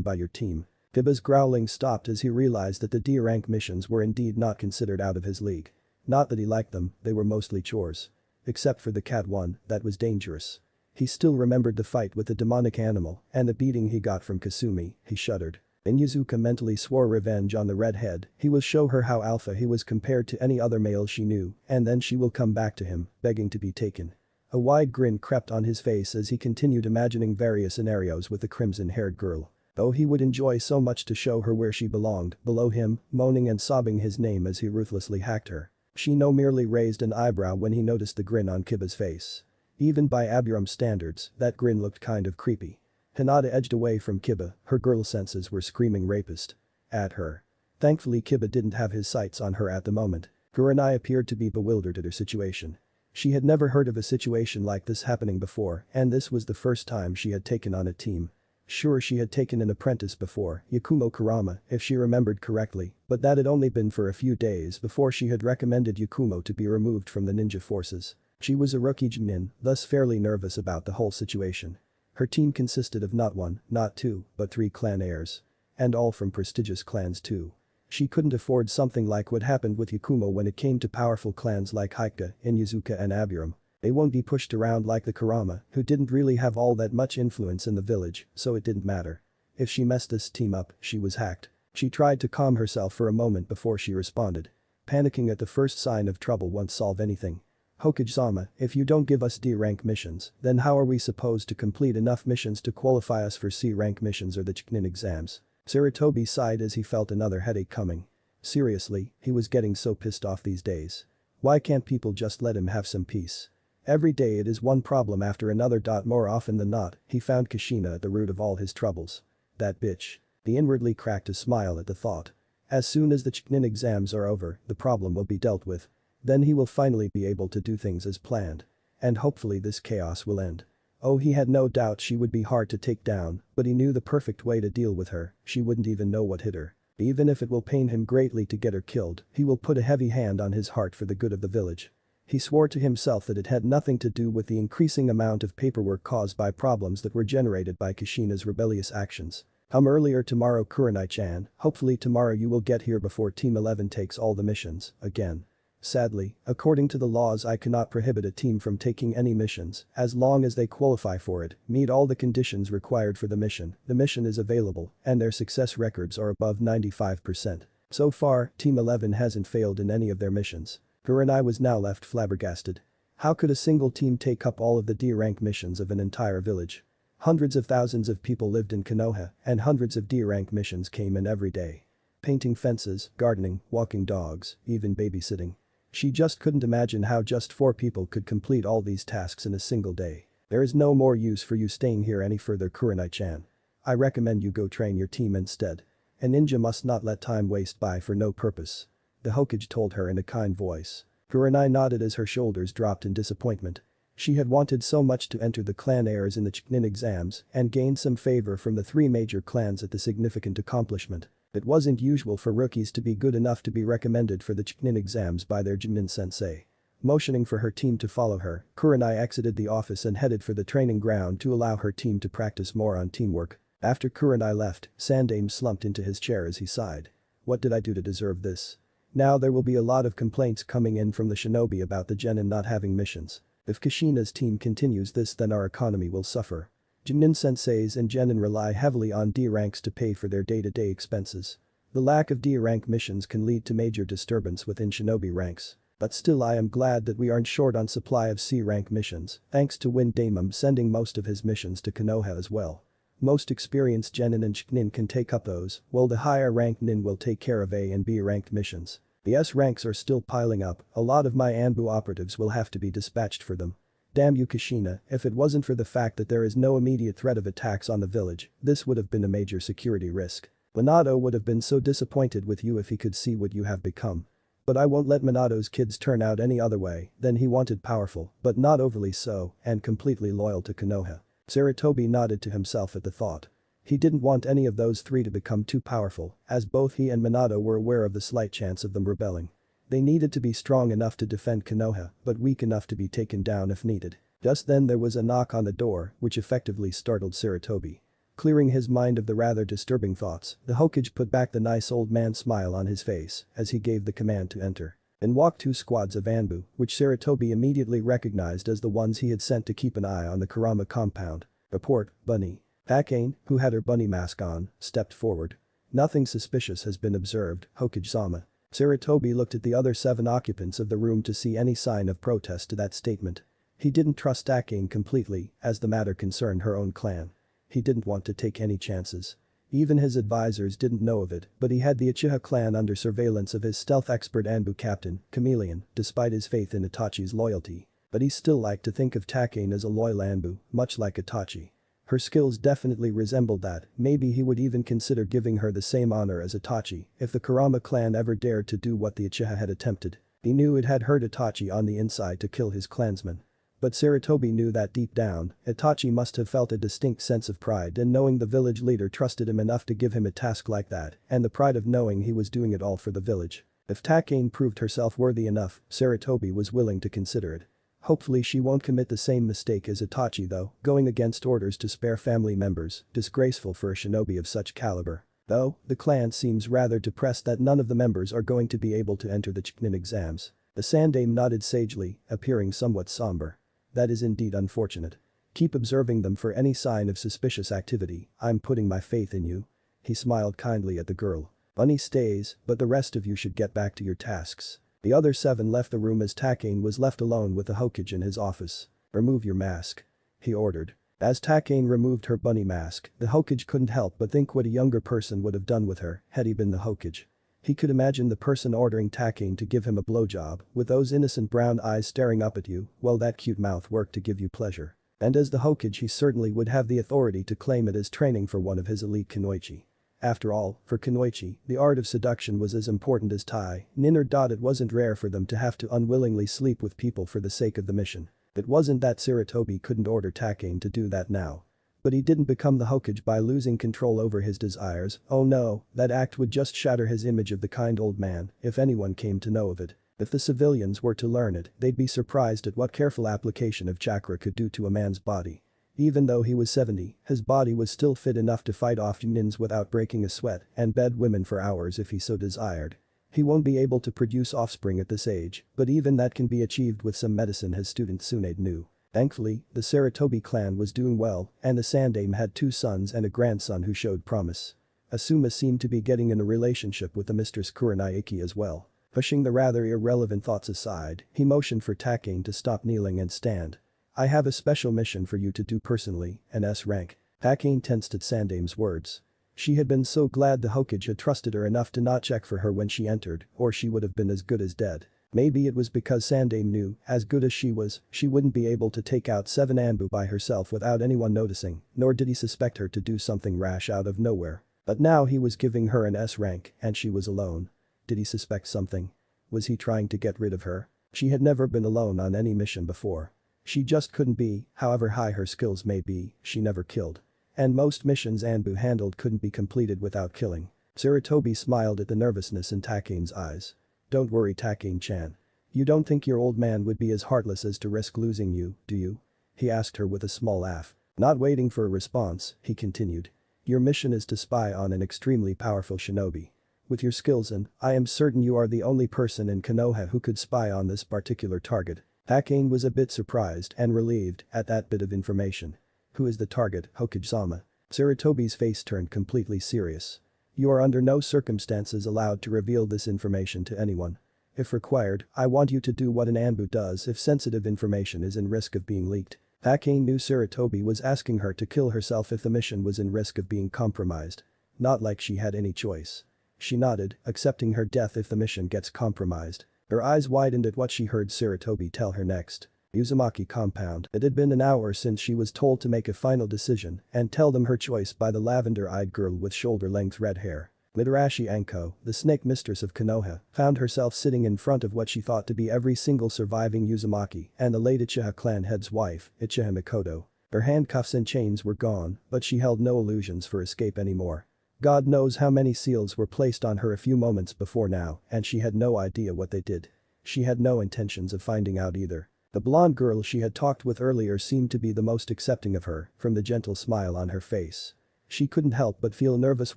by your team. Kiba's growling stopped as he realized that the D-rank missions were indeed not considered out of his league. Not that he liked them, they were mostly chores. Except for the cat one, that was dangerous. He still remembered the fight with the demonic animal and the beating he got from Kasumi, he shuddered. Inuzuka mentally swore revenge on the redhead, he will show her how alpha he was compared to any other male she knew, and then she will come back to him, begging to be taken. A wide grin crept on his face as he continued imagining various scenarios with the crimson-haired girl. Though he would enjoy so much to show her where she belonged, below him, moaning and sobbing his name as he ruthlessly hacked her. Shino merely raised an eyebrow when he noticed the grin on Kiba's face. Even by Aburam standards, that grin looked kind of creepy. Hinata edged away from Kiba, her girl senses were screaming rapist at her. Thankfully Kiba didn't have his sights on her at the moment. Kurenai appeared to be bewildered at her situation. She had never heard of a situation like this happening before, and this was the first time she had taken on a team. Sure, she had taken an apprentice before, Yakumo Kurama, if she remembered correctly, but that had only been for a few days before she had recommended Yakumo to be removed from the ninja forces. She was a rookie Junin, thus fairly nervous about the whole situation. Her team consisted of not one, not two, but three clan heirs. And all from prestigious clans too. She couldn't afford something like what happened with Yakumo when it came to powerful clans like Haika, Inyazuka and Aburam. They won't be pushed around like the Kurama, who didn't really have all that much influence in the village, so it didn't matter. If she messed this team up, she was hacked. She tried to calm herself for a moment before she responded. Panicking at the first sign of trouble won't solve anything. Hokage-sama, if you don't give us D-rank missions, then how are we supposed to complete enough missions to qualify us for C-rank missions or the Chunin exams? Sarutobi sighed as he felt another headache coming. Seriously, he was getting so pissed off these days. Why can't people just let him have some peace? Every day it is one problem after another. More often than not, he found Kushina at the root of all his troubles. That bitch. He inwardly cracked a smile at the thought. As soon as the Chunin exams are over, the problem will be dealt with. Then he will finally be able to do things as planned. And hopefully this chaos will end. Oh, he had no doubt she would be hard to take down, but he knew the perfect way to deal with her. She wouldn't even know what hit her. Even if it will pain him greatly to get her killed, he will put a heavy hand on his heart for the good of the village. He swore to himself that it had nothing to do with the increasing amount of paperwork caused by problems that were generated by Kushina's rebellious actions. Come earlier tomorrow, Kurenai-chan, hopefully tomorrow you will get here before Team 11 takes all the missions, again. Sadly, according to the laws I cannot prohibit a team from taking any missions, as long as they qualify for it, meet all the conditions required for the mission is available, and their success records are above 95%. So far, Team 11 hasn't failed in any of their missions. Kurenai was now left flabbergasted. How could a single team take up all of the D-rank missions of an entire village? Hundreds of thousands of people lived in Konoha, and hundreds of D-rank missions came in every day. Painting fences, gardening, walking dogs, even babysitting. She just couldn't imagine how just 4 people could complete all these tasks in a single day. There is no more use for you staying here any further, Kurenai-chan. I recommend you go train your team instead. A ninja must not let time waste by for no purpose. The Hokage told her in a kind voice. Kurenai nodded as her shoulders dropped in disappointment. She had wanted so much to enter the clan heirs in the Chunin exams and gain some favor from the 3 major clans at the significant accomplishment. It wasn't usual for rookies to be good enough to be recommended for the Chunin exams by their Junin sensei. Motioning for her team to follow her, Kurenai exited the office and headed for the training ground to allow her team to practice more on teamwork. After Kurenai left, Sandaime slumped into his chair as he sighed. What did I do to deserve this? Now there will be a lot of complaints coming in from the shinobi about the genin not having missions. If Kushina's team continues this, then our economy will suffer. Junin senseis and genin rely heavily on D ranks to pay for their day-to-day expenses. The lack of D rank missions can lead to major disturbance within shinobi ranks. But still, I am glad that we aren't short on supply of C rank missions, thanks to Wind Daemon sending most of his missions to Konoha as well. Most experienced genin and chunin can take up those, while the higher ranked nin will take care of A and B ranked missions. The S ranks are still piling up, a lot of my Anbu operatives will have to be dispatched for them. Damn you, Kushina, if it wasn't for the fact that there is no immediate threat of attacks on the village, this would have been a major security risk. Minato would have been so disappointed with you if he could see what you have become. But I won't let Minato's kids turn out any other way. Then he wanted powerful, but not overly so, and completely loyal to Konoha. Sarutobi nodded to himself at the thought. He didn't want any of those 3 to become too powerful, as both he and Minato were aware of the slight chance of them rebelling. They needed to be strong enough to defend Konoha, but weak enough to be taken down if needed. Just then there was a knock on the door, which effectively startled Sarutobi. Clearing his mind of the rather disturbing thoughts, the Hokage put back the nice old man smile on his face as he gave the command to enter. In walked 2 squads of Anbu, which Sarutobi immediately recognized as the ones he had sent to keep an eye on the Kurama compound. Report, Bunny. Akane, who had her bunny mask on, stepped forward. Nothing suspicious has been observed, Hokage-sama. Sarutobi looked at the other 7 occupants of the room to see any sign of protest to that statement. He didn't trust Akane completely, as the matter concerned her own clan. He didn't want to take any chances. Even his advisors didn't know of it, but he had the Uchiha clan under surveillance of his stealth expert Anbu captain, Chameleon, despite his faith in Itachi's loyalty. But he still liked to think of Takane as a loyal Anbu, much like Itachi. Her skills definitely resembled that, maybe he would even consider giving her the same honor as Itachi if the Kurama clan ever dared to do what the Uchiha had attempted. He knew it had hurt Itachi on the inside to kill his clansmen. But Saratobi knew that deep down, Itachi must have felt a distinct sense of pride in knowing the village leader trusted him enough to give him a task like that, and the pride of knowing he was doing it all for the village. If Takane proved herself worthy enough, Saratobi was willing to consider it. Hopefully she won't commit the same mistake as Itachi though, going against orders to spare family members, disgraceful for a shinobi of such caliber. Though, the clan seems rather depressed that none of the members are going to be able to enter the Chunin exams. The Sandame nodded sagely, appearing somewhat somber. That is indeed unfortunate. Keep observing them for any sign of suspicious activity, I'm putting my faith in you. He smiled kindly at the girl. Bunny stays, but the rest of you should get back to your tasks. The other 7 left the room as Takane was left alone with the Hokage in his office. Remove your mask. He ordered. As Takane removed her bunny mask, the Hokage couldn't help but think what a younger person would have done with her had he been the Hokage. He could imagine the person ordering Takane to give him a blowjob, with those innocent brown eyes staring up at you, while that cute mouth worked to give you pleasure. And as the Hokage he certainly would have the authority to claim it as training for one of his elite kunoichi. After all, for kunoichi, the art of seduction was as important as Tai. It wasn't rare for them to have to unwillingly sleep with people for the sake of the mission. It wasn't that Saratobi couldn't order Takane to do that now. But he didn't become the Hokage by losing control over his desires, oh no, that act would just shatter his image of the kind old man if anyone came to know of it. If the civilians were to learn it, they'd be surprised at what careful application of chakra could do to a man's body. Even though he was 70, his body was still fit enough to fight off Junins without breaking a sweat and bed women for hours if he so desired. He won't be able to produce offspring at this age, but even that can be achieved with some medicine his student Tsunade knew. Thankfully, the Saratobi clan was doing well, and the Sandame had 2 sons and a grandson who showed promise. Asuma seemed to be getting in a relationship with the Mistress Kurenaiki as well. Pushing the rather irrelevant thoughts aside, he motioned for Takane to stop kneeling and stand. I have a special mission for you to do personally, an S rank. Takane tensed at Sandame's words. She had been so glad the Hokage had trusted her enough to not check for her when she entered, or she would have been as good as dead. Maybe it was because Sandame knew, as good as she was, she wouldn't be able to take out 7 Anbu by herself without anyone noticing, nor did he suspect her to do something rash out of nowhere. But now he was giving her an S rank and she was alone. Did he suspect something? Was he trying to get rid of her? She had never been alone on any mission before. She just couldn't be, however high her skills may be, she never killed. And most missions Anbu handled couldn't be completed without killing. Saratobi smiled at the nervousness in Takane's eyes. Don't worry Takane-chan. You don't think your old man would be as heartless as to risk losing you, do you? He asked her with a small laugh. Not waiting for a response, he continued. Your mission is to spy on an extremely powerful shinobi. With your skills and I am certain you are the only person in Konoha who could spy on this particular target. Takane was a bit surprised and relieved at that bit of information. Who is the target, Hokage-sama? Saratobi's face turned completely serious. You are under no circumstances allowed to reveal this information to anyone. If required, I want you to do what an Anbu does if sensitive information is in risk of being leaked. Takane knew Saratobi was asking her to kill herself if the mission was in risk of being compromised. Not like she had any choice. She nodded, accepting her death if the mission gets compromised. Her eyes widened at what she heard Saratobi tell her next. Uzumaki compound. It had been an hour since she was told to make a final decision and tell them her choice by the lavender-eyed girl with shoulder-length red hair. Mitarashi Anko, the snake mistress of Konoha, found herself sitting in front of what she thought to be every single surviving Uzumaki and the late Uchiha clan head's wife, Uchiha Mikoto. Her handcuffs and chains were gone, but she held no illusions for escape anymore. God knows how many seals were placed on her a few moments before now, and she had no idea what they did. She had no intentions of finding out either. The blonde girl she had talked with earlier seemed to be the most accepting of her, from the gentle smile on her face. She couldn't help but feel nervous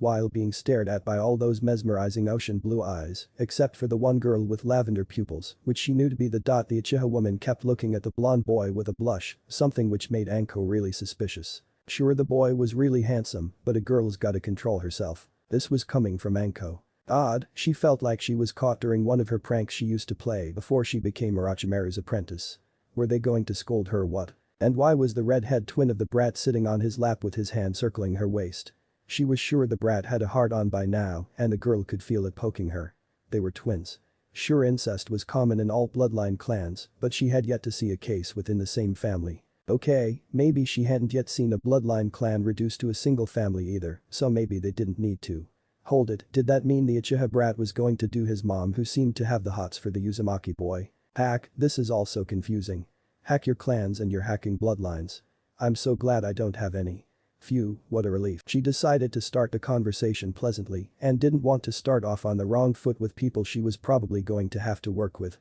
while being stared at by all those mesmerizing ocean blue eyes, except for the one girl with lavender pupils, which she knew to be the Uchiha woman kept looking at the blonde boy with a blush, something which made Anko really suspicious. Sure the boy was really handsome, but a girl's gotta control herself. This was coming from Anko. Odd, she felt like she was caught during one of her pranks she used to play before she became Orochimaru's apprentice. Were they going to scold her or what? And why was the redhead twin of the brat sitting on his lap with his hand circling her waist? She was sure the brat had a hard-on by now and the girl could feel it poking her. They were twins. Sure incest was common in all bloodline clans, but she had yet to see a case within the same family. Okay, maybe she hadn't yet seen a bloodline clan reduced to a single family either, so maybe they didn't need to. Hold it, did that mean the Uchiha brat was going to do his mom who seemed to have the hots for the Uzumaki boy? Heck, this is all so confusing. Hack your clans and your hacking bloodlines. I'm so glad I don't have any. Phew, what a relief. She decided to start the conversation pleasantly and didn't want to start off on the wrong foot with people she was probably going to have to work with.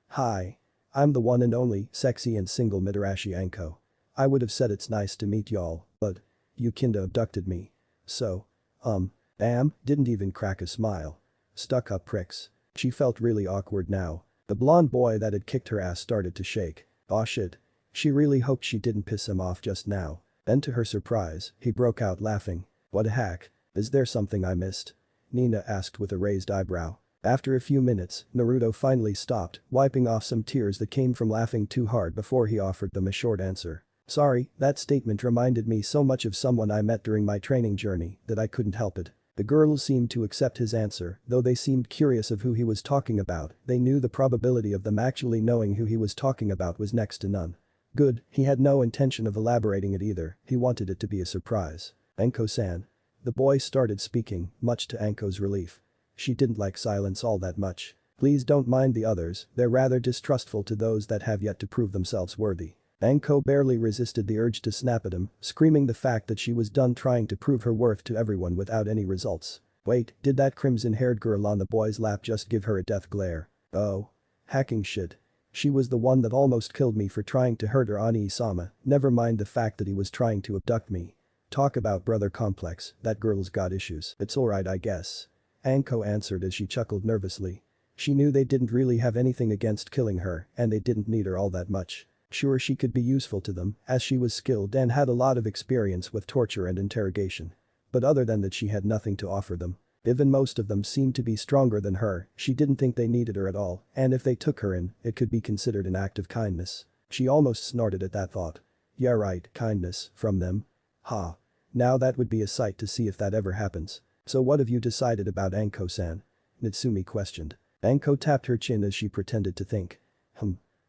Hi. I'm the one and only, sexy and single Mitarashi Anko. I would have said it's nice to meet y'all, but you kinda abducted me. So, didn't even crack a smile. Stuck up pricks. She felt really awkward now. The blonde boy that had kicked her ass started to shake. Aw shit. She really hoped she didn't piss him off just now. Then to her surprise, he broke out laughing. What a hack. Is there something I missed? Nina asked with a raised eyebrow. After a few minutes, Naruto finally stopped, wiping off some tears that came from laughing too hard before he offered them a short answer. Sorry, that statement reminded me so much of someone I met during my training journey that I couldn't help it. The girls seemed to accept his answer, though they seemed curious of who he was talking about. They knew the probability of them actually knowing who he was talking about was next to none. Good, he had no intention of elaborating it either, he wanted it to be a surprise. Anko-san. The boy started speaking, much to Anko's relief. She didn't like silence all that much. Please don't mind the others, they're rather distrustful to those that have yet to prove themselves worthy. Anko barely resisted the urge to snap at him, screaming the fact that she was done trying to prove her worth to everyone without any results. Wait, did that crimson-haired girl on the boy's lap just give her a death glare? Oh. Hacking shit. She was the one that almost killed me for trying to hurt her Ani-sama, never mind the fact that he was trying to abduct me. Talk about brother complex, that girl's got issues. It's alright I guess. Anko answered as she chuckled nervously. She knew they didn't really have anything against killing her and they didn't need her all that much. Sure she could be useful to them as she was skilled and had a lot of experience with torture and interrogation. But other than that she had nothing to offer them. Even most of them seemed to be stronger than her, she didn't think they needed her at all, and if they took her in, it could be considered an act of kindness. She almost snorted at that thought. Yeah right, kindness, from them. Ha. Now that would be a sight to see if that ever happens. So what have you decided about Anko-san? Natsumi questioned. Anko tapped her chin as she pretended to think.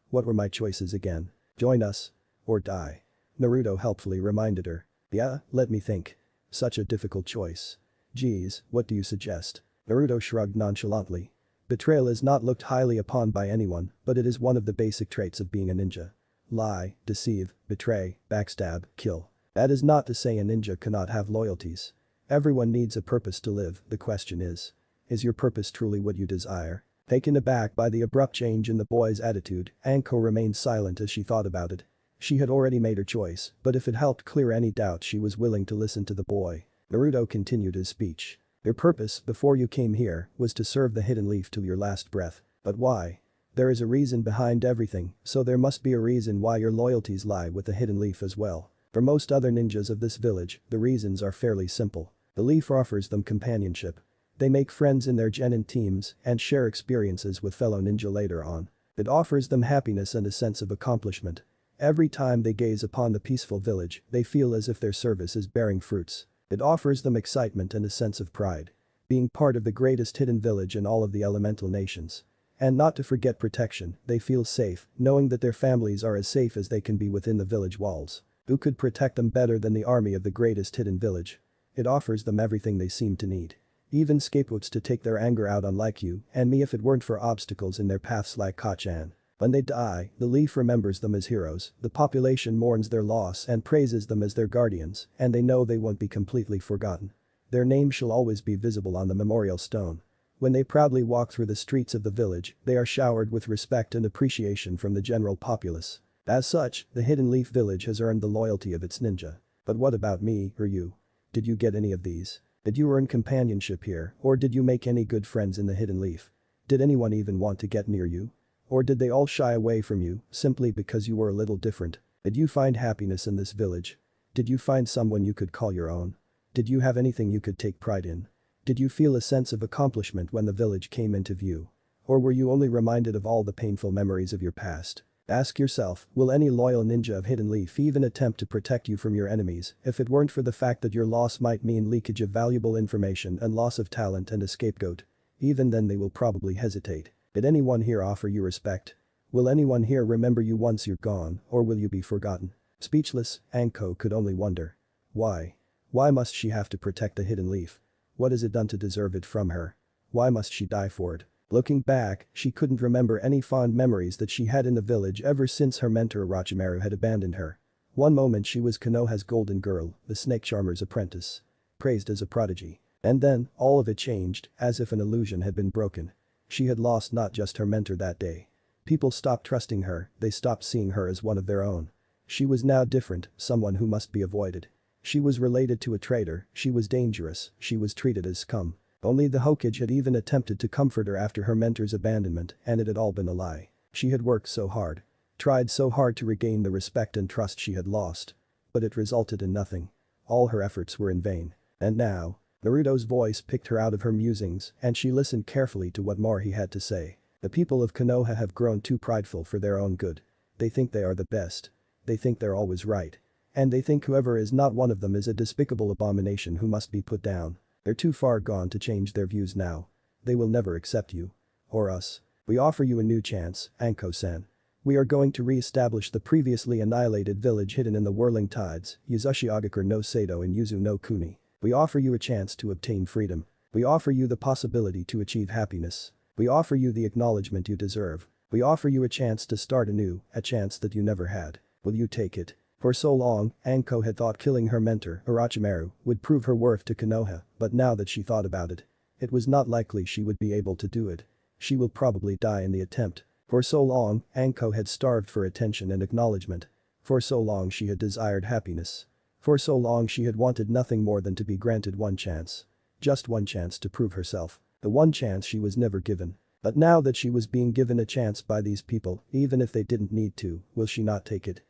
What were my choices again? Join us. Or die. Naruto helpfully reminded her. Yeah, let me think. Such a difficult choice. Geez, what do you suggest? Naruto shrugged nonchalantly. Betrayal is not looked highly upon by anyone, but it is one of the basic traits of being a ninja. Lie, deceive, betray, backstab, kill. That is not to say a ninja cannot have loyalties. Everyone needs a purpose to live, the question is your purpose truly what you desire? Taken aback by the abrupt change in the boy's attitude, Anko remained silent as she thought about it. She had already made her choice, but if it helped clear any doubt she was willing to listen to the boy. Naruto continued his speech. Your purpose, before you came here, was to serve the hidden leaf till your last breath. But why? There is a reason behind everything, so there must be a reason why your loyalties lie with the hidden leaf as well. For most other ninjas of this village, the reasons are fairly simple. The leaf offers them companionship. They make friends in their genin teams and share experiences with fellow ninja later on. It offers them happiness and a sense of accomplishment. Every time they gaze upon the peaceful village, they feel as if their service is bearing fruits. It offers them excitement and a sense of pride. Being part of the greatest hidden village in all of the elemental nations. And not to forget protection, they feel safe, knowing that their families are as safe as they can be within the village walls. Who could protect them better than the army of the greatest hidden village? It offers them everything they seem to need. Even scapegoats to take their anger out on like you and me if it weren't for obstacles in their paths like Kachan. When they die, the leaf remembers them as heroes, the population mourns their loss and praises them as their guardians, and they know they won't be completely forgotten. Their name shall always be visible on the memorial stone. When they proudly walk through the streets of the village, they are showered with respect and appreciation from the general populace. As such, the Hidden Leaf Village has earned the loyalty of its ninja. But what about me or you? Did you get any of these? Did you earn companionship here, or did you make any good friends in the Hidden Leaf? Did anyone even want to get near you? Or did they all shy away from you simply because you were a little different? Did you find happiness in this village? Did you find someone you could call your own? Did you have anything you could take pride in? Did you feel a sense of accomplishment when the village came into view? Or were you only reminded of all the painful memories of your past? Ask yourself, will any loyal ninja of Hidden Leaf even attempt to protect you from your enemies if it weren't for the fact that your loss might mean leakage of valuable information and loss of talent and a scapegoat? Even then they will probably hesitate. Did anyone here offer you respect? Will anyone here remember you once you're gone, or will you be forgotten? Speechless, Anko could only wonder. Why? Why must she have to protect the Hidden Leaf? What has it done to deserve it from her? Why must she die for it? Looking back, she couldn't remember any fond memories that she had in the village ever since her mentor Orochimaru had abandoned her. One moment she was Konoha's golden girl, the snake charmer's apprentice. Praised as a prodigy. And then, all of it changed, as if an illusion had been broken. She had lost not just her mentor that day. People stopped trusting her, they stopped seeing her as one of their own. She was now different, someone who must be avoided. She was related to a traitor, she was dangerous, she was treated as scum. Only the Hokage had even attempted to comfort her after her mentor's abandonment, and it had all been a lie. She had worked so hard. Tried so hard to regain the respect and trust she had lost. But it resulted in nothing. All her efforts were in vain. And now, Naruto's voice picked her out of her musings, and she listened carefully to what more he had to say. The people of Konoha have grown too prideful for their own good. They think they are the best. They think they're always right. And they think whoever is not one of them is a despicable abomination who must be put down. They're too far gone to change their views now. They will never accept you. Or us. We offer you a new chance, Anko-san. We are going to re-establish the previously annihilated village hidden in the whirling tides, Uzushiogakure no Sato and Yuzu no Kuni. We offer you a chance to obtain freedom. We offer you the possibility to achieve happiness. We offer you the acknowledgement you deserve. We offer you a chance to start anew, a chance that you never had. Will you take it? For so long, Anko had thought killing her mentor, Orochimaru, would prove her worth to Konoha, but now that she thought about it, it was not likely she would be able to do it. She will probably die in the attempt. For so long, Anko had starved for attention and acknowledgement. For so long she had desired happiness. For so long she had wanted nothing more than to be granted one chance. Just one chance to prove herself. The one chance she was never given. But now that she was being given a chance by these people, even if they didn't need to, will she not take it?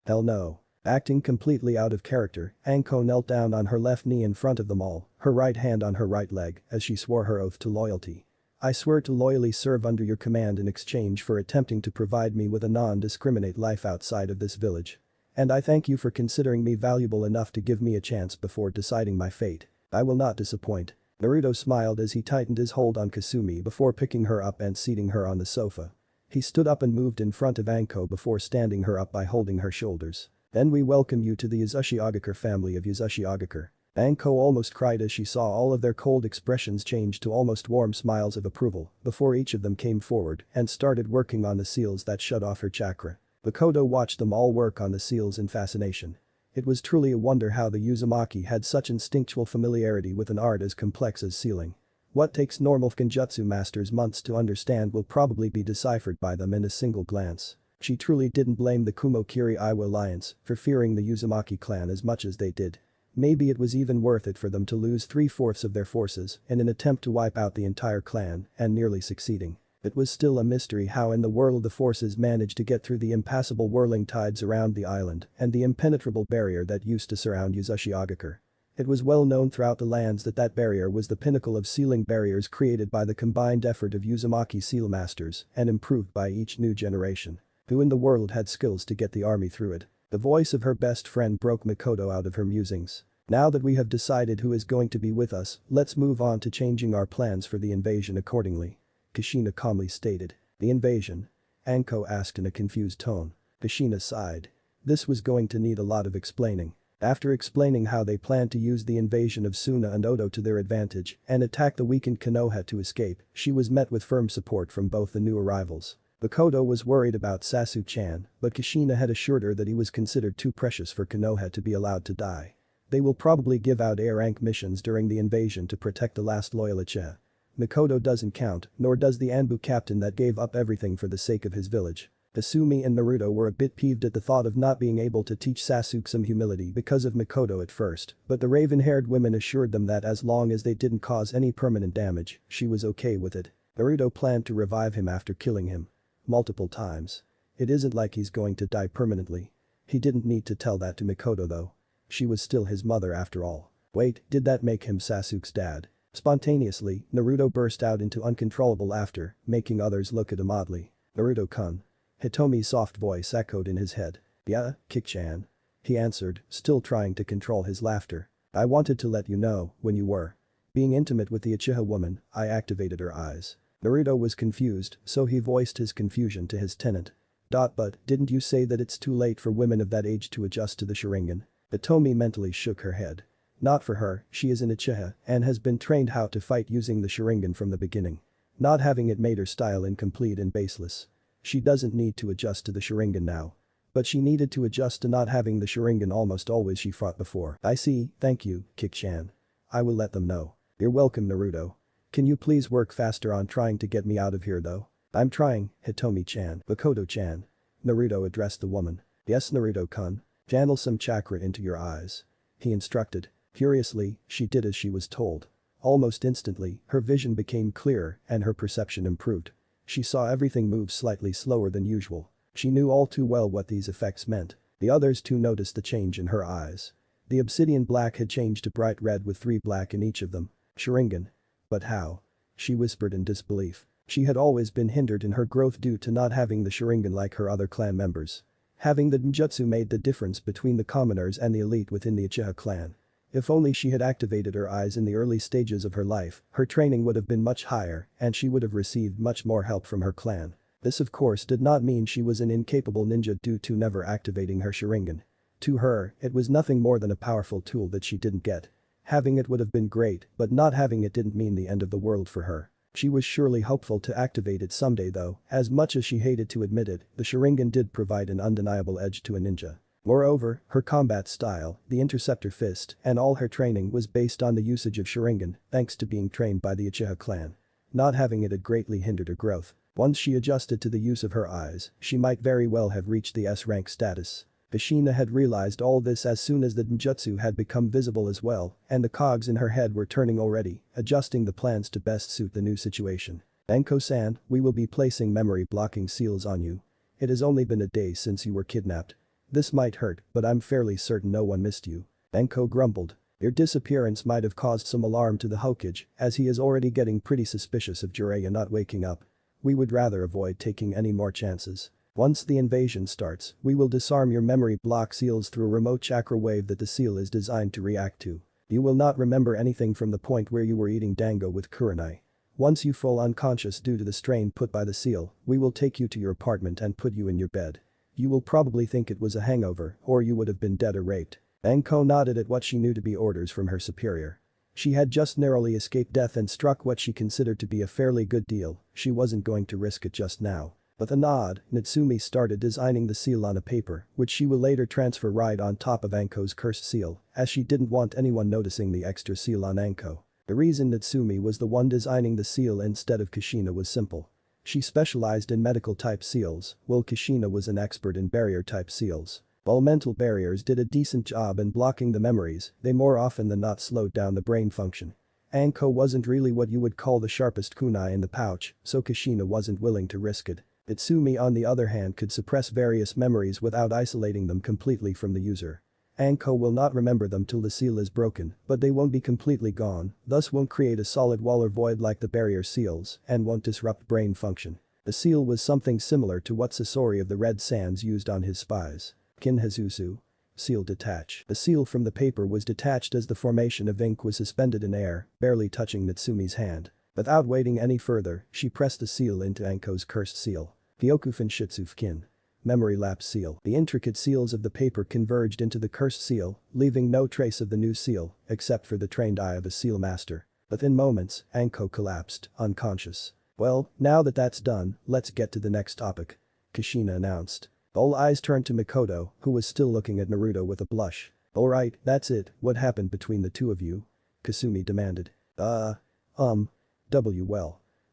Hell no. Acting completely out of character, Anko knelt down on her left knee in front of them all, her right hand on her right leg, as she swore her oath to loyalty. I swear to loyally serve under your command in exchange for attempting to provide me with a non-discriminate life outside of this village. And I thank you for considering me valuable enough to give me a chance before deciding my fate. I will not disappoint. Naruto smiled as he tightened his hold on Kasumi before picking her up and seating her on the sofa. He stood up and moved in front of Anko before standing her up by holding her shoulders. Then we welcome you to the Uzushiogakure family of Uzushiogakure. Anko almost cried as she saw all of their cold expressions change to almost warm smiles of approval before each of them came forward and started working on the seals that shut off her chakra. Makoto watched them all work on the seals in fascination. It was truly a wonder how the Uzumaki had such instinctual familiarity with an art as complex as sealing. What takes normal Genjutsu masters months to understand will probably be deciphered by them in a single glance. She truly didn't blame the Kumokiri Iwa alliance for fearing the Uzumaki clan as much as they did. Maybe it was even worth it for them to lose 3/4 of their forces in an attempt to wipe out the entire clan and nearly succeeding. It was still a mystery how in the world the forces managed to get through the impassable whirling tides around the island and the impenetrable barrier that used to surround Uzushiogakure. It was well known throughout the lands that that barrier was the pinnacle of sealing barriers created by the combined effort of Uzumaki seal masters and improved by each new generation. Who in the world had skills to get the army through it? The voice of her best friend broke Makoto out of her musings. Now that we have decided who is going to be with us, let's move on to changing our plans for the invasion accordingly. Kushina calmly stated. The invasion? Anko asked in a confused tone. Kushina sighed. This was going to need a lot of explaining. After explaining how they planned to use the invasion of Suna and Oto to their advantage and attack the weakened Konoha to escape, she was met with firm support from both the new arrivals. Makoto was worried about Sasuke-chan, but Kushina had assured her that he was considered too precious for Konoha to be allowed to die. They will probably give out A-rank missions during the invasion to protect the last loyal Uchiha. Makoto doesn't count, nor does the Anbu captain that gave up everything for the sake of his village. Asumi and Naruto were a bit peeved at the thought of not being able to teach Sasuke some humility because of Makoto at first, but the raven-haired women assured them that as long as they didn't cause any permanent damage, she was okay with it. Naruto planned to revive him after killing him. Multiple times. It isn't like he's going to die permanently. He didn't need to tell that to Makoto though. She was still his mother after all. Wait, did that make him Sasuke's dad? Spontaneously, Naruto burst out into uncontrollable laughter, making others look at him oddly. Naruto-kun. Hitomi's soft voice echoed in his head. Yeah, Kik-chan. He answered, still trying to control his laughter. I wanted to let you know, when you were being intimate with the Uchiha woman, I activated her eyes. Naruto was confused, so he voiced his confusion to his tenant. But didn't you say that it's too late for women of that age to adjust to the Sharingan? Hitomi mentally shook her head. Not for her, she is an Uchiha and has been trained how to fight using the Sharingan from the beginning. Not having it made her style incomplete and baseless. She doesn't need to adjust to the Sharingan now. But she needed to adjust to not having the Sharingan almost always she fought before. I see, thank you, Kik-chan. I will let them know. You're welcome, Naruto. Can you please work faster on trying to get me out of here though? I'm trying, Hitomi-chan. Makoto-chan. Naruto addressed the woman. Yes, Naruto-kun. Channel some chakra into your eyes. He instructed. Curiously, she did as she was told. Almost instantly, her vision became clearer and her perception improved. She saw everything move slightly slower than usual. She knew all too well what these effects meant. The others too noticed the change in her eyes. The obsidian black had changed to bright red with 3 black in each of them. Sharingan. But how? She whispered in disbelief. She had always been hindered in her growth due to not having the Sharingan like her other clan members. Having the ninjutsu made the difference between the commoners and the elite within the Uchiha clan. If only she had activated her eyes in the early stages of her life, her training would have been much higher and she would have received much more help from her clan. This of course did not mean she was an incapable ninja due to never activating her Sharingan. To her, it was nothing more than a powerful tool that she didn't get. Having it would have been great, but not having it didn't mean the end of the world for her. She was surely hopeful to activate it someday though, as much as she hated to admit it, the Sharingan did provide an undeniable edge to a ninja. Moreover, her combat style, the interceptor fist, and all her training was based on the usage of Sharingan, thanks to being trained by the Uchiha clan. Not having it had greatly hindered her growth. Once she adjusted to the use of her eyes, she might very well have reached the S-rank status. Kushina had realized all this as soon as the ninjutsu had become visible as well, and the cogs in her head were turning already, adjusting the plans to best suit the new situation. Anko-san, we will be placing memory blocking seals on you. It has only been a day since you were kidnapped. This might hurt, but I'm fairly certain no one missed you. Anko grumbled. Your disappearance might have caused some alarm to the Hokage, as he is already getting pretty suspicious of Jiraiya not waking up. We would rather avoid taking any more chances. Once the invasion starts, we will disarm your memory block seals through a remote chakra wave that the seal is designed to react to. You will not remember anything from the point where you were eating dango with Kurenai. Once you fall unconscious due to the strain put by the seal, we will take you to your apartment and put you in your bed. You will probably think it was a hangover, or you would have been dead or raped. Anko nodded at what she knew to be orders from her superior. She had just narrowly escaped death and struck what she considered to be a fairly good deal, she wasn't going to risk it just now. With a nod, Natsumi started designing the seal on a paper, which she will later transfer right on top of Anko's cursed seal, as she didn't want anyone noticing the extra seal on Anko. The reason Natsumi was the one designing the seal instead of Kushina was simple. She specialized in medical-type seals, while Kushina was an expert in barrier-type seals. While mental barriers did a decent job in blocking the memories, they more often than not slowed down the brain function. Anko wasn't really what you would call the sharpest kunai in the pouch, so Kushina wasn't willing to risk it. Natsumi on the other hand could suppress various memories without isolating them completely from the user. Anko will not remember them till the seal is broken, but they won't be completely gone, thus won't create a solid wall or void like the barrier seals, and won't disrupt brain function. The seal was something similar to what Sasori of the Red Sands used on his spies. Kinhazusu. Seal detach. The seal from the paper was detached as the formation of ink was suspended in air, barely touching Natsumi's hand. Without waiting any further, she pressed the seal into Anko's cursed seal. Gyokufin Shitsufkin. Memory lapse seal. The intricate seals of the paper converged into the cursed seal, leaving no trace of the new seal, except for the trained eye of a seal master. Within moments, Anko collapsed, unconscious. Well, now that that's done, let's get to the next topic. Kushina announced. All eyes turned to Makoto, who was still looking at Naruto with a blush. Alright, that's it, what happened between the two of you? Kasumi demanded. Well.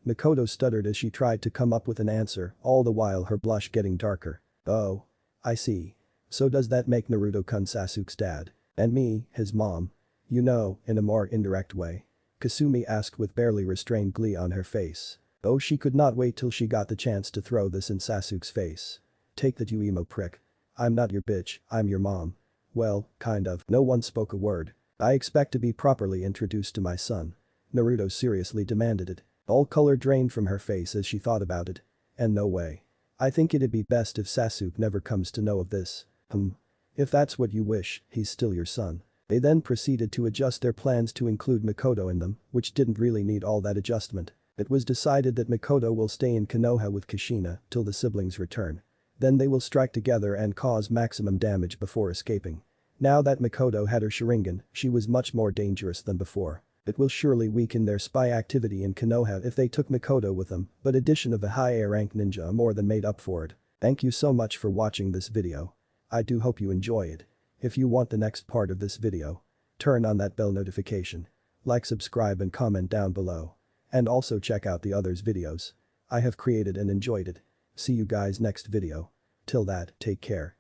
Makoto stuttered as she tried to come up with an answer, all the while her blush getting darker. Oh. I see. So does that make Naruto-kun Sasuke's dad? And me, his mom? You know, in a more indirect way. Kasumi asked with barely restrained glee on her face. Oh, she could not wait till she got the chance to throw this in Sasuke's face. Take that, you emo prick. I'm not your bitch, I'm your mom. Well, kind of. No one spoke a word. I expect to be properly introduced to my son. Naruto seriously demanded it. All color drained from her face as she thought about it. And no way. I think it'd be best if Sasuke never comes to know of this. If that's what you wish, he's still your son. They then proceeded to adjust their plans to include Makoto in them, which didn't really need all that adjustment. It was decided that Makoto will stay in Konoha with Kushina till the siblings return. Then they will strike together and cause maximum damage before escaping. Now that Makoto had her Sharingan, she was much more dangerous than before. It will surely weaken their spy activity in Konoha if they took Mikoto with them, but addition of a high A rank ninja more than made up for it. Thank you so much for watching this video. I do hope you enjoy it. If you want the next part of this video, turn on that bell notification. Like, subscribe and comment down below. And also check out the others videos I have created and enjoyed it. See you guys next video. Till that, take care.